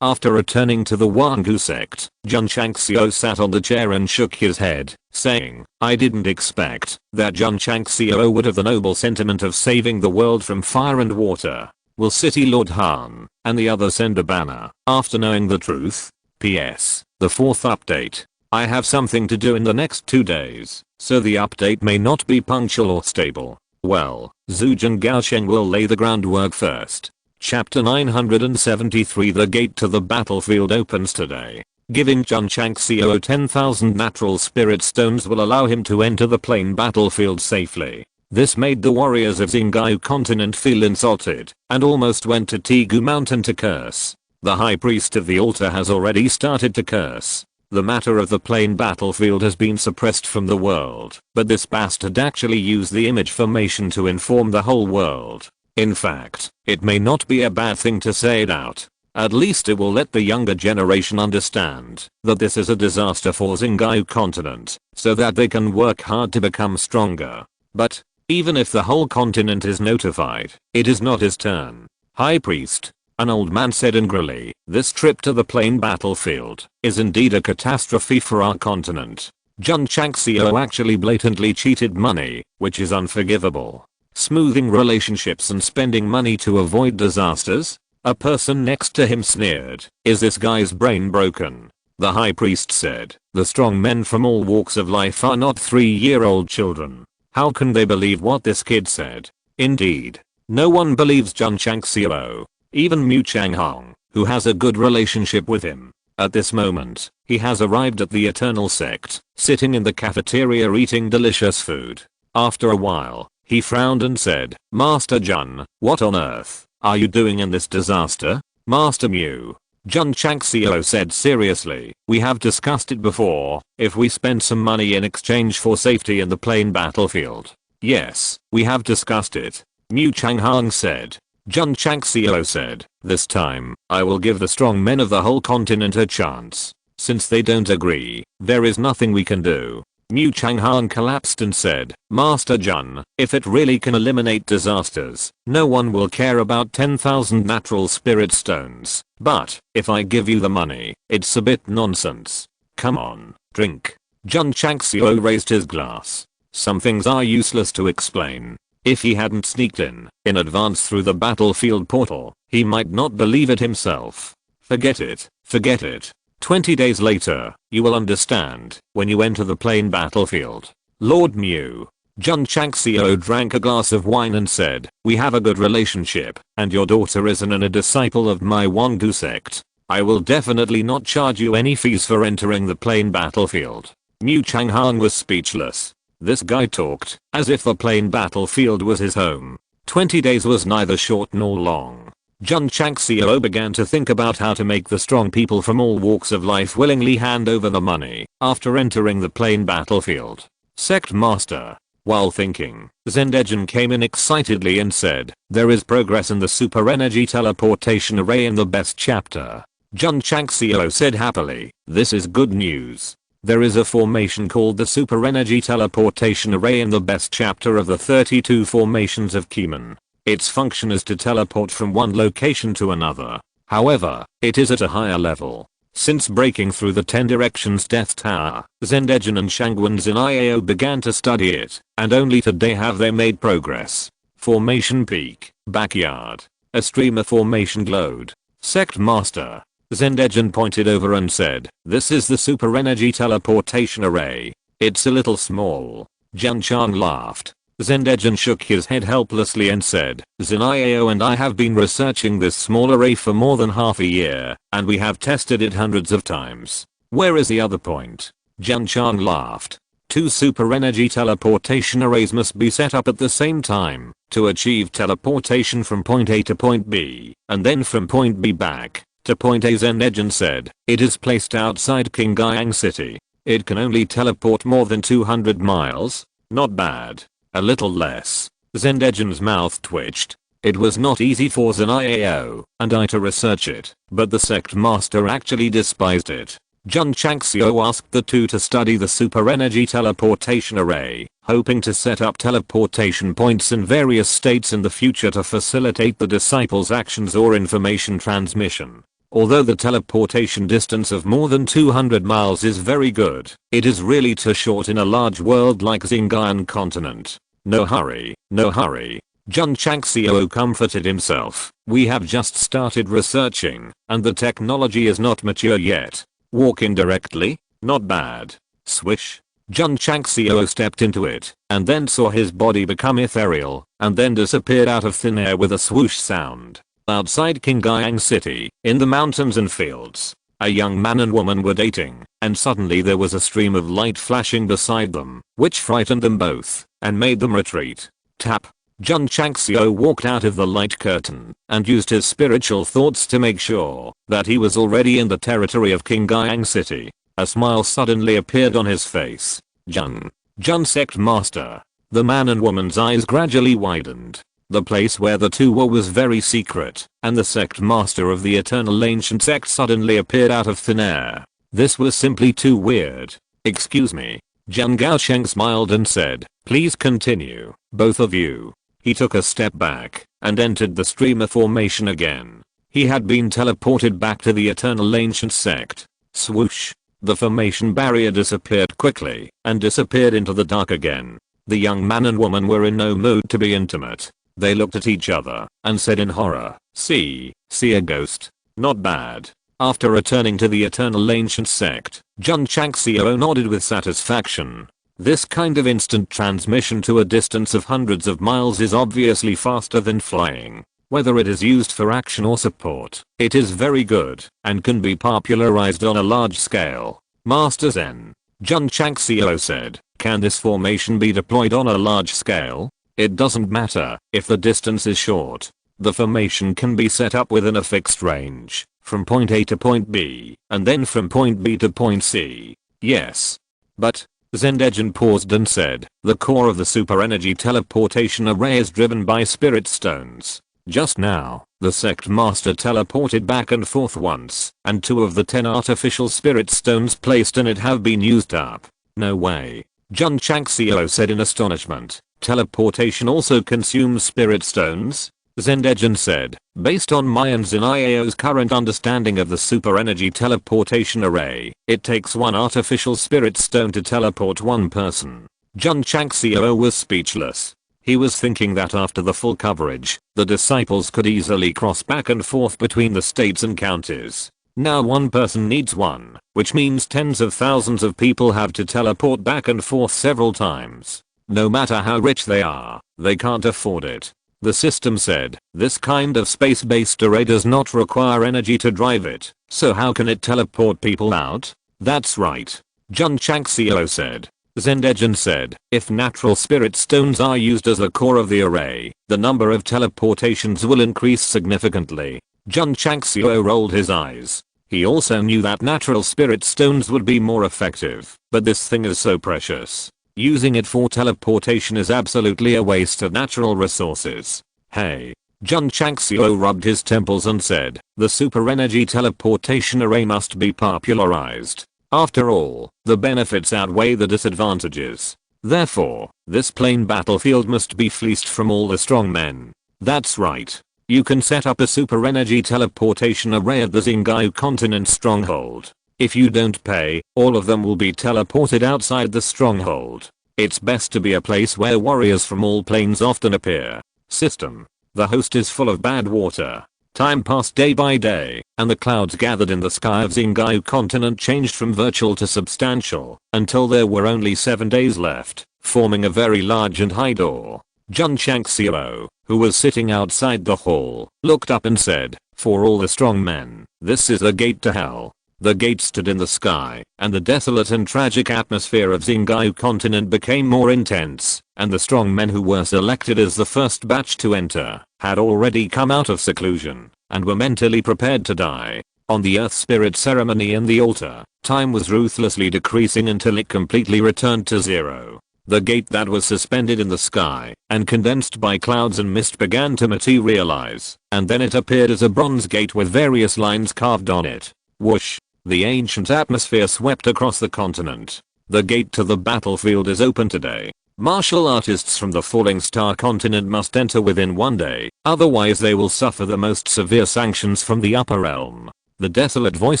After returning to the Wangu sect, Jun Changxiao sat on the chair and shook his head, saying, I didn't expect that Jun Changxiao would have the noble sentiment of saving the world from fire and water. Will City Lord Han and the others send a banner after knowing the truth? PS. The fourth update. I have something to do in the next 2 days, so the update may not be punctual or stable. Well, Zhu and Gaosheng will lay the groundwork first. Chapter 973. The gate to the battlefield opens today. Giving Jun Changxiao 10,000 natural spirit stones will allow him to enter the plain battlefield safely. This made the warriors of Xingqiu continent feel insulted and almost went to Tigu mountain to curse. The high priest of the altar has already started to curse. The matter of the plain battlefield has been suppressed from the world, but this bastard actually used the image formation to inform the whole world. In fact, it may not be a bad thing to say it out. At least it will let the younger generation understand that this is a disaster for Xingqiu continent, so that they can work hard to become stronger. But, even if the whole continent is notified, it is not his turn. High Priest, an old man said angrily, this trip to the plain battlefield is indeed a catastrophe for our continent. Jun Changxiao actually blatantly cheated money, which is unforgivable. Smoothing relationships and spending money to avoid disasters? A person next to him sneered, is this guy's brain broken? The high priest said, the strong men from all walks of life are not 3-year-old children. How can they believe what this kid said? Indeed, no one believes Jun Changxiao, even Mu Changhong, who has a good relationship with him. At this moment, he has arrived at the Eternal Sect, sitting in the cafeteria eating delicious food. After a while, he frowned and said, Master Jun, what on earth are you doing in this disaster? Master Mu. Jun Changxiao said seriously, we have discussed it before, if we spend some money in exchange for safety in the plain battlefield. Yes, we have discussed it. Mu Changhong said. Jun Changxiao said, this time, I will give the strong men of the whole continent a chance. Since they don't agree, there is nothing we can do. Mu Changhong collapsed and said, Master Jun, if it really can eliminate disasters, no one will care about 10,000 natural spirit stones. But, if I give you the money, it's a bit nonsense. Come on, drink. Jun Changxiao raised his glass. Some things are useless to explain. If he hadn't sneaked in advance through the battlefield portal, he might not believe it himself. Forget it, forget it. 20 days later, you will understand when you enter the plain battlefield. Lord Mu. Jun Changxiao drank a glass of wine and said, we have a good relationship, and your daughter is a disciple of my Wangu sect. I will definitely not charge you any fees for entering the plain battlefield. Mu Changhong was speechless. This guy talked as if the plain battlefield was his home. 20 days was neither short nor long. Jun Changxiao began to think about how to make the strong people from all walks of life willingly hand over the money after entering the plain battlefield. Sect Master. While thinking, Zendejin came in excitedly and said, there is progress in the super energy teleportation array in the best chapter. Jun Changxiao said happily, this is good news. There is a formation called the super energy teleportation array in the best chapter of the 32 formations of Kimen. Its function is to teleport from one location to another. However, it is at a higher level. Since breaking through the 10 Directions Death Tower, Zendejin and Shangwen's in IAO began to study it, and only today have they made progress. Formation Peak, Backyard. A streamer formation glowed. Sect Master. Zendejin pointed over and said, this is the super energy teleportation array. It's a little small. Jun Chang laughed. Zendejin shook his head helplessly and said, Zinio and I have been researching this small array for more than half a year, and we have tested it hundreds of times. Where is the other point? Jun Chang laughed. 2 super energy teleportation arrays must be set up at the same time to achieve teleportation from point A to point B, and then from point B back to point A. Zendejin said, it is placed outside Qingyang City. It can only teleport more than 200 miles. Not bad. A little less. Zendejin's mouth twitched. It was not easy for Zaniao and I to research it, but the sect master actually despised it. Jun Changxiao asked the two to study the super energy teleportation array, hoping to set up teleportation points in various states in the future to facilitate the disciples' actions or information transmission. Although the teleportation distance of more than 200 miles is very good, it is really too short in a large world like Xinjiang continent. No hurry, no hurry. Jun Changxiao comforted himself. We have just started researching, and the technology is not mature yet. Walk in directly? Not bad. Swish. Jun Changxiao stepped into it, and then saw his body become ethereal, and then disappeared out of thin air with a swoosh sound. Outside Qingyang City, in the mountains and fields, a young man and woman were dating, and suddenly there was a stream of light flashing beside them, which frightened them both, and made them retreat. Tap. Jun Changxiao walked out of the light curtain, and used his spiritual thoughts to make sure that he was already in the territory of Qingyang City. A smile suddenly appeared on his face. Jun Sect Master. The man and woman's eyes gradually widened. The place where the two were was very secret, and the sect master of the eternal ancient sect suddenly appeared out of thin air. This was simply too weird. Excuse me. Jun Gaosheng smiled and said, please continue, both of you. He took a step back and entered the streamer formation again. He had been teleported back to the eternal ancient sect. Swoosh. The formation barrier disappeared quickly and disappeared into the dark again. The young man and woman were in no mood to be intimate. They looked at each other and said in horror, see a ghost? Not bad. After returning to the eternal ancient sect, Jun Changxiao nodded with satisfaction. This kind of instant transmission to a distance of hundreds of miles is obviously faster than flying. Whether it is used for action or support, it is very good and can be popularized on a large scale. Master Zen. Jun Changxiao said, can this formation be deployed on a large scale? It doesn't matter if the distance is short. The formation can be set up within a fixed range, from point A to point B, and then from point B to point C. Yes. But, Zendegen paused and said, the core of the super energy teleportation array is driven by spirit stones. Just now, the sect master teleported back and forth once, and 2 of the 10 artificial spirit stones placed in it have been used up. No way. Jun Changxiao said in astonishment. Teleportation also consumes spirit stones? Zendegen said, based on my and Zaniao's current understanding of the super energy teleportation array, it takes 1 artificial spirit stone to teleport 1 person. Jun Changxiao was speechless. He was thinking that after the full coverage, the disciples could easily cross back and forth between the states and counties. Now 1 person needs 1, which means tens of thousands of people have to teleport back and forth several times. No matter how rich they are, they can't afford it. The system said, this kind of space-based array does not require energy to drive it, so how can it teleport people out? That's right. Jun Changxiao said. Zendegen said, if natural spirit stones are used as the core of the array, the number of teleportations will increase significantly. Jun Changxiao rolled his eyes. He also knew that natural spirit stones would be more effective, but this thing is so precious. Using it for teleportation is absolutely a waste of natural resources. Hey. Jun Changxiao rubbed his temples and said, the super energy teleportation array must be popularized. After all, the benefits outweigh the disadvantages. Therefore, this plain battlefield must be fleeced from all the strong men. That's right. You can set up a super energy teleportation array at the Xinjiang continent stronghold. If you don't pay, all of them will be teleported outside the stronghold. It's best to be a place where warriors from all planes often appear. System. The host is full of bad water. Time passed day by day, and the clouds gathered in the sky of Xinjiang continent changed from virtual to substantial, until there were only 7 days left, forming a very large and high door. Jun Changxiao, who was sitting outside the hall, looked up and said, for all the strong men, this is the gate to hell. The gate stood in the sky, and the desolate and tragic atmosphere of Xinjiang continent became more intense, and the strong men who were selected as the first batch to enter, had already come out of seclusion, and were mentally prepared to die. On the earth spirit ceremony in the altar, time was ruthlessly decreasing until it completely returned to 0. The gate that was suspended in the sky and condensed by clouds and mist began to materialize, and then it appeared as a bronze gate with various lines carved on it. Whoosh! The ancient atmosphere swept across the continent. The gate to the battlefield is open today. Martial artists from the Falling Star continent must enter within 1 day, otherwise they will suffer the most severe sanctions from the upper realm. The desolate voice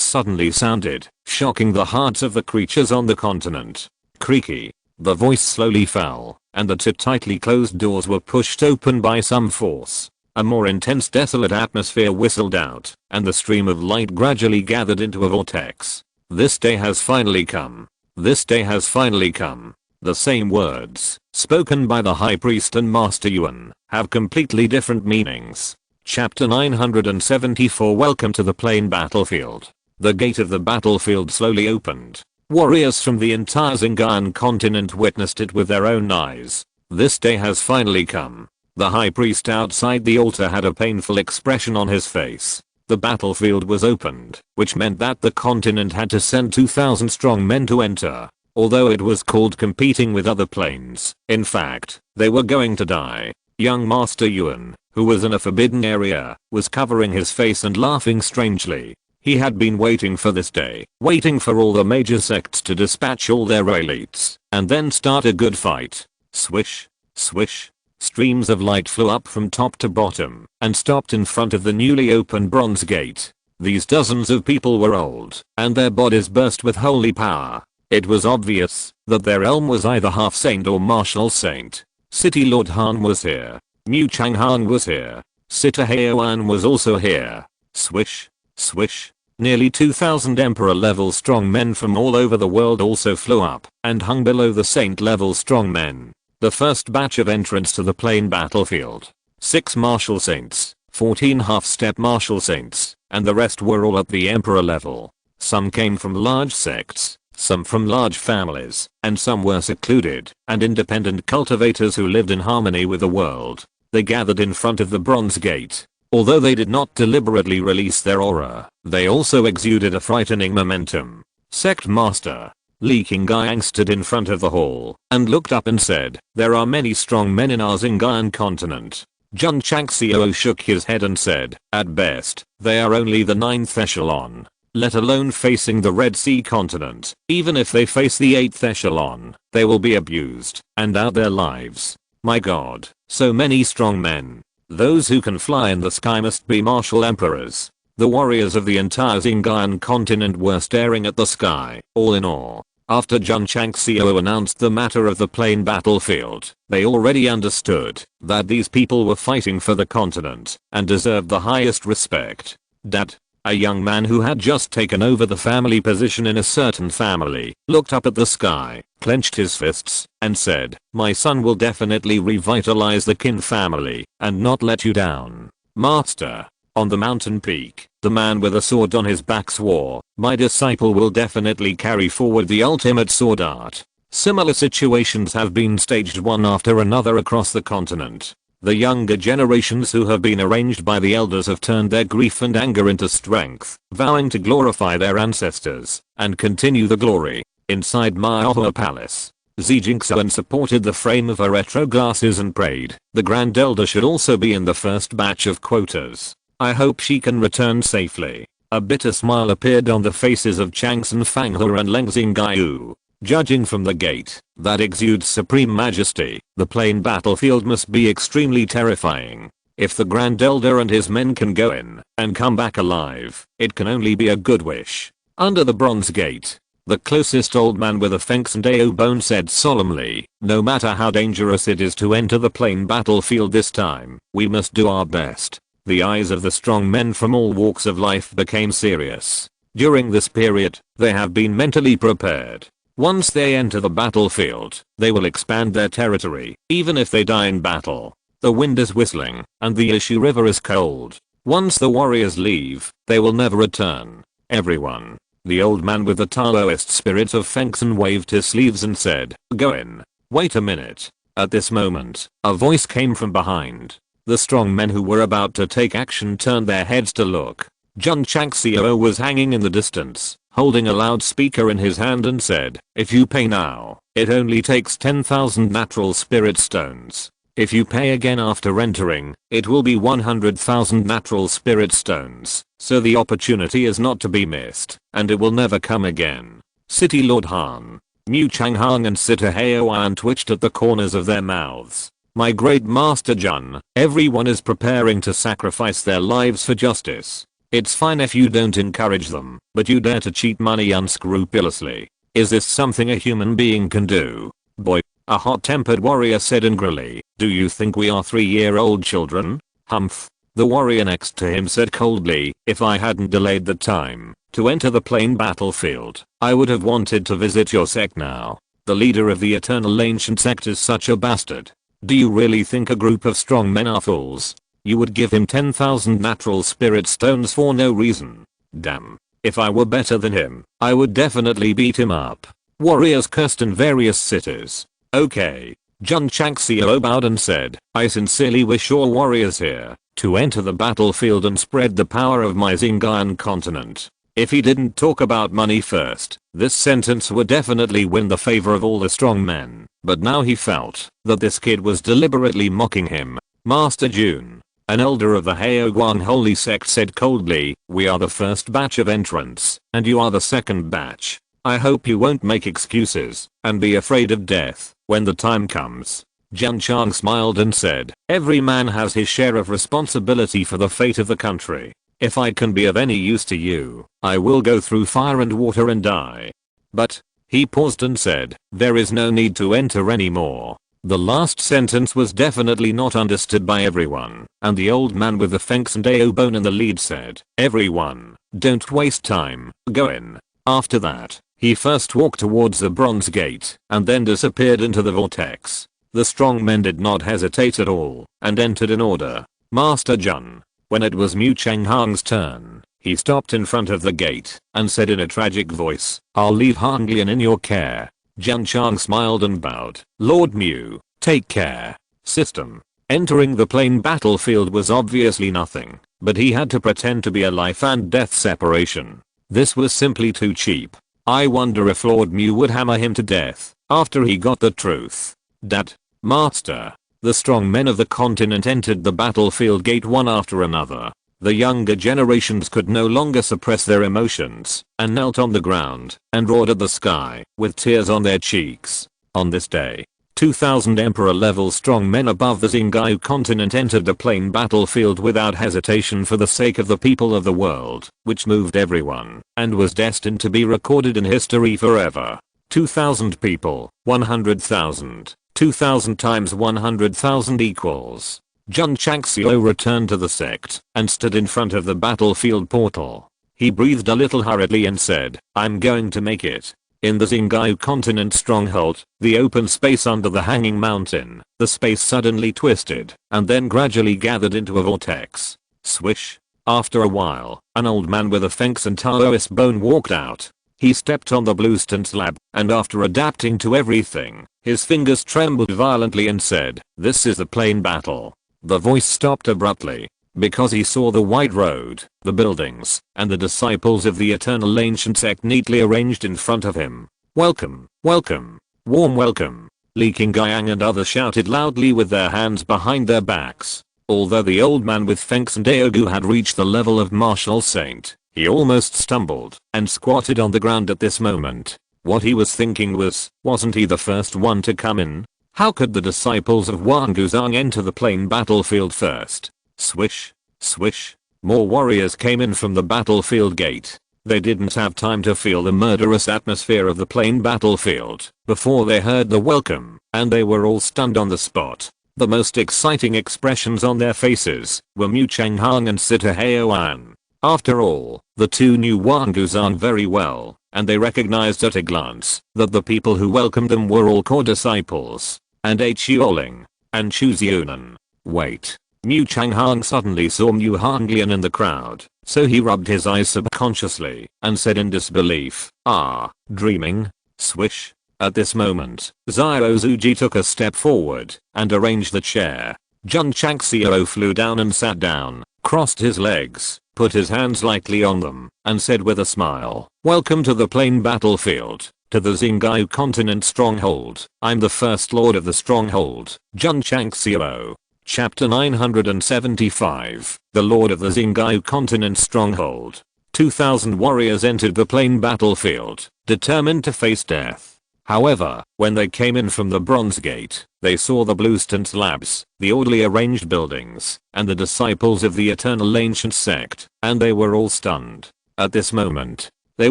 suddenly sounded, shocking the hearts of the creatures on the continent. Creaky. The voice slowly fell, and the two tightly closed doors were pushed open by some force. A more intense desolate atmosphere whistled out, and the stream of light gradually gathered into a vortex. This day has finally come. This day has finally come. The same words, spoken by the High Priest and Master Yuan, have completely different meanings. Chapter 974. Welcome to the plain battlefield. The gate of the battlefield slowly opened. Warriors from the entire Zingan continent witnessed it with their own eyes. This day has finally come. The High Priest outside the altar had a painful expression on his face. The battlefield was opened, which meant that the continent had to send 2,000 strong men to enter. Although it was called competing with other planes, in fact, they were going to die. Young Master Yuan, who was in a forbidden area, was covering his face and laughing strangely. He had been waiting for this day, waiting for all the major sects to dispatch all their elites, and then start a good fight. Swish, swish. Streams of light flew up from top to bottom, and stopped in front of the newly opened bronze gate. These dozens of people were old, and their bodies burst with holy power. It was obvious that their realm was either half saint or martial saint. City Lord Han was here. Mu Changhan was here. Sita Heoan was also here. Swish, swish. Nearly 2,000 emperor level strong men from all over the world also flew up and hung below the saint level strong men. The first batch of entrants to the plain battlefield. 6 martial saints, 14 half-step martial saints, and the rest were all at the emperor level. Some came from large sects, some from large families, and some were secluded and independent cultivators who lived in harmony with the world. They gathered in front of the bronze gate. Although they did not deliberately release their aura, they also exuded a frightening momentum. Sect Master Li Qingyang stood in front of the hall and looked up and said, "There are many strong men in our Zingan continent." Jun Changxiao shook his head and said, "At best, they are only the 9th echelon. Let alone facing the Red Sea continent. Even if they face the 8th echelon, they will be abused and out their lives. My god, so many strong men. Those who can fly in the sky must be martial emperors." The warriors of the entire Zingan continent were staring at the sky, all in awe. After Jun Changxiao announced the matter of the plain battlefield, they already understood that these people were fighting for the continent and deserved the highest respect. Dad, a young man who had just taken over the family position in a certain family, looked up at the sky, clenched his fists, and said, "My son will definitely revitalize the Qin family and not let you down. Master." On the mountain peak, the man with a sword on his back swore, "My disciple will definitely carry forward the ultimate sword art." Similar situations have been staged one after another across the continent. The younger generations who have been arranged by the elders have turned their grief and anger into strength, vowing to glorify their ancestors and continue the glory. Inside Maohua Palace, Xi Jinxian supported the frame of her retro glasses and prayed, "The Grand Elder should also be in the first batch of quotas. I hope she can return safely." A bitter smile appeared on the faces of Changsun Fanghua and Leng Xingaiu. Judging from the gate that exudes supreme majesty, the plain battlefield must be extremely terrifying. If the Grand Elder and his men can go in and come back alive, it can only be a good wish. Under the bronze gate, the closest old man with a fence and Iron Bone said solemnly, "No matter how dangerous it is to enter the plain battlefield this time, we must do our best." The eyes of the strong men from all walks of life became serious. During this period, they have been mentally prepared. Once they enter the battlefield, they will expand their territory, even if they die in battle. The wind is whistling, and the Ishu River is cold. Once the warriors leave, they will never return. Everyone. The old man with the Taoist spirit of Fengson waved his sleeves and said, "Go in." Wait a minute. At this moment, a voice came from behind. The strong men who were about to take action turned their heads to look. Jun Changxiao was hanging in the distance, holding a loudspeaker in his hand, and said, "If you pay now, it only takes 10,000 natural spirit stones. If you pay again after entering, it will be 100,000 natural spirit stones, so the opportunity is not to be missed, and it will never come again." City Lord Han, Mu Changhang and Sita Haoan twitched at the corners of their mouths. "My great master Jun, everyone is preparing to sacrifice their lives for justice. It's fine if you don't encourage them, but you dare to cheat money unscrupulously. Is this something a human being can do?" "Boy," a hot-tempered warrior said angrily, "do you think we are 3-year-old children?" "Humph." The warrior next to him said coldly, "If I hadn't delayed the time to enter the plain battlefield, I would have wanted to visit your sect now. The leader of the Eternal Ancient Sect is such a bastard. Do you really think a group of strong men are fools? You would give him 10,000 natural spirit stones for no reason. Damn. If I were better than him, I would definitely beat him up." Warriors cursed in various cities. "Okay." Jun Changxiao bowed and said, "I sincerely wish all warriors here to enter the battlefield and spread the power of my Xinjiang continent." If he didn't talk about money first, this sentence would definitely win the favor of all the strong men, but now he felt that this kid was deliberately mocking him. Master Jun, an elder of the Haoguang Holy Sect, said coldly, "We are the first batch of entrants, and you are the second batch. I hope you won't make excuses and be afraid of death when the time comes." Jun Chang smiled and said, "Every man has his share of responsibility for the fate of the country. If I can be of any use to you, I will go through fire and water and die." But, he paused and said, "There is no need to enter anymore." The last sentence was definitely not understood by everyone, and the old man with the fengs and Ao bone in the lead said, "Everyone, don't waste time, go in." After that, he first walked towards the bronze gate, and then disappeared into the vortex. The strong men did not hesitate at all, and entered in order. Master Jun. When it was Mu Changhang's turn, he stopped in front of the gate, and said in a tragic voice, "I'll leave Hanglian in your care." Jun Chang smiled and bowed. "Lord Mu, take care." System. Entering the plain battlefield was obviously nothing, but he had to pretend to be a life and death separation. This was simply too cheap. I wonder if Lord Mu would hammer him to death after he got the truth. Dad. Master. The strong men of the continent entered the battlefield gate one after another. The younger generations could no longer suppress their emotions, and knelt on the ground, and roared at the sky, with tears on their cheeks. On this day, 2,000 emperor-level strong men above the Xinjiang continent entered the plain battlefield without hesitation for the sake of the people of the world, which moved everyone, and was destined to be recorded in history forever. 2,000 people, 100,000. 2,000 times 100,000 equals. Jun Changxiao returned to the sect and stood in front of the battlefield portal. He breathed a little hurriedly and said, "I'm going to make it." In the Xinjiang continent stronghold, the open space under the hanging mountain, the space suddenly twisted and then gradually gathered into a vortex. Swish. After a while, an old man with a fengs and Taoist bone walked out. He stepped on the bluestone slab, and after adapting to everything, his fingers trembled violently and said, "This is a plain battle." The voice stopped abruptly, because he saw the wide road, the buildings, and the disciples of the Eternal Ancient Sect neatly arranged in front of him. "Welcome, welcome, warm welcome." Li Qingyang and others shouted loudly with their hands behind their backs. Although the old man with fengs and Daogu had reached the level of martial saint, he almost stumbled and squatted on the ground at this moment. What he was thinking was, wasn't he the first one to come in? How could the disciples of Wang Guzhang enter the plain battlefield first? Swish, swish. More warriors came in from the battlefield gate. They didn't have time to feel the murderous atmosphere of the plain battlefield before they heard the welcome, and they were all stunned on the spot. The most exciting expressions on their faces were Mu Changhang and Sita Haoan. After all, the two knew Wang Guzhang very well, and they recognized at a glance that the people who welcomed them were all core disciples, and Xiaoling, and Chu Xiunan. Wait. Mu Changhang suddenly saw Mu Hanglian in the crowd, so he rubbed his eyes subconsciously, and said in disbelief, "Ah, dreaming?" Swish. At this moment, Xiao Zuji took a step forward, and arranged the chair. Jun Changxiao flew down and sat down, crossed his legs, put his hands lightly on them, and said with a smile, "Welcome to the plain battlefield, to the Xingqiu continent stronghold. I'm the first lord of the stronghold, Jun Changxiao." Chapter 975, The Lord of the Xingqiu Continent Stronghold. 2,000 warriors entered the plain battlefield, determined to face death. However, when they came in from the Bronze Gate, they saw the bluestone slabs, the orderly arranged buildings, and the disciples of the Eternal Ancient Sect, and they were all stunned. At this moment, they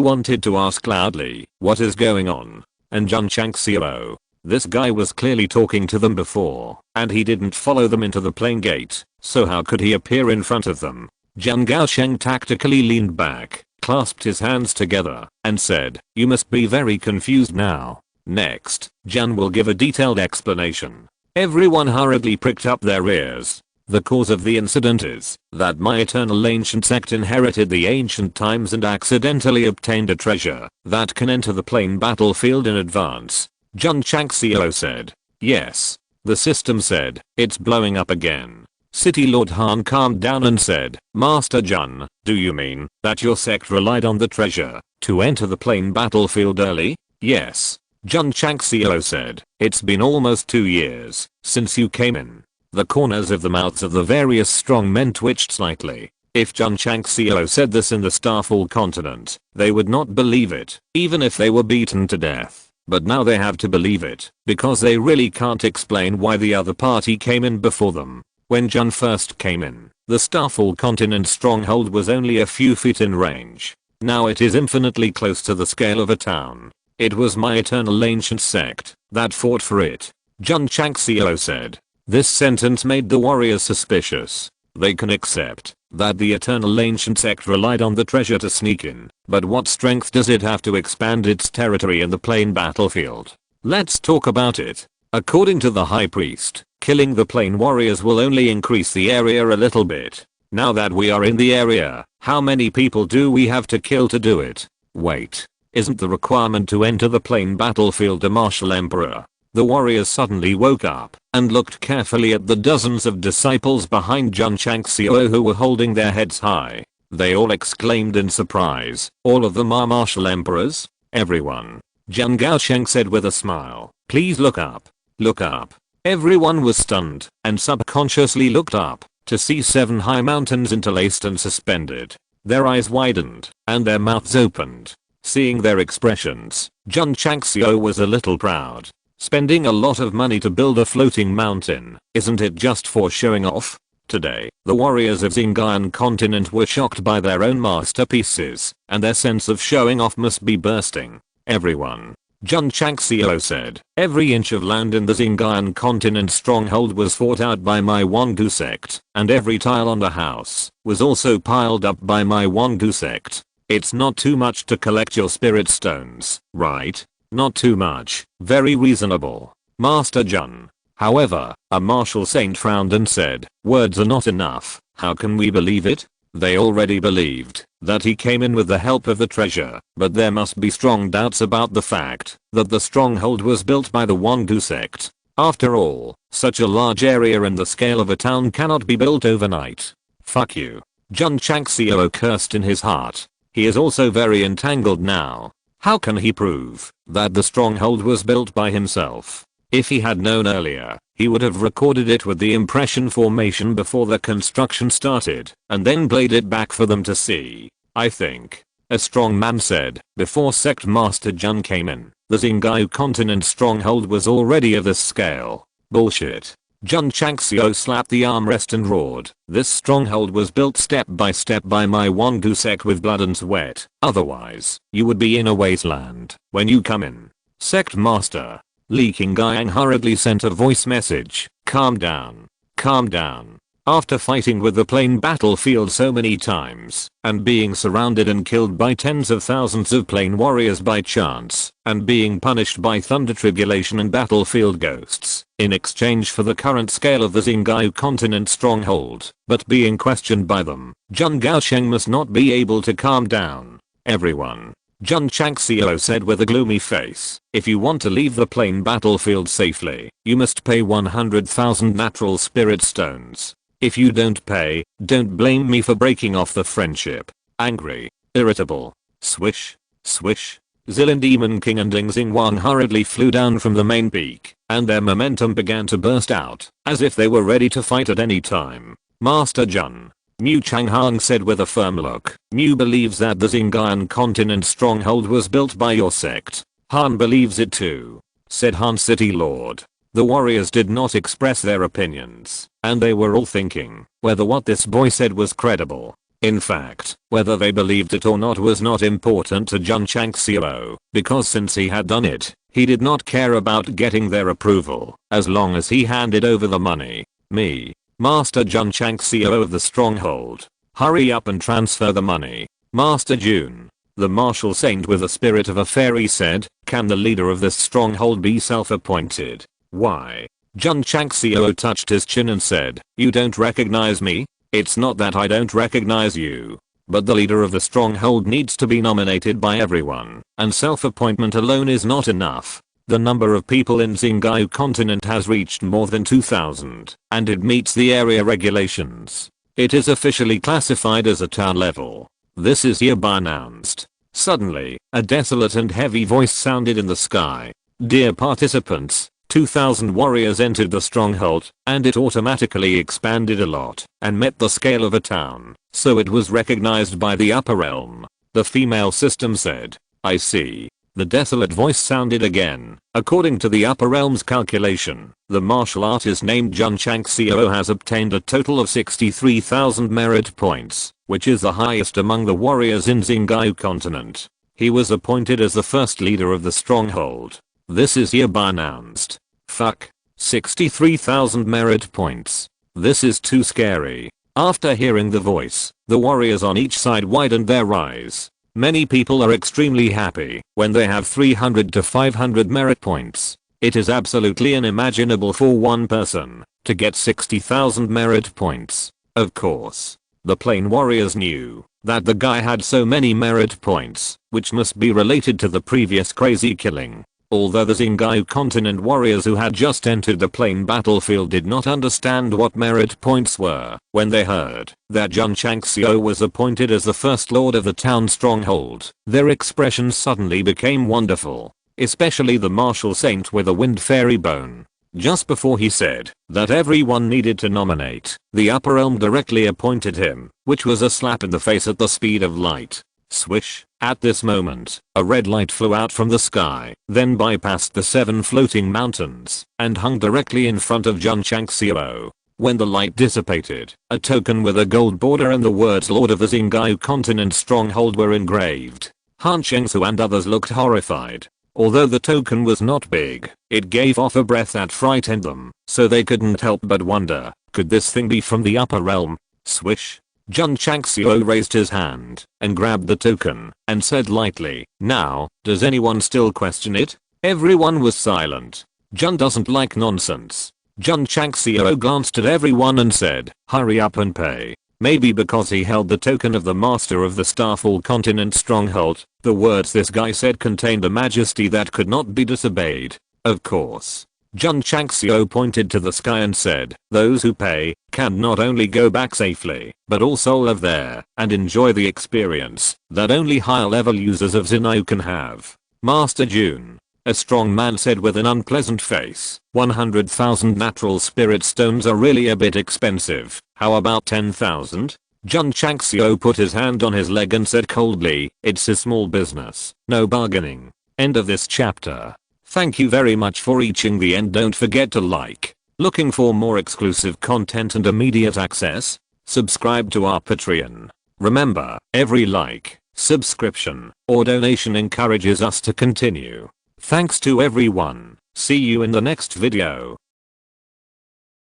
wanted to ask loudly, "What is going on?" And Jun Changxiao, this guy was clearly talking to them before, and he didn't follow them into the plain gate, so how could he appear in front of them? Jiang Gaosheng tactically leaned back, clasped his hands together, and said, "You must be very confused now. Next, Jian will give a detailed explanation." Everyone hurriedly pricked up their ears. "The cause of the incident is that my Eternal Ancient Sect inherited the ancient times and accidentally obtained a treasure that can enter the plain battlefield in advance." Jun Changxiao said. "Yes." The system said, "It's blowing up again." City Lord Han calmed down and said, "Master Jun, do you mean that your sect relied on the treasure to enter the plain battlefield early?" "Yes." Jun Changxiao said, "It's been almost 2 years since you came in." The corners of the mouths of the various strong men twitched slightly. If Jun Changxiao said this in the Starfall continent, they would not believe it, even if they were beaten to death. But now they have to believe it, because they really can't explain why the other party came in before them. When Jun first came in, the Starfall continent stronghold was only a few feet in range. Now it is infinitely close to the scale of a town. It was my Eternal Ancient Sect that fought for it. Jun Changxiao said. This sentence made the warriors suspicious. They can accept that the Eternal Ancient Sect relied on the treasure to sneak in, but what strength does it have to expand its territory in the plain battlefield? Let's talk about it. According to the High Priest, killing the plain warriors will only increase the area a little bit. Now that we are in the area, how many people do we have to kill to do it? Wait. Isn't the requirement to enter the plain battlefield a martial emperor? The warriors suddenly woke up and looked carefully at the dozens of disciples behind Jun Changxiao who were holding their heads high. They all exclaimed in surprise, "All of them are martial emperors?" "Everyone," Jiang Gaosheng said with a smile. "Please look up. Look up." Everyone was stunned and subconsciously looked up to see 7 high mountains interlaced and suspended. Their eyes widened and their mouths opened. Seeing their expressions, Jun Changxiao was a little proud. Spending a lot of money to build a floating mountain, isn't it just for showing off? Today, the warriors of Xingqiu continent were shocked by their own masterpieces, and their sense of showing off must be bursting. "Everyone," Jun Changxiao said, "every inch of land in the Xingqiu continent stronghold was fought out by my Wangdu sect, and every tile on the house was also piled up by my Wangdu sect. It's not too much to collect your spirit stones, right? Not too much. Very reasonable, Master Jun." However, a martial saint frowned and said, "Words are not enough. How can we believe it?" They already believed that he came in with the help of the treasure, but there must be strong doubts about the fact that the stronghold was built by the Wangdu sect. After all, such a large area in the scale of a town cannot be built overnight. "Fuck you." Jun Changxiao cursed in his heart. He is also very entangled now. How can he prove that the stronghold was built by himself? If he had known earlier, he would have recorded it with the impression formation before the construction started, and then played it back for them to see. "I think," a strong man said, "before Sect Master Jun came in, the Xingqiu continent stronghold was already of this scale." "Bullshit." Jun Changxiao slapped the armrest and roared, "This stronghold was built step by my Wangdu sect with blood and sweat. Otherwise, you would be in a wasteland when you come in." "Sect Master." Li Qingyang hurriedly sent a voice message, "Calm down. Calm down." After fighting with the plain battlefield so many times, and being surrounded and killed by tens of thousands of plain warriors by chance, and being punished by thunder tribulation and battlefield ghosts, in exchange for the current scale of the Xingqiu continent stronghold, but being questioned by them, Jun Gaosheng must not be able to calm down. "Everyone," Jun Changxiao said with a gloomy face, if you want to leave the plain battlefield safely, you must pay 100,000 natural spirit stones. If you don't pay, don't blame me for breaking off the friendship. Angry, irritable, swish, swish, Zilin Demon King and Ling Xingwang hurriedly flew down from the main peak, and their momentum began to burst out, as if they were ready to fight at any time. Master Jun, Mu Changhang said with a firm look, Mu believes that the Xinjiang continent stronghold was built by your sect. Han believes it too, said Han City Lord. The warriors did not express their opinions, and they were all thinking whether what this boy said was credible. In fact, whether they believed it or not was not important to Jun Changxiao, because since he had done it, he did not care about getting their approval, as long as he handed over the money. Me, Master Jun Changxiao of the stronghold. Hurry up and transfer the money. Master Jun, the martial saint with the spirit of a fairy said, can the leader of this stronghold be self-appointed? Why? Jun Changxiao touched his chin and said, you don't recognize me? It's not that I don't recognize you. But the leader of the stronghold needs to be nominated by everyone, and self-appointment alone is not enough. The number of people in Xinjiang continent has reached more than 2,000, and it meets the area regulations. It is officially classified as a town level. This is hereby announced. Suddenly, a desolate and heavy voice sounded in the sky. Dear participants, 2,000 warriors entered the stronghold, and it automatically expanded a lot, and met the scale of a town, so it was recognized by the upper realm. The female system said, I see. The desolate voice sounded again. According to the upper realm's calculation, the martial artist named Jun Changxiao has obtained a total of 63,000 merit points, which is the highest among the warriors in Xinjiang continent. He was appointed as the first leader of the stronghold. This is hereby announced. Fuck. 63,000 merit points. This is too scary. After hearing the voice, the warriors on each side widened their eyes. Many people are extremely happy when they have 300 to 500 merit points. It is absolutely unimaginable for one person to get 60,000 merit points. Of course, the plain warriors knew that the guy had so many merit points, which must be related to the previous crazy killing. Although the Xinjiang continent warriors who had just entered the plain battlefield did not understand what merit points were, when they heard that Jun Changxiao was appointed as the first lord of the town stronghold, their expressions suddenly became wonderful. Especially the martial saint with a wind fairy bone. Just before he said that everyone needed to nominate, the upper realm directly appointed him, which was a slap in the face at the speed of light. Swish. At this moment, a red light flew out from the sky, then bypassed the 7 floating mountains, and hung directly in front of Jun Changxiao. When the light dissipated, a token with a gold border and the words Lord of the Xinjiang continent stronghold were engraved. Han Shengsu and others looked horrified. Although the token was not big, it gave off a breath that frightened them, so they couldn't help but wonder, could this thing be from the upper realm? Swish. Jun Changxiao raised his hand and grabbed the token and said lightly, now, does anyone still question it? Everyone was silent. Jun doesn't like nonsense. Jun Changxiao glanced at everyone and said, hurry up and pay. Maybe because he held the token of the master of the Starfall continent stronghold, the words this guy said contained a majesty that could not be disobeyed. Of course. Jun Changxiao pointed to the sky and said, those who pay can not only go back safely, but also live there and enjoy the experience that only higher level users of Xinjiang can have. Master Jun, a strong man said with an unpleasant face, 100,000 natural spirit stones are really a bit expensive. How about 10,000? Jun Changxiao put his hand on his leg and said coldly, it's a small business, no bargaining. End of this chapter. Thank you very much for reaching the end. Don't forget to like. Looking for more exclusive content and immediate access? Subscribe to our Patreon. Remember, every like, subscription, or donation encourages us to continue. Thanks to everyone. See you in the next video.